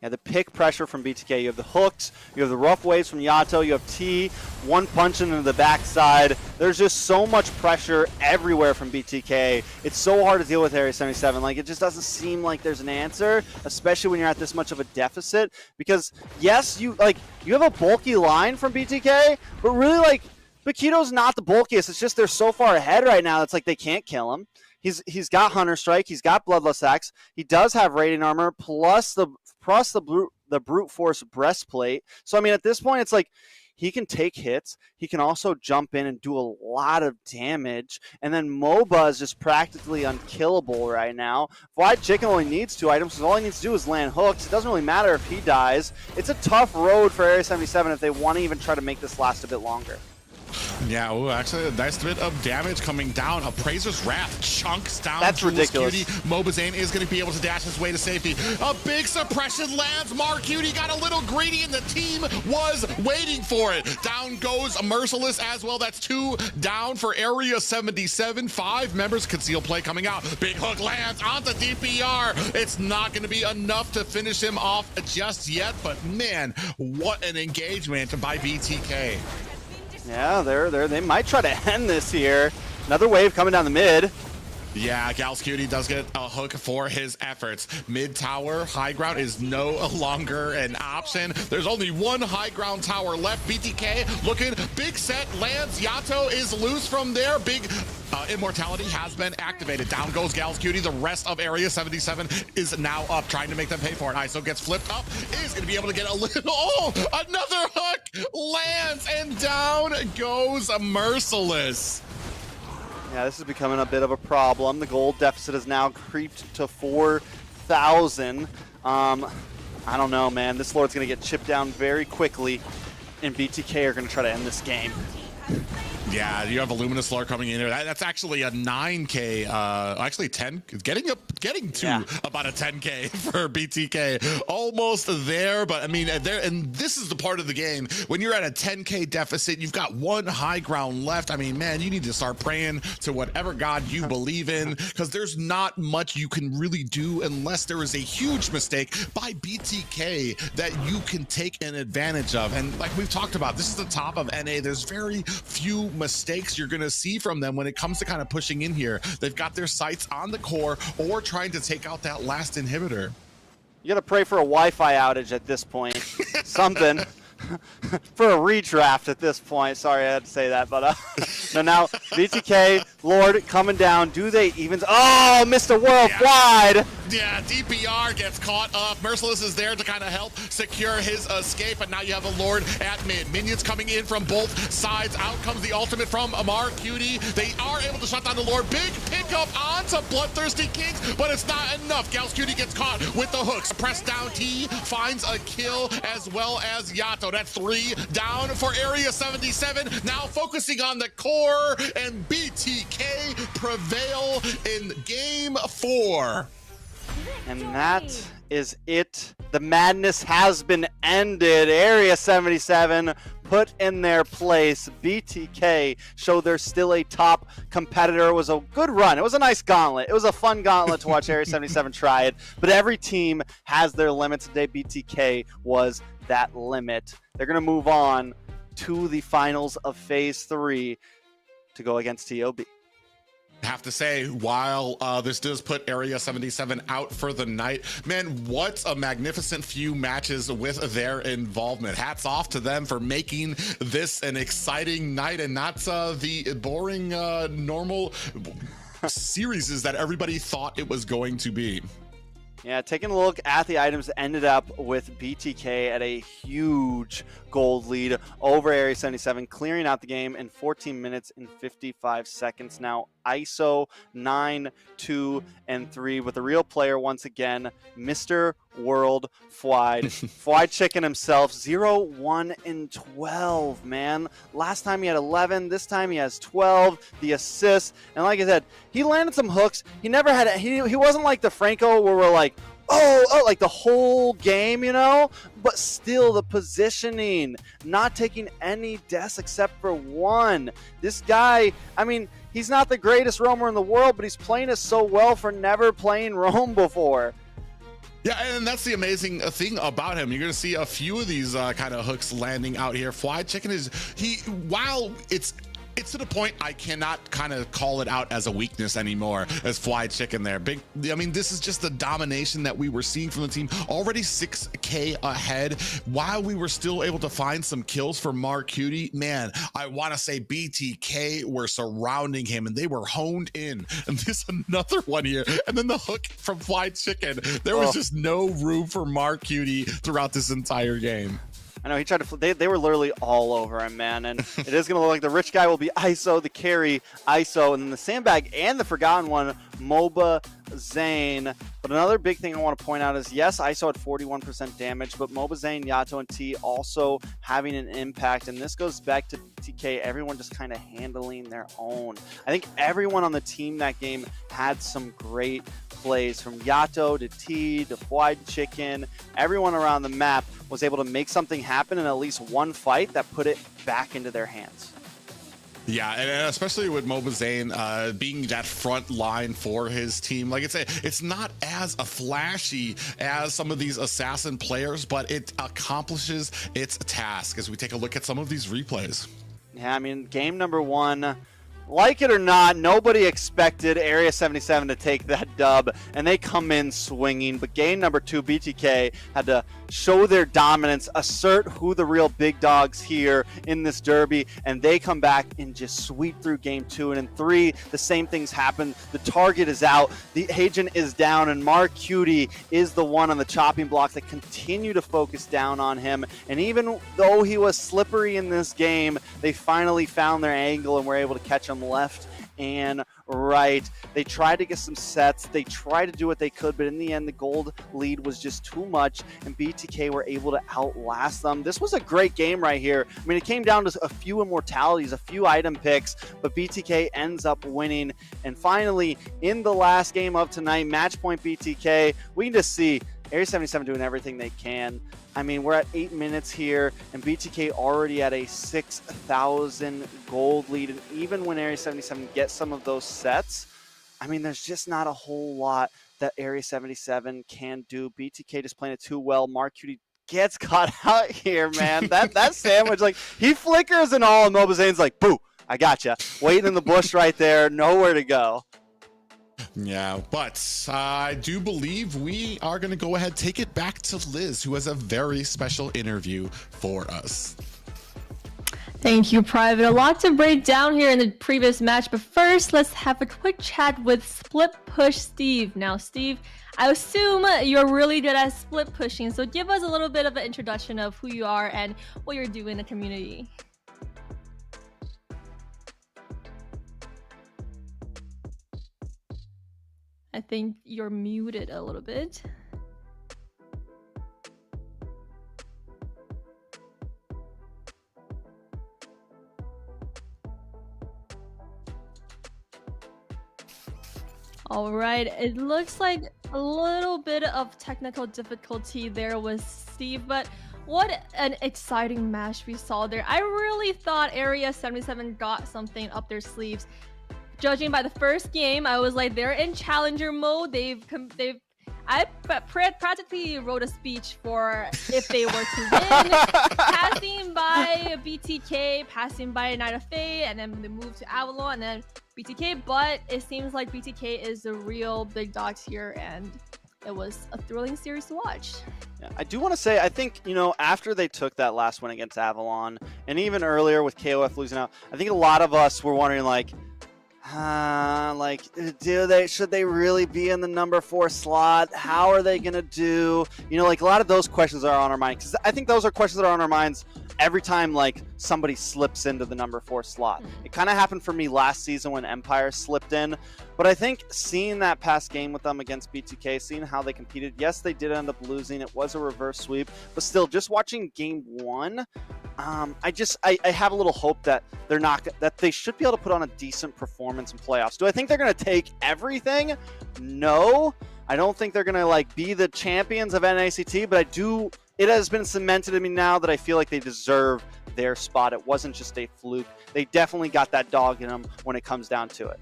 Yeah, the pick pressure from BTK. You have the hooks, you have the rough waves from Yato, you have T, one punching into the backside. There's just so much pressure everywhere from BTK. It's so hard to deal with Area 77. It just doesn't seem like there's an answer, especially when you're at this much of a deficit. Because, yes, you have a bulky line from BTK, but really, Bakito's not the bulkiest. It's just they're so far ahead right now, it's they can't kill him. He's got Hunter Strike, he's got Bloodlust Axe, he does have Radiant Armor, plus the brute force breastplate. So I mean, at this point, it's he can take hits. He can also jump in and do a lot of damage. And then MOBA is just practically unkillable right now. Fried Chicken only needs 2 items, so all he needs to do is land hooks. It doesn't really matter if he dies. It's a tough road for Area 77 if they want to even try to make this last a bit longer. Yeah, actually a nice bit of damage coming down. Appraiser's Wrath chunks down. That's Jules ridiculous. Cutie. Mobazane is going to be able to dash his way to safety. A big suppression lands. Mark Cutie got a little greedy, and the team was waiting for it. Down goes Merciless as well. That's 2 down for Area 77. 5 members. Conceal play coming out. Big hook lands onto DPR. It's not going to be enough to finish him off just yet, but man, what an engagement by BTK. Yeah, they might try to end this here. Another wave coming down the mid. Yeah, Gals Cutie does get a hook for his efforts. Mid tower, high ground is no longer an option. There's only one high ground tower left. BTK looking, big set lands. Yato is loose from there. Big immortality has been activated. Down goes Gals Cutie. The rest of Area 77 is now up, trying to make them pay for it. ISO gets flipped up, is going to be able to get a little, another hook lands, and down goes Merciless. Yeah, this is becoming a bit of a problem. The gold deficit has now creeped to 4,000. I don't know, man. This Lord's going to get chipped down very quickly, and BTK are going to try to end this game. Yeah, you have a Luminous Lore coming in there. That's actually a 9K, actually 10, getting to about a 10K for BTK. Almost there, but I mean, and this is the part of the game when you're at a 10K deficit, you've got one high ground left. I mean, man, you need to start praying to whatever God you believe in, because there's not much you can really do unless there is a huge mistake by BTK that you can take an advantage of. And like we've talked about, this is the top of NA. There's very few mistakes you're going to see from them when it comes to kind of pushing in here. They've got their sights on the core or trying to take out that last inhibitor. You got to pray for a Wi-Fi outage at this point. Something. For a redraft at this point. Sorry, I had to say that, but No, now BTK, Lord coming down. Do they even? Oh, Mr. Worldwide. Yeah, DPR gets caught up. Merciless is there to kind of help secure his escape, and now you have a Lord at mid. Minions coming in from both sides. Out comes the ultimate from Amar Cutie. They are able to shut down the Lord. Big pickup onto BloodThirstyKings, but it's not enough. Gals Cutie gets caught with the hooks. Press down T finds a kill as well as Yato. That's 3 down for Area 77. Now focusing on the core, and BTK prevail in game 4. And that is it. The madness has been ended. Area 77 put in their place. BTK show they're still a top competitor. It was a good run. It was a nice gauntlet. It was a fun gauntlet to watch Area 77 try it. But every team has their limits. Today, BTK was that limit. They're going to move on to the finals of Phase 3 to go against TOB. Have to say, while this does put Area 77 out for the night, man, what a magnificent few matches with their involvement. Hats off to them for making this an exciting night and not the boring normal series that everybody thought it was going to be. Yeah, taking a look at the items, ended up with BTK at a huge gold lead over Area 77, clearing out the game in 14 minutes and 55 seconds. Now, ISO 9, 2, and 3 with the real player once again, Mr. Worldwide. Fried Chicken himself, 0, 1, and 12, man. Last time he had 11, this time he has 12, the assists. And like I said, he landed some hooks. He never had, he wasn't like the Franco where we're like, oh, like the whole game, you know? But still, the positioning, not taking any deaths except for one. This guy, I mean, he's not the greatest roamer in the world, but he's playing us so well for never playing roam before. Yeah, and that's the amazing thing about him. You're going to see a few of these kind of hooks landing out here. Fried Chicken is, while it's to the point I cannot kind of call it out as a weakness anymore as Fried Chicken there. I mean, this is just the domination that we were seeing from the team. Already 6K ahead while we were still able to find some kills for Mar Cutie. Man, I want to say BTK were surrounding him and they were honed in. And this another one here. And then the hook from Fried Chicken. There was just no room for Mar Cutie throughout this entire game. I know he tried to. They were literally all over him, man. And it is going to look like the rich guy will be ISO, the carry ISO, and then the sandbag and the forgotten one, MOBA Zane. But another big thing I want to point out is, yes, ISO had 41% damage, but MOBA Zane, Yato, and T also having an impact. And this goes back to TK, everyone just kind of handling their own. I think everyone on the team that game had some great plays, from Yato to T to Fried Chicken. Everyone around the map was able to make something happen in at least one fight that put it back into their hands. Yeah, and especially with MOBA Zane being that front line for his team. Like it's not as flashy as some of these assassin players, but it accomplishes its task as we take a look at some of these replays. Yeah, I mean, game number 1, like it or not, nobody expected Area 77 to take that dub, and they come in swinging. But game number 2, BTK had to show their dominance, assert who the real big dogs here in this derby, and they come back and just sweep through game 2. And in 3, the same things happen. The target is out, the agent is down, and Mar Cutie is the one on the chopping block that continue to focus down on him. And even though he was slippery in this game, they finally found their angle and were able to catch him left and right. They tried to get some sets, they tried to do what they could, but in the end the gold lead was just too much, and BTK were able to outlast them. This was a great game right here. I mean, it came down to a few immortalities, a few item picks, but BTK ends up winning. And finally, in the last game of tonight, match point BTK, we can just see Area 77 doing everything they can. I mean, we're at 8 minutes here, and BTK already at a 6,000 gold lead. And even when Area 77 gets some of those sets, I mean, there's just not a whole lot that Area 77 can do. BTK just playing it too well. Mar Cutie gets caught out here, man. That sandwich, like, he flickers and all, and MOBA Zane's like, boo, I gotcha. Waiting in the bush right there, nowhere to go. Yeah, but I do believe we are going to go ahead, take it back to Liz, who has a very special interview for us. Thank you, Private. A lot to break down here in the previous match, but first, let's have a quick chat with Split Push Steve. Now, Steve, I assume you're really good at split pushing, so give us a little bit of an introduction of who you are and what you're doing in the community. I think you're muted a little bit. All right, it looks like a little bit of technical difficulty there with Steve, but what an exciting match we saw there. I really thought Area 77 got something up their sleeves. Judging by the first game, I was like, they're in challenger mode. I practically wrote a speech for if they were to win, passing by BTK, passing by Night of Fate, and then they moved to Avalon, and then BTK. But it seems like BTK is the real big dogs here, and it was a thrilling series to watch. Yeah, I do want to say, I think, after they took that last win against Avalon, and even earlier with KOF losing out, I think a lot of us were wondering, should they really be in the number 4 slot? How are they gonna do? A lot of those questions are on our mind, because I think those are questions that are on our minds every time somebody slips into the number 4 slot. It kind of happened for me last season when Empire slipped in, but I think seeing that past game with them against BTK, seeing how they competed, yes, they did end up losing. It was a reverse sweep, but still, just watching game 1, I have a little hope that they should be able to put on a decent performance in playoffs. Do I think they're going to take everything? No, I don't think they're going to be the champions of NACT, but it has been cemented in me now that I feel like they deserve their spot. It wasn't just a fluke. They definitely got that dog in them when it comes down to it.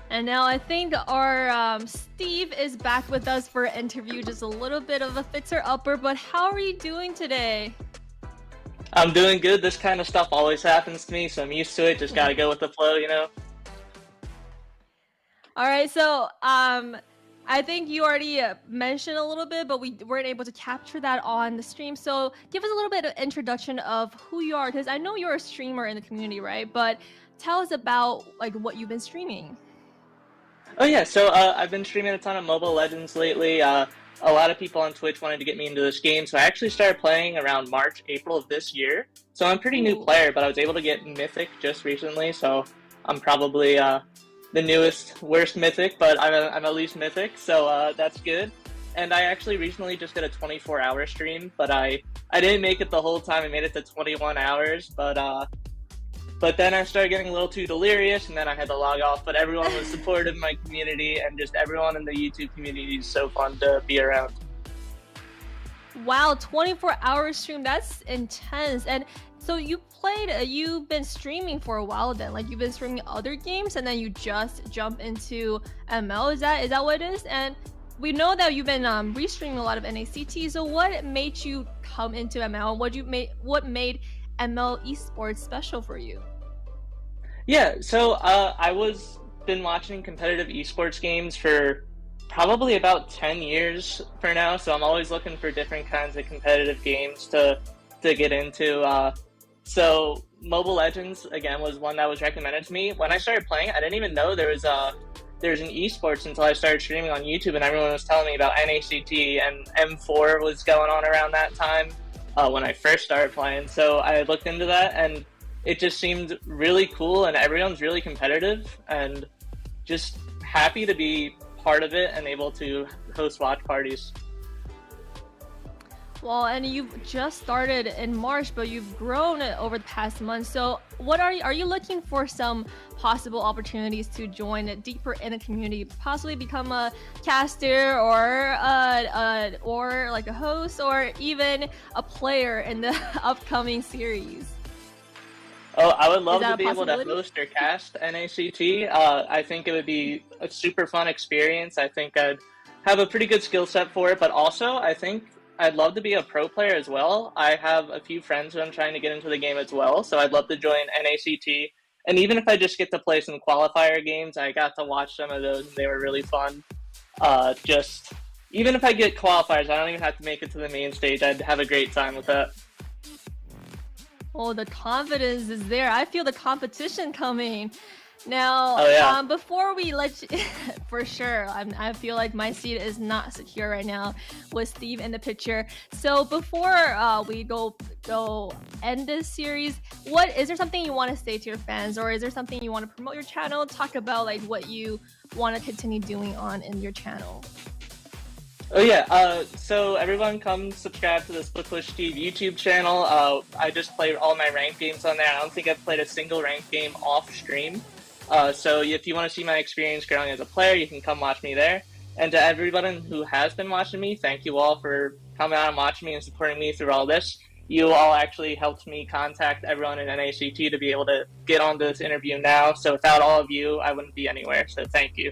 And now I think our Steve is back with us for an interview. Just a little bit of a fixer-upper, but how are you doing today? I'm doing good. This kind of stuff always happens to me, so I'm used to it. Just gotta go with the flow, All right, so I think you already mentioned a little bit, but we weren't able to capture that on the stream. So give us a little bit of introduction of who you are, because I know you're a streamer in the community, right? But tell us about what you've been streaming. Oh yeah, so I've been streaming a ton of Mobile Legends lately. A lot of people on Twitch wanted to get me into this game, so I actually started playing around March, April of this year. So I'm a pretty new player, but I was able to get Mythic just recently, so I'm probably the newest, worst Mythic, but I'm at least Mythic, so that's good. And I actually recently just did a 24-hour stream, but I didn't make it the whole time. I made it to 21 hours, but then I started getting a little too delirious, and then I had to log off. But everyone was supportive in my community, and just everyone in the YouTube community is so fun to be around. Wow, 24-hour stream, that's intense. And so you've been streaming for a while then, you've been streaming other games, and then you just jump into ML. Is that what it is? And we know that you've been restreaming a lot of NACT. So what made you come into ML? What made ML esports special for you? Yeah, so I been watching competitive esports games for probably about 10 years for now, so I'm always looking for different kinds of competitive games to get into. So Mobile Legends, again, was one that was recommended to me. When I started playing, I didn't even know there was an esports until I started streaming on YouTube, and everyone was telling me about NACT, and M4 was going on around that time when I first started playing. So I looked into that, and it just seemed really cool, and everyone's really competitive, and just happy to be part of it and able to host watch parties. Well, and you've just started in March, but you've grown over the past month. So what are you looking for some possible opportunities to join deeper in the community, possibly become a caster or like a host, or even a player in the upcoming series? Oh, I would love to be able to host or cast NACT. I think it would be a super fun experience. I think I'd have a pretty good skill set for it, but also I think I'd love to be a pro player as well. I have a few friends who I'm trying to get into the game as well, so I'd love to join NACT. And even if I just get to play some qualifier games, I got to watch some of those, and they were really fun. Even if I get qualifiers, I don't even have to make it to the main stage. I'd have a great time with that. Oh, the confidence is there. I feel the competition coming. Now, Oh, yeah. before we let you, for sure, I feel like my seat is not secure right now with Steve in the picture. So before we go end this series, is there something you want to say to your fans, or is there something you want to promote your channel? Talk about like what you want to continue doing in your channel. Oh yeah, so everyone come subscribe to the Split Push Steve YouTube channel. I just play all my ranked games on there. I don't think I've played a single ranked game off stream. So if you want to see my experience growing as a player, you can come watch me there. And to everybody who has been watching me, thank you all for coming out and watching me and supporting me through all this. You all actually helped me contact everyone in NACT to be able to get onto this interview now. So without all of you, I wouldn't be anywhere. So thank you.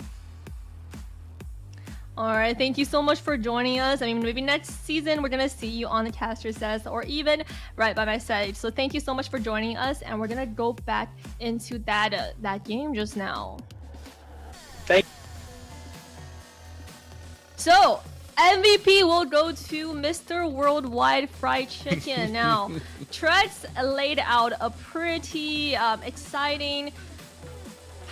All right, thank you so much for joining us. I mean, maybe next season we're gonna see you on the caster sets or even right by my side. So thank you so much for joining us, and we're gonna go back into that game just now. Thank you. So MVP will go to Mr. Worldwide Fried Chicken. Now, Trex laid out a pretty exciting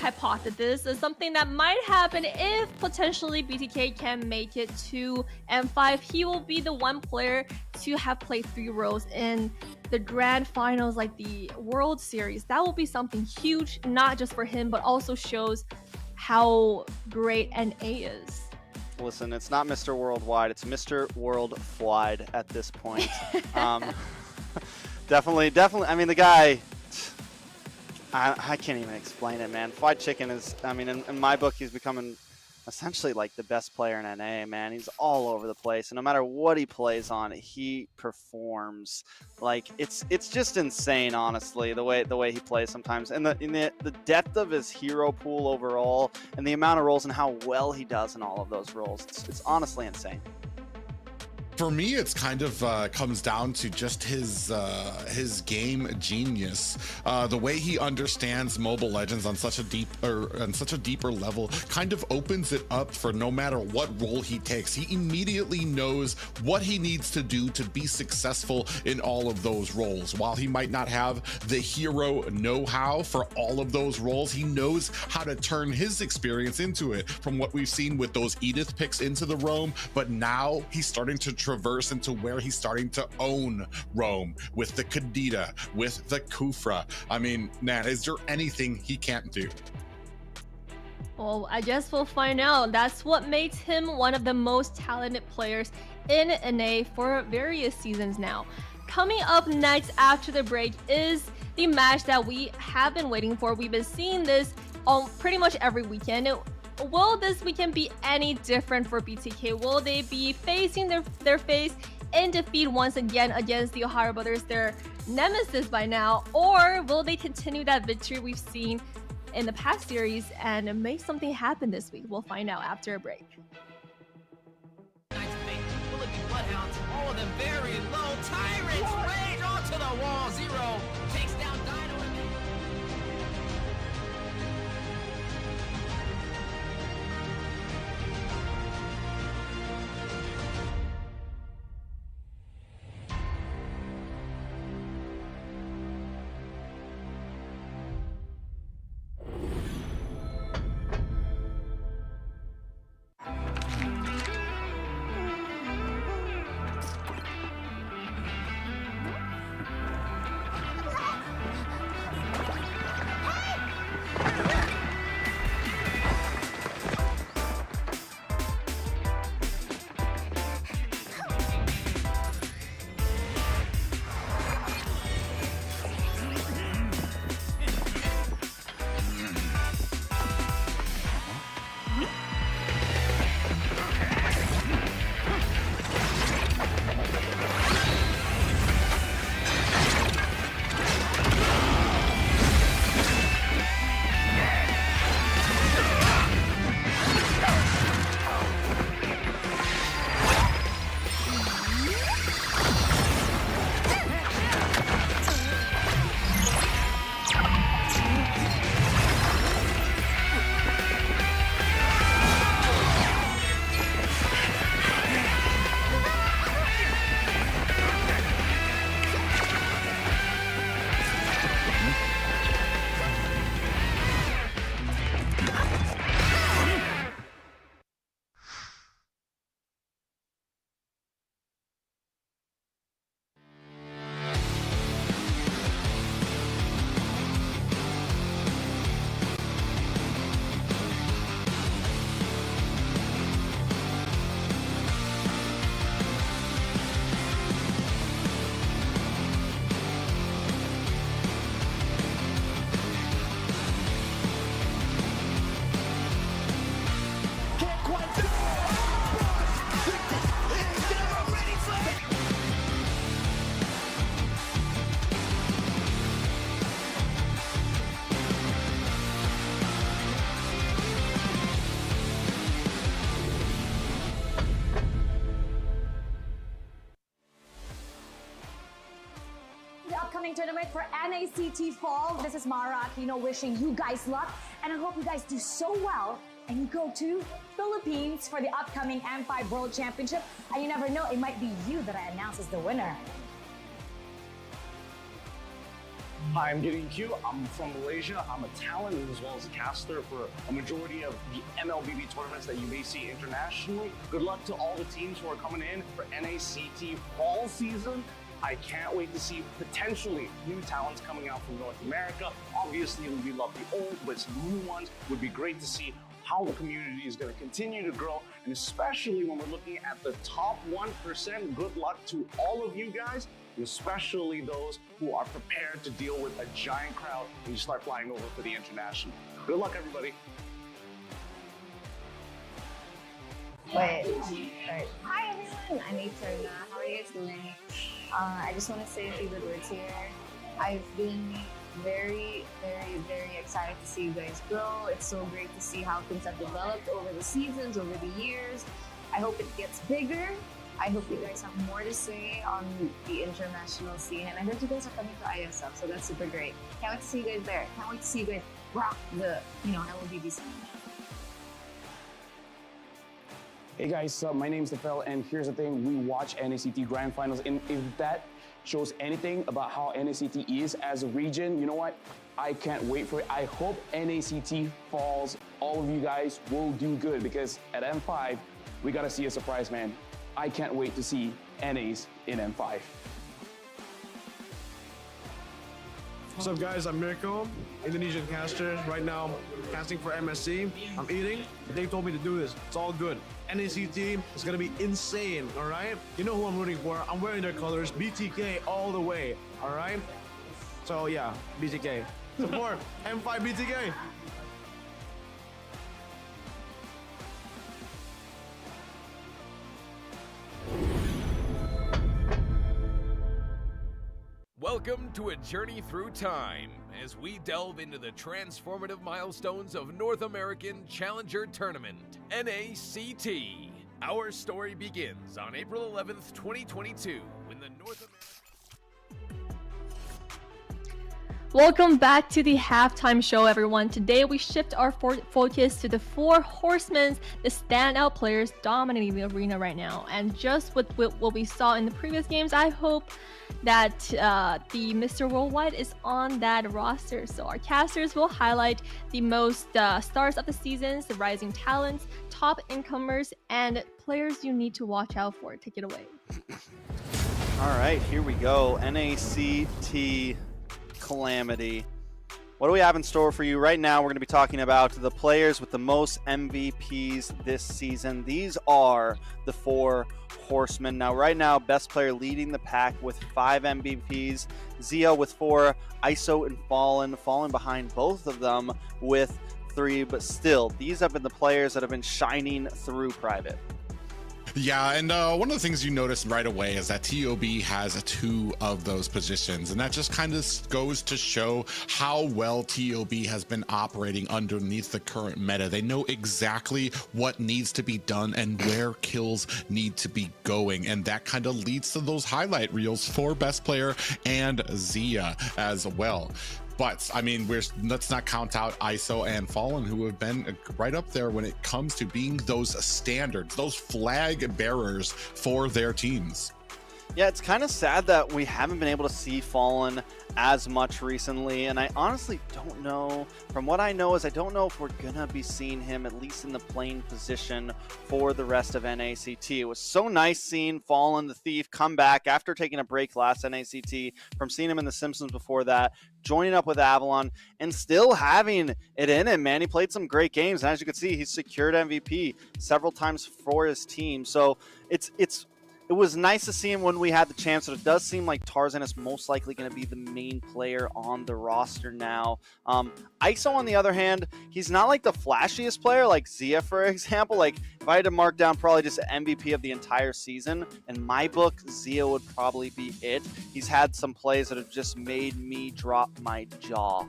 hypothesis is something that might happen if potentially BTK can make it to M5. He will be the one player to have played 3 roles in the grand finals, like the World Series. That will be something huge, not just for him, but also shows how great NA is. Listen, it's not Mr. Worldwide, it's Mr. Worldwide at this point. Definitely. I mean, the guy, I can't even explain it, man. Fried Chicken is, I mean, in my book, he's becoming essentially like the best player in NA, man. He's all over the place, and no matter what he plays on, he performs. Like, it's just insane, honestly, the way he plays sometimes, and the depth of his hero pool overall, and the amount of roles and how well he does in all of those roles. It's honestly insane. For me, it's kind of comes down to just his game genius. The way he understands Mobile Legends on such a deeper level kind of opens it up for no matter what role he takes. He immediately knows what he needs to do to be successful in all of those roles. While he might not have the hero know-how for all of those roles, he knows how to turn his experience into it. From what we've seen with those Edith picks into the roam, but now he's starting to traverse into where he's starting to own roam with the Kadita, with the Kufra. I mean, man, is there anything he can't do? Well, I guess we'll find out. That's what makes him one of the most talented players in NA for various seasons now. Coming up next after the break is the match that we have been waiting for. We've been seeing this on pretty much every weekend. Will this weekend be any different for BTK? Will they be facing their face in defeat once again against the TheOhioBrothers, their nemesis by now? Or will they continue that victory we've seen in the past series and make something happen this week? We'll find out after a break. Will it be Bloodhounds? All of them very low. Tyrants rage onto the wall. Zero takes down Dino. tournament for NACT Fall. This is Mara Aquino wishing you guys luck, and I hope you guys do so well and you go to Philippines for the upcoming M5 World Championship. And you never know, it might be you that announces the winner. Hi, I'm Gideon Q. I'm from Malaysia. I'm a talent as well as a caster for a majority of the MLBB tournaments that you may see internationally. Good luck to all the teams who are coming in for NACT fall season. I can't wait to see potentially new talents coming out from North America. Obviously, we love the old, but some new ones would be great to see how the community is going to continue to grow, and especially when we're looking at the top 1%, good luck to all of you guys, and especially those who are prepared to deal with a giant crowd when you start flying over for the international. Good luck, everybody. Wait. Hi everyone, I'm Eterna. How are you guys doing? I just want to say a few good words here. I've been very excited to see you guys grow. It's so great to see how things have developed over the seasons, over the years. I hope it gets bigger. I hope you guys have more to say on the international scene. And I heard you guys are coming to ISF, so that's super great. Can't wait to see you guys there. Can't wait to see you guys rock the, LBB scene. Hey guys, my name's Phil, and here's the thing, we watch NACT Grand Finals, and if that shows anything about how NACT is as a region, you know what? I can't wait for it. I hope NACT falls. All of you guys will do good, because at M5, we gotta see a surprise, man. I can't wait to see NAs in M5. What's up, guys? I'm Mirko, Indonesian caster. Right now, casting for MSC. I'm eating. They told me to do this. It's all good. NACT is gonna be insane, all right? You know who I'm rooting for. I'm wearing their colors. BTK all the way, all right? So yeah, BTK. Support M5 BTK. Welcome to a journey through time as we delve into the transformative milestones of North American Challenger Tournament, NACT. Our story begins on April 11th, 2022, when the North American... Welcome back to the halftime show, everyone. Today we shift our focus to the four horsemen, the standout players dominating the arena right now. And just with what we saw in the previous games, I hope that the Mr. Worldwide is on that roster. So our casters will highlight the most stars of the seasons, the rising talents, top incomers, and players you need to watch out for. Take it away. All right, here we go. NACT Calamity. What do we have in store for you right now? We're going to be talking about the players with the most MVPs this season. These are the four horsemen. Now, right now, best player leading the pack with 5 MVPs. Zia with 4, ISO and Fallen behind both of them with 3. But still, these have been the players that have been shining through Private. Yeah, and one of the things you notice right away is that TOB has 2 of those positions, and that just kind of goes to show how well TOB has been operating underneath the current meta. They know exactly what needs to be done and where kills need to be going, and that kind of leads to those highlight reels for Best Player and Zia as well. But, I mean, let's not count out ISO and Fallen, who have been right up there when it comes to being those standards, those flag bearers for their teams. Yeah, it's kind of sad that we haven't been able to see Fallen as much recently, and I honestly don't know. From what I know is I don't know if we're gonna be seeing him at least in the playing position for the rest of NACT. It was so nice seeing Fallen the Thief come back after taking a break last NACT from seeing him in The Simpsons before that, joining up with Avalon, and still having it in him, man. He played some great games, and as you can see, he's secured MVP several times for his team. So it was nice to see him when we had the chance, but it does seem like Tarzan is most likely going to be the main player on the roster now. ISO, on the other hand, he's not like the flashiest player like Zia, for example. Like, if I had to mark down probably just MVP of the entire season, in my book, Zia would probably be it. He's had some plays that have just made me drop my jaw.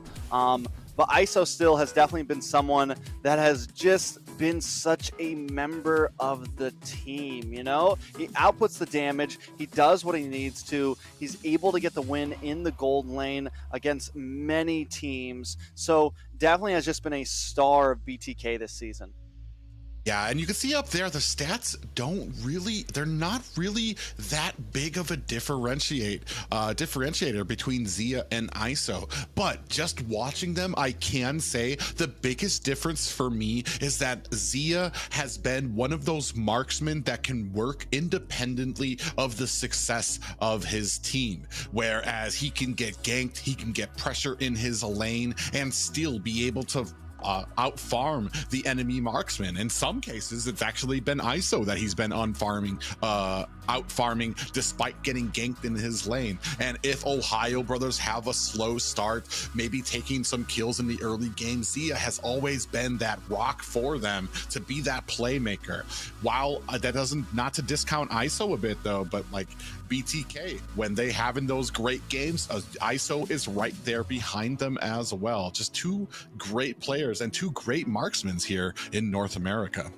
But ISO still has definitely been someone that has just been such a member of the team, you know? He outputs the damage, he does what he needs to, he's able to get the win in the gold lane against many teams, so definitely has just been a star of BTK this season. Yeah, and you can see up there, the stats they're not really that big of a differentiator between Xia and ISO. But just watching them, I can say the biggest difference for me is that Xia has been one of those marksmen that can work independently of the success of his team. Whereas he can get ganked, he can get pressure in his lane, and still be able to out-farm the enemy marksman. In some cases, it's actually been ISO that he's been out-farming despite getting ganked in his lane. And if TheOhioBrothers have a slow start, maybe taking some kills in the early game, Xia has always been that rock for them to be that playmaker. While that doesn't, not to discount ISO a bit though, but like BTK, when they having those great games, ISO is right there behind them as well. Just two great players and two great marksmen here in North America.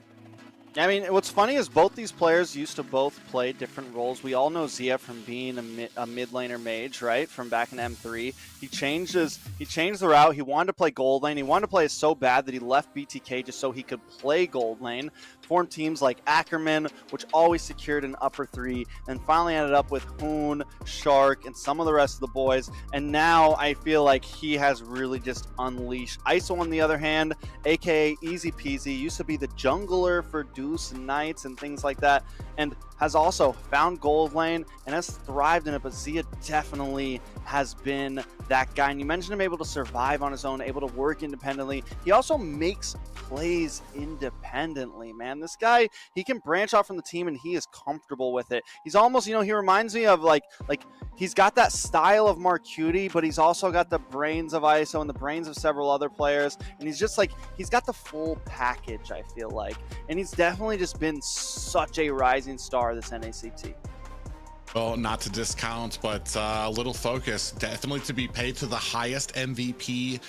I mean, what's funny is both these players used to both play different roles. We all know Xia from being a mid laner mage, right? From back in M3. He changed the route. He wanted to play gold lane. He wanted to play it so bad that he left BTK just so he could play gold lane. Formed teams like Ackerman, which always secured an upper 3, and finally ended up with Hoon, Shark, and some of the rest of the boys. And now I feel like he has really just unleashed. ISO, on the other hand, aka Easy Peasy, used to be the jungler for Deuce and Knights and things like that, and has also found gold lane and has thrived in it. But Xia definitely has been that guy. And you mentioned him able to survive on his own, able to work independently. He also makes plays independently, man. This guy, he can branch off from the team and he is comfortable with it. He's almost, you know, he reminds me of like he's got that style of Marcuti, but he's also got the brains of ISO and the brains of several other players. And he's just like, he's got the full package, I feel like. And he's definitely just been such a rising star this NACT. Well, not to discount, but a little focus, definitely to be paid to the highest MVP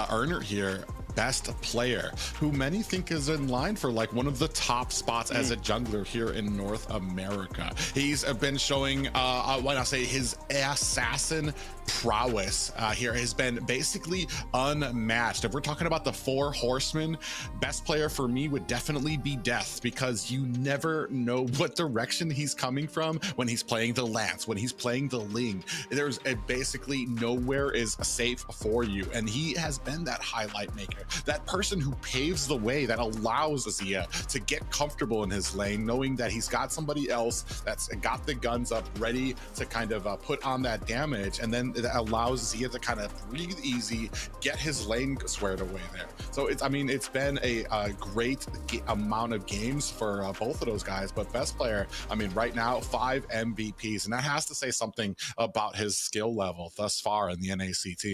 earner here. Best player, who many think is in line for like one of the top spots as a jungler here in North America. He's been showing, when I say his assassin prowess here has been basically unmatched. If we're talking about the 4 horsemen, best player for me would definitely be Death, because you never know what direction he's coming from when he's playing the Lance, when he's playing the Ling. There's basically nowhere is safe for you, and he has been that highlight maker, that person who paves the way, that allows Xia to get comfortable in his lane, knowing that he's got somebody else that's got the guns up ready to kind of put on that damage, and then that allows Xia to kind of breathe easy, get his lane squared away there. So it's, I mean, it's been a great amount of games for both of those guys. But best player, I mean, right now 5 MVPs, and that has to say something about his skill level thus far in the NACT.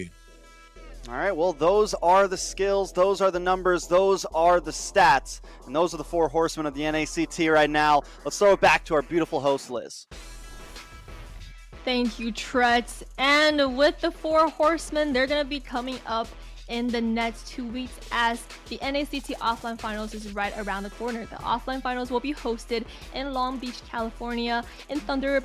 All right, well, those are the skills, those are the numbers, those are the stats, and those are the 4 horsemen of the NACT right now. Let's throw it back to our beautiful host, Liz. Thank you, Tretz. And with the 4 horsemen, they're going to be coming up in the next 2 weeks, as the NACT offline finals is right around the corner. The offline finals will be hosted in Long Beach, California, in Thunder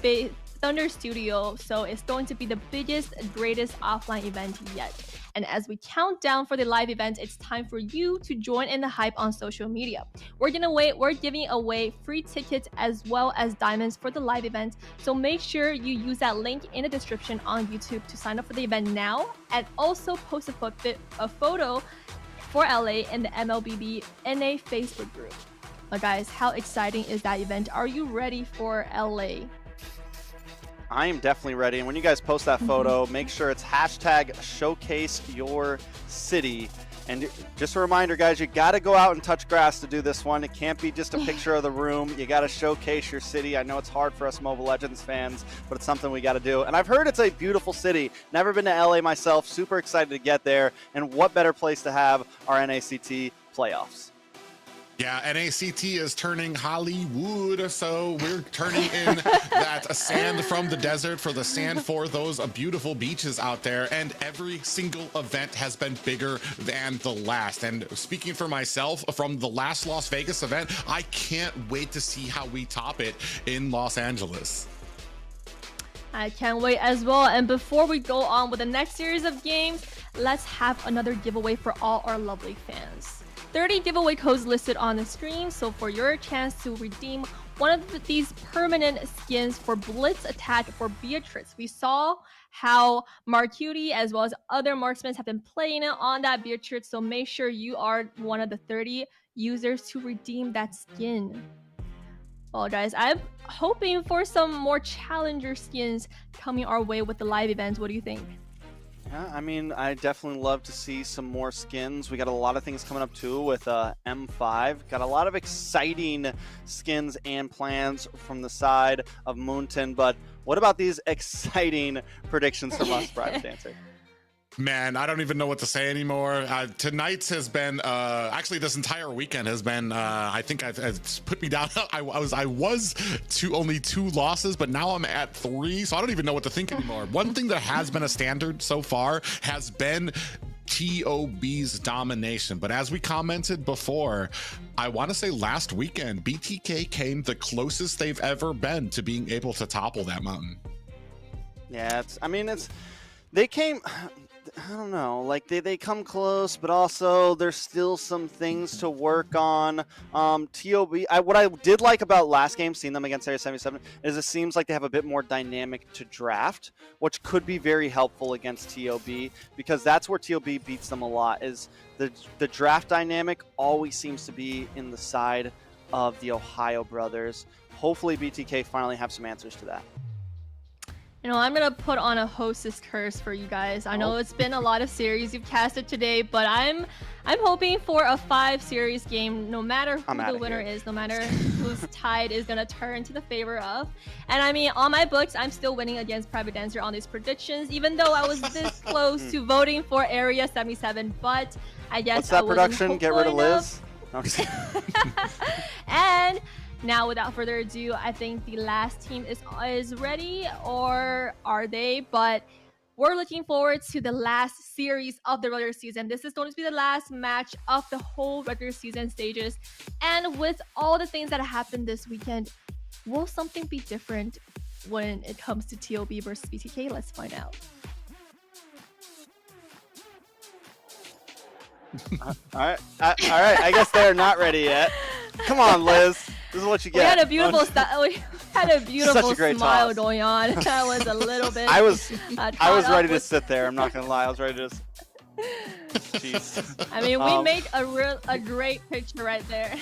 Studio. So it's going to be the biggest, greatest offline event yet. And as we count down for the live event, it's time for you to join in the hype on social media. We're giving away free tickets as well as diamonds for the live event. So make sure you use that link in the description on YouTube to sign up for the event now, and also post a photo for LA in the MLBB NA Facebook group. But guys, how exciting is that event? Are you ready for LA? I am definitely ready. And when you guys post that photo, make sure it's #ShowcaseYourCity. And just a reminder, guys, you got to go out and touch grass to do this one. It can't be just a picture of the room. You got to showcase your city. I know it's hard for us Mobile Legends fans, but it's something we got to do. And I've heard it's a beautiful city. Never been to LA myself. Super excited to get there. And what better place to have our NACT playoffs? Yeah, NACT is turning Hollywood, so we're turning in that sand from the desert for the sand for those beautiful beaches out there, and every single event has been bigger than the last. And speaking for myself, from the last Las Vegas event, I can't wait to see how we top it in Los Angeles. I can't wait as well. And before we go on with the next series of games, let's have another giveaway for all our lovely fans. 30 giveaway codes listed on the screen, so for your chance to redeem one of these permanent skins for Blitz Attack for Beatrice. We saw how Marcuti as well as other marksmen have been playing it on that Beatrice, so make sure you are one of the 30 users to redeem that skin. Well guys, I'm hoping for some more challenger skins coming our way with the live events. What do you think? Yeah, I mean, I definitely love to see some more skins. We got a lot of things coming up too with M5. Got a lot of exciting skins and plans from the side of Moonton, but what about these exciting predictions from us, Private Dancer? Man, I don't even know what to say anymore. Tonight's has been, actually this entire weekend has been, I think it's put me down. I was only 2 losses, but now I'm at 3, so I don't even know what to think anymore. One thing that has been a standard so far has been TOB's domination, but as we commented before, I want to say last weekend, BTK came the closest they've ever been to being able to topple that mountain. Yeah, they came, I don't know, like they come close, but also there's still some things to work on. TOB, what I did like about last game, seeing them against Area 77, is it seems like they have a bit more dynamic to draft, which could be very helpful against TOB, because that's where TOB beats them a lot, is the draft dynamic always seems to be in the side of the Ohio brothers. Hopefully BTK finally have some answers to that. You know, I'm gonna put on a hostess curse for you guys. I know it's been a lot of series you've casted today, but I'm hoping for a 5-series game, no matter who the winner is, no matter whose tide is gonna turn to the favor of. And I mean, on my books, I'm still winning against Private Dancer on these predictions, even though I was this close to voting for Area 77. But I guess what's that production? Get rid of Liz. No, and now, without further ado, I think the last team is ready, or are they? But we're looking forward to the last series of the regular season. This is going to be the last match of the whole regular season stages. And with all the things that happened this weekend, will something be different when it comes to TOB versus BTK? Let's find out. All right. I guess they're not ready yet. Come on, Liz. This is what you get. We had a beautiful smile toss going on. That was a little bit. I was ready to sit there. I'm not gonna lie. I was ready to just. Jeez. I mean, we made a great picture right there.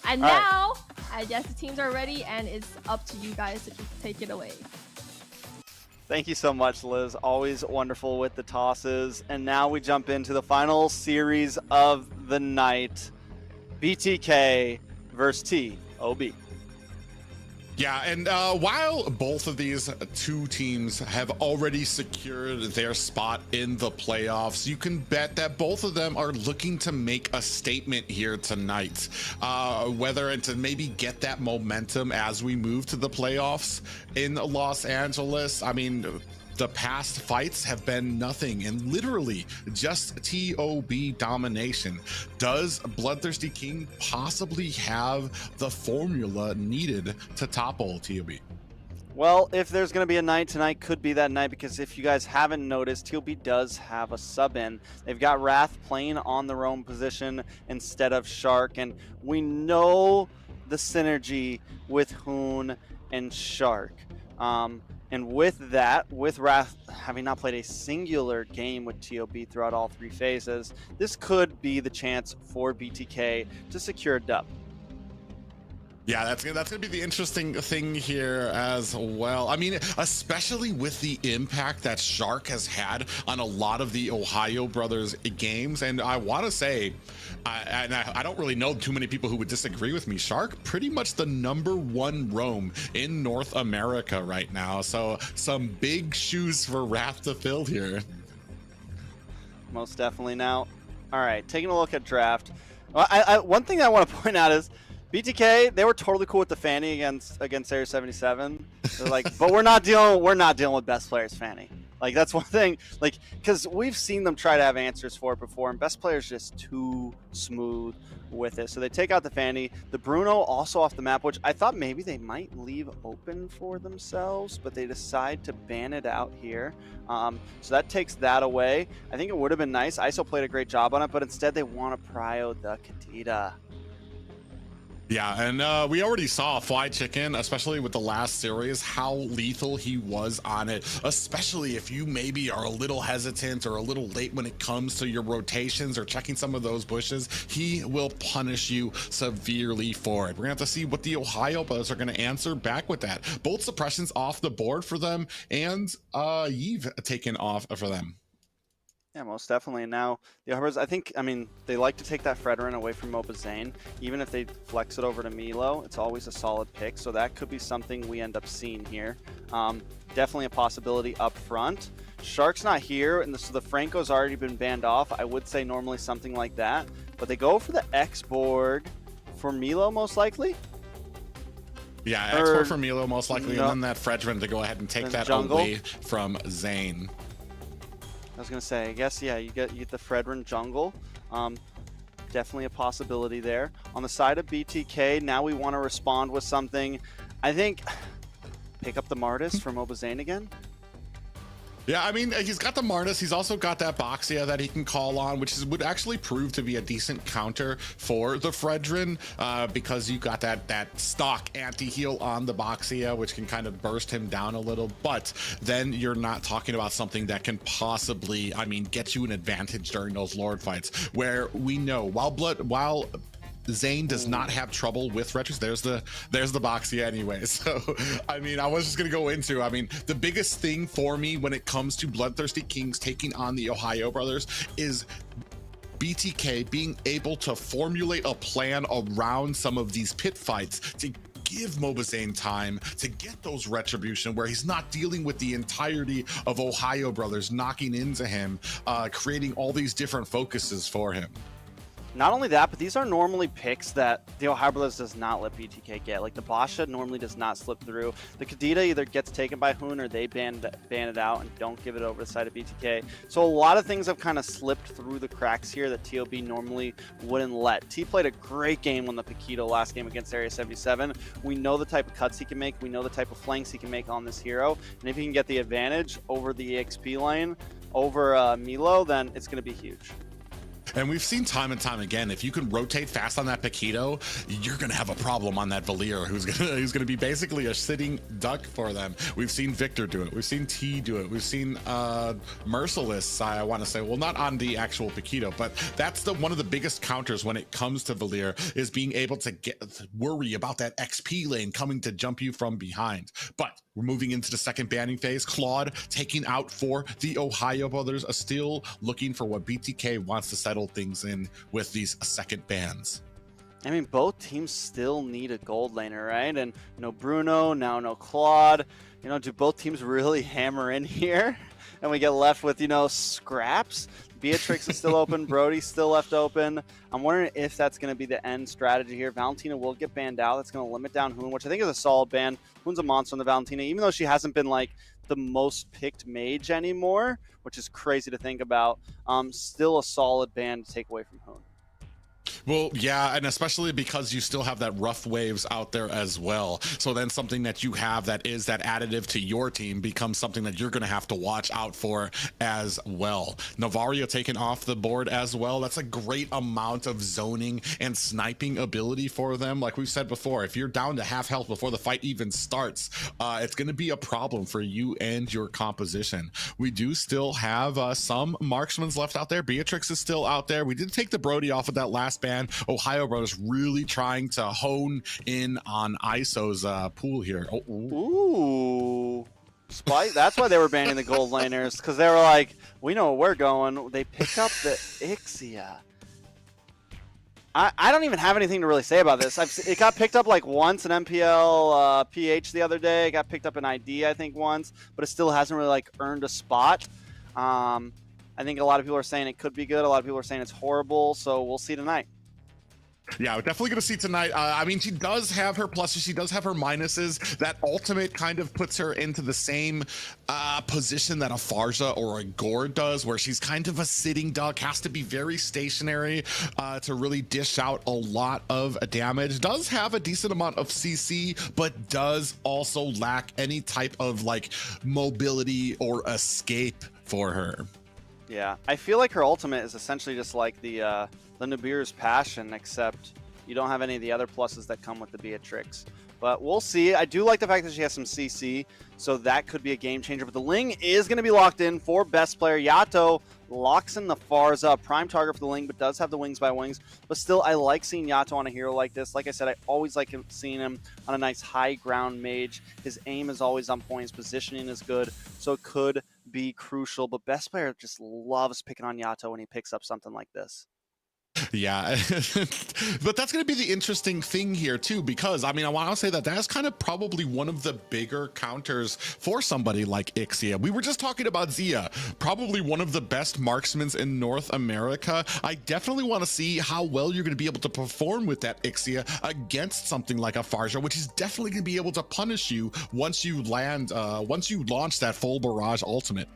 And now, I guess the teams are ready, and it's up to you guys to just take it away. Thank you so much, Liz. Always wonderful with the tosses. And now we jump into the final series of the night. BTK versus TOB. Yeah, and while both of these 2 teams have already secured their spot in the playoffs, you can bet that both of them are looking to make a statement here tonight, whether to maybe get that momentum as we move to the playoffs in Los Angeles. I mean, the past fights have been nothing and literally just TOB domination. Does Bloodthirsty King possibly have the formula needed to topple TOB? Well, if there's going to be a night, tonight could be that night, because if you guys haven't noticed, TOB does have a sub in. They've got Wrath playing on their own position instead of Shark, and we know the synergy with Hoon and Shark. And with that, with Wrath having not played a singular game with TOB throughout all 3 phases, this could be the chance for BTK to secure a dub. Yeah, that's gonna be the interesting thing here as well. I mean, especially with the impact that Shark has had on a lot of the Ohio Brothers games. And I want to say, I don't really know too many people who would disagree with me, Shark pretty much the #1 roam in North America right now. So some big shoes for Wrath to fill here. Most definitely. Now, all right, taking a look at draft. Well, one thing I want to point out is BTK, they were totally cool with the Fanny against Area 77. They're like, but we're not dealing with best players Fanny. Like, that's one thing, like, because we've seen them try to have answers for it before, and best players just too smooth with it. So they take out the Fanny. The Bruno also off the map, which I thought maybe they might leave open for themselves, but they decide to ban it out here. So that takes that away. I think it would have been nice. ISO played a great job on it, but instead they want to prio the Kadita. Yeah, and we already saw Fly Chicken, especially with the last series, how lethal he was on it, especially if you maybe are a little hesitant or a little late when it comes to your rotations or checking some of those bushes. He will punish you severely for it. We're going to have to see what the Ohio Brothers are going to answer back with that. Both suppressions off the board for them, and Yves taken off for them. Yeah, most definitely. And now the Hubbers, I mean, they like to take that Fredrin away from Mobazane. Even if they flex it over to Milo, it's always a solid pick. So that could be something we end up seeing here. Definitely a possibility up front. Shark's not here, and so the Franco's already been banned off. I would say normally something like that. But they go for the X-Borg for Milo, most likely. Yeah, X-Borg for Milo, most likely. And then that Fredrin to go ahead and take that away from Zane. I was going to say, I guess, yeah, you get the Fredrin jungle. Definitely a possibility there. On the side of BTK, now we want to respond with something. I think, pick up the Martis from Mobazane again. Yeah, I mean, he's got the Martis. He's also got that Boxia that he can call on, which would actually prove to be a decent counter for the Fredrin, because you got that stock anti-heal on the Boxia, which can kind of burst him down a little. But then you're not talking about something that can possibly, I mean, get you an advantage during those Lord fights, where we know while Zane does not have trouble with Retrix. There's the Boxia anyway. So, I mean, I was just going to go into, I mean, the biggest thing for me when it comes to BloodThirstyKings taking on the Ohio Brothers is BTK being able to formulate a plan around some of these pit fights to give Mobazane time to get those retribution where he's not dealing with the entirety of Ohio Brothers knocking into him, creating all these different focuses for him. Not only that, but these are normally picks that the Ohio Brothers does not let BTK get. Like the Basha normally does not slip through. The Kadita either gets taken by Hoon or they ban it out and don't give it over the side of BTK. So a lot of things have kind of slipped through the cracks here that TOB normally wouldn't let. T played a great game on the Paquito last game against Area 77. We know the type of cuts he can make. We know the type of flanks he can make on this hero. And if he can get the advantage over the EXP lane, over Milo, then it's going to be huge. And we've seen time and time again, if you can rotate fast on that Paquito, you're going to have a problem on that Valier, who's going to be basically a sitting duck for them. We've seen Victor do it. We've seen T do it. We've seen Merciless, I want to say, well, not on the actual Paquito, but that's one of the biggest counters when it comes to Valier, is being able to worry about that XP lane coming to jump you from behind. But we're moving into the second banning phase. Claude taking out for the Ohio Brothers, still looking for what BTK wants to settle things in with these second bans. I mean, both teams still need a gold laner, right? And no Bruno, now no Claude. You know, do both teams really hammer in here? And we get left with, you know, scraps? Beatrix is still open. Brody's still left open. I'm wondering if that's going to be the end strategy here. Valentina will get banned out. That's going to limit down Hoon, which I think is a solid ban. Hoon's a monster on the Valentina, even though she hasn't been like the most picked mage anymore, which is crazy to think about. Still a solid ban to take away from Hoon. Well, yeah, and especially because you still have that rough waves out there as well. So then something that you have that is that additive to your team becomes something that you're going to have to watch out for as well. Navario taken off the board as well. That's a great amount of zoning and sniping ability for them. Like we've said before, if you're down to half health before the fight even starts, it's going to be a problem for you and your composition. We do still have some marksmen left out there. Beatrix is still out there. We did take the Brody off of that last ban. Ohio Brothers really trying to hone in on ISO's pool here. Oh, ooh. Spite. That's why they were banning the gold laners, because they were like, we know where we're going. They pick up the Ixia. I don't even have anything to really say about this. It got picked up like once in MPL PH the other day. It got picked up in ID, I think, once, but it still hasn't really like earned a spot. I think a lot of people are saying it could be good. A lot of people are saying it's horrible. So we'll see tonight. Yeah, we're definitely going to see tonight. I mean, she does have her pluses, she does have her minuses. That ultimate kind of puts her into the same position that a Farja or a Gore does, where she's kind of a sitting duck, has to be very stationary to really dish out a lot of damage. Does have a decent amount of CC, but does also lack any type of like mobility or escape for her. Yeah, I feel like her ultimate is essentially just like the Nabir's Passion, except you don't have any of the other pluses that come with the Beatrix. But we'll see. I do like the fact that she has some CC, so that could be a game changer. But the Ling is going to be locked in for best player. Yato locks in the Farza, prime target for the Ling, but does have the Wings by Wings. But still, I like seeing Yato on a hero like this. Like I said, I always like seeing him on a nice high ground mage. His aim is always on point. His positioning is good, so it could be crucial. But best player just loves picking on Yato when he picks up something like this. Yeah, but that's going to be the interesting thing here too, because I mean, I want to say that that's kind of probably one of the bigger counters for somebody like Ixia. We were just talking about Zia, probably one of the best marksmen in North America. I definitely want to see how well you're going to be able to perform with that Ixia against something like a Farja, which is definitely going to be able to punish you once you land, once you launch that full barrage ultimate.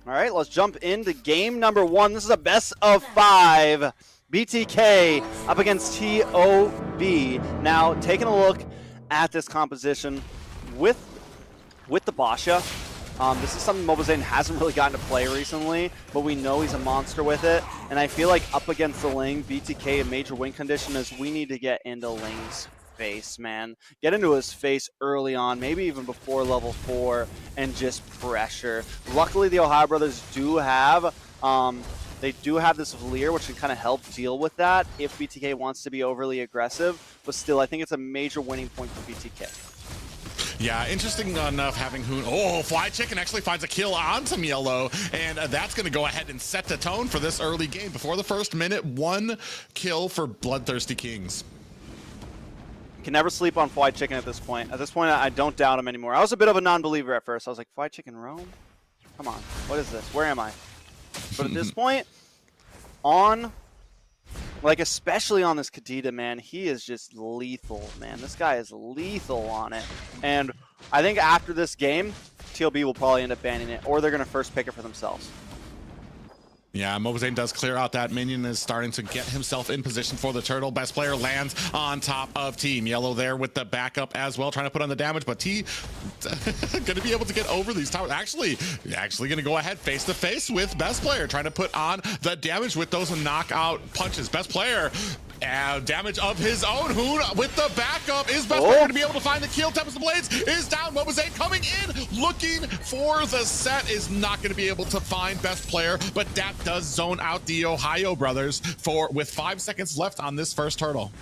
All right, let's jump into game number 1. This is a best of 5. BTK up against TOB. Now, taking a look at this composition with the Basha. This is something Mobazane hasn't really gotten to play recently, but we know he's a monster with it. And I feel like up against the Ling, BTK, a major win condition is we need to get into Ling's face, man. Get into his face early on, maybe even before level 4, and just pressure. Luckily, the TheOhioBrothers do have this Valier, which can kind of help deal with that if BTK wants to be overly aggressive. But still, I think it's a major winning point for BTK. Yeah, interesting enough having Hoon. Oh, Fly Chicken actually finds a kill onto Mielo, and that's going to go ahead and set the tone for this early game. Before the first minute, 1 kill for BloodThirstyKings. Can never sleep on Fly Chicken at this point. At this point, I don't doubt him anymore. I was a bit of a non-believer at first. I was like, Fly Chicken roam? Come on, what is this? Where am I? But at this point, especially on this Kadita, man, he is just lethal, man. This guy is lethal on it. And I think after this game, TLB will probably end up banning it, or they're going to first pick it for themselves. Yeah, Mobazane does clear out that minion, is starting to get himself in position for the turtle. Best player lands on top of Team Yellow there with the backup as well, trying to put on the damage, but T going to be able to get over these towers. Actually going to go ahead face to face with best player, trying to put on the damage with those knockout punches. Best player damage of his own. Hoon with the backup. Is best player going to be able to find the kill? Tempest of Blades is down. Mobazane coming in, looking for the set, is not going to be able to find best player, but that does zone out the TheOhioBrothers with 5 seconds left on this first turtle.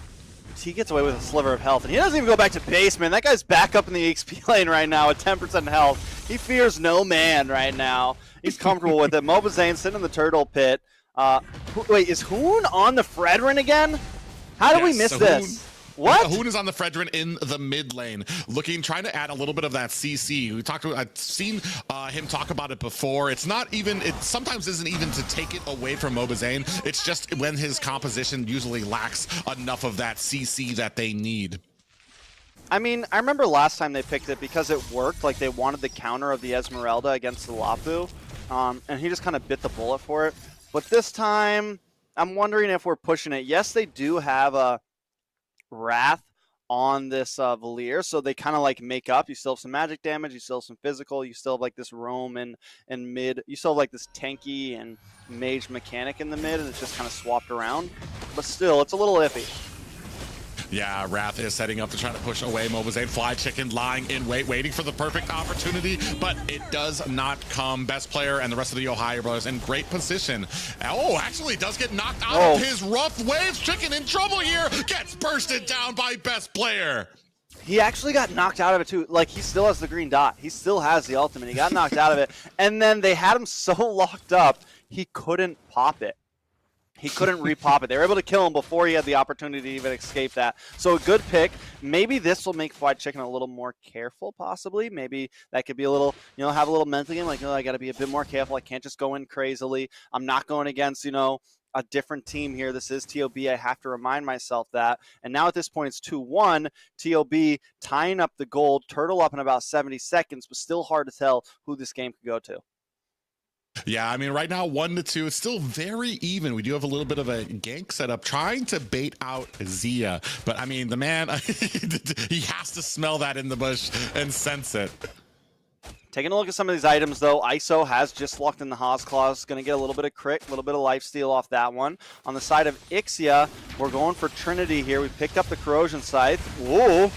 He gets away with a sliver of health, and he doesn't even go back to base, man. That guy's back up in the XP lane right now at 10% health. He fears no man right now. He's comfortable with it. Mobazane sitting in the turtle pit. Wait, is Hoon on the Fredrin again? How did we miss this? What? Hoon is on the Fredrin in the mid lane, trying to add a little bit of that CC. I've seen him talk about it before. It sometimes isn't even to take it away from Mobazane. It's just when his composition usually lacks enough of that CC that they need. I mean, I remember last time they picked it because it worked. Like, they wanted the counter of the Esmeralda against the Lapu, and he just kind of bit the bullet for it. But this time, I'm wondering if we're pushing it. Yes, they do have a Wrath on this Valier, so they kind of like make up. You still have some magic damage, you still have some physical, you still have like this roam and mid, you still have like this tanky and mage mechanic in the mid, and it's just kind of swapped around. But still, it's a little iffy. Yeah, Wrath is setting up to try to push away Mobazane. Fly Chicken lying in wait, waiting for the perfect opportunity, but it does not come. Best player and the rest of the TheOhioBrothers in great position. Oh, actually does get knocked out of his rough waves. Chicken in trouble here. Gets bursted down by best player. He actually got knocked out of it too. Like, he still has the green dot. He still has the ultimate. He got knocked out of it. And then they had him so locked up, he couldn't pop it. He couldn't repop it. They were able to kill him before he had the opportunity to even escape that. So a good pick. Maybe this will make Fried Chicken a little more careful, possibly. Maybe that could be a little, have a little mental game. Like, I got to be a bit more careful. I can't just go in crazily. I'm not going against, a different team here. This is TOB. I have to remind myself that. And now at this point, it's 2-1. TOB tying up the gold. Turtle up in about 70 seconds, but still hard to tell who this game could go to. Yeah, I mean, right now, 1-2, it's still very even. We do have a little bit of a gank setup trying to bait out Zia. But, I mean, the man, he has to smell that in the bush and sense it. Taking a look at some of these items, though, ISO has just locked in the Haas Claws. Going to get a little bit of crit, a little bit of lifesteal off that one. On the side of Ixia, we're going for Trinity here. We picked up the Corrosion Scythe. Whoa.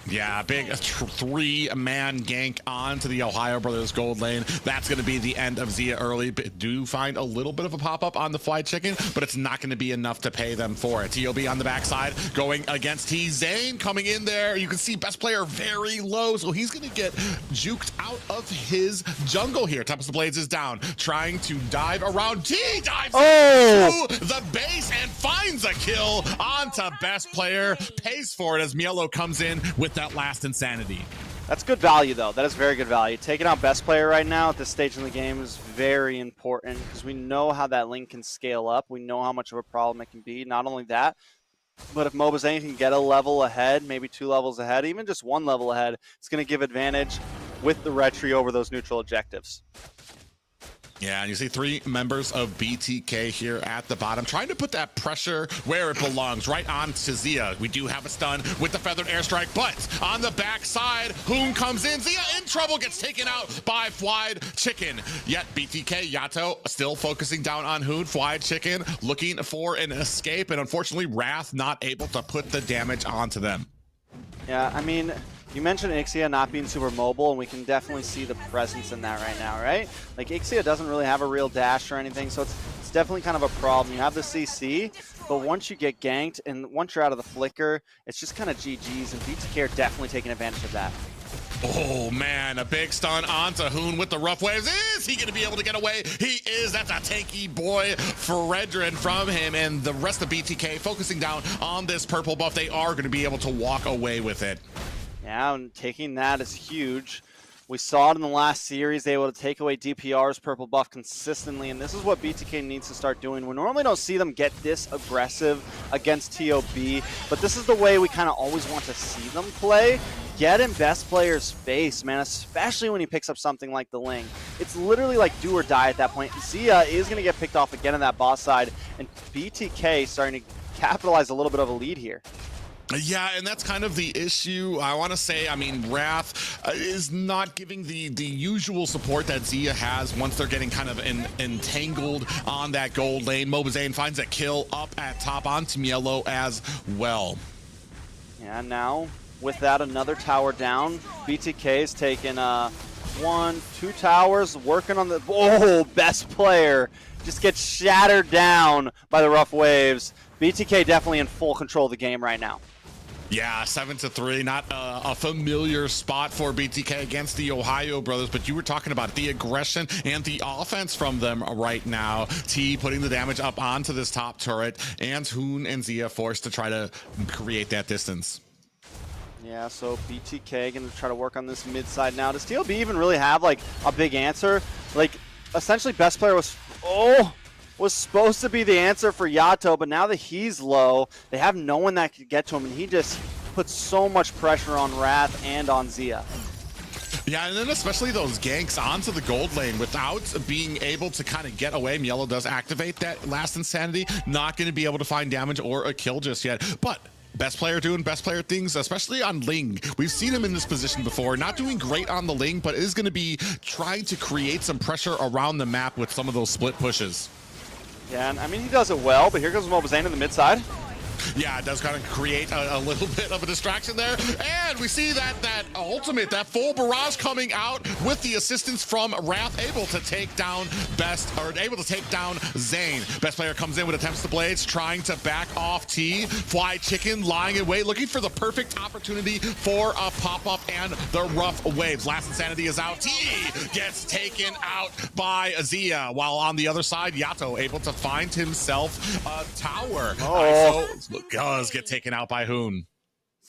Yeah, big 3-man gank onto the TheOhioBrothers gold lane. That's going to be the end of Zia early. Do find a little bit of a pop-up on the Fly Chicken, but it's not going to be enough to pay them for it. TOB on the backside going against T-Zane coming in there. You can see best player very low, so he's going to get juked out of his jungle here. Tempest of Blades is down, trying to dive around. T dives to the base and finds a kill onto best player. Pays for it as Mielo comes in with that last insanity. That's good value, though. That is very good value. Taking out best player right now at this stage in the game is very important because we know how that lane can scale up. We know how much of a problem it can be. Not only that, but if Mobazane can get a level ahead, maybe 2 levels ahead, even just 1 level ahead, it's going to give advantage with the red tree over those neutral objectives. Yeah, and you see 3 members of BTK here at the bottom, trying to put that pressure where it belongs, right on to Zia. We do have a stun with the Feathered Airstrike, but on the backside, Hoon comes in. Zia in trouble, gets taken out by Fly Chicken. Yet BTK, Yato, still focusing down on Hoon. Fly Chicken looking for an escape, and unfortunately, Wrath not able to put the damage onto them. Yeah, I mean, you mentioned Ixia not being super mobile, and we can definitely see the presence in that right now, right? Like, Ixia doesn't really have a real dash or anything, so it's definitely kind of a problem. You have the CC, but once you get ganked and once you're out of the flicker, it's just kind of GG's, and BTK are definitely taking advantage of that. Oh, man, a big stun onto Hoon with the rough waves. Is he going to be able to get away? He is. That's a tanky boy Fredrin from him, and the rest of BTK focusing down on this purple buff. They are going to be able to walk away with it. Yeah, and taking that is huge. We saw it in the last series. They were able to take away DPR's purple buff consistently, and this is what BTK needs to start doing. We normally don't see them get this aggressive against TOB, but this is the way we kind of always want to see them play. Get in best player's face, man, especially when he picks up something like the Ling. It's literally like do or die at that point. Zia is going to get picked off again on that boss side, and BTK starting to capitalize a little bit of a lead here. Yeah, and that's kind of the issue. I want to say, I mean, Wrath is not giving the usual support that Zia has once they're getting kind of entangled on that gold lane. Mobazane finds a kill up at top onto Mielo as well. Yeah, now with that, another tower down. BTK is taking 1, 2 towers, working on the best player just gets shattered down by the rough waves. BTK definitely in full control of the game right now. Yeah, 7-3, not a familiar spot for BTK against the TheOhioBrothers, but you were talking about the aggression and the offense from them right now. T putting the damage up onto this top turret, and Hoon and Zia forced to try to create that distance. Yeah, so BTK going to try to work on this mid side now. Does TOB even really have like a big answer? Like, essentially best player was supposed to be the answer for Yato, but now that he's low, they have no one that could get to him, and he just puts so much pressure on Wrath and on Zia. Yeah, and then especially those ganks onto the gold lane without being able to kind of get away. Mielo does activate that last insanity, not going to be able to find damage or a kill just yet, but best player doing best player things, especially on Ling. We've seen him in this position before, not doing great on the Ling, but is going to be trying to create some pressure around the map with some of those split pushes. Yeah, and I mean, he does it well, but here goes Mobazane in the mid side. Yeah, it does kind of create a little bit of a distraction there. And we see that ultimate, that full barrage coming out with the assistance from Wrath, able to take down Zane. Best player comes in with attempts to blades, trying to back off T. Fly Chicken lying in wait, looking for the perfect opportunity for a pop-up and the rough waves. Last insanity is out. T gets taken out by Zia, while on the other side, Yato able to find himself a tower. Does get taken out by Hoon.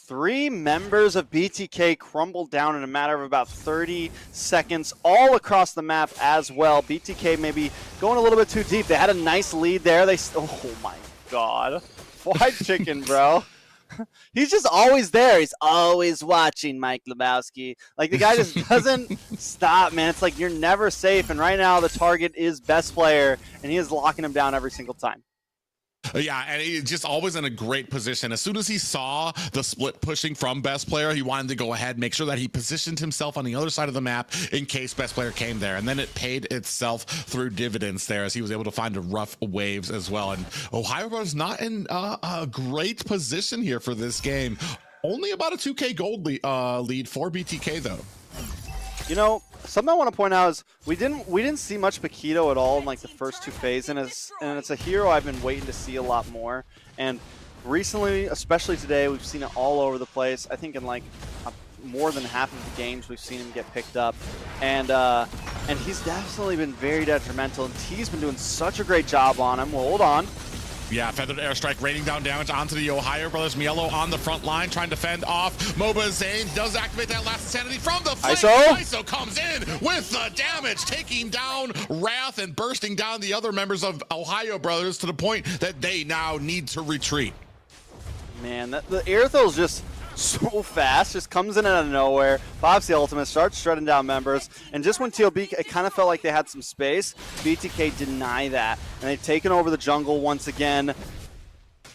3 members of BTK crumbled down in a matter of about 30 seconds, all across the map as well. BTK maybe going a little bit too deep. They had a nice lead there. Oh my god. Fried chicken, bro. He's just always there. He's always watching, Mike Lebowski. Like, the guy just doesn't stop, man. It's like you're never safe. And right now the target is best player, and he is locking him down every single time. Yeah, and he's just always in a great position. As soon as he saw the split pushing from best player, he wanted to go ahead, make sure that he positioned himself on the other side of the map in case best player came there. And then it paid itself through dividends there as he was able to find a rough waves as well. And OhioBrothers not in a great position here for this game. Only about a 2K gold lead for BTK though. You know, something I want to point out is we didn't see much Paquito at all in like the first 2 phases, and it's a hero I've been waiting to see a lot more. And recently, especially today, we've seen it all over the place. I think in like more than half of the games we've seen him get picked up, and he's definitely been very detrimental. And T's been doing such a great job on him. Well, hold on. Yeah, feathered airstrike raining down damage onto the OhioBrothers. Mielo on the front line trying to fend off. Mobazane does activate that last insanity from the flank. ISO comes in with the damage, taking down Wrath and bursting down the other members of OhioBrothers to the point that they now need to retreat. Man, the Airthel's just so fast, just comes in out of nowhere, pops the ultimate, starts shredding down members, and just when TOB, it kind of felt like they had some space, BTK deny that, and they've taken over the jungle once again.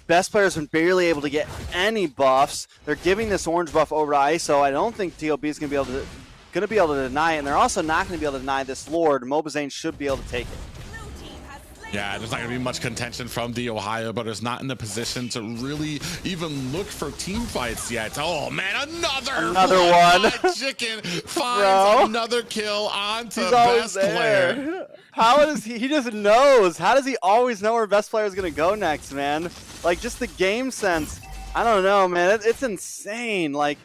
Best player's been barely able to get any buffs. They're giving this orange buff over to ISO. I don't think TOB is going to be able to deny it, and they're also not going to be able to deny this Lord. Mobazane should be able to take it. Yeah, there's not going to be much contention from the OhioBrothers, not in the position to really even look for team fights yet. Oh man, another one. Chicken finds another kill onto best player. How does he just knows? How does he always know where best player is going to go next, man? Like, just the game sense. I don't know, man. It's insane. Like,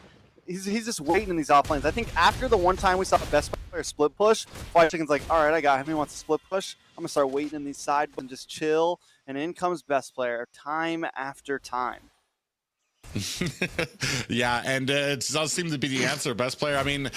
he's just waiting in these offlanes. I think after the one time we saw best player split push, Fried Chicken's like, all right, I got him. He wants to split push. I'm going to start waiting in these side and just chill. And in comes best player time after time. Yeah, and it does seem to be the answer. Best player, I mean,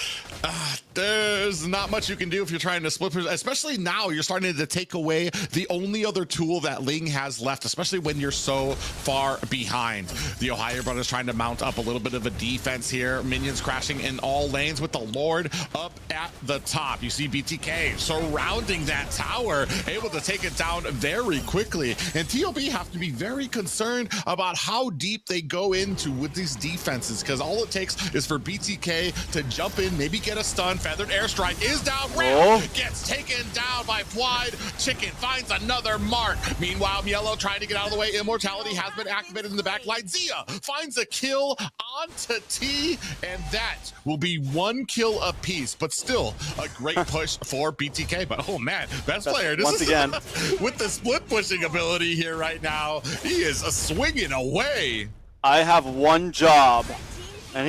there's not much you can do if you're trying to split, especially now you're starting to take away the only other tool that Ling has left, especially when you're so far behind. The OhioBrothers trying to mount up a little bit of a defense here. Minions crashing in all lanes with the Lord up at the top. You see BTK surrounding that tower, able to take it down very quickly. And TOB have to be very concerned about how deep they go into with these defenses, because all it takes is for BTK to jump in, maybe get a stun. Feathered airstrike is down. Gets taken down by Fried Chicken, finds another mark. Meanwhile, Mielo trying to get out of the way. Immortality has been activated in the back line. Zia finds a kill onto T, and that will be 1 kill apiece, but still a great push for BTK. But oh man, best player once again with the split pushing ability here right now, he is swinging away. I have one job, and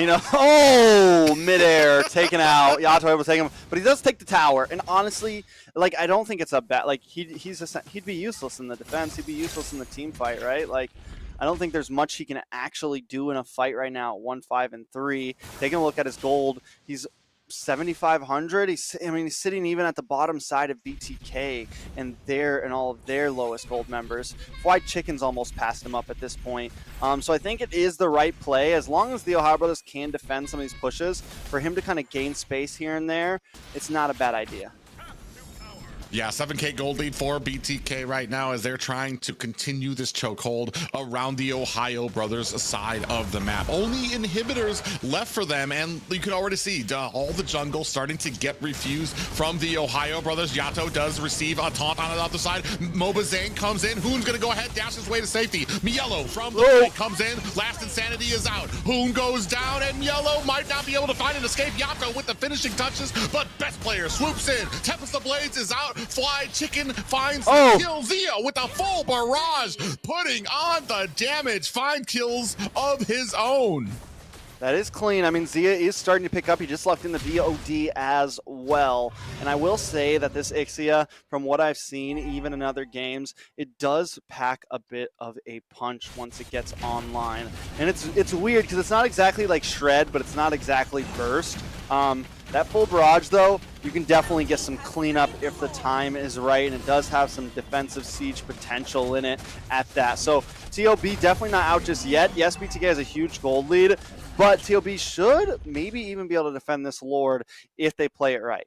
midair taken out. Yato able to take him, but he does take the tower. And honestly, like, I don't think it's a bad. Like, he'd be useless in the defense. He'd be useless in the team fight, right? Like, I don't think there's much he can actually do in a fight right now at 1-5-3. Taking a look at his gold, he's 7,500. He's sitting even at the bottom side of BTK and all of their lowest gold members. Fried Chicken's almost passed him up at this point. So I think it is the right play. As long as the OhioBrothers can defend some of these pushes, for him to kind of gain space here and there, it's not a bad idea. Yeah, 7K gold lead for BTK right now as they're trying to continue this chokehold around the OhioBrothers side of the map. Only inhibitors left for them, and you can already see all the jungle starting to get refused from the OhioBrothers. Yato does receive a taunt on the other side. Mobazane comes in. Hoon's going to go ahead, dash his way to safety. Mielo from the right comes in. Last insanity is out. Hoon goes down, and Mielo might not be able to find an escape. Yato with the finishing touches, but best player swoops in. Tempest of Blades is out. Fried Chicken finds the kill. Zia with a full barrage, putting on the damage. 5 kills of his own. That is clean. I mean, Zia is starting to pick up. He just locked in the VOD as well. And I will say that this Ixia, from what I've seen, even in other games, it does pack a bit of a punch once it gets online. And it's weird because it's not exactly like Shred, but it's not exactly Burst. That full barrage, though, you can definitely get some cleanup if the time is right, and it does have some defensive siege potential in it at that. So TOB definitely not out just yet. Yes, BTK has a huge gold lead, but TOB should maybe even be able to defend this Lord if they play it right.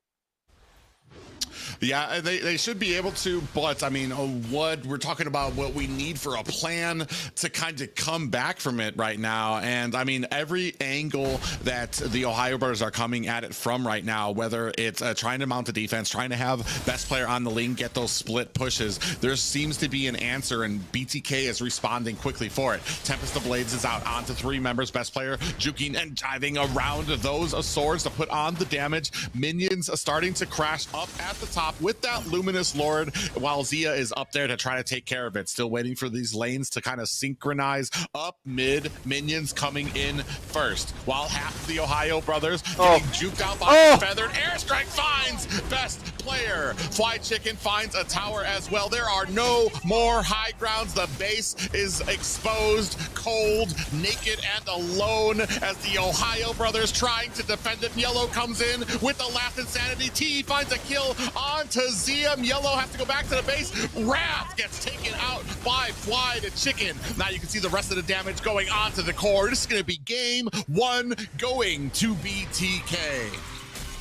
Yeah, they should be able to, but I mean, what we're talking about, what we need for a plan to kind of come back from it right now. And I mean, every angle that the Ohio Brothers are coming at it from right now, whether it's trying to mount the defense, trying to have best player on the lane, get those split pushes, there seems to be an answer, and BTK is responding quickly for it. Tempest of Blades is out onto 3 members, best player juking and diving around those swords to put on the damage. Minions are starting to crash up at the top with that Luminous Lord, while Zia is up there to try to take care of it. Still waiting for these lanes to kind of synchronize up mid. Minions coming in first, while half of the Ohio Brothers getting juked out by Feathered. Airstrike finds best player. Fly Chicken finds a tower as well. There are no more high grounds. The base is exposed, cold, naked, and alone as the Ohio Brothers trying to defend it. Yellow comes in with the last insanity. T finds a kill onto Zia. Yellow has to go back to the base. Wrath gets taken out by Fly to Chicken. Now you can see the rest of the damage going onto the core. This is going to be game 1 going to BTK.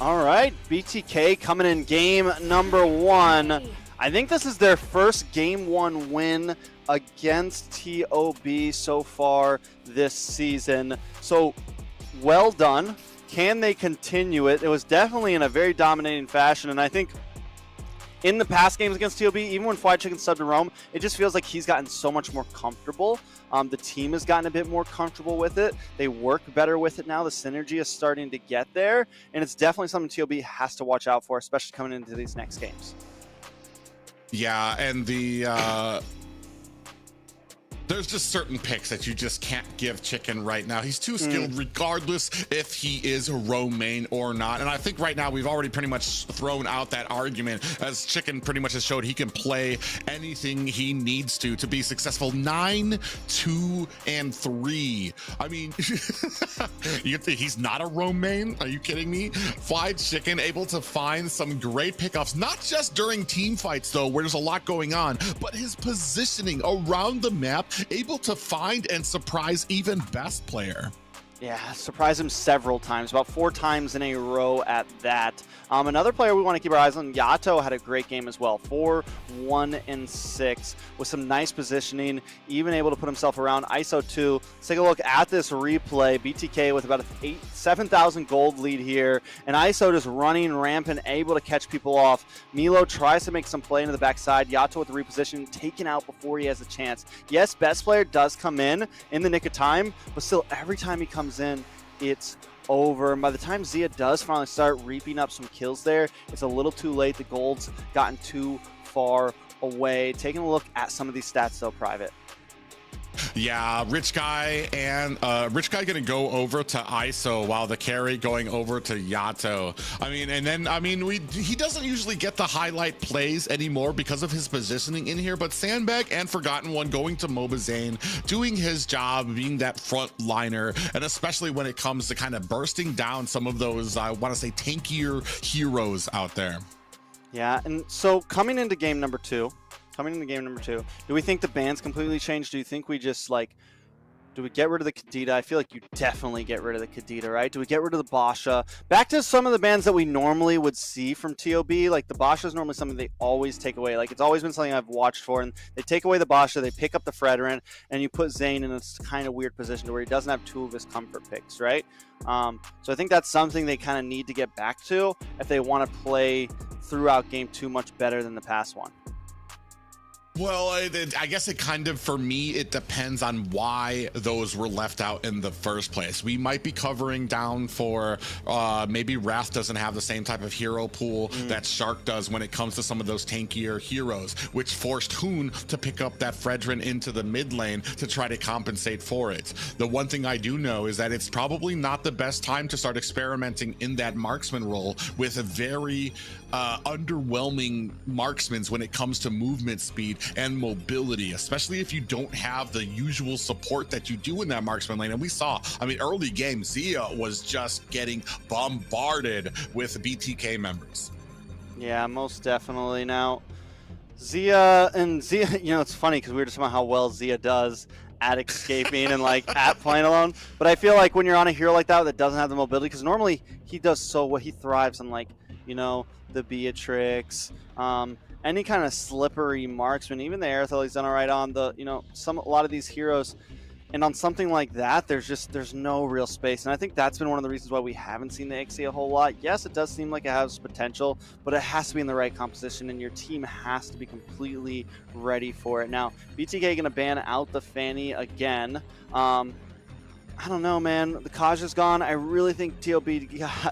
All right, BTK coming in game number 1. I think this is their first game 1 win against TOB so far this season. So well done. Can they continue it? It was definitely in a very dominating fashion, and I think in the past games against TOB, even when Fly Chicken subbed to Rome, it just feels like he's gotten so much more comfortable. The team has gotten a bit more comfortable with it. They work better with it now. The synergy is starting to get there, and it's definitely something TOB has to watch out for, especially coming into these next games. Yeah, and there's just certain picks that you just can't give Chicken right now. He's too skilled regardless if he is Romaine or not. And I think right now we've already pretty much thrown out that argument, as Chicken pretty much has showed he can play anything he needs to be successful. 9, 2, and 3. I mean, you think he's not a Romaine? Are you kidding me? Fly Chicken able to find some great pickups, not just during team fights though, where there's a lot going on, but his positioning around the map, able to find and surprise even best player. Yeah, surprised him several times, about 4 times in a row at that. Another player we want to keep our eyes on, Yato, had a great game as well. 4, 1, and 6 with some nice positioning, even able to put himself around ISO 2. Let's take a look at this replay. BTK with about a 7,000 gold lead here, and ISO just running rampant, able to catch people off. Milo tries to make some play into the backside. Yato with the reposition, taken out before he has a chance. Yes, best player does come in the nick of time, but still every time he comes in, it's over. And by the time Zia does finally start reaping up some kills there, it's a little too late. The gold's gotten too far away. Taking a look at some of these stats though, Private. Yeah, Rich Guy gonna go over to ISO while the carry going over to Yato. He doesn't usually get the highlight plays anymore because of his positioning in here, but Sandbag and Forgotten One going to Mobazane, doing his job, being that front liner, and especially when it comes to kind of bursting down some of those, I want to say, tankier heroes out there. Yeah, and so coming into game number 2, do we think the ban's completely changed? Do you think we just, do we get rid of the Kadita? I feel like you definitely get rid of the Kadita, right? Do we get rid of the Basha? Back to some of the bans that we normally would see from TOB, like the Basha is normally something they always take away. Like, it's always been something I've watched for, and they take away the Basha, they pick up the Fredrin, and you put Zane in this kind of weird position to where he doesn't have 2 of his comfort picks, right? So I think that's something they kind of need to get back to if they want to play throughout game 2 much better than the past one. Well, I guess it kind of, for me, it depends on why those were left out in the first place. We might be covering down for maybe Wrath doesn't have the same type of hero pool that Shark does when it comes to some of those tankier heroes, which forced Hoon to pick up that Fredrin into the mid lane to try to compensate for it. The one thing I do know is that it's probably not the best time to start experimenting in that marksman role with a very underwhelming marksmans when it comes to movement speed and mobility, especially if you don't have the usual support that you do in that marksman lane. And we saw, I mean, early game, Zia was just getting bombarded with BTK members. Yeah, most definitely. Now, Zia, you know, it's funny because we were just talking about how well Zia does at escaping and like at playing alone. But I feel like when you're on a hero like that doesn't have the mobility, because normally he does so well, he thrives on, like, you know, the Beatrix, any kind of slippery marksman, even the Aerithel he's done all right on, the, you know, a lot of these heroes. And on something like that, there's no real space. And I think that's been one of the reasons why we haven't seen the Ixie a whole lot. Yes, it does seem like it has potential, but it has to be in the right composition, and your team has to be completely ready for it. Now, BTK going to ban out the Fanny again. I don't know, man. The Kaja's gone. I really think TOB,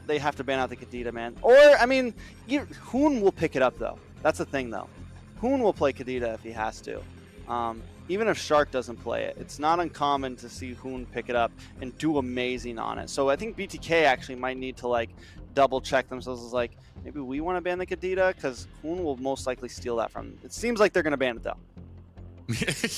they have to ban out the Kadita, man. Or, I mean, Hoon will pick it up, though. That's the thing, though. Hoon will play Kadita if he has to. Even if Shark doesn't play it, it's not uncommon to see Hoon pick it up and do amazing on it. So I think BTK actually might need to, like, double check themselves as, like, maybe we want to ban the Kadita, because Hoon will most likely steal that from them. It seems like they're going to ban it, though.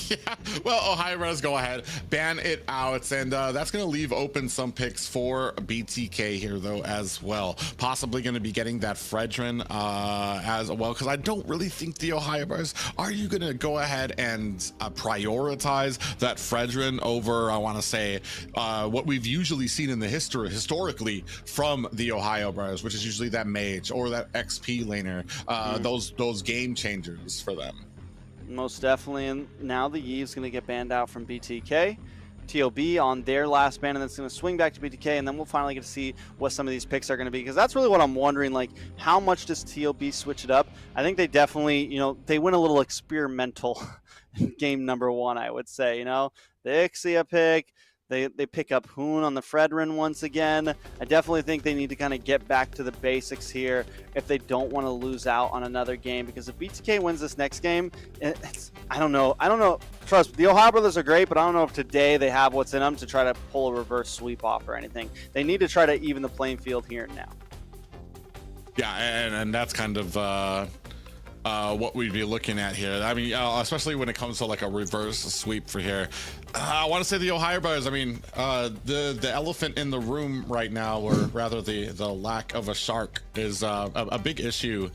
Yeah, well, OhioBrothers, go ahead, ban it out, and that's going to leave open some picks for BTK here, though, as well. Possibly going to be getting that Fredrin as well, because I don't really think the OhioBrothers, are you going to go ahead and prioritize that Fredrin over, I want to say, what we've usually seen in the historically from the OhioBrothers, which is usually that mage or that XP laner, those game changers for them. Most definitely. And now the Yee's going to get banned out from BTK. TOB on their last ban, and then it's going to swing back to BTK, and then we'll finally get to see what some of these picks are going to be, because that's really what I'm wondering, like, how much does TOB switch it up? I think they definitely, you know, they went a little experimental in game number 1, I would say, you know. The Ixia pick, they pick up Hoon on the Fredrin once again. I definitely think they need to kind of get back to the basics here if they don't want to lose out on another game, because if BTK wins this next game, I don't know. Trust me, the OhioBrothers are great, but I don't know if today they have what's in them to try to pull a reverse sweep off or anything. They need to try to even the playing field here and now. Yeah, and that's kind of what we'd be looking at here. I mean, especially when it comes to like a reverse sweep for here. I want to say the OhioBrothers. I mean, the elephant in the room right now, or rather the lack of a Shark, is a big issue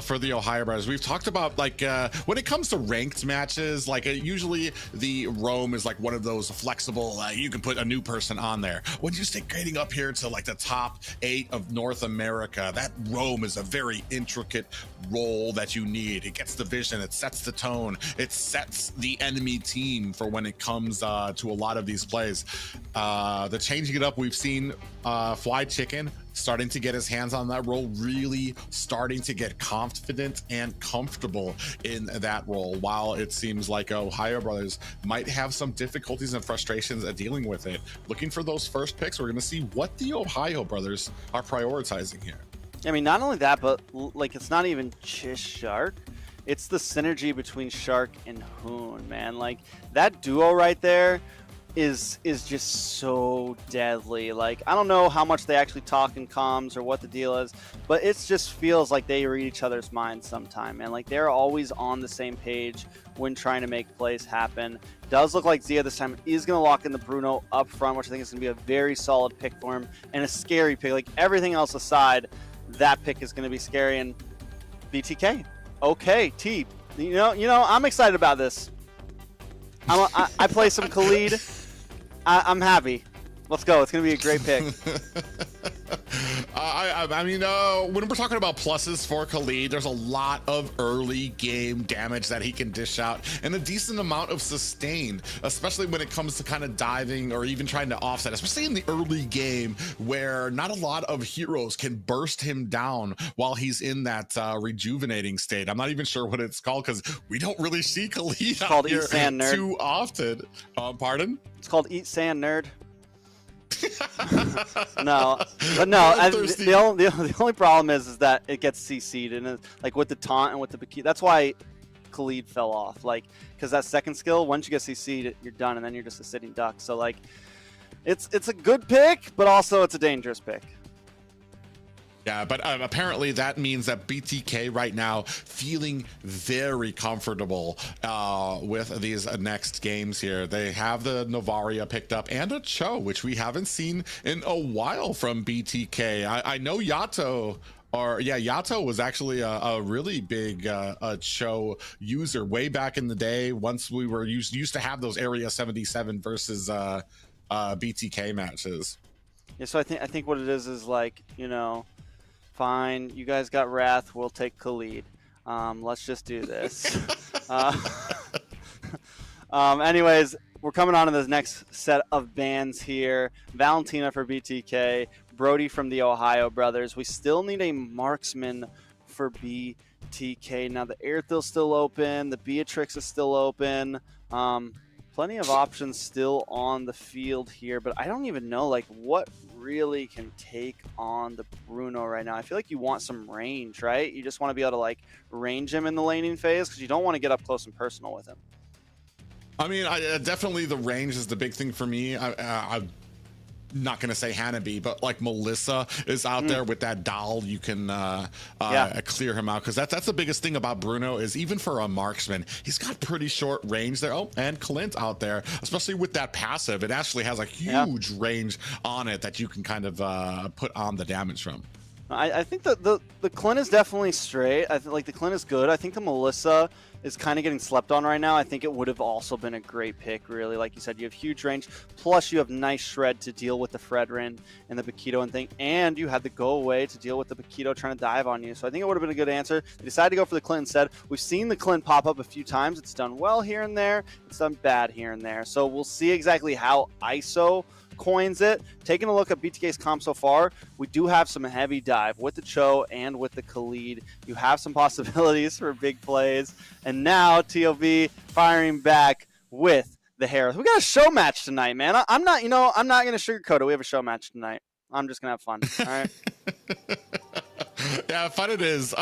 for the OhioBrothers. We've talked about, like, when it comes to ranked matches, like usually the roam is like one of those flexible, you can put a new person on there. When you start grading up here to like the top 8 of North America, that roam is a very intricate role that you need. It gets the vision, it sets the tone, it sets the enemy team for when it comes to a lot of these plays. The changing it up, we've seen Fly Chicken starting to get his hands on that role, really starting to get confident and comfortable in that role, while it seems like OhioBrothers might have some difficulties and frustrations at dealing with it. Looking for those first picks, we're going to see what the OhioBrothers are prioritizing here. I mean, not only that, but like, it's not even just Shark. It's the synergy between Shark and Hoon, man. Like, that duo right there is just so deadly. Like, I don't know how much they actually talk in comms or what the deal is, but it just feels like they read each other's minds sometime, and like they're always on the same page when trying to make plays happen. Does look like Zia this time is going to lock in the Bruno up front, which I think is going to be a very solid pick for him, and a scary pick. Like, everything else aside, that pick is going to be scary. And BTK, okay, T, you know, I'm excited about this. I play some Khalid. I'm happy. Let's go. It's going to be a great pick. I I mean, when we're talking about pluses for Khalid, there's a lot of early game damage that he can dish out and a decent amount of sustain, especially when it comes to kind of diving or even trying to offset, especially in the early game where not a lot of heroes can burst him down while he's in that rejuvenating state. I'm not even sure what it's called because we don't really see Khalid out here too often. Pardon? It's called Eat Sand, nerd. No, but no. The only problem is that it gets CC'd and like with the taunt and with the bikini. That's why Khalid fell off. Like, because that second skill, once you get CC'd, you're done, and then you're just a sitting duck. So like, it's a good pick, but also it's a dangerous pick. Yeah, but apparently that means that BTK right now feeling very comfortable with these next games here. They have the Novaria picked up and a Cho, which we haven't seen in a while from BTK. I know Yato. Yato was actually a really big Cho user way back in the day. Once we were used to have those Area 77 versus BTK matches. Yeah, so I think what it is like, you know, fine, you guys got Wrath, we'll take Khalid. Let's just do this. Anyways, we're coming on to this next set of bans here. Valentina for BTK, Brody from the Ohio Brothers. We still need a marksman for BTK. Now the Airthil's still open, the Beatrix is still open. Plenty of options still on the field here, but I don't even know like what really can take on the Bruno right now. I feel like you want some range, right? You just want to be able to like range him in the laning phase because you don't want to get up close and personal with him. I mean, definitely the range is the big thing for me. I'm not going to say Hanabi, but like Melissa is out there with that doll. You can clear him out because that's the biggest thing about Bruno is even for a marksman, he's got pretty short range there. Oh, and Clint out there, especially with that passive, it actually has a huge range on it that you can kind of put on the damage from. I think the Clint is definitely straight. I think like the Clint is good. I think the Melissa is kind of getting slept on right now. I think it would have also been a great pick, really. Like you said, you have huge range, plus you have nice shred to deal with the Fredrin and the Bakito and thing, and you had the go away to deal with the Bakito trying to dive on you. So I think it would have been a good answer. They decided to go for the Clint instead. We've seen the Clint pop up a few times. It's done well here and there. It's done bad here and there. So we'll see exactly how ISO coins it. Taking a look at BTK's comp so far, we do have some heavy dive with the Cho and with the Khalid. You have some possibilities for big plays. And now TOB firing back with the Harris. We got a show match tonight, man. I'm not going to sugarcoat it. We have a show match tonight. I'm just going to have fun. All right. Yeah, fun it is.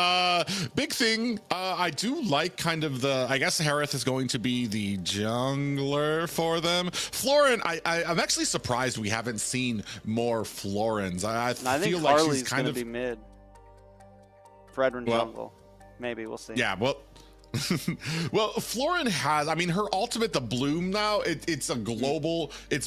Big thing, I do like kind of I guess Harith is going to be the jungler for them. Florin, I'm actually surprised we haven't seen more Florins. I feel think like Harley's she's kind of be mid. Fredrin jungle. Maybe, we'll see. Yeah, well, well, Florin has, I mean, her ultimate, the Bloom now, it's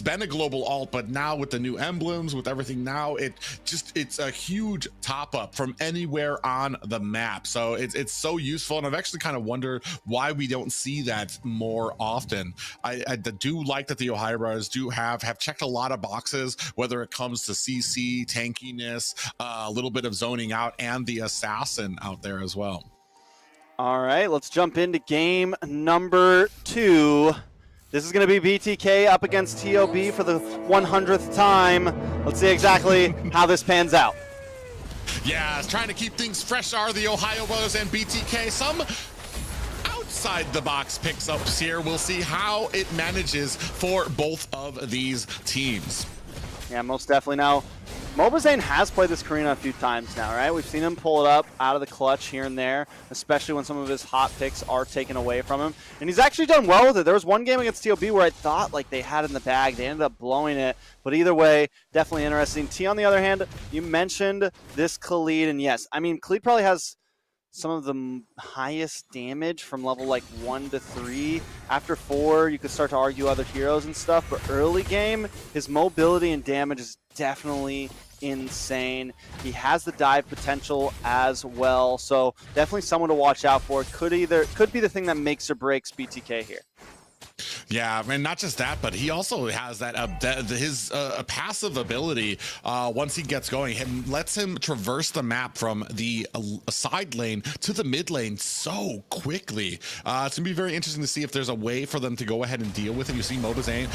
been a global alt, but now with the new emblems, with everything now, it's a huge top up from anywhere on the map. So it's so useful. And I've actually kind of wondered why we don't see that more often. I do like that the TheOhioBrothers do have checked a lot of boxes, whether it comes to CC, tankiness, a little bit of zoning out, and the assassin out there as well. All right, let's jump into game number 2. This is going to be BTK up against TOB for the 100th time. Let's see exactly how this pans out. Yeah, trying to keep things fresh are the TheOhioBrothers and BTK. Some outside the box picks ups here. We'll see how it manages for both of these teams. Yeah, most definitely. Now, Mobazane has played this Karina a few times now, right? We've seen him pull it up out of the clutch here and there, especially when some of his hot picks are taken away from him. And he's actually done well with it. There was one game against TOB where I thought like they had it in the bag. They ended up blowing it. But either way, definitely interesting. T, on the other hand, you mentioned this Khalid. And yes, I mean, Khalid probably has some of the highest damage from level like 1 to 3. After 4, you could start to argue other heroes and stuff. But early game, his mobility and damage is definitely insane. He has the dive potential as well, so definitely someone to watch out for. Could be the thing that makes or breaks BTK here. Yeah, and not just that, but he also has that his passive ability. Once he gets going, and lets him traverse the map from the side lane to the mid lane so quickly. It's gonna be very interesting to see if there's a way for them to go ahead and deal with it. You see Mobazane,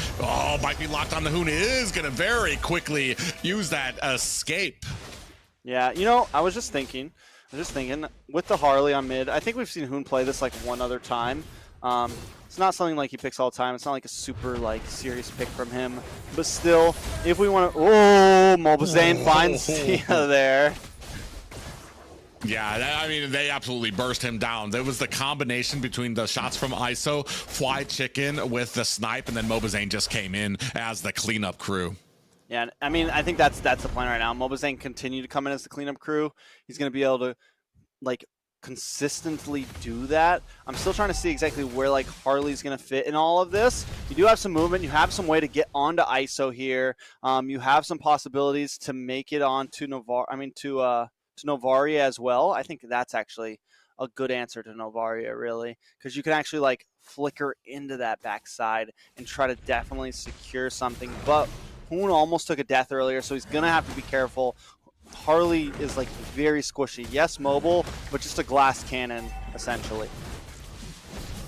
might be locked on. The Hoon is gonna very quickly use that escape. Yeah, you know, I was just thinking with the Harley on mid. I think we've seen Hoon play this like one other time. It's not something like he picks all the time. It's not like a super like serious pick from him. But still, if we want to, Mobazane finds Sia there. Yeah, I mean, they absolutely burst him down. There was the combination between the shots from ISO, Fly Chicken with the snipe, and then Mobazane just came in as the cleanup crew. Yeah, I mean, I think that's the plan right now. Mobazane continue to come in as the cleanup crew. He's going to be able to, like, consistently do that. I'm still trying to see exactly where like Harley's gonna fit in all of this. You do have some movement, you have some way to get onto ISO here. You have some possibilities to make it on to Novaria as well. I think that's actually a good answer to Novaria, really, because you can actually like flicker into that backside and try to definitely secure something. But Hoon almost took a death earlier, so he's gonna have to be careful. Harley is like very squishy. Yes, mobile, but just a glass cannon, essentially.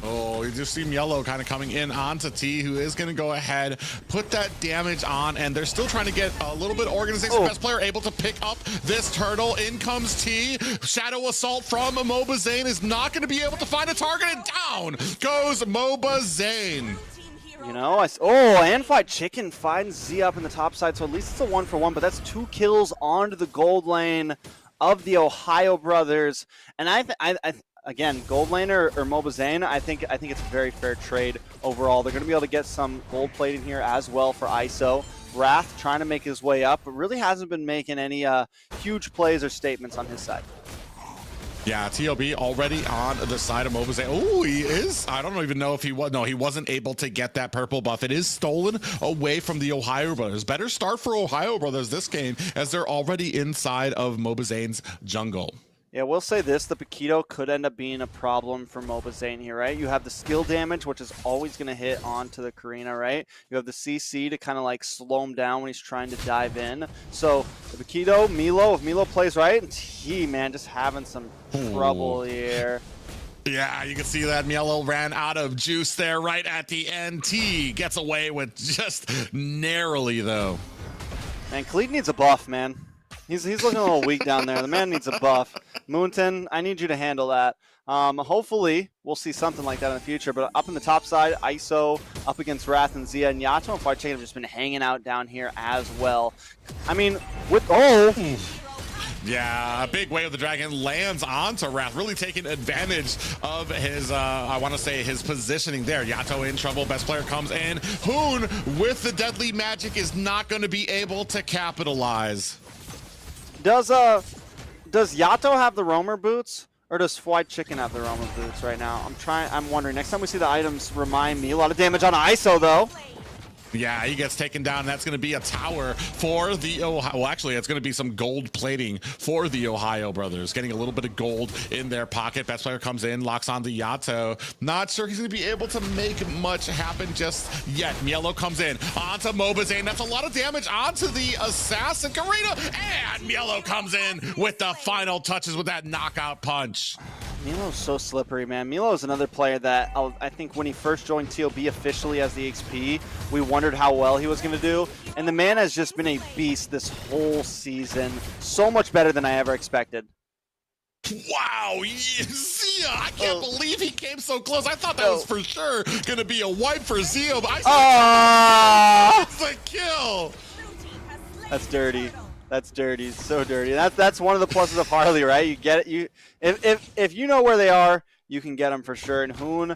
Oh, you just see Yellow kind of coming in onto T, who is going to go ahead, put that damage on, and they're still trying to get a little bit of organization. Best player able to pick up this turtle. In comes T. Shadow Assault from Mobazane is not going to be able to find a target, and down goes Mobazane. You know, and Fly Chicken finds Z up in the top side, so at least it's a 1-for-1, but that's 2 kills onto the gold lane of the Ohio Brothers. And again, gold laner or Mobazane, I think it's a very fair trade overall. They're going to be able to get some gold plating here as well for ISO. Wrath trying to make his way up, but really hasn't been making any huge plays or statements on his side. Yeah, TOB already on the side of Mobazane. Oh, he is. I don't even know if he was. No, he wasn't able to get that purple buff. It is stolen away from the Ohio Brothers. Better start for Ohio Brothers this game as they're already inside of Mobazane's jungle. Yeah, we'll say this, the Paquito could end up being a problem for Mobazane here, right? You have the skill damage, which is always going to hit onto the Karina, right? You have the CC to kind of like slow him down when he's trying to dive in. So the Paquito, Milo, if Milo plays right, he, man, just having some trouble here. Yeah, you can see that Mielo ran out of juice there right at the end. T gets away with just narrowly, though. Man, Khalid needs a buff, man. He's looking a little weak down there. The man needs a buff. Moonton, I need you to handle that. Hopefully, we'll see something like that in the future. But up in the top side, ISO up against Wrath and Zia. And Yato and Far Chicken have just been hanging out down here as well. I mean, yeah, a big Way of the Dragon lands onto Wrath, really taking advantage of his, I want to say, his positioning there. Yato in trouble, best player comes in. Hoon with the deadly magic is not going to be able to capitalize. Does Yato have the roamer boots, or does White Chicken have the roamer boots right now? I'm wondering. Next time we see the items, remind me. A lot of damage on ISO though. Yeah, he gets taken down. That's going to be a tower for the Ohio. Well, actually, it's going to be some gold plating for the Ohio Brothers. Getting a little bit of gold in their pocket. Best player comes in, locks on the Yato. Not sure he's going to be able to make much happen just yet. Mielo comes in onto Mobazane. That's a lot of damage onto the assassin Karina. And Mielo comes in with the final touches with that knockout punch. Milo's so slippery, man. Milo is another player that I think when he first joined TOB officially as the XP, we wondered how well he was going to do. And the man has just been a beast this whole season. So much better than I ever expected. Wow, Zia, I can't believe he came so close. I thought that was for sure going to be a wipe for Zia, but that's a kill. That's dirty. That's dirty. So dirty. That's one of the pluses of Harley, right? You get it. If you know where they are, you can get them for sure. And Hoon,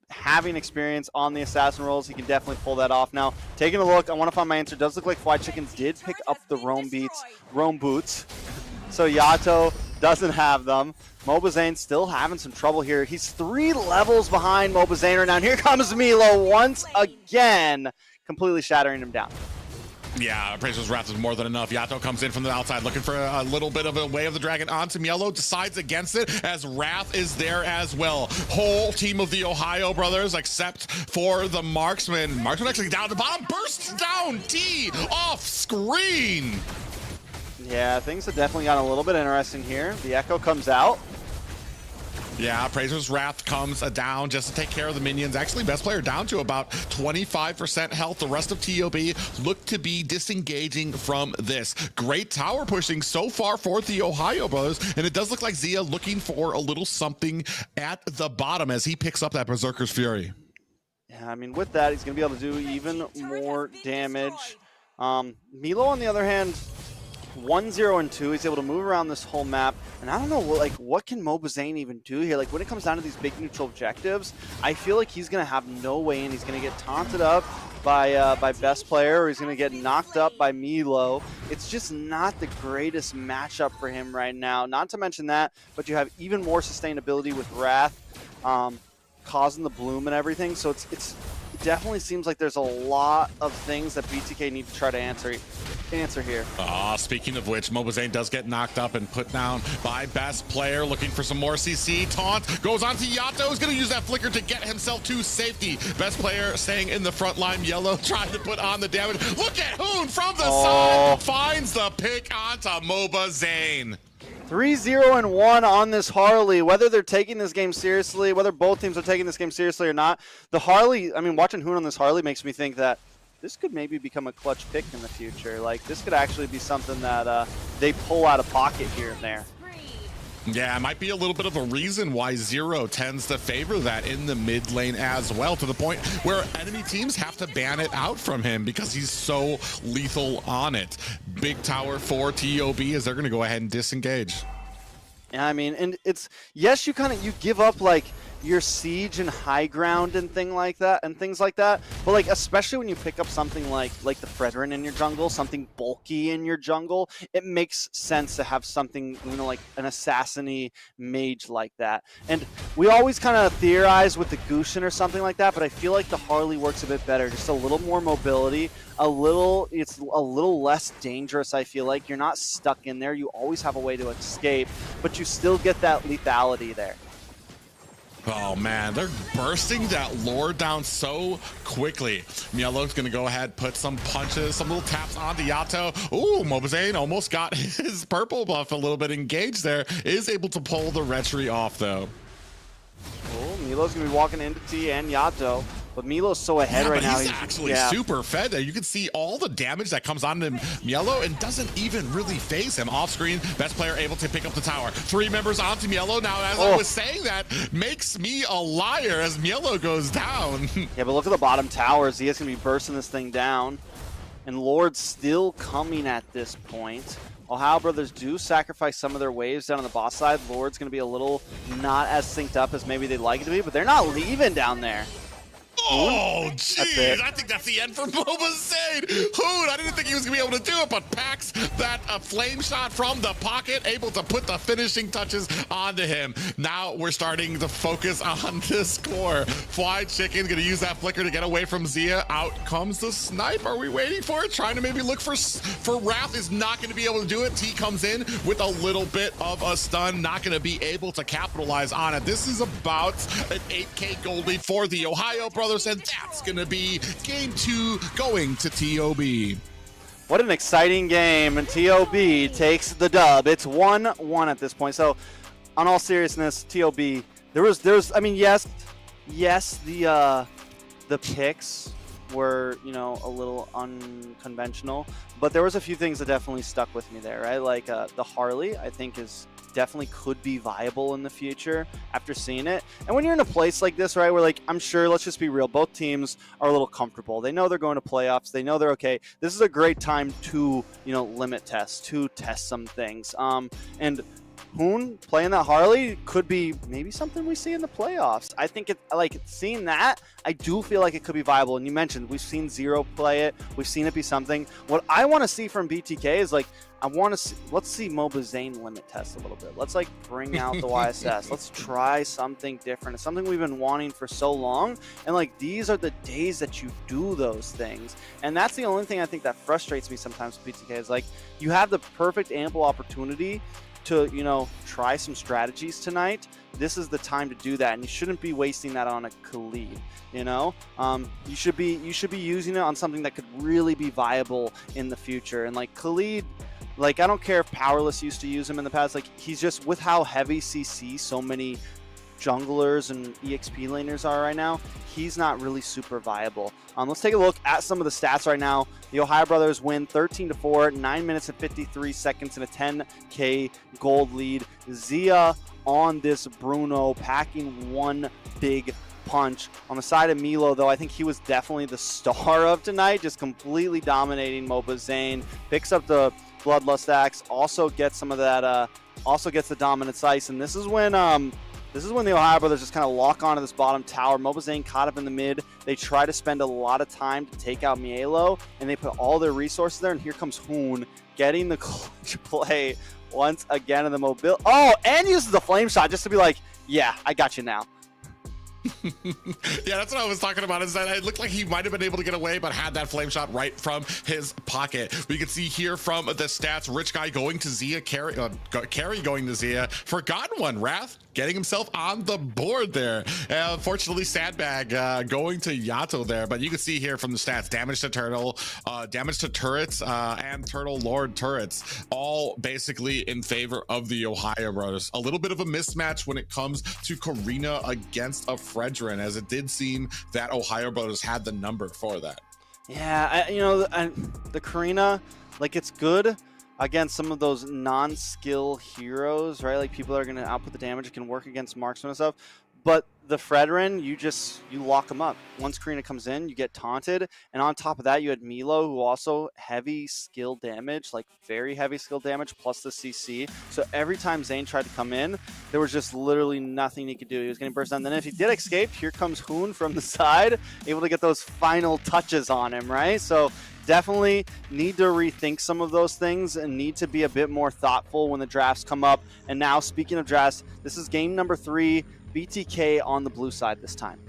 having experience on the assassin roles, he can definitely pull that off. Now, taking a look, I want to find my answer. It does look like Fly Chickens did pick up the roam boots. So Yato doesn't have them. Mobazane still having some trouble here. He's 3 levels behind Mobazane right now. And here comes Milo once again, completely shattering him down. Yeah, Appraiser's Wrath is more than enough. Yato comes in from the outside looking for a little bit of a Way of the Dragon onto Mielo, decides against it as Wrath is there as well. Whole team of the Ohio brothers except for the Marksman. Marksman actually down at the bottom, bursts down T off screen. Yeah, things have definitely gotten a little bit interesting here. The Echo comes out. Yeah, Appraiser's Wrath comes down just to take care of the minions. Actually, best player down to about 25% health. The rest of TOB look to be disengaging from this. Great tower pushing so far for the Ohio brothers, and it does look like Zia looking for a little something at the bottom as he picks up that Berserker's Fury. Yeah, I mean, with that, he's going to be able to do even more damage. Milo, on the other hand, 1, 0, and 2. He's able to move around this whole map, and I don't know, like, what can Mobazane even do here? Like, when it comes down to these big neutral objectives, I feel like he's gonna have no way in. He's gonna get taunted up by best player, or he's gonna get knocked up by Milo. It's just not the greatest matchup for him right now. Not to mention that, but you have even more sustainability with Wrath, causing the bloom and everything. So it definitely seems like there's a lot of things that BTK need to try to answer here. Speaking of which, Mobazane does get knocked up and put down by best player, looking for some more CC. Taunt goes on to Yato, who's going to use that flicker to get himself to safety. Best player staying in the front line. Yellow trying to put on the damage. Look at Hoon from the side, finds the pick onto Mobazane. 3-0-1 on this Harley. Whether they're taking this game seriously, whether both teams are taking this game seriously or not, the Harley, I mean, watching Hoon on this Harley makes me think that this could maybe become a clutch pick in the future. Like, this could actually be something that they pull out of pocket here and there. Yeah, it might be a little bit of a reason why Zero tends to favor that in the mid lane as well, to the point where enemy teams have to ban it out from him because he's so lethal on it. Big tower for TOB as they're going to go ahead and disengage. Yeah, I mean, and it's, yes, you give up, like, your siege and high ground and things like that, but like, especially when you pick up something like the Fredrin in your jungle, something bulky in your jungle, it makes sense to have something, you know, like an assassin-y mage like that. And we always kind of theorize with the Gushin or something like that, but I feel like the Harley works a bit better, just a little more mobility, it's a little less dangerous. I feel like you're not stuck in there, you always have a way to escape, but you still get that lethality there. Oh man, they're bursting that Lord down so quickly. Mielo's gonna go ahead, put some punches, some little taps onto Yato. Ooh, Mobazane almost got his purple buff a little bit engaged there. Is able to pull the retry off though. Oh, Milo's gonna be walking into T and Yato. But Milo's so ahead right now. He's actually super fed there. You can see all the damage that comes on to Mielo and doesn't even really phase him. Off screen, best player able to pick up the tower. 3 members onto Mielo. Now, as I was saying, that makes me a liar as Mielo goes down. Yeah, but look at the bottom tower. Zia's going to be bursting this thing down. And Lord's still coming at this point. Ohio brothers do sacrifice some of their waves down on the boss side. Lord's going to be a little not as synced up as maybe they'd like it to be, but they're not leaving down there. Oh, jeez. I think that's the end for Mobazane. Hoon, I didn't think he was going to be able to do it, but packs that flame shot from the pocket, able to put the finishing touches onto him. Now we're starting to focus on this core. Fly Chicken going to use that flicker to get away from Zia. Out comes the snipe. Are we waiting for it? Trying to maybe look for Wrath. Is not going to be able to do it. T comes in with a little bit of a stun. Not going to be able to capitalize on it. This is about an 8K gold lead for the Ohio brothers. And that's going to be game 2 going to TOB. What an exciting game, and TOB takes the dub. It's 1-1 at this point. So, on all seriousness, TOB, there's I mean, yes, the picks were, you know, a little unconventional, but there was a few things that definitely stuck with me there, right? Like the Harley, I think definitely could be viable in the future after seeing it. And when you're in a place like this, right, where, like, I'm sure, let's just be real, both teams are a little comfortable. They know they're going to playoffs. They know they're okay. This is a great time to, you know, limit test, to test some things. And Hoon playing that Harley could be maybe something we see in the playoffs. I think it, like, seeing that, I do feel like it could be viable. And you mentioned we've seen Zero play it. We've seen it be something. What I want to see from BTK is, like, I want to see, let's see Moba Zane limit test a little bit. Let's, like, bring out the YSS. Let's try something different. It's something we've been wanting for so long. And, like, these are the days that you do those things. And that's the only thing I think that frustrates me sometimes with BTK is, like, you have the perfect ample opportunity to, you know, try some strategies tonight. This is the time to do that, and you shouldn't be wasting that on a Khalid. You know, you should be using it on something that could really be viable in the future. And, like, Khalid, like, I don't care if Powerless used to use him in the past. Like, he's just, with how heavy CC so many junglers and EXP laners are right now, he's not really super viable. Let's take a look at some of the stats right now. The Ohio Brothers win 13-4, 9 minutes and 53 seconds, and a 10K gold lead. Zia on this Bruno, packing one big punch. On the side of Milo, though, I think he was definitely the star of tonight, just completely dominating Moba Zane. Picks up the Bloodlust Axe, also gets some of that, also gets the Dominance Ice, and this is when the Ohio Brothers just kind of lock onto this bottom tower. Moba Zane caught up in the mid. They try to spend a lot of time to take out Mielo, and they put all their resources there, and here comes Hoon getting the clutch play once again in the mobile. Oh, and uses the flame shot just to be like, yeah, I got you now. Yeah, that's what I was talking about, is that it looked like he might have been able to get away, but had that flame shot right from his pocket. We can see here from the stats, Rich Guy going to Zia, Carry going to Zia, forgotten one, Wrath getting himself on the board there. Unfortunately, Sandbag going to Yato there, but you can see here from the stats, damage to Turtle, damage to turrets, and Turtle Lord turrets, all basically in favor of the Ohio Brothers. A little bit of a mismatch when it comes to Karina against a Fredrin, as it did seem that Ohio Brothers had the number for that. Yeah, you know, the Karina, like, it's good against some of those non-skill heroes, right? Like, people that are going to output the damage, it can work against marksman and stuff. But the Fredrin, you lock them up. Once Karina comes in, you get taunted. And on top of that, you had Milo, who also heavy skill damage, like very heavy skill damage, plus the CC. So every time Zane tried to come in, there was just literally nothing he could do. He was getting burst down. Then if he did escape, here comes Hoon from the side, able to get those final touches on him, right? So definitely need to rethink some of those things and need to be a bit more thoughtful when the drafts come up. And now, speaking of drafts, this is game number 3. BTK on the blue side this time.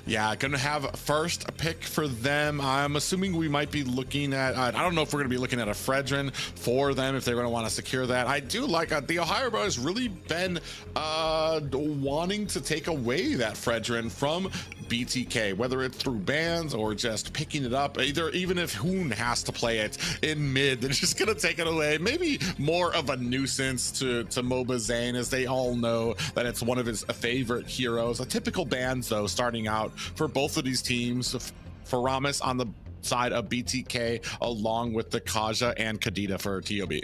Yeah, gonna have first pick for them. I'm assuming we might be looking at, I don't know if we're gonna be looking at a Fredrin for them, if they're gonna want to secure that. I do like, the Ohio Brothers really been wanting to take away that Fredrin from BTK, whether it's through bans or just picking it up. Even if Hoon has to play it in mid, they're just gonna take it away. Maybe more of a nuisance to Moba Zane, as they all know that it's one of his favorite heroes. A typical ban, though, starting out for both of these teams. For Ramis on the side of BTK, along with the Kaja and Kadita for TOB.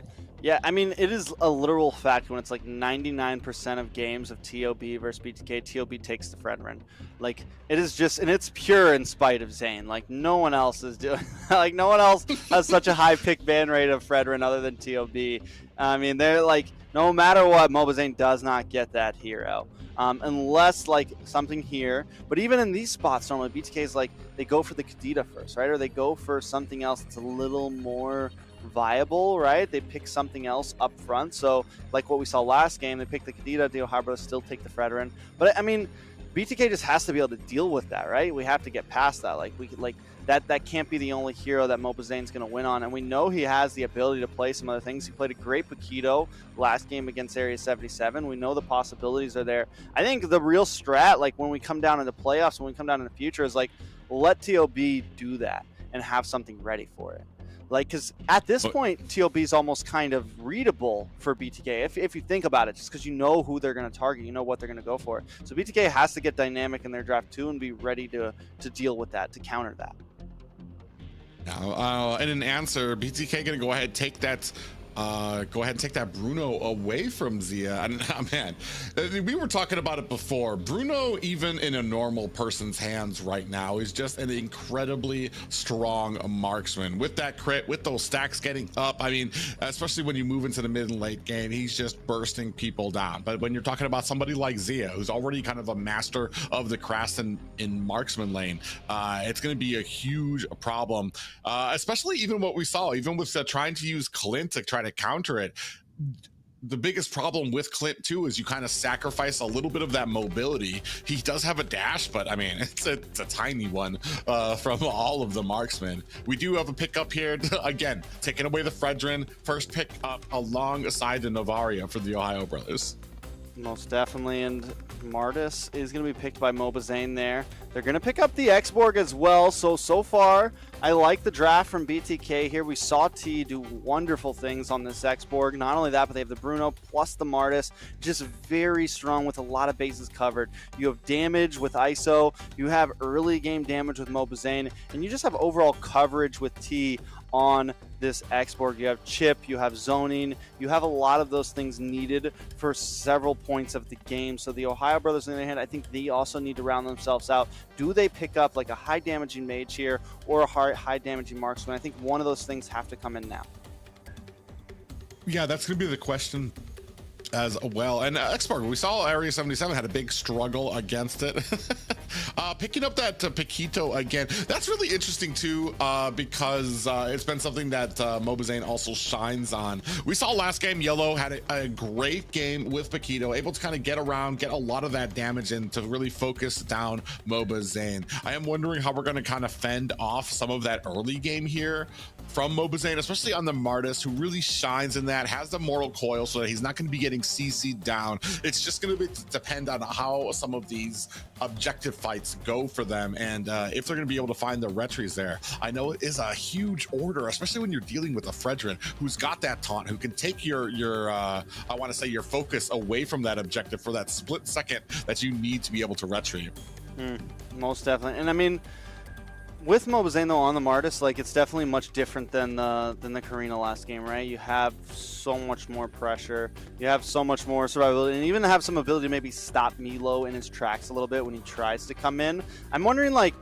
Yeah, I mean, it is a literal fact when it's like 99% of games of TOB versus BTK, TOB takes the Fredrin. Like, it is just, and it's pure in spite of Zane. Like, no one else is doing, like, no one else has such a high pick ban rate of Fredrin other than TOB. I mean, they're like, no matter what, Moba Zane does not get that hero. Unless, like, something here. But even in these spots, normally, BTK is like, they go for the Kadita first, right? Or they go for something else that's a little more viable, right? They pick something else up front. So, like what we saw last game, they pick the Kadita, the Ohio Brothers still take the Fredrin. But, I mean, BTK just has to be able to deal with that, right? We have to get past that. Like, we could, like, that can't be the only hero that Moba Zane's going to win on. And we know he has the ability to play some other things. He played a great Paquito last game against Area 77. We know the possibilities are there. I think the real strat, like, when we come down into playoffs, when we come down in the future, is like, let TOB do that and have something ready for it. Like, because at this point, TOB is almost kind of readable for BTK, if you think about it, just because you know who they're going to target, you know what they're going to go for. So BTK has to get dynamic in their draft too and be ready to deal with that, to counter that. Now, in an answer, BTK going to go ahead, take that go ahead and take that Bruno away from Zia. And man, we were talking about it before. Bruno, even in a normal person's hands right now, is just an incredibly strong marksman. With that crit, with those stacks getting up, I mean, especially when you move into the mid and late game, he's just bursting people down. But when you're talking about somebody like Zia, who's already kind of a master of the crafts in marksman lane, it's going to be a huge problem, especially even what we saw, even with trying to use Clint to try to counter it. The biggest problem with Clint too is you kind of sacrifice a little bit of that mobility. He does have a dash, but I mean, it's a tiny one from all of the marksmen. We do have a pickup here again, taking away the Fredrin. First pick up alongside the Novaria for the Ohio Brothers. Most definitely, and Martis is going to be picked by Mobazane there. They're going to pick up the X-Borg as well, so far, I like the draft from BTK here. We saw T do wonderful things on this X-Borg. Not only that, but they have the Bruno plus the Martis, just very strong with a lot of bases covered. You have damage with ISO, you have early game damage with Mobazane, and you just have overall coverage with T on this X-Borg. You have chip, you have zoning, you have a lot of those things needed for several points of the game. So the Ohio Brothers, on the other hand, I think they also need to round themselves out. Do they pick up like a high damaging mage here or a high damaging marksman? I think one of those things have to come in now. Yeah, that's going to be the question as well. And X-Borg, we saw Area 77 had a big struggle against it. Picking up that Paquito again, that's really interesting too, because it's been something that Mobazane also shines on. We saw last game Yellow had a great game with Paquito, able to kind of get around, get a lot of that damage in to really focus down Mobazane. I am wondering how we're going to kind of fend off some of that early game here from Mobazane, especially on the Martis, who really shines in that, has the Mortal Coil, so that he's not going to be getting CC'd down. It's just going to depend on how some of these objective fights go for them, and if they're going to be able to find the retries there. I know it is a huge order, especially when you're dealing with a Fredrin who's got that taunt, who can take your I want to say your focus away from that objective for that split second that you need to be able to retrieve. Most definitely. And I mean, with Mobazane though on the Martis, like, it's definitely much different than the Karina last game, right? You have so much more pressure, you have so much more survivability, and even have some ability to maybe stop Milo in his tracks a little bit when he tries to come in. I'm wondering like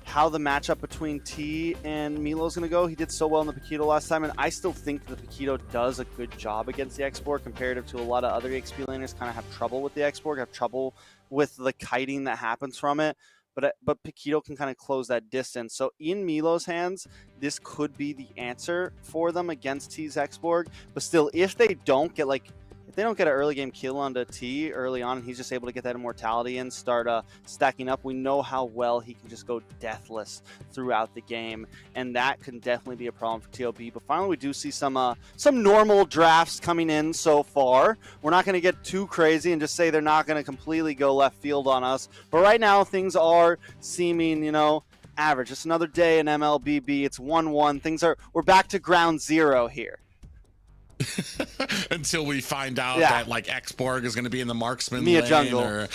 how the matchup between T and Milo is going to go. He did so well in the Paquito last time, and I still think the Paquito does a good job against the X-Borg comparative to a lot of other XP laners kind of have trouble with the X-Borg, have trouble with the kiting that happens from it. But Paquito can kind of close that distance. So in Milo's hands, this could be the answer for them against T's X-Borg. But still, if they don't get an early game kill onto T early on, and he's just able to get that immortality and start stacking up, we know how well he can just go deathless throughout the game, and that can definitely be a problem for TOB. But finally, we do see some normal drafts coming in so far. We're not going to get too crazy and just say they're not going to completely go left field on us. But right now, things are seeming, average. Just another day in MLBB. It's 1-1. We're back to ground zero here. Until we find out that like X-Borg is going to be in the marksman Mia lane jungle. or...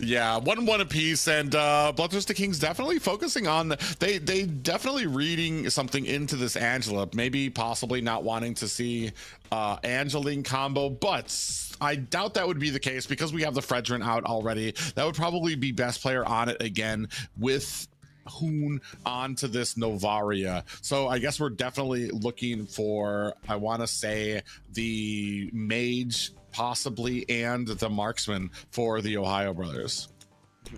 yeah, 1-1 apiece, and BloodThirstyKings definitely focusing on they definitely reading something into this Angela, maybe possibly not wanting to see Angeline combo, but I doubt that would be the case because we have the Fredrin out already. That would probably be best player on it again with Hoon onto this Novaria. So I guess we're definitely looking for, I want to say, the mage possibly and the marksman for the Ohio Brothers.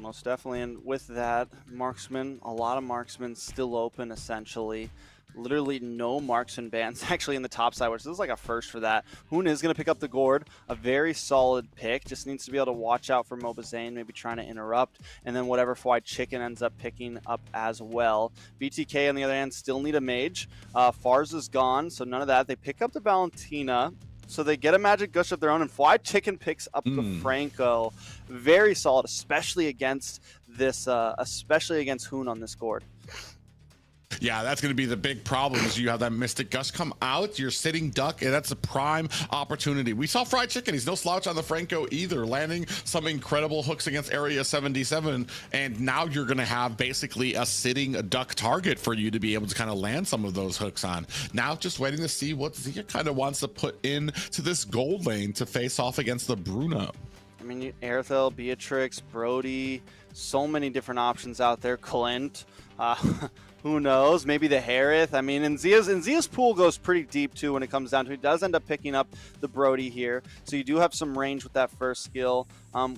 Most definitely. And with that, marksman, a lot of marksmen still open essentially. Literally no marksman bans actually in the top side, which this is like a first for that. Hoon is going to pick up the gourd, a very solid pick. Just needs to be able to watch out for Mobazane, maybe trying to interrupt, and then whatever Fwy Chicken ends up picking up as well. BTK on the other hand still need a mage. Fars is gone, so none of that. They pick up the Valentina, so they get a magic gush of their own, and Fwy Chicken picks up the Franco. Very solid, especially against this, especially against Hoon on this gourd. Yeah, that's going to be the big problem is you have that Mystic Gush come out, you're sitting duck, and that's a prime opportunity. We saw Fried Chicken. He's no slouch on the Franco either, landing some incredible hooks against Area 77, and now you're going to have basically a sitting duck target for you to be able to kind of land some of those hooks on. Now just waiting to see what Zia kind of wants to put in to this gold lane to face off against the Bruno. I mean, Airthel, Beatrix, Brody, so many different options out there. Clint, who knows? Maybe the Harith. I mean, and Zia's pool goes pretty deep too when it comes down to it. He does end up picking up the Brody here, so you do have some range with that first skill.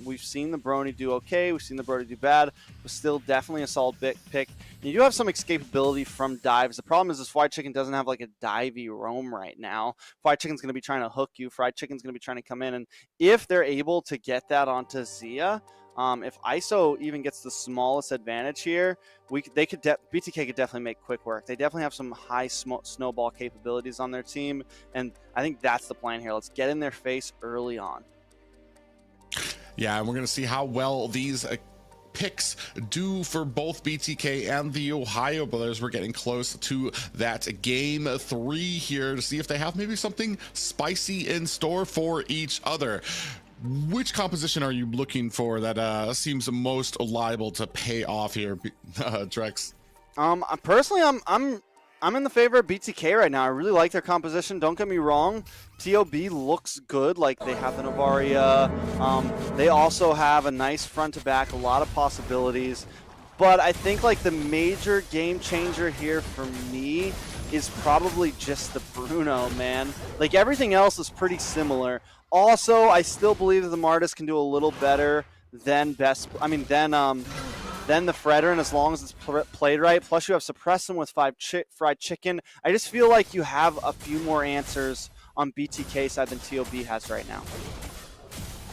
We've seen the Brody do okay. We've seen the Brody do bad, but still definitely a solid pick. You do have some escapability from dives. The problem is this Fried Chicken doesn't have like a divey roam right now. Fried Chicken's going to be trying to hook you. Fried Chicken's going to be trying to come in, and if they're able to get that onto Zia, if ISO even gets the smallest advantage here, BTK could definitely make quick work. They definitely have some high snowball capabilities on their team, and I think that's the plan here. Let's get in their face early on. Yeah, and we're going to see how well these picks do for both BTK and the Ohio Brothers. We're getting close to that game 3 here to see if they have maybe something spicy in store for each other. Which composition are you looking for that seems most liable to pay off here, Drex? Personally, I'm in the favor of BTK right now. I really like their composition. Don't get me wrong. TOB looks good. Like, they have the Novaria. They also have a nice front to back, a lot of possibilities. But I think like the major game changer here for me is probably just the Bruno, man. Like, everything else is pretty similar. Also, I still believe that the Martis can do a little better than the Fredrin as long as it's played right. Plus, you have Suppress him with Fried Chicken. I just feel like you have a few more answers on BTK side than TOB has right now.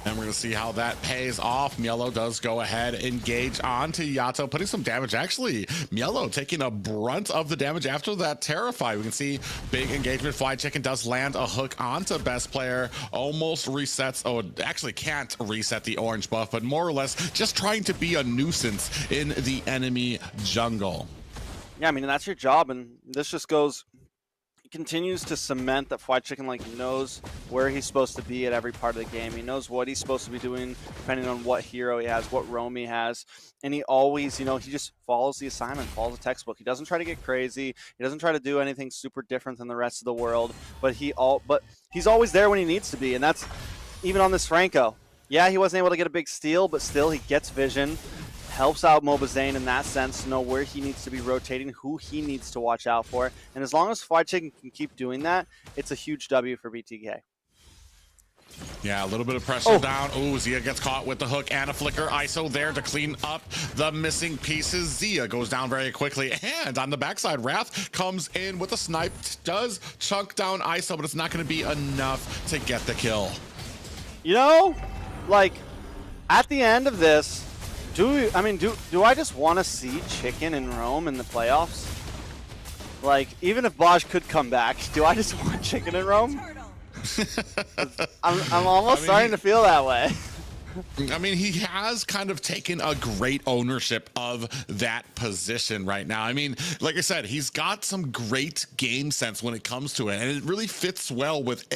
And we're going to see how that pays off. Mielo does go ahead, engage onto Yato, putting some damage. Actually, Mielo taking a brunt of the damage after that Terrify. We can see big engagement. Fried Chicken does land a hook onto Best Player. Almost resets. Oh, actually can't reset the orange buff, but more or less just trying to be a nuisance in the enemy jungle. Yeah, I mean, that's your job, and this just continues to cement that Fried Chicken knows where he's supposed to be at every part of the game. He knows what he's supposed to be doing depending on what hero he has, what roam he has, and he always, he just follows the assignment, follows the textbook. He doesn't try to get crazy. He doesn't try to do anything super different than the rest of the world, but he's always there when he needs to be, and that's even on this Franco. Yeah, he wasn't able to get a big steal, but still he gets vision. Helps out Mobazane in that sense to know where he needs to be rotating, who he needs to watch out for. And as long as Fried Chicken can keep doing that, it's a huge W for BTK. Yeah, a little bit of pressure down. Oh, Zia gets caught with the hook and a flicker. ISO there to clean up the missing pieces. Zia goes down very quickly. And on the backside, Wrath comes in with a snipe. Does chunk down ISO, but it's not going to be enough to get the kill. At the end of this, do I just want to see Chicken and Rome in the playoffs? Even if Baj could come back, do I just want Chicken and Rome? I'm almost starting to feel that way. I mean, he has kind of taken a great ownership of that position right now. I mean, like I said, he's got some great game sense when it comes to it, and it really fits well with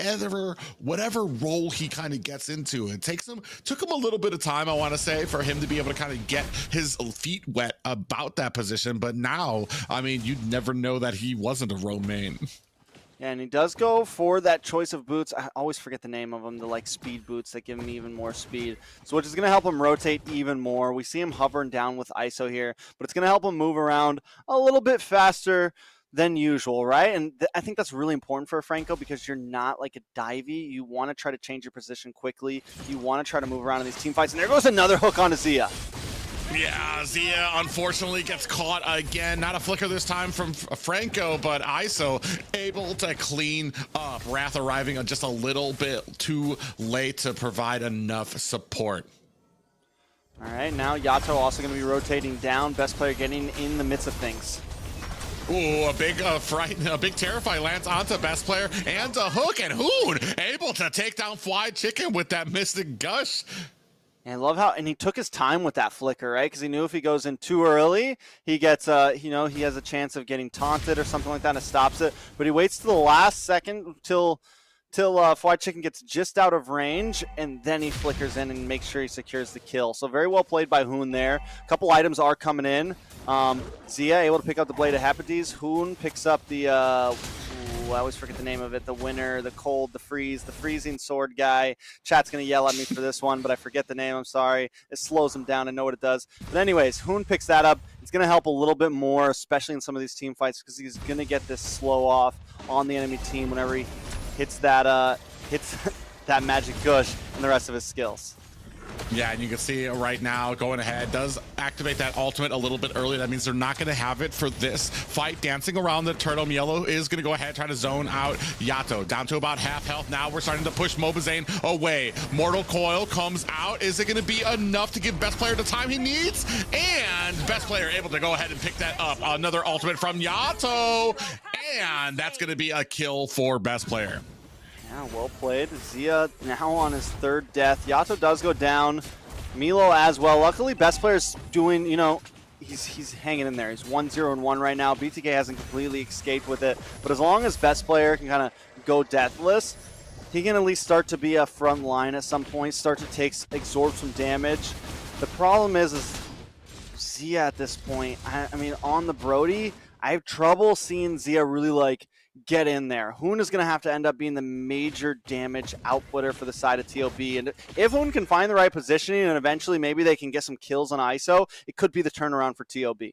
whatever role he kind of gets into. It took him a little bit of time, I want to say, for him to be able to kind of get his feet wet about that position. But now, I mean, you'd never know that he wasn't a roam main. Yeah, and he does go for that choice of boots. I always forget the name of them, the speed boots that give him even more speed. So which is going to help him rotate even more. We see him hovering down with ISO here, but it's going to help him move around a little bit faster than usual, right? And I think that's really important for a Franco because you're not like a divey. You want to try to change your position quickly. You want to try to move around in these team fights. And there goes another hook onto Zia. Yeah, Zia unfortunately gets caught again. Not a flicker this time from Franco, but ISO able to clean up. Wrath arriving just a little bit too late to provide enough support. All right, now Yato also going to be rotating down. Best Player getting in the midst of things. Ooh, a big Terrify lands onto Best Player and a hook, and Hoon able to take down Fried Chicken with that Mystic Gush. And I love how, and he took his time with that flicker, right? Because he knew if he goes in too early, he gets, he has a chance of getting taunted or something like that, and it stops it. But he waits to the last second till Fried Chicken gets just out of range, and then he flickers in and makes sure he secures the kill. So very well played by Hoon there. A couple items are coming in. Zia able to pick up the Blade of Hepatitis. Hoon picks up the, I always forget the name of it, the winner, the cold, the freeze, the freezing sword guy. Chat's going to yell at me for this one, but I forget the name, I'm sorry. It slows him down, I know what it does. But anyways, Hoon picks that up. It's going to help a little bit more, especially in some of these team fights, because he's going to get this slow off on the enemy team whenever he hits that magic gush and the rest of his skills. Yeah, and you can see right now going ahead does activate that ultimate a little bit early. That means they're not going to have it for this fight. Dancing around the turtle, Yellow is going to go ahead try to zone out Yato down to about half health. Now we're starting to push Mobazane away. Mortal Coil comes out. Is it going to be enough to give Best Player the time he needs? And Best Player able to go ahead and pick that up. Another ultimate from Yato, and that's going to be a kill for Best Player. Yeah, well played. Zia now on his third death. Yato does go down. Milo as well. Luckily, Best Player's doing, he's hanging in there. He's 1-0-1 right now. BTK hasn't completely escaped with it. But as long as Best Player can kind of go deathless, he can at least start to be a front line at some point, start to absorb some damage. The problem is Zia at this point, I mean, on the Brody, I have trouble seeing Zia really get in there. Hoon is going to have to end up being the major damage outputter for the side of TOB. And if Hoon can find the right positioning and eventually maybe they can get some kills on ISO, it could be the turnaround for TOB.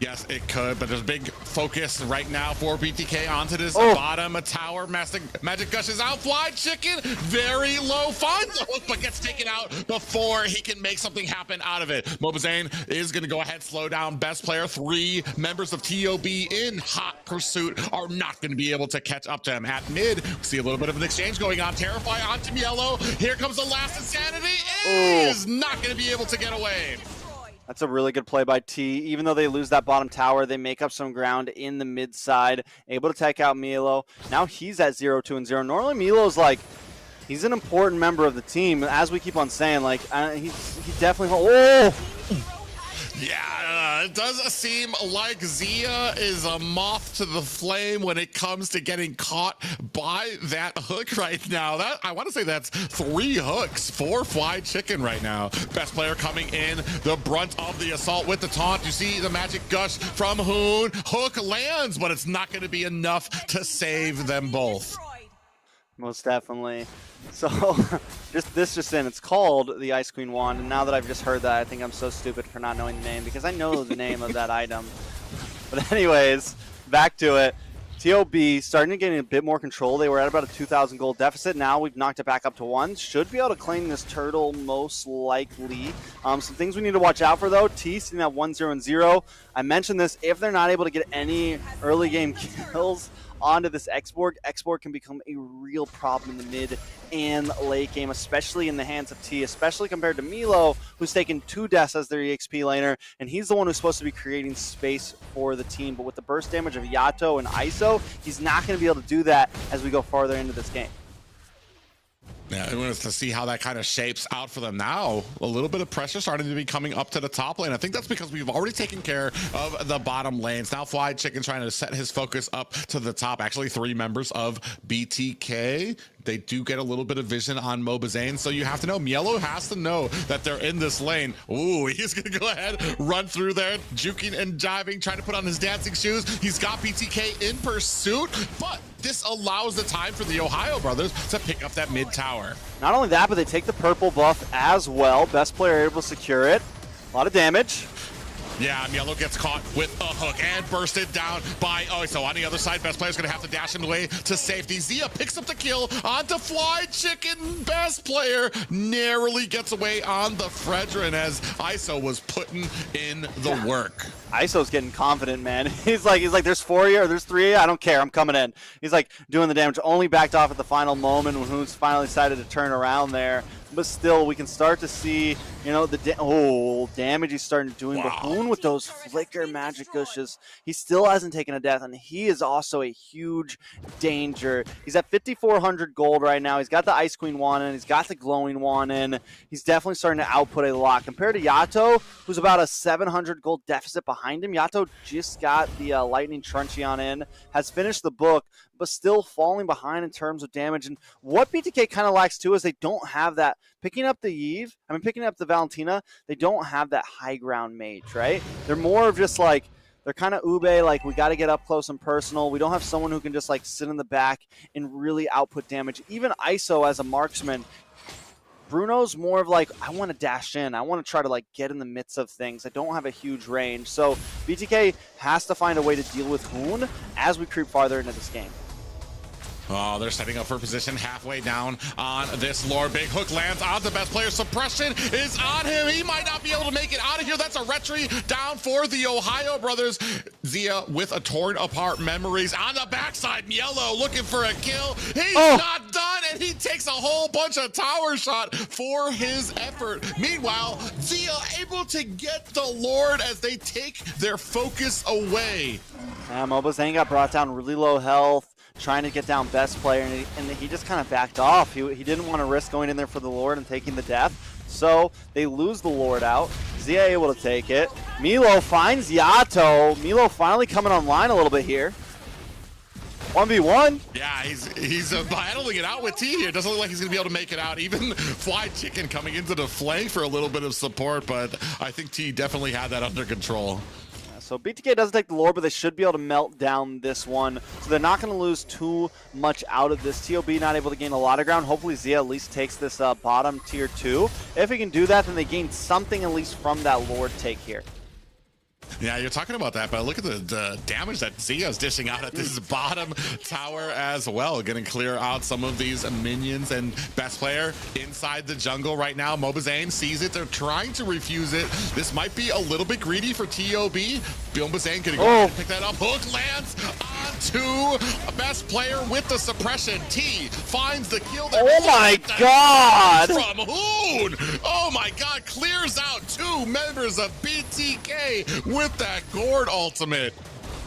Yes, it could, but there's a big focus right now for BTK onto this bottom tower. Magic Gush is out. Fly Chicken, very low, finds the hook, but gets taken out before he can make something happen out of it. Mobazane is going to go ahead, slow down Best Player. 3 members of TOB in hot pursuit are not going to be able to catch up to him. At mid, we see a little bit of an exchange going on. Terrify onto Yellow. Here comes the last Insanity. Is not going to be able to get away. That's a really good play by T. Even though they lose that bottom tower, they make up some ground in the mid side, able to take out Milo. Now he's at 0-2-0. Normally Milo's he's an important member of the team. As we keep on saying, he definitely. Yeah, it does seem like Zia is a moth to the flame when it comes to getting caught by that hook right now. I want to say that's 3 hooks for Fly Chicken right now. Best Player coming in, the brunt of the assault with the taunt. You see the Magic Gush from Hoon. Hook lands, but it's not going to be enough to save them both. Most definitely. So, this just in, it's called the Ice Queen Wand, and now that I've just heard that, I think I'm so stupid for not knowing the name, because I know the name of that item. But anyways, back to it. TOB starting to get a bit more control. They were at about a 2,000 gold deficit. Now we've knocked it back up to 1. Should be able to claim this turtle most likely. Some things we need to watch out for, though. T sitting at 1-0-0. I mentioned this. If they're not able to get any early game kills onto this Xborg can become a real problem in the mid and late game, especially in the hands of T, especially compared to Milo, who's taken 2 deaths as their EXP laner, and he's the one who's supposed to be creating space for the team. But with the burst damage of Yato and ISO, he's not going to be able to do that as we go farther into this game. Yeah, I want to see how that kind of shapes out for them now. A little bit of pressure starting to be coming up to the top lane. I think that's because we've already taken care of the bottom lanes. Now Fly Chicken trying to set his focus up to the top. Actually, 3 members of BTK. They do get a little bit of vision on Mobazane, so you have to know. Mielo has to know that they're in this lane. Ooh, he's going to go ahead, run through there, juking and jiving, trying to put on his dancing shoes. He's got BTK in pursuit, but this allows the time for the Ohio brothers to pick up that mid tower. Not only that, but they take the purple buff as well. Best Player able to secure it. A lot of damage. Yeah, Yellow gets caught with a hook and bursted down by so on the other side, Best Player's gonna have to dash him away to safety. Zia picks up the kill onto Fly Chicken. Best Player narrowly gets away on the Fredrin as ISO was putting in the work. ISO's getting confident, man. He's like, there's 4 of you or there's 3 of you, I don't care, I'm coming in. He's like doing the damage, only backed off at the final moment when Hoon's finally decided to turn around there. but still, we can start to see, you know, the damage he's starting doing. But Hoon with those flicker magic gushes, he still hasn't taken a death, and he is also a huge danger. He's at 5,400 gold right now. He's got the Ice Queen wand in, he's got the glowing wand in. He's definitely starting to output a lot. Compared to Yato, who's about a 700 gold deficit behind him, Yato just got the Lightning Truncheon in, has finished the book, but still falling behind in terms of damage. And what BTK kind of lacks too is they don't have that, picking up the Valentina, they don't have that high ground mage, right? They're more of just like, they're kind of ube, like we got to get up close and personal. We don't have someone who can just like sit in the back and really output damage. Even ISO as a marksman, Bruno's more of like, I want to dash in. I want to try to like get in the midst of things. I don't have a huge range. So BTK has to find a way to deal with Hoon as we creep farther into this game. Oh, they're setting up for position halfway down on this Lord. Big hook lands on the best player. Suppression is on him. He might not be able to make it out of here. That's a retry down for the Ohio brothers. Zia with a torn apart memories on the backside. Mielo looking for a kill. He's not done, and he takes a whole bunch of tower shot for his effort. Meanwhile, Zia able to get the Lord as they take their focus away. Mobazane got brought down really low health, trying to get down best player, and he just kind of backed off. He didn't want to risk going in there for the Lord and taking the death, so they lose the Lord out. Zia able to take it. Milo finds Yato. Milo finally coming online a little bit here. 1v1. Yeah, he's battling it out with T here. Doesn't look like he's going to be able to make it out. Even Fly Chicken coming into the flank for a little bit of support, but I think T definitely had that under control. So BTK doesn't take the Lord, but they should be able to melt down this one. So they're not going to lose too much out of this. TOB not able to gain a lot of ground. Hopefully Zia at least takes this bottom tier 2. If he can do that, then they gain something at least from that Lord take here. Yeah, you're talking about that, but look at the damage that Zia's dishing out at this bottom tower as well. Going to clear out some of these minions, and best player inside the jungle right now. Mobazane sees it. They're trying to refuse it. This might be a little bit greedy for TOB. Mobazane going to go ahead and pick that up. Hook lands onto best player with the suppression. T finds the kill. Oh my God! From Hoon! Oh my God! Clears out 2 members of BTK with that Gord ultimate.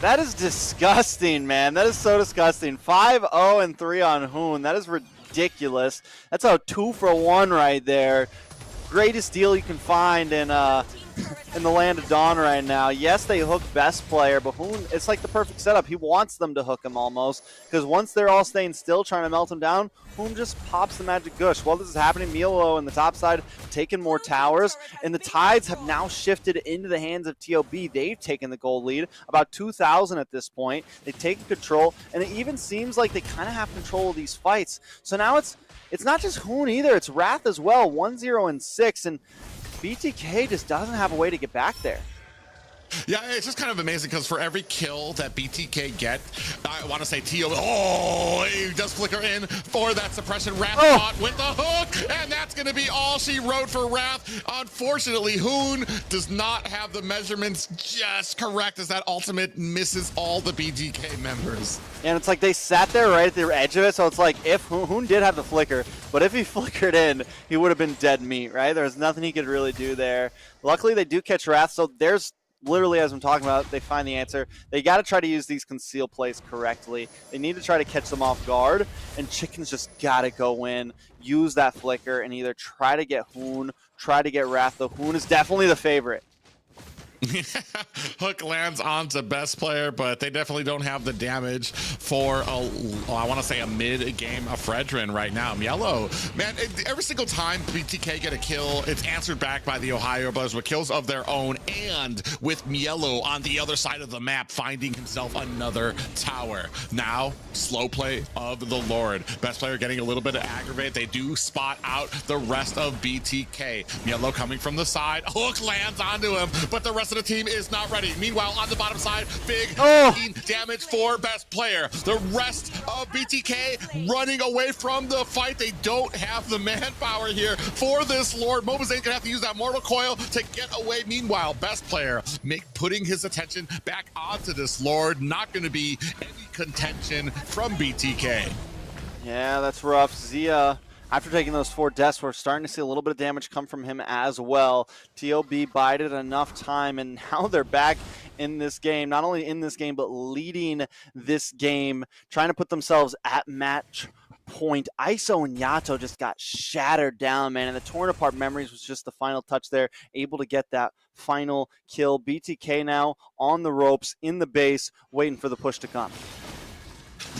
That is disgusting, man. That is so disgusting. 5-0-3 on Hoon. That is ridiculous. That's a 2-for-1 right there. Greatest deal you can find in the land of Dawn right now. Yes, they hook best player, but Hoon, it's like the perfect setup. He wants them to hook him almost, because once they're all staying still, trying to melt him down, Hoon just pops the magic gush. While this is happening, Milo in the top side taking more towers, and the tides have now shifted into the hands of TOB. They've taken the gold lead, about 2,000 at this point. They've taken control, and it even seems like they kind of have control of these fights. So now it's not just Hoon either, it's Wrath as well, 1-0-6, and BTK just doesn't have a way to get back there. Yeah, it's just kind of amazing because for every kill that BTK get, I want to say TO, he does flicker in for that suppression. Wrath caught with the hook, and that's going to be all she wrote for Wrath. Unfortunately, Hoon does not have the measurements just correct as that ultimate misses all the BTK members. And it's like they sat there right at the edge of it, so it's like if Hoon did have the flicker, but if he flickered in, he would have been dead meat, right? There's nothing he could really do there. Luckily, they do catch Wrath, so there's literally, as I'm talking about, they find the answer. They got to try to use these conceal plays correctly. They need to try to catch them off guard, and Chicken's just got to go in, use that flicker, and either try to get Hoon, try to get Wrath. The Hoon is definitely the favorite. Hook lands onto best player, but they definitely don't have the damage for I want to say a mid-game Fredrin right now. Mielo, man, every single time BTK get a kill, it's answered back by the Ohio Brothers with kills of their own, and with Mielo on the other side of the map finding himself another tower. Now, slow play of the Lord. Best player getting a little bit of aggravate. They do spot out the rest of BTK. Mielo coming from the side. Hook lands onto him, but the rest of the team is not ready. Meanwhile, on the bottom side, big damage for best player. The rest of BTK running away from the fight. They don't have the manpower here for this Lord. Mobazane gonna have to use that mortal coil to get away. Meanwhile, best player putting his attention back onto this Lord. Not gonna be any contention from BTK. Yeah, that's rough. Zia After taking those 4 deaths, we're starting to see a little bit of damage come from him as well. TOB bided enough time, and now they're back in this game. Not only in this game, but leading this game, trying to put themselves at match point. ISO and Yato just got shattered down, man, and the torn apart memories was just the final touch there, able to get that final kill. BTK now on the ropes, in the base, waiting for the push to come.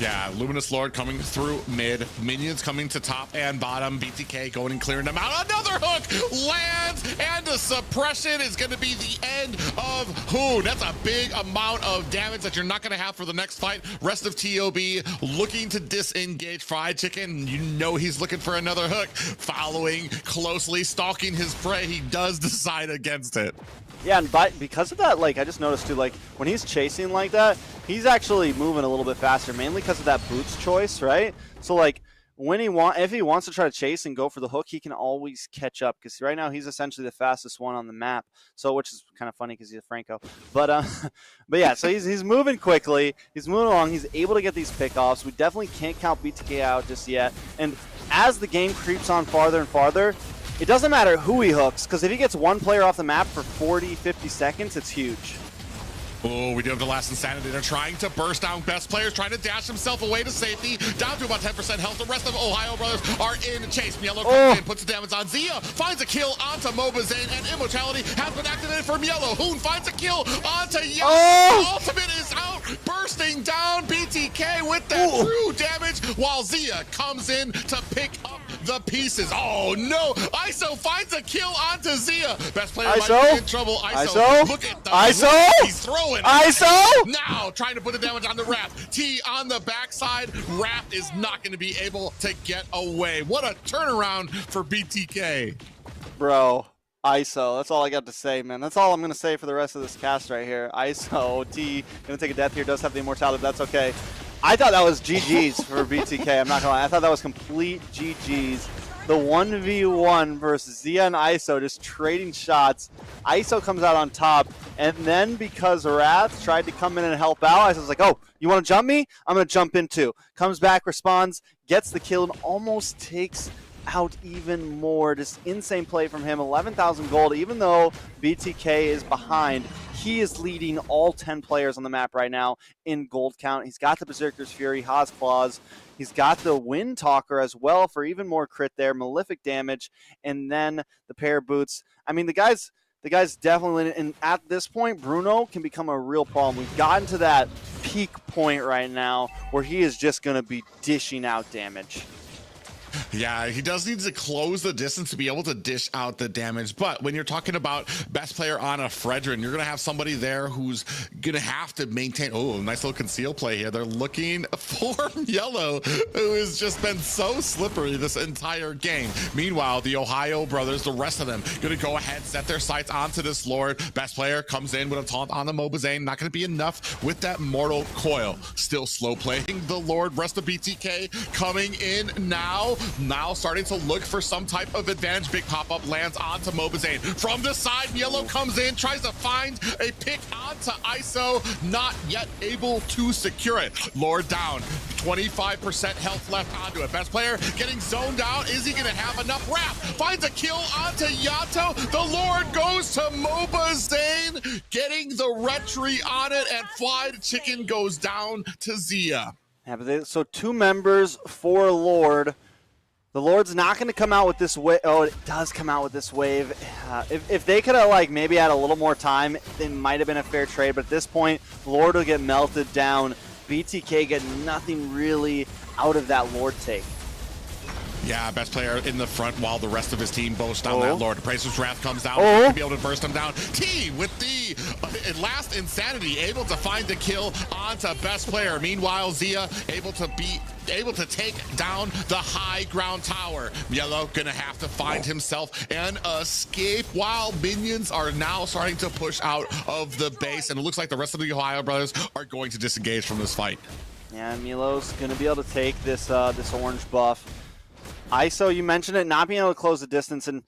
Yeah, Luminous Lord coming through mid, minions coming to top and bottom, BTK going and clearing them out. Another hook lands, and the suppression is going to be the end of Hoon. That's a big amount of damage that you're not going to have for the next fight. Rest of TOB looking to disengage Fried Chicken. You know he's looking for another hook. Following closely, stalking his prey, he does decide against it. Yeah, and because of that, like, I just noticed too, like, when he's chasing like that, he's actually moving a little bit faster, mainly because of that boots choice, right? So, like, when if he wants to try to chase and go for the hook, he can always catch up, because right now he's essentially the fastest one on the map. So, which is kind of funny because he's a Franco. But yeah, so he's moving quickly. He's moving along. He's able to get these pickoffs. We definitely can't count BTK out just yet. And as the game creeps on farther and farther, it doesn't matter who he hooks, because if he gets one player off the map for 40, 50 seconds, it's huge. Oh, we do have the last insanity. They're trying to burst down best players, trying to dash himself away to safety, down to about 10% health. The rest of OhioBrothers are in chase. Mielo comes in, puts the damage on Zia, finds a kill onto Mobazane, and Immortality has been activated for Mielo. Hoon finds a kill onto Yellow. Ultimate is out, bursting down BTK with that true damage, while Zia comes in to pick up the pieces. Oh no, ISO finds a kill onto Zia. Best player might be in trouble. ISO, look at the ISO, he's throwing. ISO! Now trying to put the damage on the Wrath. T on the backside. Wrath is not going to be able to get away. What a turnaround for BTK. Bro, ISO. That's all I got to say, man. That's all I'm going to say for the rest of this cast right here. ISO, T, going to take a death here. Does have the immortality, but that's okay. I thought that was GG's for BTK. I'm not going to lie. I thought that was complete GG's. The 1v1 versus Zia and ISO just trading shots. ISO comes out on top, and then because Wrath tried to come in and help out, ISO's like, oh, you want to jump me? I'm going to jump in too. Comes back, responds, gets the kill, and almost takes out even more. Just insane play from him. 11,000 gold, even though BTK is behind. He is leading all 10 players on the map right now in gold count. He's got the Berserker's Fury, Haas Claws. He's got the Wind Talker as well for even more crit there, Malefic damage, and then the pair of boots. I mean, the guy's definitely, and at this point, Bruno can become a real problem. We've gotten to that peak point right now where he is just going to be dishing out damage. Yeah, he does need to close the distance to be able to dish out the damage. But when you're talking about best player on a Fredrin, you're going to have somebody there who's going to have to maintain. Oh, nice little conceal play here. They're looking for Yellow, who has just been so slippery this entire game. Meanwhile, the OhioBrothers, the rest of them, going to go ahead, set their sights onto this Lord. Best player comes in with a taunt on the Mobazane. Not going to be enough with that Mortal Coil. Still slow playing the Lord. Rest of BTK coming in now. Now starting to look for some type of advantage. Big pop-up lands onto Mobazane. From the side, Yellow comes in, tries to find a pick onto ISO. Not yet able to secure it. Lord down. 25% health left onto it. Best player getting zoned out. Is he going to have enough? Wrath finds a kill onto Yato. The Lord goes to Mobazane, getting the retry on it, and Fried Chicken goes down to Zia. Yeah, but so 2 members for Lord. The Lord's not going to come out with this wave. Oh, it does come out with this wave. If they could have, like, maybe had a little more time, it might have been a fair trade. But at this point, Lord will get melted down. BTK get nothing really out of that Lord take. Yeah, best player in the front while the rest of his team boasts down that Lord. Praetor's Wrath comes down to be able to burst him down. T with the last insanity, able to find the kill onto best player. Meanwhile, Zia able to take down the high ground tower. Yellow gonna have to find himself an escape while minions are now starting to push out of the base, and it looks like the rest of the OhioBrothers are going to disengage from this fight. Yeah, Milo's gonna be able to take this orange buff. ISO, you mentioned it, not being able to close the distance, and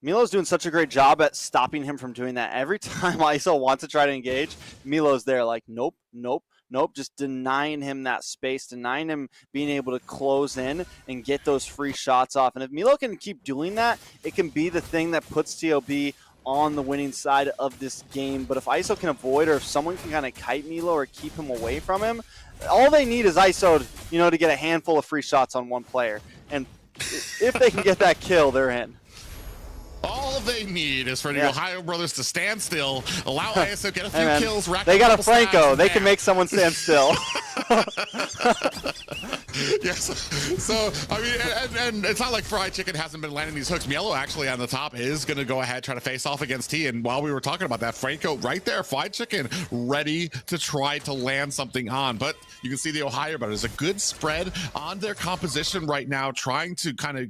Milo's doing such a great job at stopping him from doing that. Every time ISO wants to try to engage, Milo's there like, nope, nope, Nope, just denying him that space, denying him being able to close in and get those free shots off. And if Milo can keep doing that, it can be the thing that puts TOB on the winning side of this game. But if ISO can avoid, or if someone can kind of kite Milo or keep him away from him, all they need is ISO, you know, to get a handful of free shots on one player. And if they can get that kill, they're in. All they need is for the Ohio brothers to stand still, allow ISO to get a few kills. They got a Franco. They can make someone stand still. Yes. So, I mean, and it's not like Fried Chicken hasn't been landing these hooks. Mielo actually on the top is going to go ahead, try to face off against T. And while we were talking about that, Franco right there, Fried Chicken ready to try to land something on. But you can see the Ohio brothers, a good spread on their composition right now, trying to kind of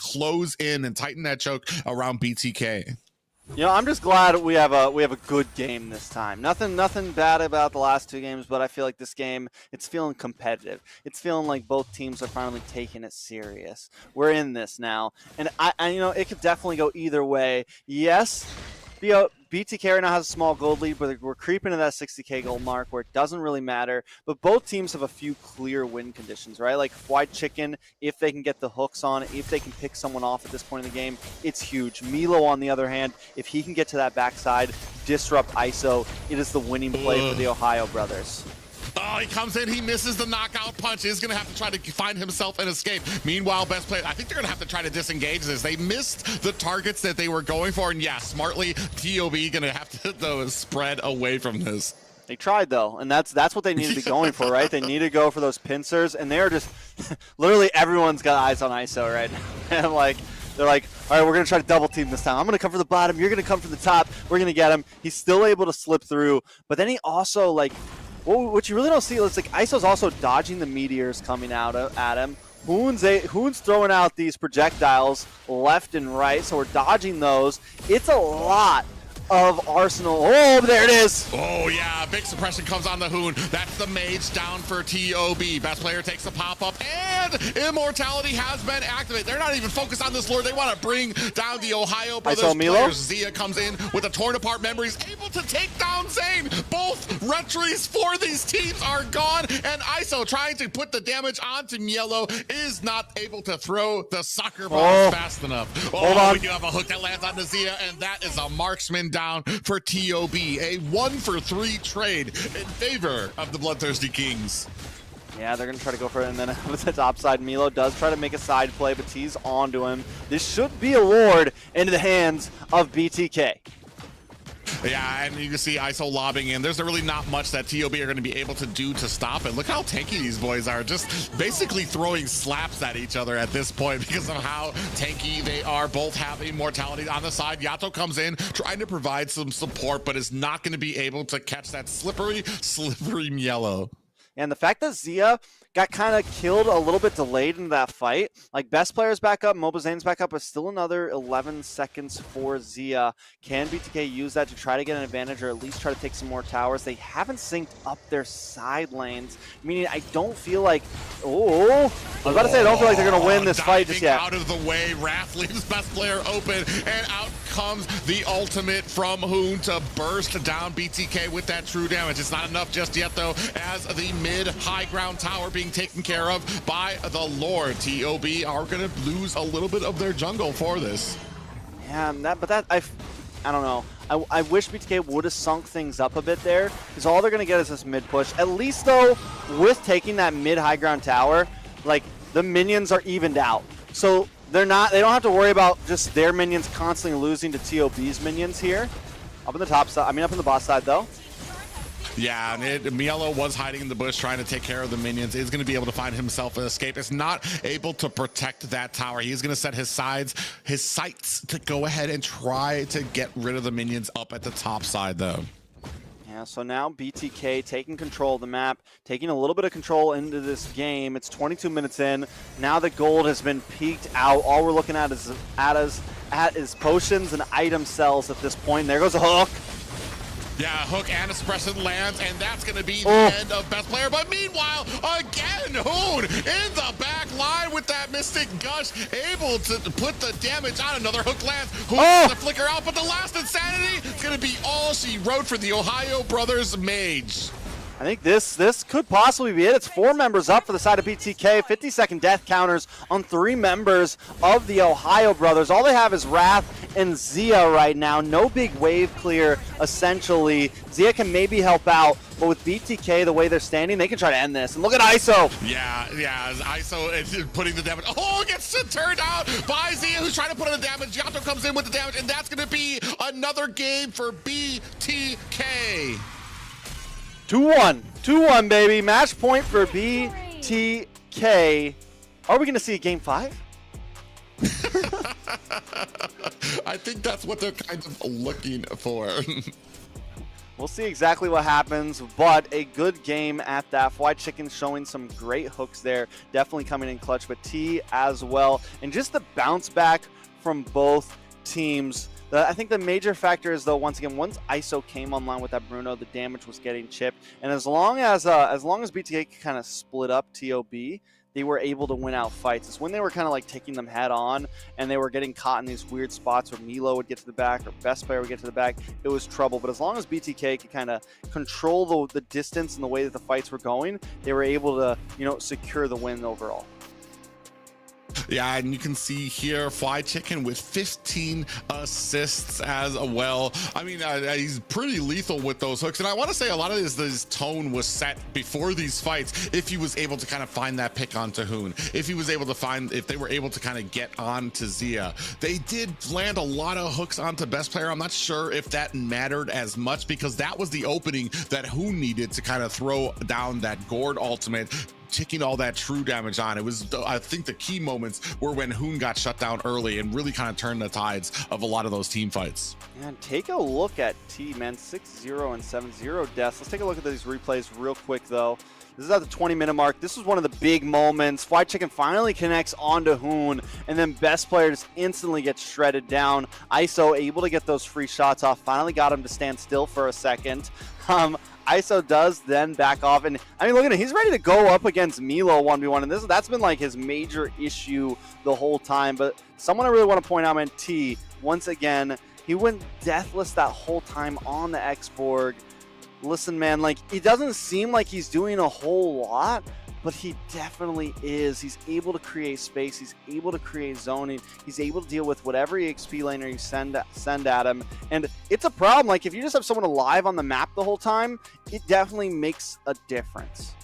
close in and tighten that choke around BTK. You know, I'm just glad we have a good game this time. Nothing bad about the last two games, but I feel like this game, it's feeling competitive. It's feeling like both teams are finally taking it serious. We're in this now, and I you know, it could definitely go either way. Yes, BTK right now has a small gold lead, but we're creeping to that 60K gold mark where it doesn't really matter. But both teams have a few clear win conditions, right? Like Fried Chicken, if they can get the hooks on, if they can pick someone off at this point in the game, it's huge. Milo, on the other hand, if he can get to that backside, disrupt ISO, it is the winning play for the Ohio brothers. Oh, he comes in, he misses the knockout punch. He's going to have to try to find himself an escape. Meanwhile, best player, I think they're going to have to try to disengage this. They missed the targets that they were going for, and yeah, smartly, TOB going to have to spread away from this. They tried, though, and that's what they need to be going for, right? They need to go for those pincers, and they're just literally everyone's got eyes on ISO right now. And they're like, all right, we're going to try to double team this time. I'm going to come from the bottom. You're going to come from the top. We're going to get him. He's still able to slip through, but then he also, like, what you really don't see is, like, ISO's also dodging the meteors coming out at him. Hoon's throwing out these projectiles left and right, so we're dodging those. It's a lot of Arsenal. Oh, there it is. Oh, yeah. Big suppression comes on the Hoon. That's the mage down for TOB. Best player takes a pop-up, and Immortality has been activated. They're not even focused on this lord. They want to bring down the Ohio brothers players. Zia comes in with a torn-apart memories, able to take down Zane. Both retries for these teams are gone, and ISO trying to put the damage onto Mielo is not able to throw the soccer ball fast enough. Hold on. We do have a hook that lands onto Zia, and that is a marksman down for TOB. A 1-for-3 trade in favor of the Bloodthirsty Kings. Yeah, they're going to try to go for it, and then with the top side, Milo does try to make a side play, but T's onto him. This should be a ward into the hands of BTK. Yeah, and you can see ISO lobbing in. There's really not much that TOB are going to be able to do to stop it. Look how tanky these boys are, just basically throwing slaps at each other at this point because of how tanky they are. Both have immortality on the side. Yato comes in, trying to provide some support, but is not going to be able to catch that slippery Mielo. And the fact that Zia got kind of killed a little bit delayed in that fight. Like, best players back up, Mobizane's back up, but still another 11 seconds for Zia. Can BTK use that to try to get an advantage or at least try to take some more towers? They haven't synced up their side lanes, meaning I don't feel like, I was about to say I don't feel like they're going to win this fight just yet. Out of the way, Wrath leaves best player open, and out comes the ultimate from Hoon to burst down BTK with that true damage. It's not enough just yet, though, as the mid-high ground tower being taken care of by the Lord. TOB are going to lose a little bit of their jungle for this. Yeah, I don't know. I wish BTK would have sunk things up a bit there, because all they're going to get is this mid push. At least, though, with taking that mid-high ground tower, like, the minions are evened out. So they don't have to worry about just their minions constantly losing to TOB's minions here. Up in the top side, up in the boss side, though. Yeah, and Mielo was hiding in the bush trying to take care of the minions. Is going to be able to find himself an escape. Is not able to protect that tower. He's going to set his sights to go ahead and try to get rid of the minions up at the top side, though. Yeah, so now BTK taking control of the map, taking a little bit of control into this game. It's 22 minutes in. Now the gold has been peaked out. All we're looking at is potions and item cells at this point. And there goes a hook. Yeah, hook and a suppression lands, and that's going to be the end of best player. But meanwhile, again, Hoon in the back line with that Mystic Gush, able to put the damage on. Another hook lands. Hoon going to flicker out, but the last insanity is going to be all she wrote for the Ohio Brothers Mage. I think this could possibly be it. It's 4 members up for the side of BTK. 50-second death counters on 3 members of the Ohio Brothers. All they have is Wrath and Zia right now. No big wave clear, essentially. Zia can maybe help out, but with BTK, the way they're standing, they can try to end this. And look at ISO. Yeah, ISO is putting the damage. Oh, gets turned out by Zia, who's trying to put in the damage. Yato comes in with the damage, and that's going to be another game for BTK. 2-1. 2-1, baby. Match point for BTK. Are we going to see a game 5? I think that's what they're kind of looking for. We'll see exactly what happens, but a good game at that. White Chicken showing some great hooks there. Definitely coming in clutch, but T as well. And just the bounce back from both teams. I think the major factor is, though, once again, once ISO came online with that Bruno, the damage was getting chipped. And as long as BTK could kind of split up TOB, they were able to win out fights. It's when they were kind of like taking them head on and they were getting caught in these weird spots where Milo would get to the back or Best Player would get to the back, it was trouble. But as long as BTK could kind of control the distance and the way that the fights were going, they were able to, secure the win overall. Yeah, and you can see here Fly Chicken with 15 assists as well. I mean, he's pretty lethal with those hooks. And I want to say a lot of his tone was set before these fights if he was able to kind of find that pick onto Hoon. If they were able to kind of get on to Zia. They did land a lot of hooks onto Best Player. I'm not sure if that mattered as much because that was the opening that Hoon needed to kind of throw down that Gord ultimate, taking all that true damage on. It was, I think the key moments were when Hoon got shut down early and really kind of turned the tides of a lot of those team fights. And take a look at T, man. 6-0 and 7-0 deaths. Let's take a look at these replays real quick, though. This is at the 20-minute mark. This was one of the big moments. White Chicken finally connects onto Hoon, and then Best Player just instantly gets shredded down. ISO able to get those free shots off. Finally got him to stand still for a second. ISO does then back off, and I mean, look at him. He's ready to go up against Milo 1v1, and that's been like his major issue the whole time. But someone I really want to point out, man, T, once again, he went deathless that whole time on the X-Borg. Listen, man, like, it doesn't seem like he's doing a whole lot, but he definitely is. He's able to create space. He's able to create zoning. He's able to deal with whatever EXP laner you send at him. And it's a problem. Like, if you just have someone alive on the map the whole time, it definitely makes a difference.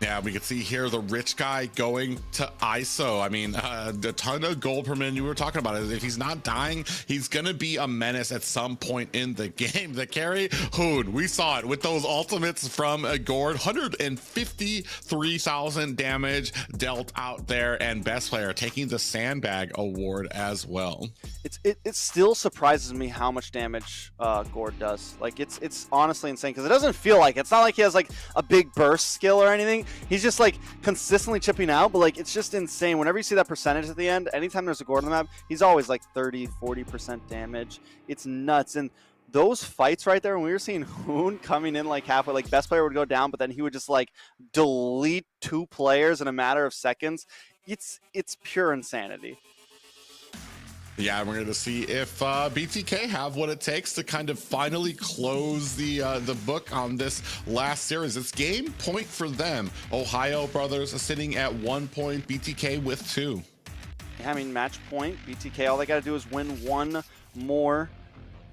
Yeah, we can see here the rich guy going to ISO. I mean, the ton of gold per minute you were talking about. If he's not dying, he's going to be a menace at some point in the game. The carry, Hoon, we saw it with those ultimates from Gord. 153,000 damage dealt out there, and Best Player taking the Sandbag Award as well. It still surprises me how much damage Gord does. Like, it's honestly insane because it doesn't feel like it's not like he has like a big burst skill or anything. He's just like consistently chipping out, but like it's just insane. Whenever you see that percentage at the end, anytime there's a Gord on the map, he's always like 30-40% damage. It's nuts. And those fights right there, when we were seeing Hoon coming in like halfway, like Best Player would go down, but then he would just like delete 2 players in a matter of seconds. It's pure insanity. Yeah, we're going to see if BTK have what it takes to kind of finally close the book on this last series. It's game point for them. Ohio Brothers are sitting at 1 point, BTK with 2. Yeah, I mean, match point. BTK, all they got to do is win 1 more.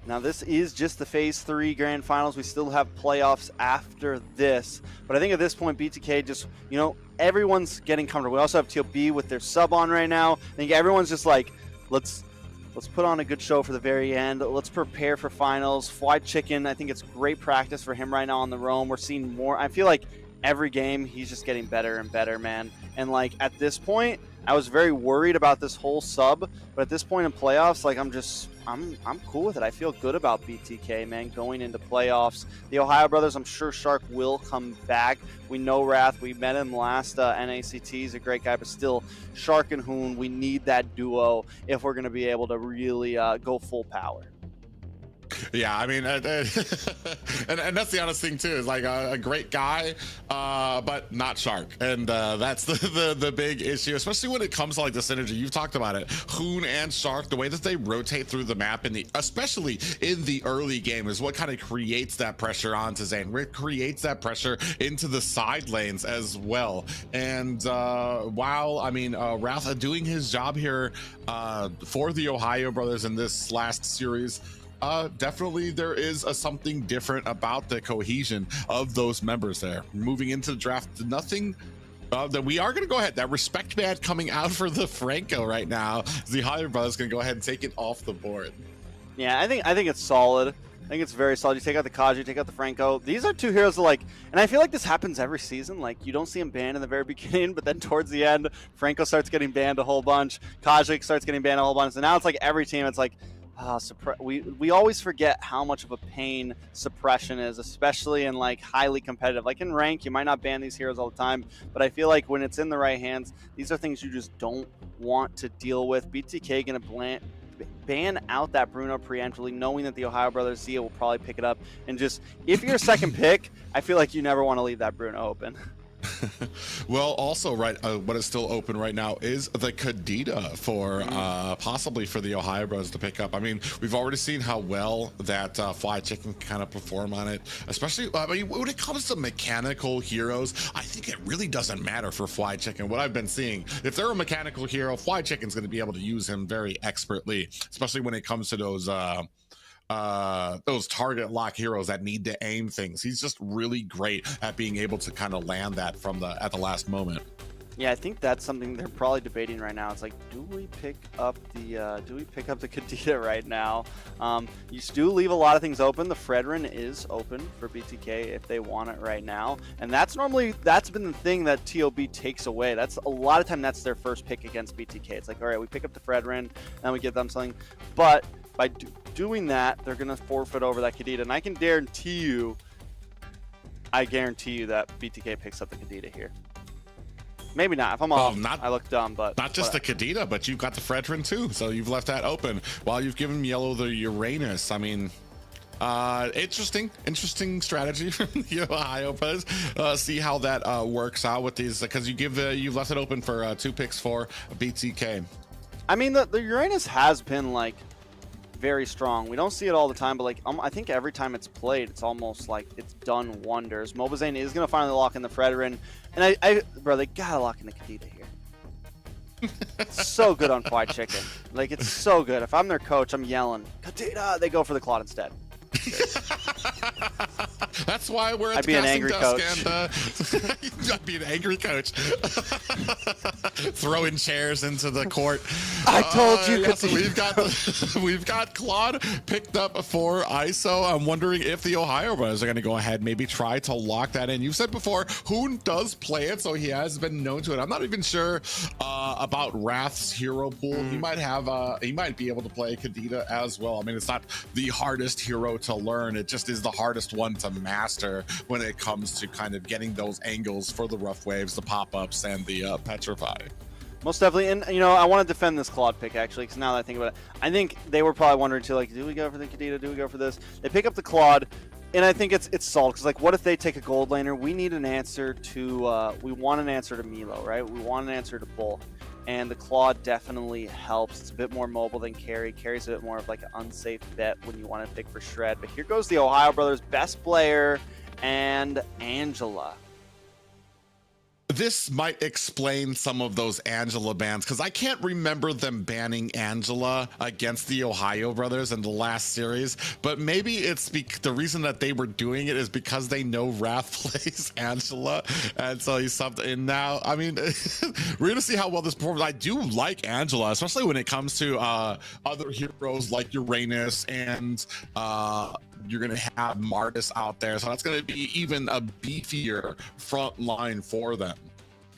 Now, this is just the Phase 3 Grand Finals. We still have playoffs after this. But I think at this point, BTK just, everyone's getting comfortable. We also have TOB with their sub on right now. I think everyone's just like, let's put on a good show for the very end. Let's prepare for finals. Fried Chicken, I think it's great practice for him right now on the roam. We're seeing more. I feel like every game he's just getting better and better, man. And like at this point, I was very worried about this whole sub, but at this point in playoffs, like I'm cool with it. I feel good about BTK, man, going into playoffs. The Ohio Brothers, I'm sure Shark will come back. We know Wrath. We met him last NACT. He's a great guy, but still, Shark and Hoon, we need that duo if we're going to be able to really go full power. Yeah, I mean, and that's the honest thing too. Is like a great guy, but not Shark, and that's the big issue, especially when it comes to like the synergy. You've talked about it, Hoon and Shark. The way that they rotate through the map, especially in the early game, is what kind of creates that pressure onto Zane. It creates that pressure into the side lanes as well. And while I mean, Wrath doing his job here for the Ohio Brothers in this last series. Definitely there is something different about the cohesion of those members there. Moving into the draft, nothing that we are going to go ahead. That respect band coming out for the Franco right now. The Ohio Brothers going to go ahead and take it off the board. Yeah, I think it's solid. I think it's very solid. You take out the Kaji, you take out the Franco. These are two heroes that, like, and I feel like this happens every season. Like, you don't see him banned in the very beginning, but then towards the end, Franco starts getting banned a whole bunch. Kaji starts getting banned a whole bunch. And now it's like every team, it's like, we always forget how much of a pain suppression is, especially in like highly competitive. Like in rank, you might not ban these heroes all the time, but I feel like when it's in the right hands, these are things you just don't want to deal with. BTK gonna ban out that Bruno preemptively, knowing that the Ohio Brothers Zia will probably pick it up. And just, if you're a second pick, I feel like you never want to leave that Bruno open. Well, also, right, what is still open right now is the Kadita for possibly for the Ohio Bros to pick up. I mean, we've already seen how well that Fly Chicken can kind of perform on it, especially I mean, when it comes to mechanical heroes. I think it really doesn't matter for Fly Chicken. What I've been seeing, if they're a mechanical hero, Fly Chicken's going to be able to use him very expertly, especially when it comes to those target lock heroes that need to aim things. He's just really great at being able to kind of land that from at the last moment. Yeah, I think that's something they're probably debating right now. It's like, do we pick up the Kadita right now? You do leave a lot of things open. The Fredrin is open for BTK if they want it right now, and that's been the thing that TOB takes away. That's a lot of time that's their first pick against BTK. It's like, all right, we pick up the Fredrin, and we give them something, but by doing that, they're going to forfeit over that Kadita. And I guarantee you that BTK picks up the Kadita here. Maybe not. If I'm off, I look dumb, but... Not just the Kadita, but you've got the Fredrin too. So you've left that open. While you've given Yellow the Uranus. I mean... interesting strategy from the Ohio Brothers. See how that works out with these, because you've left it open for 2 picks for BTK. I mean, the Uranus has been like very strong. We don't see it all the time, but like I think every time it's played, it's almost like it's done wonders. Mobazane is going to finally lock in the Fredrin, and bro, they gotta lock in the Kadita here. It's so good on Fly Chicken. Like, it's so good. If I'm their coach, I'm yelling, Kadita! They go for the Claude instead. That's why we're at I'd the be an casting angry desk, coach. and I'd be an angry coach. Throwing chairs into the court. I told you. Yeah, so we've got Claude picked up for ISO. I'm wondering if the Ohio Brothers are going to go ahead, maybe try to lock that in. You've said before, Hoon does play it, so he has been known to it. I'm not even sure about Wrath's hero pool. He might be able to play Kadita as well. I mean, it's not the hardest hero to learn. It just is the hardest one to master when it comes to kind of getting those angles for the rough waves, the pop-ups, and the petrify. Most definitely. And I want to defend this Claude pick, actually, because now that I think about it, I think they were probably wondering too, like, do we go for the Kadita, do we go for this? They pick up the Claude, and I think it's solid, because like, what if they take a gold laner? We need an answer to we want an answer to Milo, right? We want an answer to Bull. And the Claude definitely helps. It's a bit more mobile than Carry. Carry's a bit more of like an unsafe bet when you want to pick for Shred. But here goes the Ohio Brothers' best player, and Angela. This might explain some of those Angela bans, because I can't remember them banning Angela against the Ohio Brothers in the last series, but maybe it's the reason that they were doing it is because they know Wrath plays Angela, and so he's something. And now, I mean, we're gonna see how well this performs. I do like Angela, especially when it comes to other heroes like Uranus, and you're going to have Martis out there, so that's going to be even a beefier front line for them.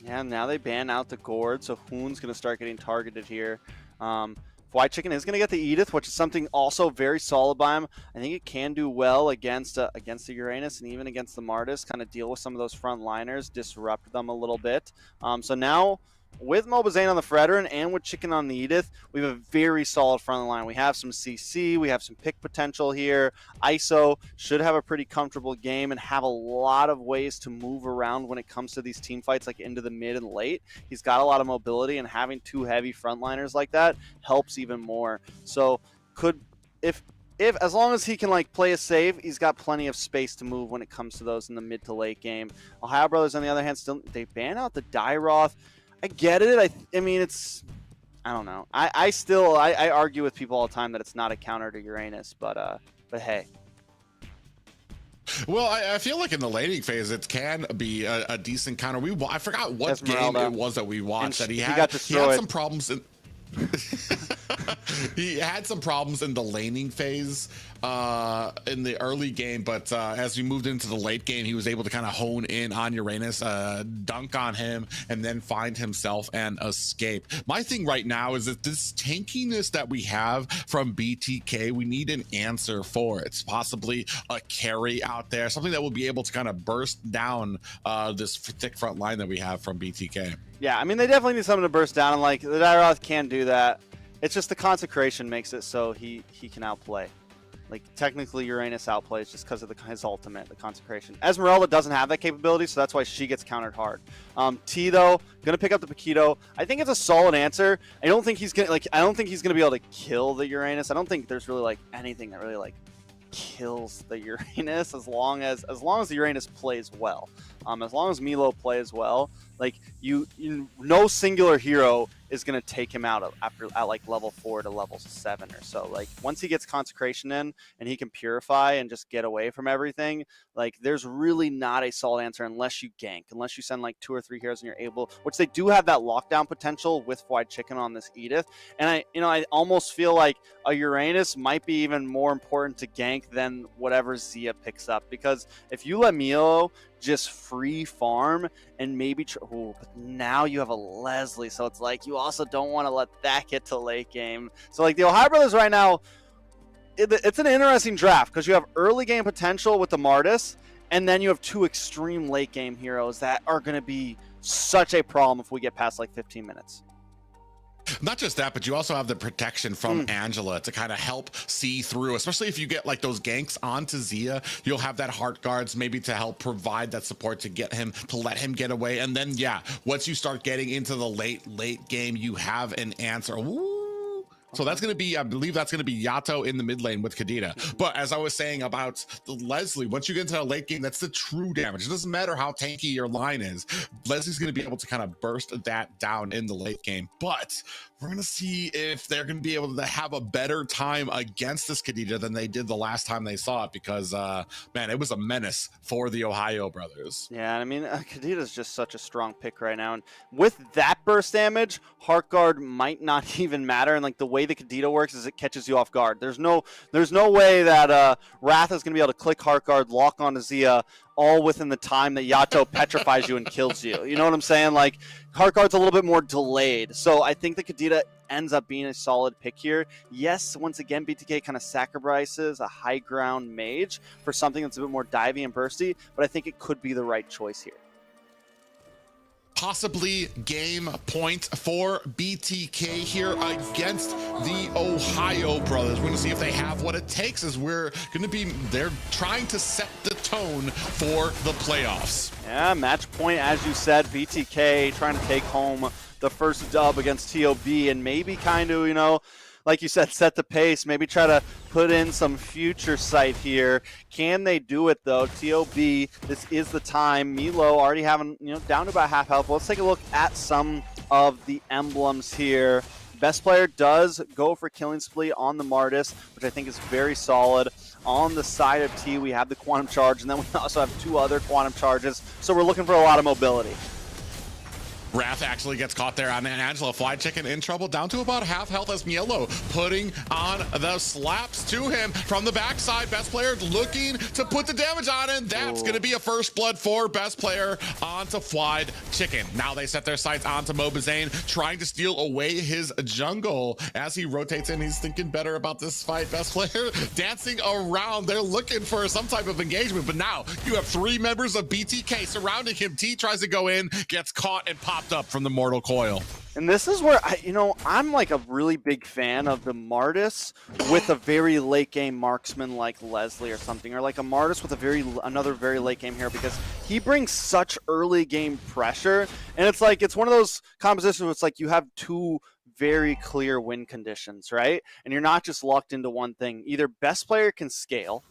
Yeah, now they ban out the Gourd, so Hoon's going to start getting targeted here. Fly Chicken is going to get the Edith, which is something also very solid by him. I think it can do well against the Uranus and even against the Martis, kind of deal with some of those front liners, disrupt them a little bit. So now with Mobazane on the Fredrin and with Chicken on the Edith, we have a very solid front line. We have some CC, we have some pick potential here. ISO should have a pretty comfortable game and have a lot of ways to move around when it comes to these team fights, like into the mid and late. He's got a lot of mobility, and having two heavy frontliners like that helps even more. So if as long as he can like play a save, he's got plenty of space to move when it comes to those in the mid to late game. OhioBrothers, on the other hand, still they ban out the Dairoth. I get it. I mean, it's, I don't know. I argue with people all the time that it's not a counter to Uranus, but hey. Well, I feel like in the laning phase, it can be a decent counter. I forgot what game it was that we watched that he had some problems in. He had some problems in the laning phase in the early game, but as we moved into the late game, he was able to kind of hone in on Uranus, dunk on him, and then find himself and escape. My thing right now is that this tankiness that we have from BTK, we need an answer for it. It's possibly a carry out there, something that will be able to kind of burst down this thick front line that we have from BTK. Yeah, I mean, they definitely need something to burst down, and like the Dairoth can do that. It's just the consecration makes it so he can outplay. Like technically Uranus outplays just because of his ultimate, the consecration. Esmeralda doesn't have that capability, so that's why she gets countered hard. T though, gonna pick up the Paquito. I think it's a solid answer. I don't think he's gonna be able to kill the Uranus. I don't think there's really like anything that really like kills the Uranus as long as the Uranus plays well. As long as Milo plays well, like no singular hero is going to take him out at like level 4 to level 7 or so. Like once he gets consecration in and he can purify and just get away from everything, like there's really not a solid answer unless you gank, unless you send like 2 or 3 heroes and you're able, which they do have that lockdown potential with Fried Chicken on this Edith. And I almost feel like a Uranus might be even more important to gank than whatever Zia picks up, because if you let Milo just free farm and maybe but now you have a Leslie, so it's like you also don't want to let that get to late game. So like the OhioBrothers right now, it's an interesting draft because you have early game potential with the Martis, and then you have 2 extreme late game heroes that are going to be such a problem if we get past like 15 minutes. Not just that, but you also have the protection from Angela to kind of help see through, especially if you get like those ganks onto Zia. You'll have that heart guards maybe to help provide that support to get him, to let him get away. And then, yeah, once you start getting into the late game, you have an answer. Ooh. So that's going to be, I believe that's going to be Yato in the mid lane with Kadita. But as I was saying about the Leslie, once you get into the late game, that's the true damage. It doesn't matter how tanky your line is. Leslie's going to be able to kind of burst that down in the late game. But we're going to see if they're going to be able to have a better time against this Kadita than they did the last time they saw it, because, man, it was a menace for the OhioBrothers. Yeah, I mean, Kadita is just such a strong pick right now. And with that burst damage, Heart Guard might not even matter. And like the way the Kadita works is it catches you off guard. There's no way that Wrath is going to be able to click Heart Guard, lock onto Zia, all within the time that Yato petrifies you and kills you. You know what I'm saying? Like, Heart Guard's a little bit more delayed. So I think the Kadita ends up being a solid pick here. Yes, once again, BTK kind of sacrifices a high ground mage for something that's a bit more divey and bursty, but I think it could be the right choice here. Possibly game point for BTK here against the OhioBrothers. We're going to see if they have what it takes, as they're trying to set the tone for the playoffs. Yeah, match point, as you said, BTK trying to take home the first dub against TOB and maybe kind of, like you said, set the pace, maybe try to put in some future sight here. Can they do it, though? TOB, this is the time. Milo already having, down to about half health. Let's take a look at some of the emblems here. Best player does go for Killing Spree on the Martis, which I think is very solid. On the side of T, we have the Quantum Charge, and then we also have 2 other Quantum Charges, so we're looking for a lot of mobility. Wrath actually gets caught there on Angela. Fly Chicken in trouble, down to about half health as Mielo putting on the slaps to him from the backside. Best player looking to put the damage on him. That's going to be a first blood for Best Player onto Fly Chicken. Now they set their sights onto Mobazane, trying to steal away his jungle. As he rotates in, he's thinking better about this fight. Best Player dancing around. They're looking for some type of engagement, but now you have 3 members of BTK surrounding him. T tries to go in, gets caught and popped popped up from the Mortal Coil. And this is where, I'm like a really big fan of the Martis with a very late game marksman like Leslie or something, or like a Martis with another very late game hero, because he brings such early game pressure. And it's like, it's one of those compositions where it's like you have two very clear win conditions, right? And you're not just locked into one thing. Either best player can scale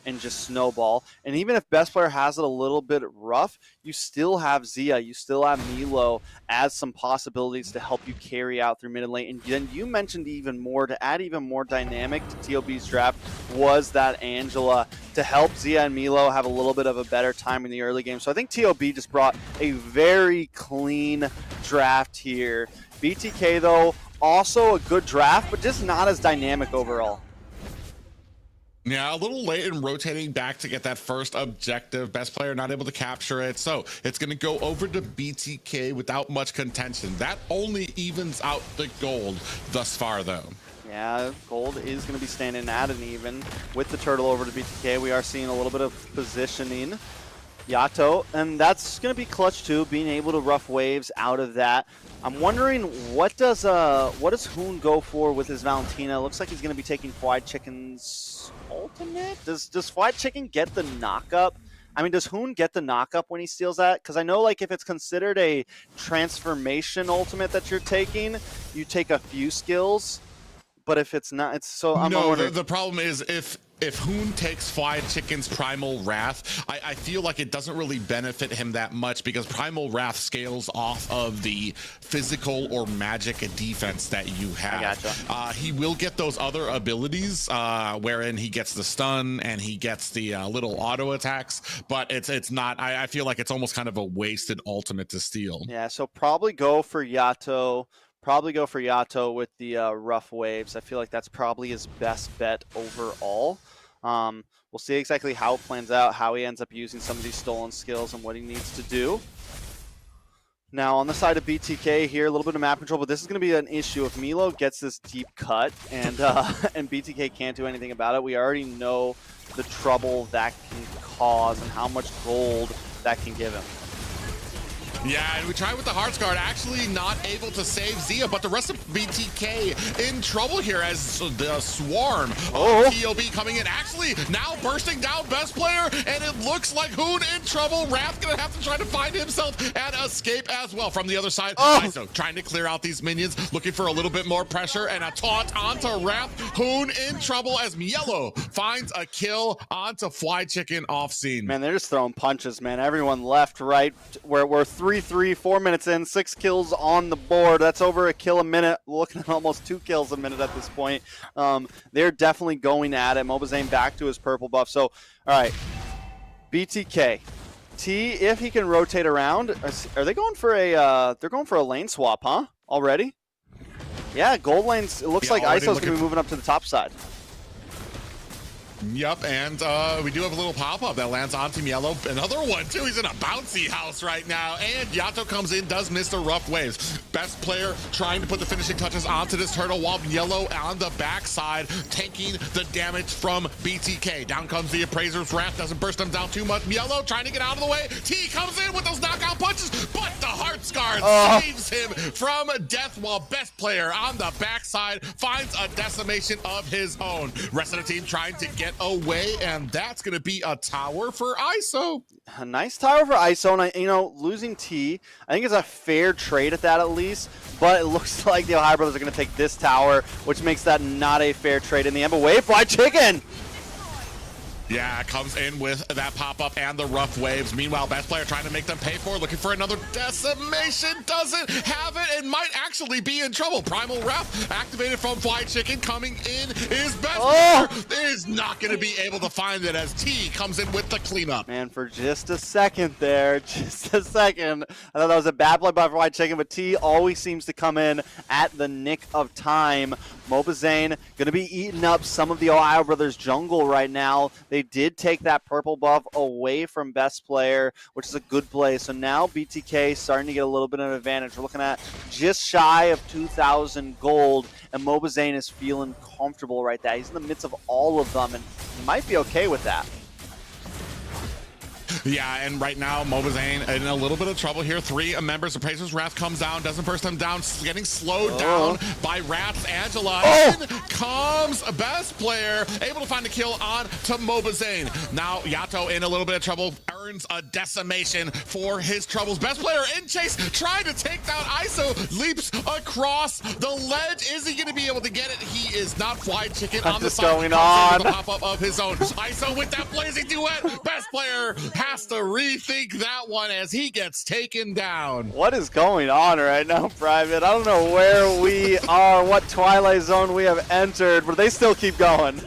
and just snowball, and even if best player has it a little bit rough, you still have Zia, you still have Milo as some possibilities to help you carry out through mid and late. And then you mentioned even more, to add even more dynamic to TOB's draft was that Angela to help Zia and Milo have a little bit of a better time in the early game. So I think TOB just brought a very clean draft here. BTK though, also a good draft, but just not as dynamic overall. Yeah, a little late in rotating back to get that first objective. Best player not able to capture it, so it's going to go over to BTK without much contention. That only evens out the gold thus far, though. Yeah, gold is going to be standing at an even. With the turtle over to BTK, we are seeing a little bit of positioning. Yato, and that's going to be clutch too, being able to rough waves out of that. I'm wondering, what does Hoon go for with his Valentina? Looks like he's going to be taking Fried Chicken's ultimate. Does Fried Chicken get the knock-up? I mean, does Hoon get the knock-up when he steals that? Because I know, like, if it's considered a transformation ultimate that you're taking, you take a few skills. But if it's not, it's so... No, the problem is if Hoon takes Fried Chicken's Primal Wrath, I feel like it doesn't really benefit him that much, because Primal Wrath scales off of the physical or magic defense that you have. I gotcha. He will get those other abilities wherein he gets the stun and he gets the little auto attacks, but it's not, I feel like it's almost kind of a wasted ultimate to steal. Yeah, so probably go for Yato. Probably go for Yato with the rough waves. I feel like that's probably his best bet overall. We'll see exactly how it plans out, how he ends up using some of these stolen skills and what he needs to do. Now, on the side of BTK here, a little bit of map control, but this is going to be an issue. If Milo gets this deep cut and BTK can't do anything about it, we already know the trouble that can cause and how much gold that can give him. Yeah, and we tried with the Hearts Guard, actually not able to save Zia, but the rest of BTK in trouble here as the swarm of TOB coming in, actually now bursting down best player, and it looks like Hoon in trouble. Wrath gonna have to try to find himself and escape as well from the other side. So trying to clear out these minions, looking for a little bit more pressure, and a taunt onto Wrath. Hoon in trouble as Yellow finds a kill onto Fly Chicken off scene. Man, they're just throwing punches, man. Everyone left, right. We're 3-3, 4 minutes in, 6 kills on the board. That's over a kill a minute. We're looking at almost 2 kills a minute at this point. They're definitely going at it. Mobazane back to his purple buff. So, all right, BTK. T, if he can rotate around, are they going for a? They're going for a lane swap, huh? Already? Yeah, gold lanes. It looks like ISO's gonna be moving up to the top side. Yep, and we do have a little pop-up that lands on Team Yellow. Another one, too. He's in a bouncy house right now. And Yato comes in, does miss the rough waves. Best player trying to put the finishing touches onto this turtle, while Yellow on the backside, taking the damage from BTK. Down comes the Appraiser's Wrath. Doesn't burst him down too much. Yellow trying to get out of the way. T comes in with those knockout punches, but the Hearts Guard saves him from death, while best player on the backside finds a decimation of his own. Rest of the team trying to get away, and that's going to be a tower for ISO. A nice tower for ISO, and losing T, I think it's a fair trade at that at least, but it looks like the TheOhioBrothers are going to take this tower, which makes that not a fair trade in the end. But wait, Fly Chicken! Yeah, comes in with that pop-up and the rough waves. Meanwhile, best player trying to make them pay for it, looking for another decimation. Doesn't have it and might actually be in trouble. Primal Wrath activated from Fly Chicken. Coming in is best player. Is not going to be able to find it as T comes in with the cleanup. Man, for just a second there, just a second, I thought that was a bad play by Fly Chicken, but T always seems to come in at the nick of time. Mobazane going to be eating up some of the TheOhioBrothers jungle right now. They did take that purple buff away from best player, which is a good play. So now BTK starting to get a little bit of an advantage. We're looking at just shy of 2,000 gold, and Mobazane is feeling comfortable right there. He's in the midst of all of them, and he might be okay with that. Yeah, and right now, Mobazane in a little bit of trouble here. 3 members of Pacers. Wrath comes down, doesn't burst him down, getting slowed down by Wrath's Angela. In comes Best Player, able to find a kill on to Mobazane. Now, Yato in a little bit of trouble, earns a decimation for his troubles. Best Player in chase, trying to take down ISO, leaps across the ledge. Is he going to be able to get it? He is not. Fly Chicken on the side. Going on? With a pop-up of his own. ISO with that blazing duet. Best Player has to rethink that one as he gets taken down. What is going on right now, Private? I don't know where we are, what Twilight Zone we have entered, but they still keep going.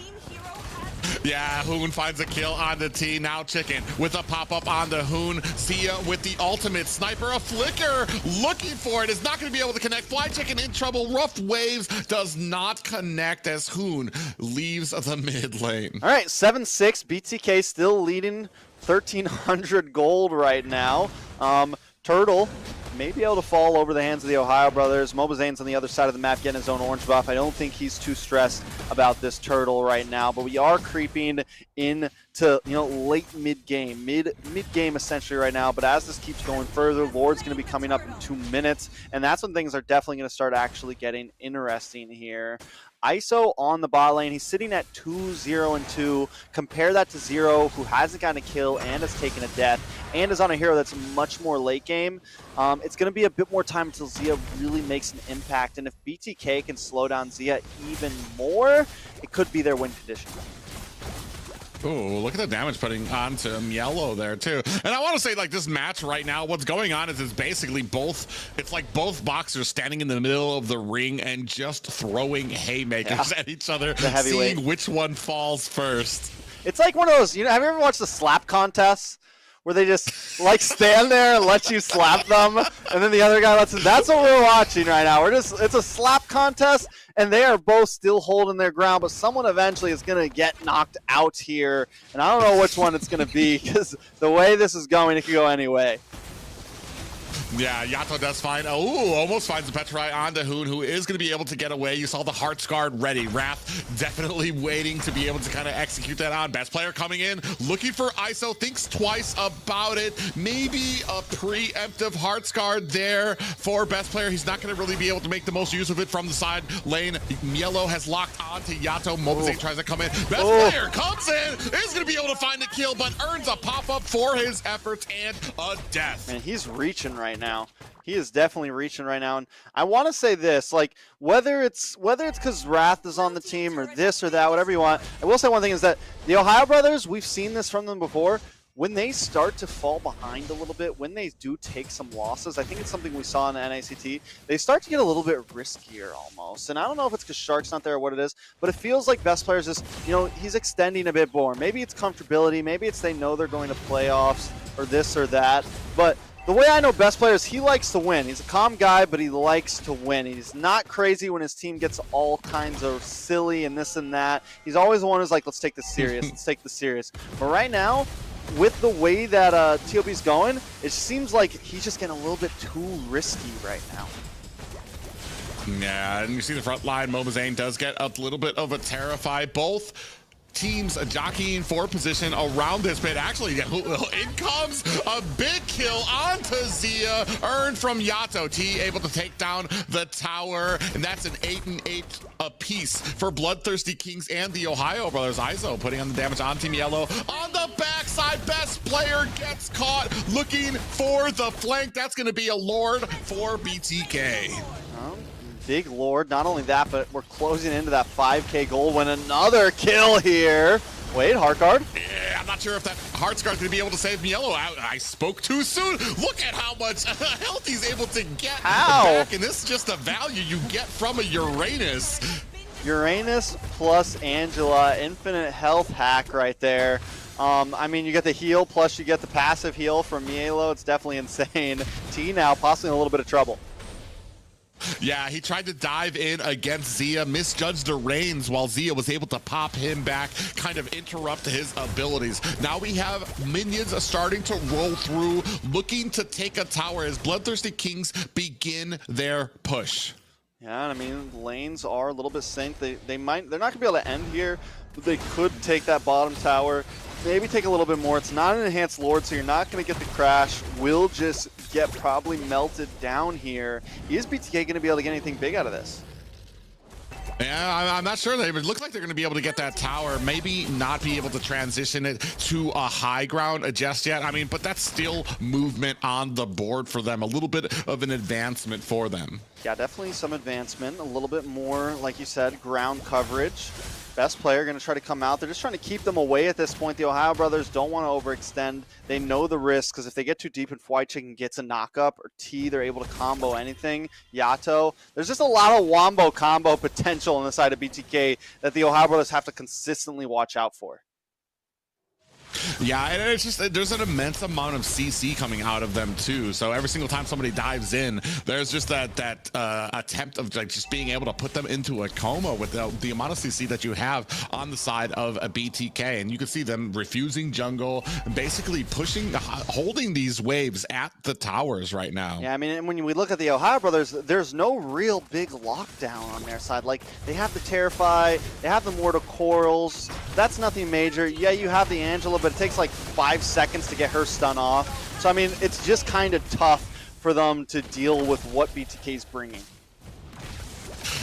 Yeah, Hoon finds a kill on the T. Now Chicken with a pop-up on the Hoon. Zia with the ultimate sniper. A flicker looking for it. Is not going to be able to connect. Fly Chicken in trouble. Rough Waves does not connect as Hoon leaves the mid lane. All right, 7-6. BTK still leading 1,300 gold right now. Turtle may be able to fall over the hands of the Ohio brothers. Mobazane's on the other side of the map getting his own orange buff. I don't think he's too stressed about this Turtle right now, but we are creeping into late mid-game, mid-game essentially right now. But as this keeps going further, Lord's going to be coming up in 2 minutes, and that's when things are definitely going to start actually getting interesting here. ISO on the bot lane, he's sitting at 2-0-2. Compare that to Zero, who hasn't gotten a kill and has taken a death, and is on a hero that's much more late game. It's going to be a bit more time until Zia really makes an impact, and if BTK can slow down Zia even more, it could be their win condition. Ooh, look at the damage putting onto Mielo there too. And I want to say, like, this match right now, what's going on is basically it's like both boxers standing in the middle of the ring and just throwing haymakers at each other, seeing which one falls first. It's like one of those, have you ever watched the slap contests? Where they just like stand there and let you slap them, and then the other guy lets them. That's what we're watching right now. It's a slap contest, and they are both still holding their ground, but someone eventually is going to get knocked out here, and I don't know which one it's going to be, because the way this is going, it could go any way. Yeah, Yato does find, almost finds the Petrai onto Hoon, who is going to be able to get away. You saw the Hearts Guard ready. Wrath definitely waiting to be able to kind of execute that on. Best Player coming in, looking for ISO, thinks twice about it. Maybe a preemptive Hearts Guard there for Best Player. He's not going to really be able to make the most use of it from the side lane. Mielo has locked onto Yato. Mobazane tries to come in. Best Player comes in, is going to be able to find a kill, but earns a pop-up for his efforts and a death. Man, he's reaching right now. He is definitely reaching right now, and I want to say this, like, whether it's because Wrath is on the team or this or that, whatever you want, I will say one thing is that the Ohio brothers, we've seen this from them before, when they start to fall behind a little bit, when they do take some losses, I think it's something we saw in the NACT, they start to get a little bit riskier almost, and I don't know if it's because Shark's not there or what it is, but it feels like Best Players is, he's extending a bit more. Maybe it's comfortability, maybe it's they know they're going to playoffs or this or that, but the way I know Best Players, he likes to win. He's a calm guy, but he likes to win. He's not crazy when his team gets all kinds of silly and this and that. He's always the one who's like, let's take this serious, let's take this serious. But right now, with the way that TOB's going, it seems like he's just getting a little bit too risky right now. Yeah, and you see the front line, Mobazane does get a little bit of a terrify. Both teams jockeying for position around this pit. Actually, in comes a big kill onto Zia, earned from Yato. T able to take down the tower, and that's an 8-8 apiece for BloodThirstyKings and the Ohio brothers. ISO putting on the damage on Team Yellow. On the backside, Best Player gets caught looking for the flank. That's going to be a Lord for BTK. Big Lord, not only that, but we're closing into that 5K gold when another kill here. Wait, Heart Guard? Yeah, I'm not sure if that Hearts Guard's going to be able to save Mielo. I spoke too soon. Look at how much health he's able to get back, and this is just the value you get from a Uranus. Uranus plus Angela, infinite health hack right there. I mean, you get the heal, plus you get the passive heal from Mielo. It's definitely insane. T now possibly in a little bit of trouble. Yeah, he tried to dive in against Zia, misjudged the reins while Zia was able to pop him back, kind of interrupt his abilities. Now we have minions starting to roll through, looking to take a tower as BloodThirstyKings begin their push. Yeah, I mean, lanes are a little bit synced. They're not going to be able to end here, but they could take that bottom tower. maybe take a little bit more. It's not an enhanced Lord, so you're not going to get the crash. Will just get probably melted down here. Is BTK going to be able to get anything big out of this? Yeah, I'm not sure. They look like they're going to be able to get that tower. Maybe not be able to transition it to a high ground just yet. I mean, but that's still movement on the board for them. A little bit of an advancement for them. Yeah, definitely some advancement. A little bit more, like you said, ground coverage. Best player going to try to come out. They're just trying to keep them away at this point. The Ohio Brothers don't want to overextend. They know the risk, because if they get too deep and Fly Chicken gets a knockup, or T, they're able to combo anything. Yato. There's just a lot of wombo combo potential on the side of BTK that the Ohio Brothers have to consistently watch out for. Yeah, and it's just, there's an immense amount of CC coming out of them too. So every single time somebody dives in, there's just that attempt of like just being able to put them into a coma with the amount of CC that you have on the side of a BTK. And you can see them refusing jungle, basically pushing, holding these waves at the towers right now. Yeah, I mean, when we look at the Ohio Brothers, there's no real big lockdown on their side. Like, they have the Terrify, they have the Mortal Corals. That's nothing major. Yeah, you have the Angela, but it takes like 5 seconds to get her stun off. So, I mean, it's just kind of tough for them to deal with what BTK's bringing.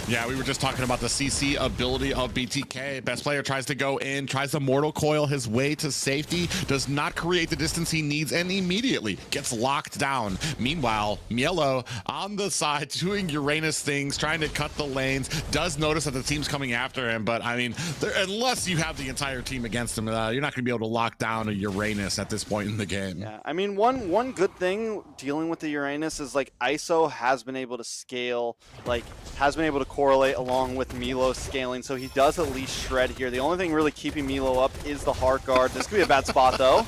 Yeah, we were just talking about the CC ability of BTK. Best player tries to go in, tries to Mortal Coil his way to safety, does not create the distance he needs, and immediately gets locked down. Meanwhile, Mielo on the side doing Uranus things, trying to cut the lanes, does notice that the team's coming after him, but I mean, unless you have the entire team against him, you're not going to be able to lock down a Uranus at this point in the game. Yeah, I mean, one good thing dealing with the Uranus is like ISO has been able to scale, like has been able to correlate along with Milo scaling, so he does at least shred here. The only thing really keeping Milo up is the Heart Guard. This could be a bad spot though.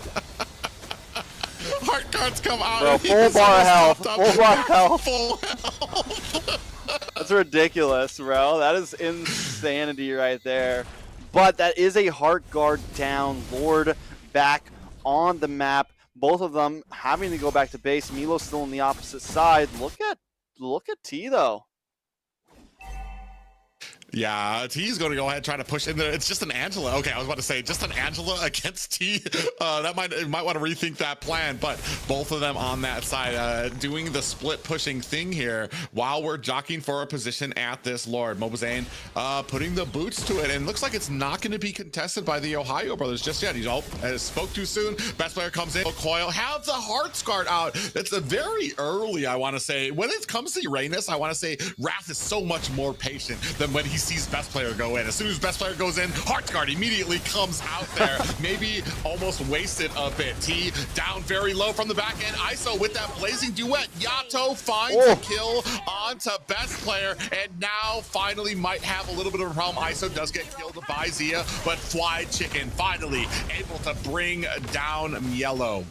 Heart Guards come out. Bro, full bar of health. Full bar of health. Full health. That's ridiculous, bro. That is insanity right there. But that is a Heart Guard down. Lord back on the map. Both of them having to go back to base. Milo's still on the opposite side. Look at T though. Yeah, T's going to go ahead and try to push in there. It's just an Angela. Okay, I was about to say just an Angela against T. That might want to rethink that plan, but both of them on that side doing the split pushing thing here while we're jockeying for a position at this Lord. Mobazane putting the boots to it, and looks like it's not going to be contested by the Ohio Brothers just yet. He's spoke too soon. Best player comes in. Coil have the Heart Guard out. It's a very early, I want to say. When it comes to Uranus, I want to say Wrath is so much more patient than when he sees best player go in. As soon as best player goes in, Heart Guard immediately comes out there. Maybe almost wasted a bit. T down very low from the back end. ISO with that blazing duet. Yato finds a kill onto best player, and now finally might have a little bit of a problem. ISO does get killed by Zia, but Fly Chicken finally able to bring down Mielo.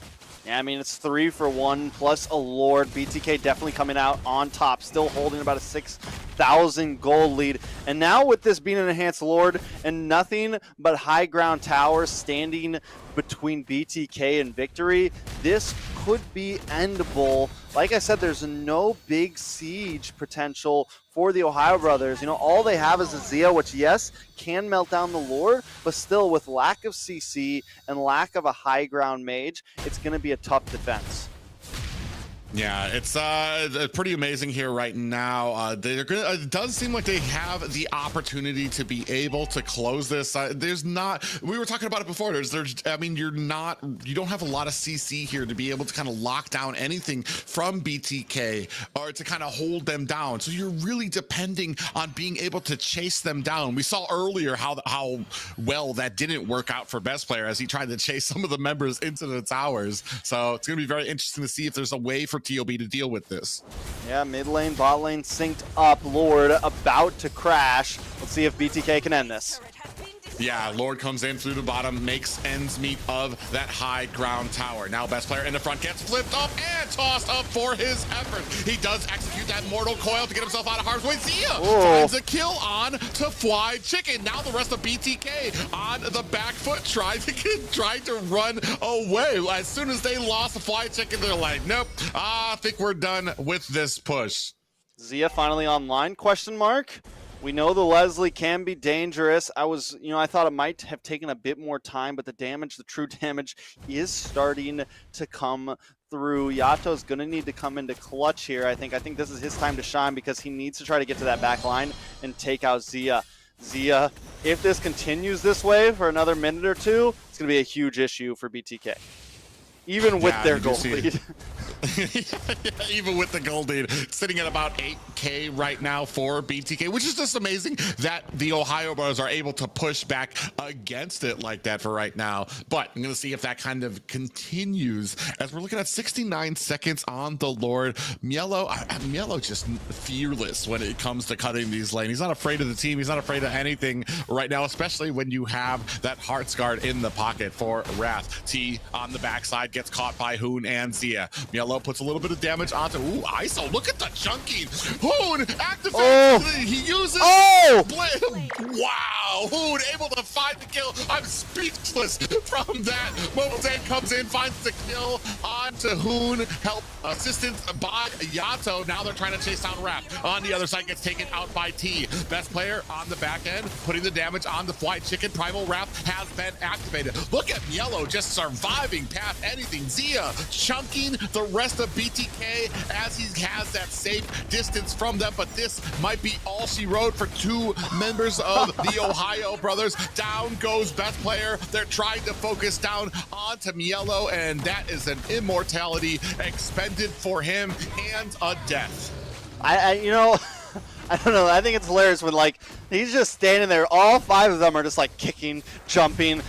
Yeah, I mean, it's 3 for 1 plus a Lord. BTK definitely coming out on top, still holding about a 6,000 gold lead. And now with this being an enhanced Lord and nothing but high ground towers standing between BTK and victory, this could be endable. Like I said, there's no big siege potential for the Ohio Brothers. You know, all they have is a Zia, which, yes, can melt down the Lord, but still with lack of CC and lack of a high ground mage, it's going to be a tough defense. Yeah, it's pretty amazing here right now. It does seem like they have the opportunity to be able to close this. There's not. We were talking about it before. I mean, you don't have a lot of CC here to be able to kind of lock down anything from BTK or to kind of hold them down. So you're really depending on being able to chase them down. We saw earlier how well that didn't work out for best player as he tried to chase some of the members into the towers. So it's going to be very interesting to see if there's a way for TOB to deal with this. Yeah, mid lane, bot lane synced up. Lord about to crash. Let's see if BTK can end this. Yeah, Lord comes in through the bottom, makes ends meet of that high ground tower. Now best player in the front gets flipped up and tossed up for his effort. He does execute that Mortal Coil to get himself out of harm's way. Zia finds a kill on to Fly Chicken. Now the rest of BTK on the back foot trying to run away. As soon as they lost the Fly Chicken, they're like, nope, I think we're done with this push. Zia finally online, question mark? We know the Leslie can be dangerous. I thought it might have taken a bit more time, but the true damage is starting to come through. Yato's going to need to come into clutch here, I think. I think this is his time to shine because he needs to try to get to that back line and take out Zia. Zia, if this continues this way for another minute or two, it's going to be a huge issue for BTK. Even with their goal lead. Even with the gold lead, sitting at about 8K right now for BTK, which is just amazing that the Ohio Brothers are able to push back against it like that for right now. But I'm going to see if that kind of continues as we're looking at 69 seconds on the Lord. Mielo just fearless when it comes to cutting these lanes. He's not afraid of the team. He's not afraid of anything right now, especially when you have that Hearts Guard in the pocket for Wrath. T on the backside gets caught by Hoon and Zia. Mielo puts a little bit of damage onto. Ooh, ISO. Look at the chunking. Hoon activates. Oh. He uses. Oh. Wow. Hoon able to find the kill. I'm speechless from that. Momotan comes in, finds the kill onto Hoon. Help assistance by Yato. Now they're trying to chase down Rap. On the other side, gets taken out by T. Best player on the back end, putting the damage on the Flight Chicken. Primal Wrap has been activated. Look at Mielo just surviving past anything. Zia chunking the rest of BTK as he has that safe distance from them, but this might be all she wrote for two members of the Ohio Brothers. Down goes best player. They're trying to focus down onto Mielo, and that is an immortality expended for him and a death. I don't know. I think it's hilarious when, like, he's just standing there. All five of them are just, like, kicking, jumping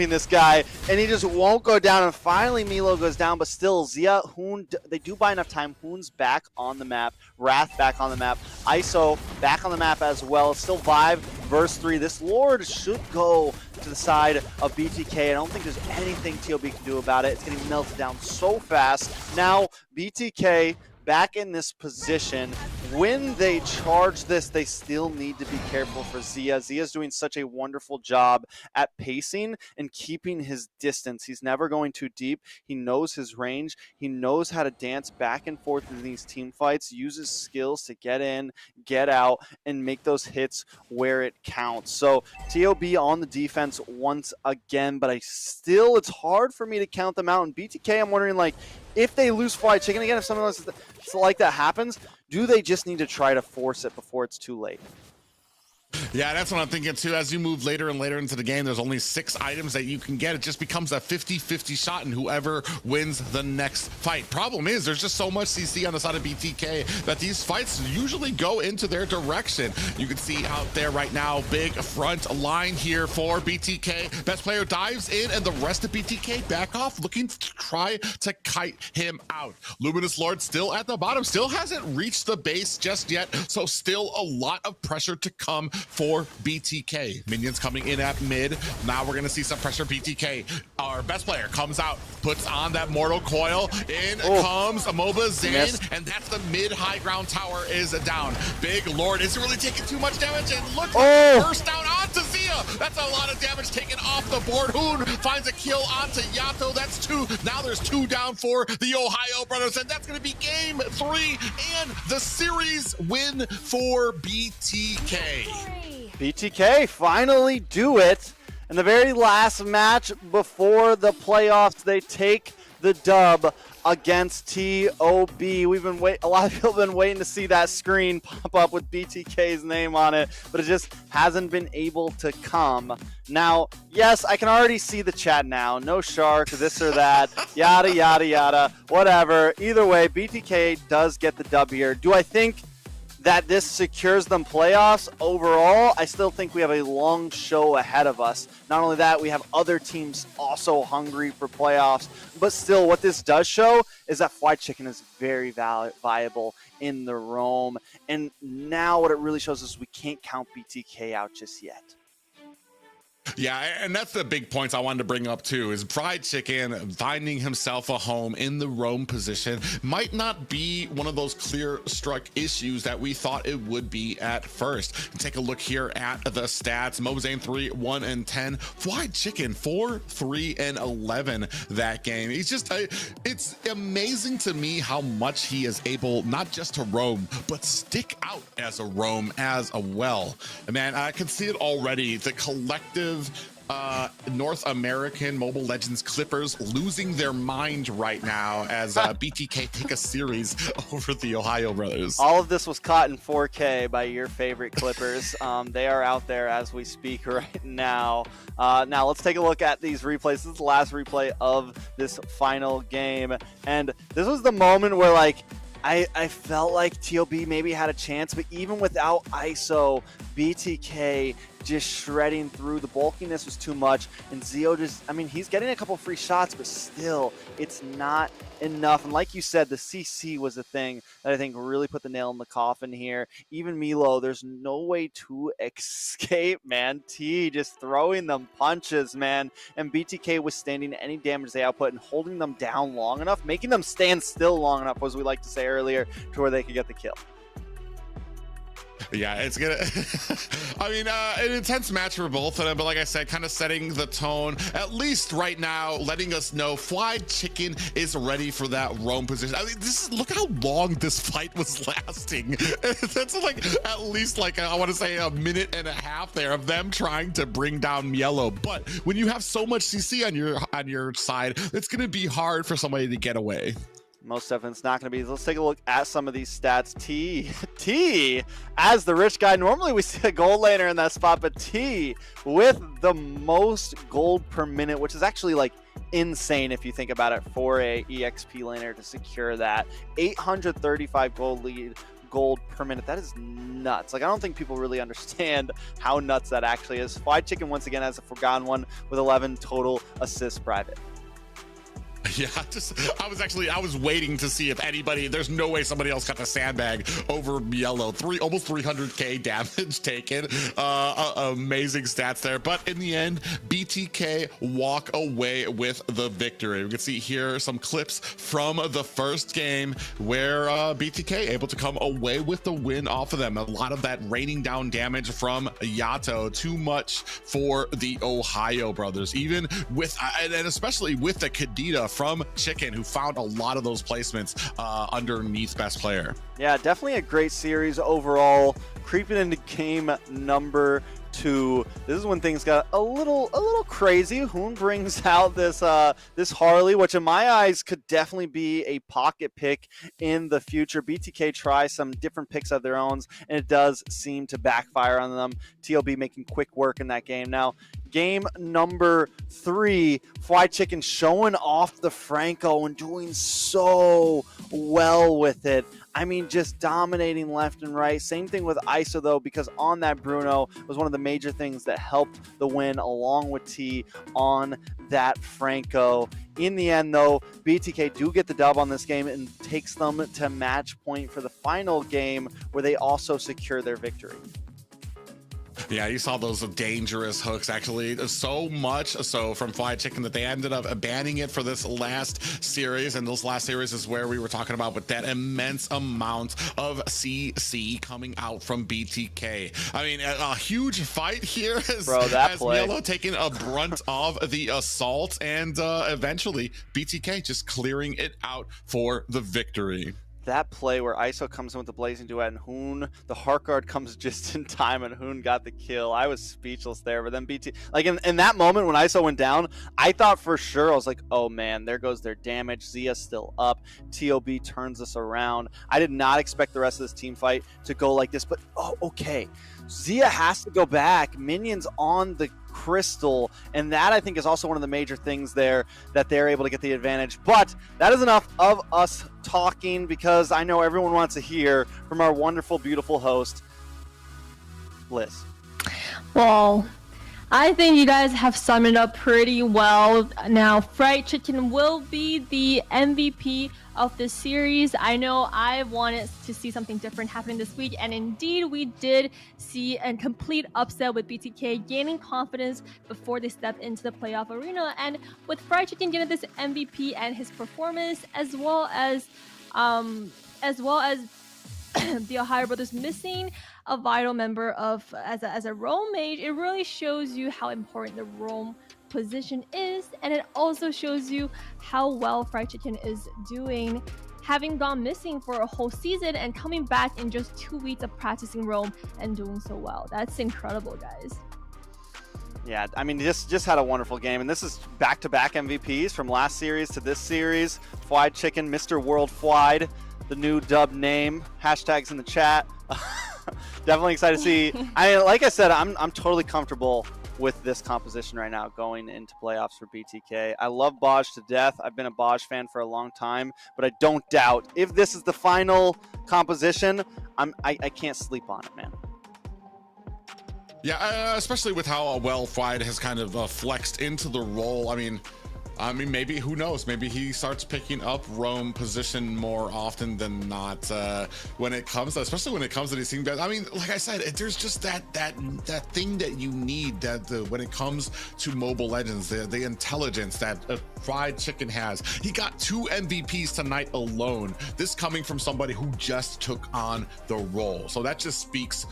this guy, and he just won't go down. And finally, Milo goes down, but still, Zia, Hoon, they do buy enough time. Hoon's back on the map. Wrath back on the map. ISO back on the map as well. It's still Vive verse 3. This Lord should go to the side of BTK. I don't think there's anything TOB can do about it. It's getting melted down so fast. Now, BTK back in this position. When they charge this, they still need to be careful for Zia. Zia's doing such a wonderful job at pacing and keeping his distance. He's never going too deep. He knows his range. He knows how to dance back and forth in these team fights, uses skills to get in, get out, and make those hits where it counts. So TOB on the defense once again, but it's hard for me to count them out. And BTK, I'm wondering, like, if they lose Flight Chicken again, if something like that happens, do they just need to try to force it before it's too late? Yeah, that's what I'm thinking too. As you move later and later into the game, there's only 6 items that you can get. It just becomes a 50-50 shot, and whoever wins the next fight. Problem is, there's just so much CC on the side of BTK that these fights usually go into their direction. You can see out there right now, big front line here for BTK. Best player dives in, and the rest of BTK back off, looking to try to kite him out. Luminous Lord still at the bottom, still hasn't reached the base just yet, so still a lot of pressure to come for BTK. Minions coming in at mid. Now we're going to see some pressure. BTK, our best player, comes out, puts on that Mortal Coil. In comes Amoba Zane, and that's the mid-high ground tower is down. Big Lord isn't really taking too much damage, and look, burst down onto Zia. That's a lot of damage taken off the board. Hoon finds a kill onto Yato. That's 2. Now there's 2 down for the Ohio Brothers, and that's going to be game 3 and the series win for BTK. BTK finally do it. In the very last match before the playoffs, they take the dub against TOB. A lot of people have been waiting to see that screen pop up with BTK's name on it, but it just hasn't been able to come. Now, yes, I can already see the chat now. No shark, this or that, yada, yada, yada, whatever. Either way, BTK does get the dub here. Do I think that this secures them playoffs? Overall, I still think we have a long show ahead of us. Not only that, we have other teams also hungry for playoffs, but still what this does show is that Flight Chicken is very viable in the roam. And now what it really shows is we can't count BTK out just yet. Yeah, and that's the big points I wanted to bring up too, is Fried Chicken finding himself a home in the roam position might not be one of those clear struck issues that we thought it would be at first. Take a look here at the stats. Mobzane 3, 1 and 10. Fried Chicken 4, 3 and 11 that game. He's just, it's amazing to me how much he is able not just to roam, but stick out as a roam as well. And man, I can see it already. The collective North American Mobile Legends Clippers losing their mind right now as BTK take a series over the Ohio Brothers. All of this was caught in 4K by your favorite Clippers. They are out there as we speak right now. Now let's take a look at these replays. This is the last replay of this final game. And this was the moment where like, I felt like TOB maybe had a chance, but even without ISO, BTK just shredding through. The bulkiness was too much, and Zio just, I mean, he's getting a couple free shots, but still, it's not enough. And like you said, the CC was the thing that I think really put the nail in the coffin here. Even Milo, there's no way to escape, man. T just throwing them punches, man. And BTK withstanding any damage they output and holding them down long enough, making them stand still long enough, as we like to say earlier, to where they could get the kill. Yeah, it's gonna I mean, an intense match for both of them, but like I said, kind of setting the tone, at least right now, letting us know Fried Chicken is ready for that roam position. I mean, look how long this fight was lasting. That's like at least like, I want to say a minute and a half there of them trying to bring down Yellow. But when you have so much CC on your side, it's gonna be hard for somebody to get away. Most definitely it's not going to be. Let's take a look at some of these stats. T as the rich guy. Normally we see a gold laner in that spot, but T with the most gold per minute, which is actually like insane if you think about it for a EXP laner to secure that. 835 gold per minute. That is nuts. Like, I don't think people really understand how nuts that actually is. Fried Chicken once again has a forgotten one with 11 total assists private. Yeah, I was waiting to see if anybody, there's no way somebody else got the sandbag over Yellow. Almost 300k damage taken. Amazing stats there. But in the end, BTK walk away with the victory. We can see here some clips from the first game where BTK able to come away with the win off of them. A lot of that raining down damage from Yato. Too much for the Ohio Brothers. Even with, and especially with the Kadita from Chicken, who found a lot of those placements underneath best player. Yeah, definitely a great series overall. Creeping into game number 2. This is when things got a little crazy. Hoon brings out this this Harley, which in my eyes could definitely be a pocket pick in the future. BTK tries some different picks of their own, and it does seem to backfire on them. TLB making quick work in that game. Now, game number 3, Fried Chicken showing off the Franco and doing so well with it. I mean, just dominating left and right. Same thing with ISO, though, because on that Bruno was one of the major things that helped the win, along with T on that Franco. In the end, though, BTK do get the dub on this game and takes them to match point for the final game, where they also secure their victory. Yeah, you saw those dangerous hooks, actually, so much so from Fried Chicken that they ended up banning it for this last series. And this last series is where we were talking about with that immense amount of CC coming out from BTK. I mean, a huge fight here as Mielo taking a brunt of the assault, and eventually BTK just clearing it out for the victory. That play where ISO comes in with the Blazing Duet and Hoon, the Heart Guard comes just in time and Hoon got the kill. I was speechless there. But then BT, like in that moment when ISO went down, I thought for sure, I was like, oh man, there goes their damage. Zia's still up. TOB turns this around. I did not expect the rest of this team fight to go like this, but oh, okay. Zia has to go back. Minions on the crystal, and that I think is also one of the major things there that they're able to get the advantage. But that is enough of us talking, because I know everyone wants to hear from our wonderful, beautiful host, Liz. Well, I think you guys have summed it up pretty well. Now, Fried Chicken will be the MVP of this series. I know I wanted to see something different happening this week, and indeed we did see a complete upset with BTK gaining confidence before they step into the playoff arena. And with Fried Chicken getting this MVP and his performance, as well as the Ohio Brothers missing a vital member of as a roam mage, it really shows you how important the roam position is, and it also shows you how well Fried Chicken is doing, having gone missing for a whole season and coming back in just 2 weeks of practicing roam and doing so well. That's incredible, guys. Yeah, I mean, just had a wonderful game, and this is back-to-back MVPs from last series to this series. Fried Chicken, Mr. World Fried, the new dub name. Hashtags in the chat. Definitely excited to see. Like I said, I'm totally comfortable with this composition right now going into playoffs for BTK. I love Boj to death. I've been a Boj fan for a long time, but I don't doubt if this is the final composition, I can't sleep on it, man. Yeah, especially with how well Fried has kind of flexed into the role. I mean, maybe, who knows? Maybe he starts picking up roam position more often than not when it comes, especially when it comes to these things. I mean, like I said, there's just that thing that you need when it comes to Mobile Legends, the intelligence that Fried Chicken has. He got 2 MVPs tonight alone. This coming from somebody who just took on the role. So that just speaks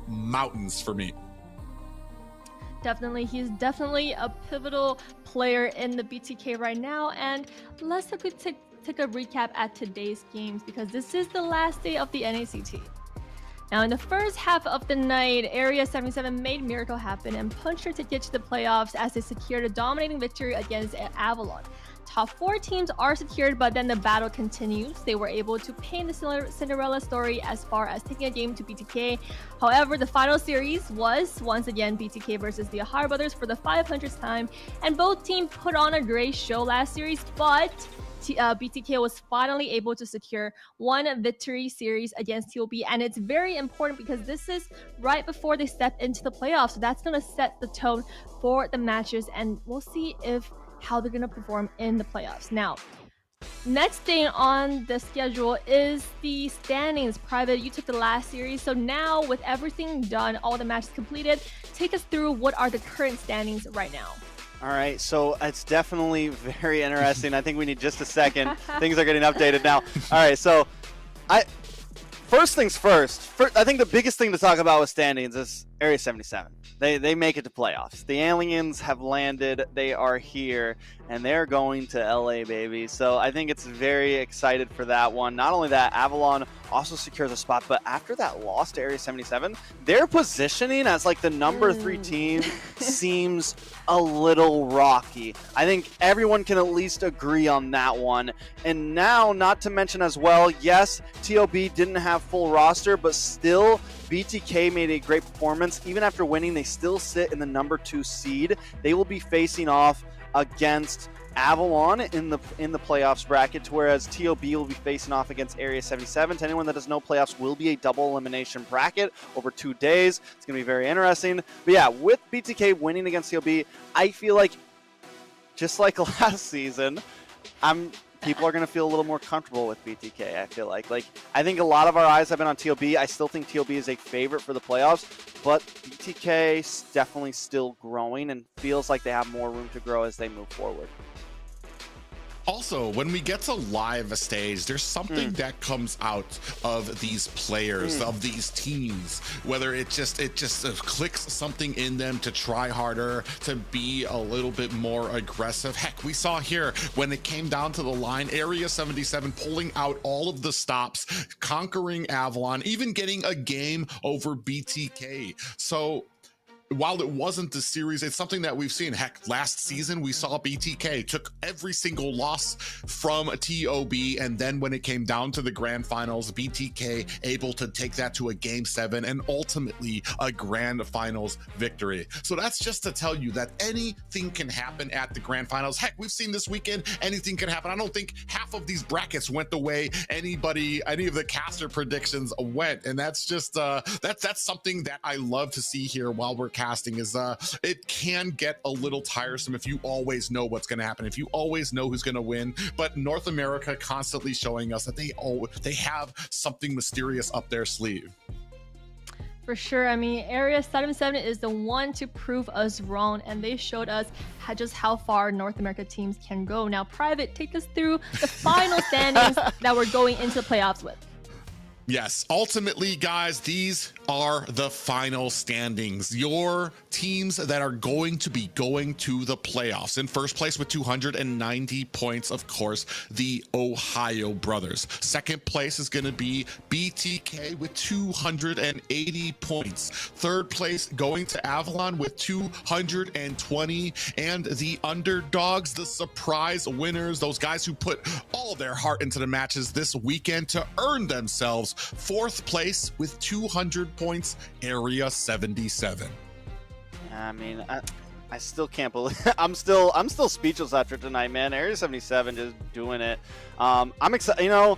mountains for me. Definitely, he's definitely a pivotal player in the BTK right now. And let's take a recap at today's games, because this is the last day of the NACT. Now, in the first half of the night, Area 77 made miracle happen and punched their ticket to the playoffs as they secured a dominating victory against Avalon. Top 4 teams are secured, but then the battle continues. They were able to paint the Cinderella story as far as taking a game to BTK. However, the final series was once again BTK versus the Ohio Brothers for the 500th time, and both teams put on a great show last series, but BTK was finally able to secure one victory series against TOB, and it's very important because this is right before they step into the playoffs, so that's going to set the tone for the matches, and we'll see how they're going to perform in the playoffs. Now, next thing on the schedule is the standings. Private, you took the last series, so now with everything done, all the matches completed, take us through what are the current standings right now. All right, so it's definitely very interesting. I think we need just a second. Things are getting updated now. All right, so first things first, I think the biggest thing to talk about with standings is Area 77. They make it to playoffs. The aliens have landed. They are here, and they're going to LA, baby. So I think it's very excited for that one. Not only that, Avalon also secures a spot, but after that loss to Area 77, their positioning as like the number 3 team seems a little rocky. I think everyone can at least agree on that one. And now, not to mention as well, yes, TOB didn't have full roster, but still BTK made a great performance. Even after winning, they still sit in the number 2 seed. They will be facing off against Avalon in the playoffs bracket, whereas TOB will be facing off against Area 77. To anyone that doesn't know, playoffs will be a double elimination bracket over 2 days. It's going to be very interesting. But yeah, with BTK winning against TOB, I feel like, just like last season, people are going to feel a little more comfortable with BTK, I feel like. I think a lot of our eyes have been on TOB. I still think TOB is a favorite for the playoffs, but BTK is definitely still growing and feels like they have more room to grow as they move forward. Also, when we get to live stage, there's something that comes out of these players, of these teams, whether it just clicks something in them to try harder, to be a little bit more aggressive. Heck, we saw here when it came down to the line, Area 77 pulling out all of the stops, conquering Avalon, even getting a game over BTK. So while it wasn't the series, it's something that we've seen. Heck, last season we saw BTK took every single loss from TOB, and then when it came down to the grand finals, BTK able to take that to a game 7 and ultimately a grand finals victory. So that's just to tell you that anything can happen at the grand finals. Heck, we've seen this weekend, anything can happen. I don't think half of these brackets went the way any of the caster predictions went, and that's just that's something that I love to see here while we're broadcasting is it can get a little tiresome if you always know what's going to happen, if you always know who's going to win. But North America constantly showing us that they have something mysterious up their sleeve. For sure. I mean, Area 77 is the one to prove us wrong, and they showed us just how far North America teams can go. Now, Private, take us through the final standings that we're going into the playoffs with. Yes, ultimately, guys, these are the final standings. Your teams that are going to be going to the playoffs. In first place with 290 points, of course, the Ohio Brothers. Second place is going to be BTK with 280 points. Third place going to Avalon with 220. And the underdogs, the surprise winners, those guys who put all their heart into the matches this weekend to earn themselves fourth place with 200 points, Area 77. I mean, I still can't believe I'm still speechless after tonight, man. Area 77 just doing it. I'm excited. You know,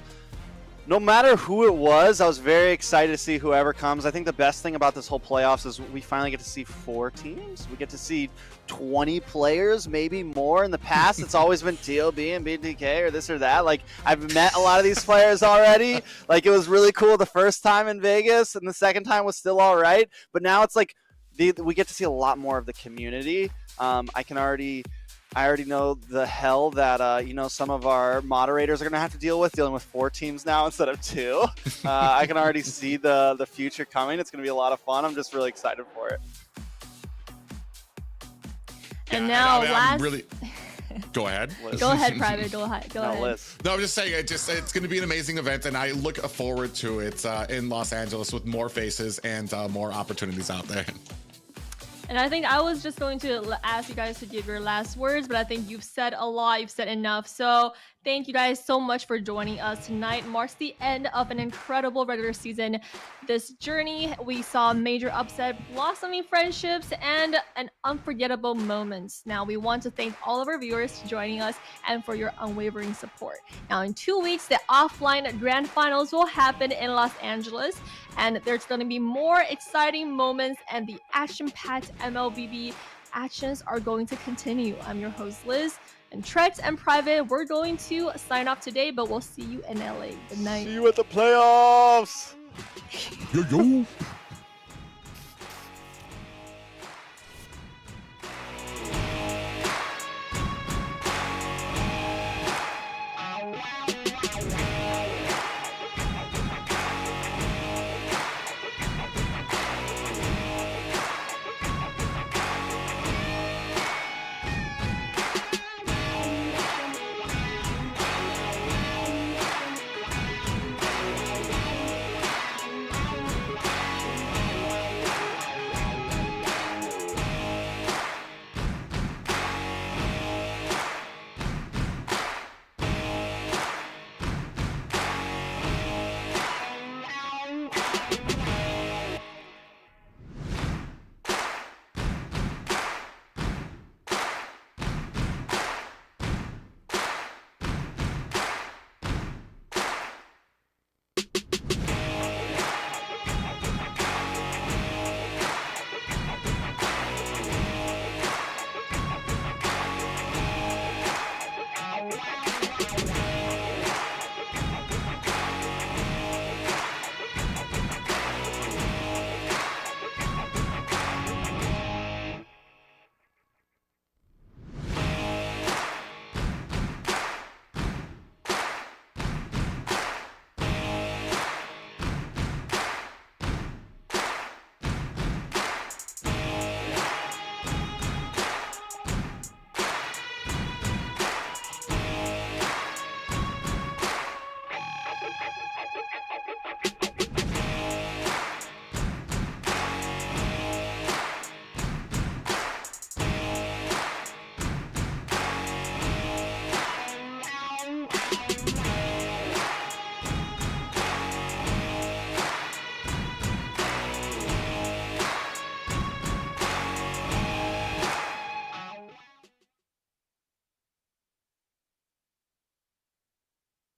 no matter who it was, I was very excited to see whoever comes. I think the best thing about this whole playoffs is we finally get to see 4 teams. We get to see 20 players, maybe more. In the past, it's always been TOB and BTK or this or that. Like, I've met a lot of these players already. Like, it was really cool the first time in Vegas, and the second time was still all right. But now it's like we get to see a lot more of the community. I already know the hell that you know, some of our moderators are going to have to deal with, dealing with 4 teams now instead of 2. I can already see the future coming. It's going to be a lot of fun. I'm just really excited for it. And now, Go ahead. Go ahead, Private. Go ahead. No, I'm just saying, it's going to be an amazing event, and I look forward to it in Los Angeles with more faces and more opportunities out there. And I think I was just going to ask you guys to give your last words, but I think you've said a lot, you've said enough. So thank you guys so much for joining us tonight. Marks the end of an incredible regular season. This journey, we saw major upset, blossoming friendships, and an unforgettable moments. Now, we want to thank all of our viewers for joining us and for your unwavering support. Now, in 2 weeks, the offline grand finals will happen in Los Angeles, and there's going to be more exciting moments, and the action-packed MLBB actions are going to continue. I'm your host, Liz. And Trex and Private, we're going to sign off today, but we'll see you in LA. Good night. See you at the playoffs. Yo.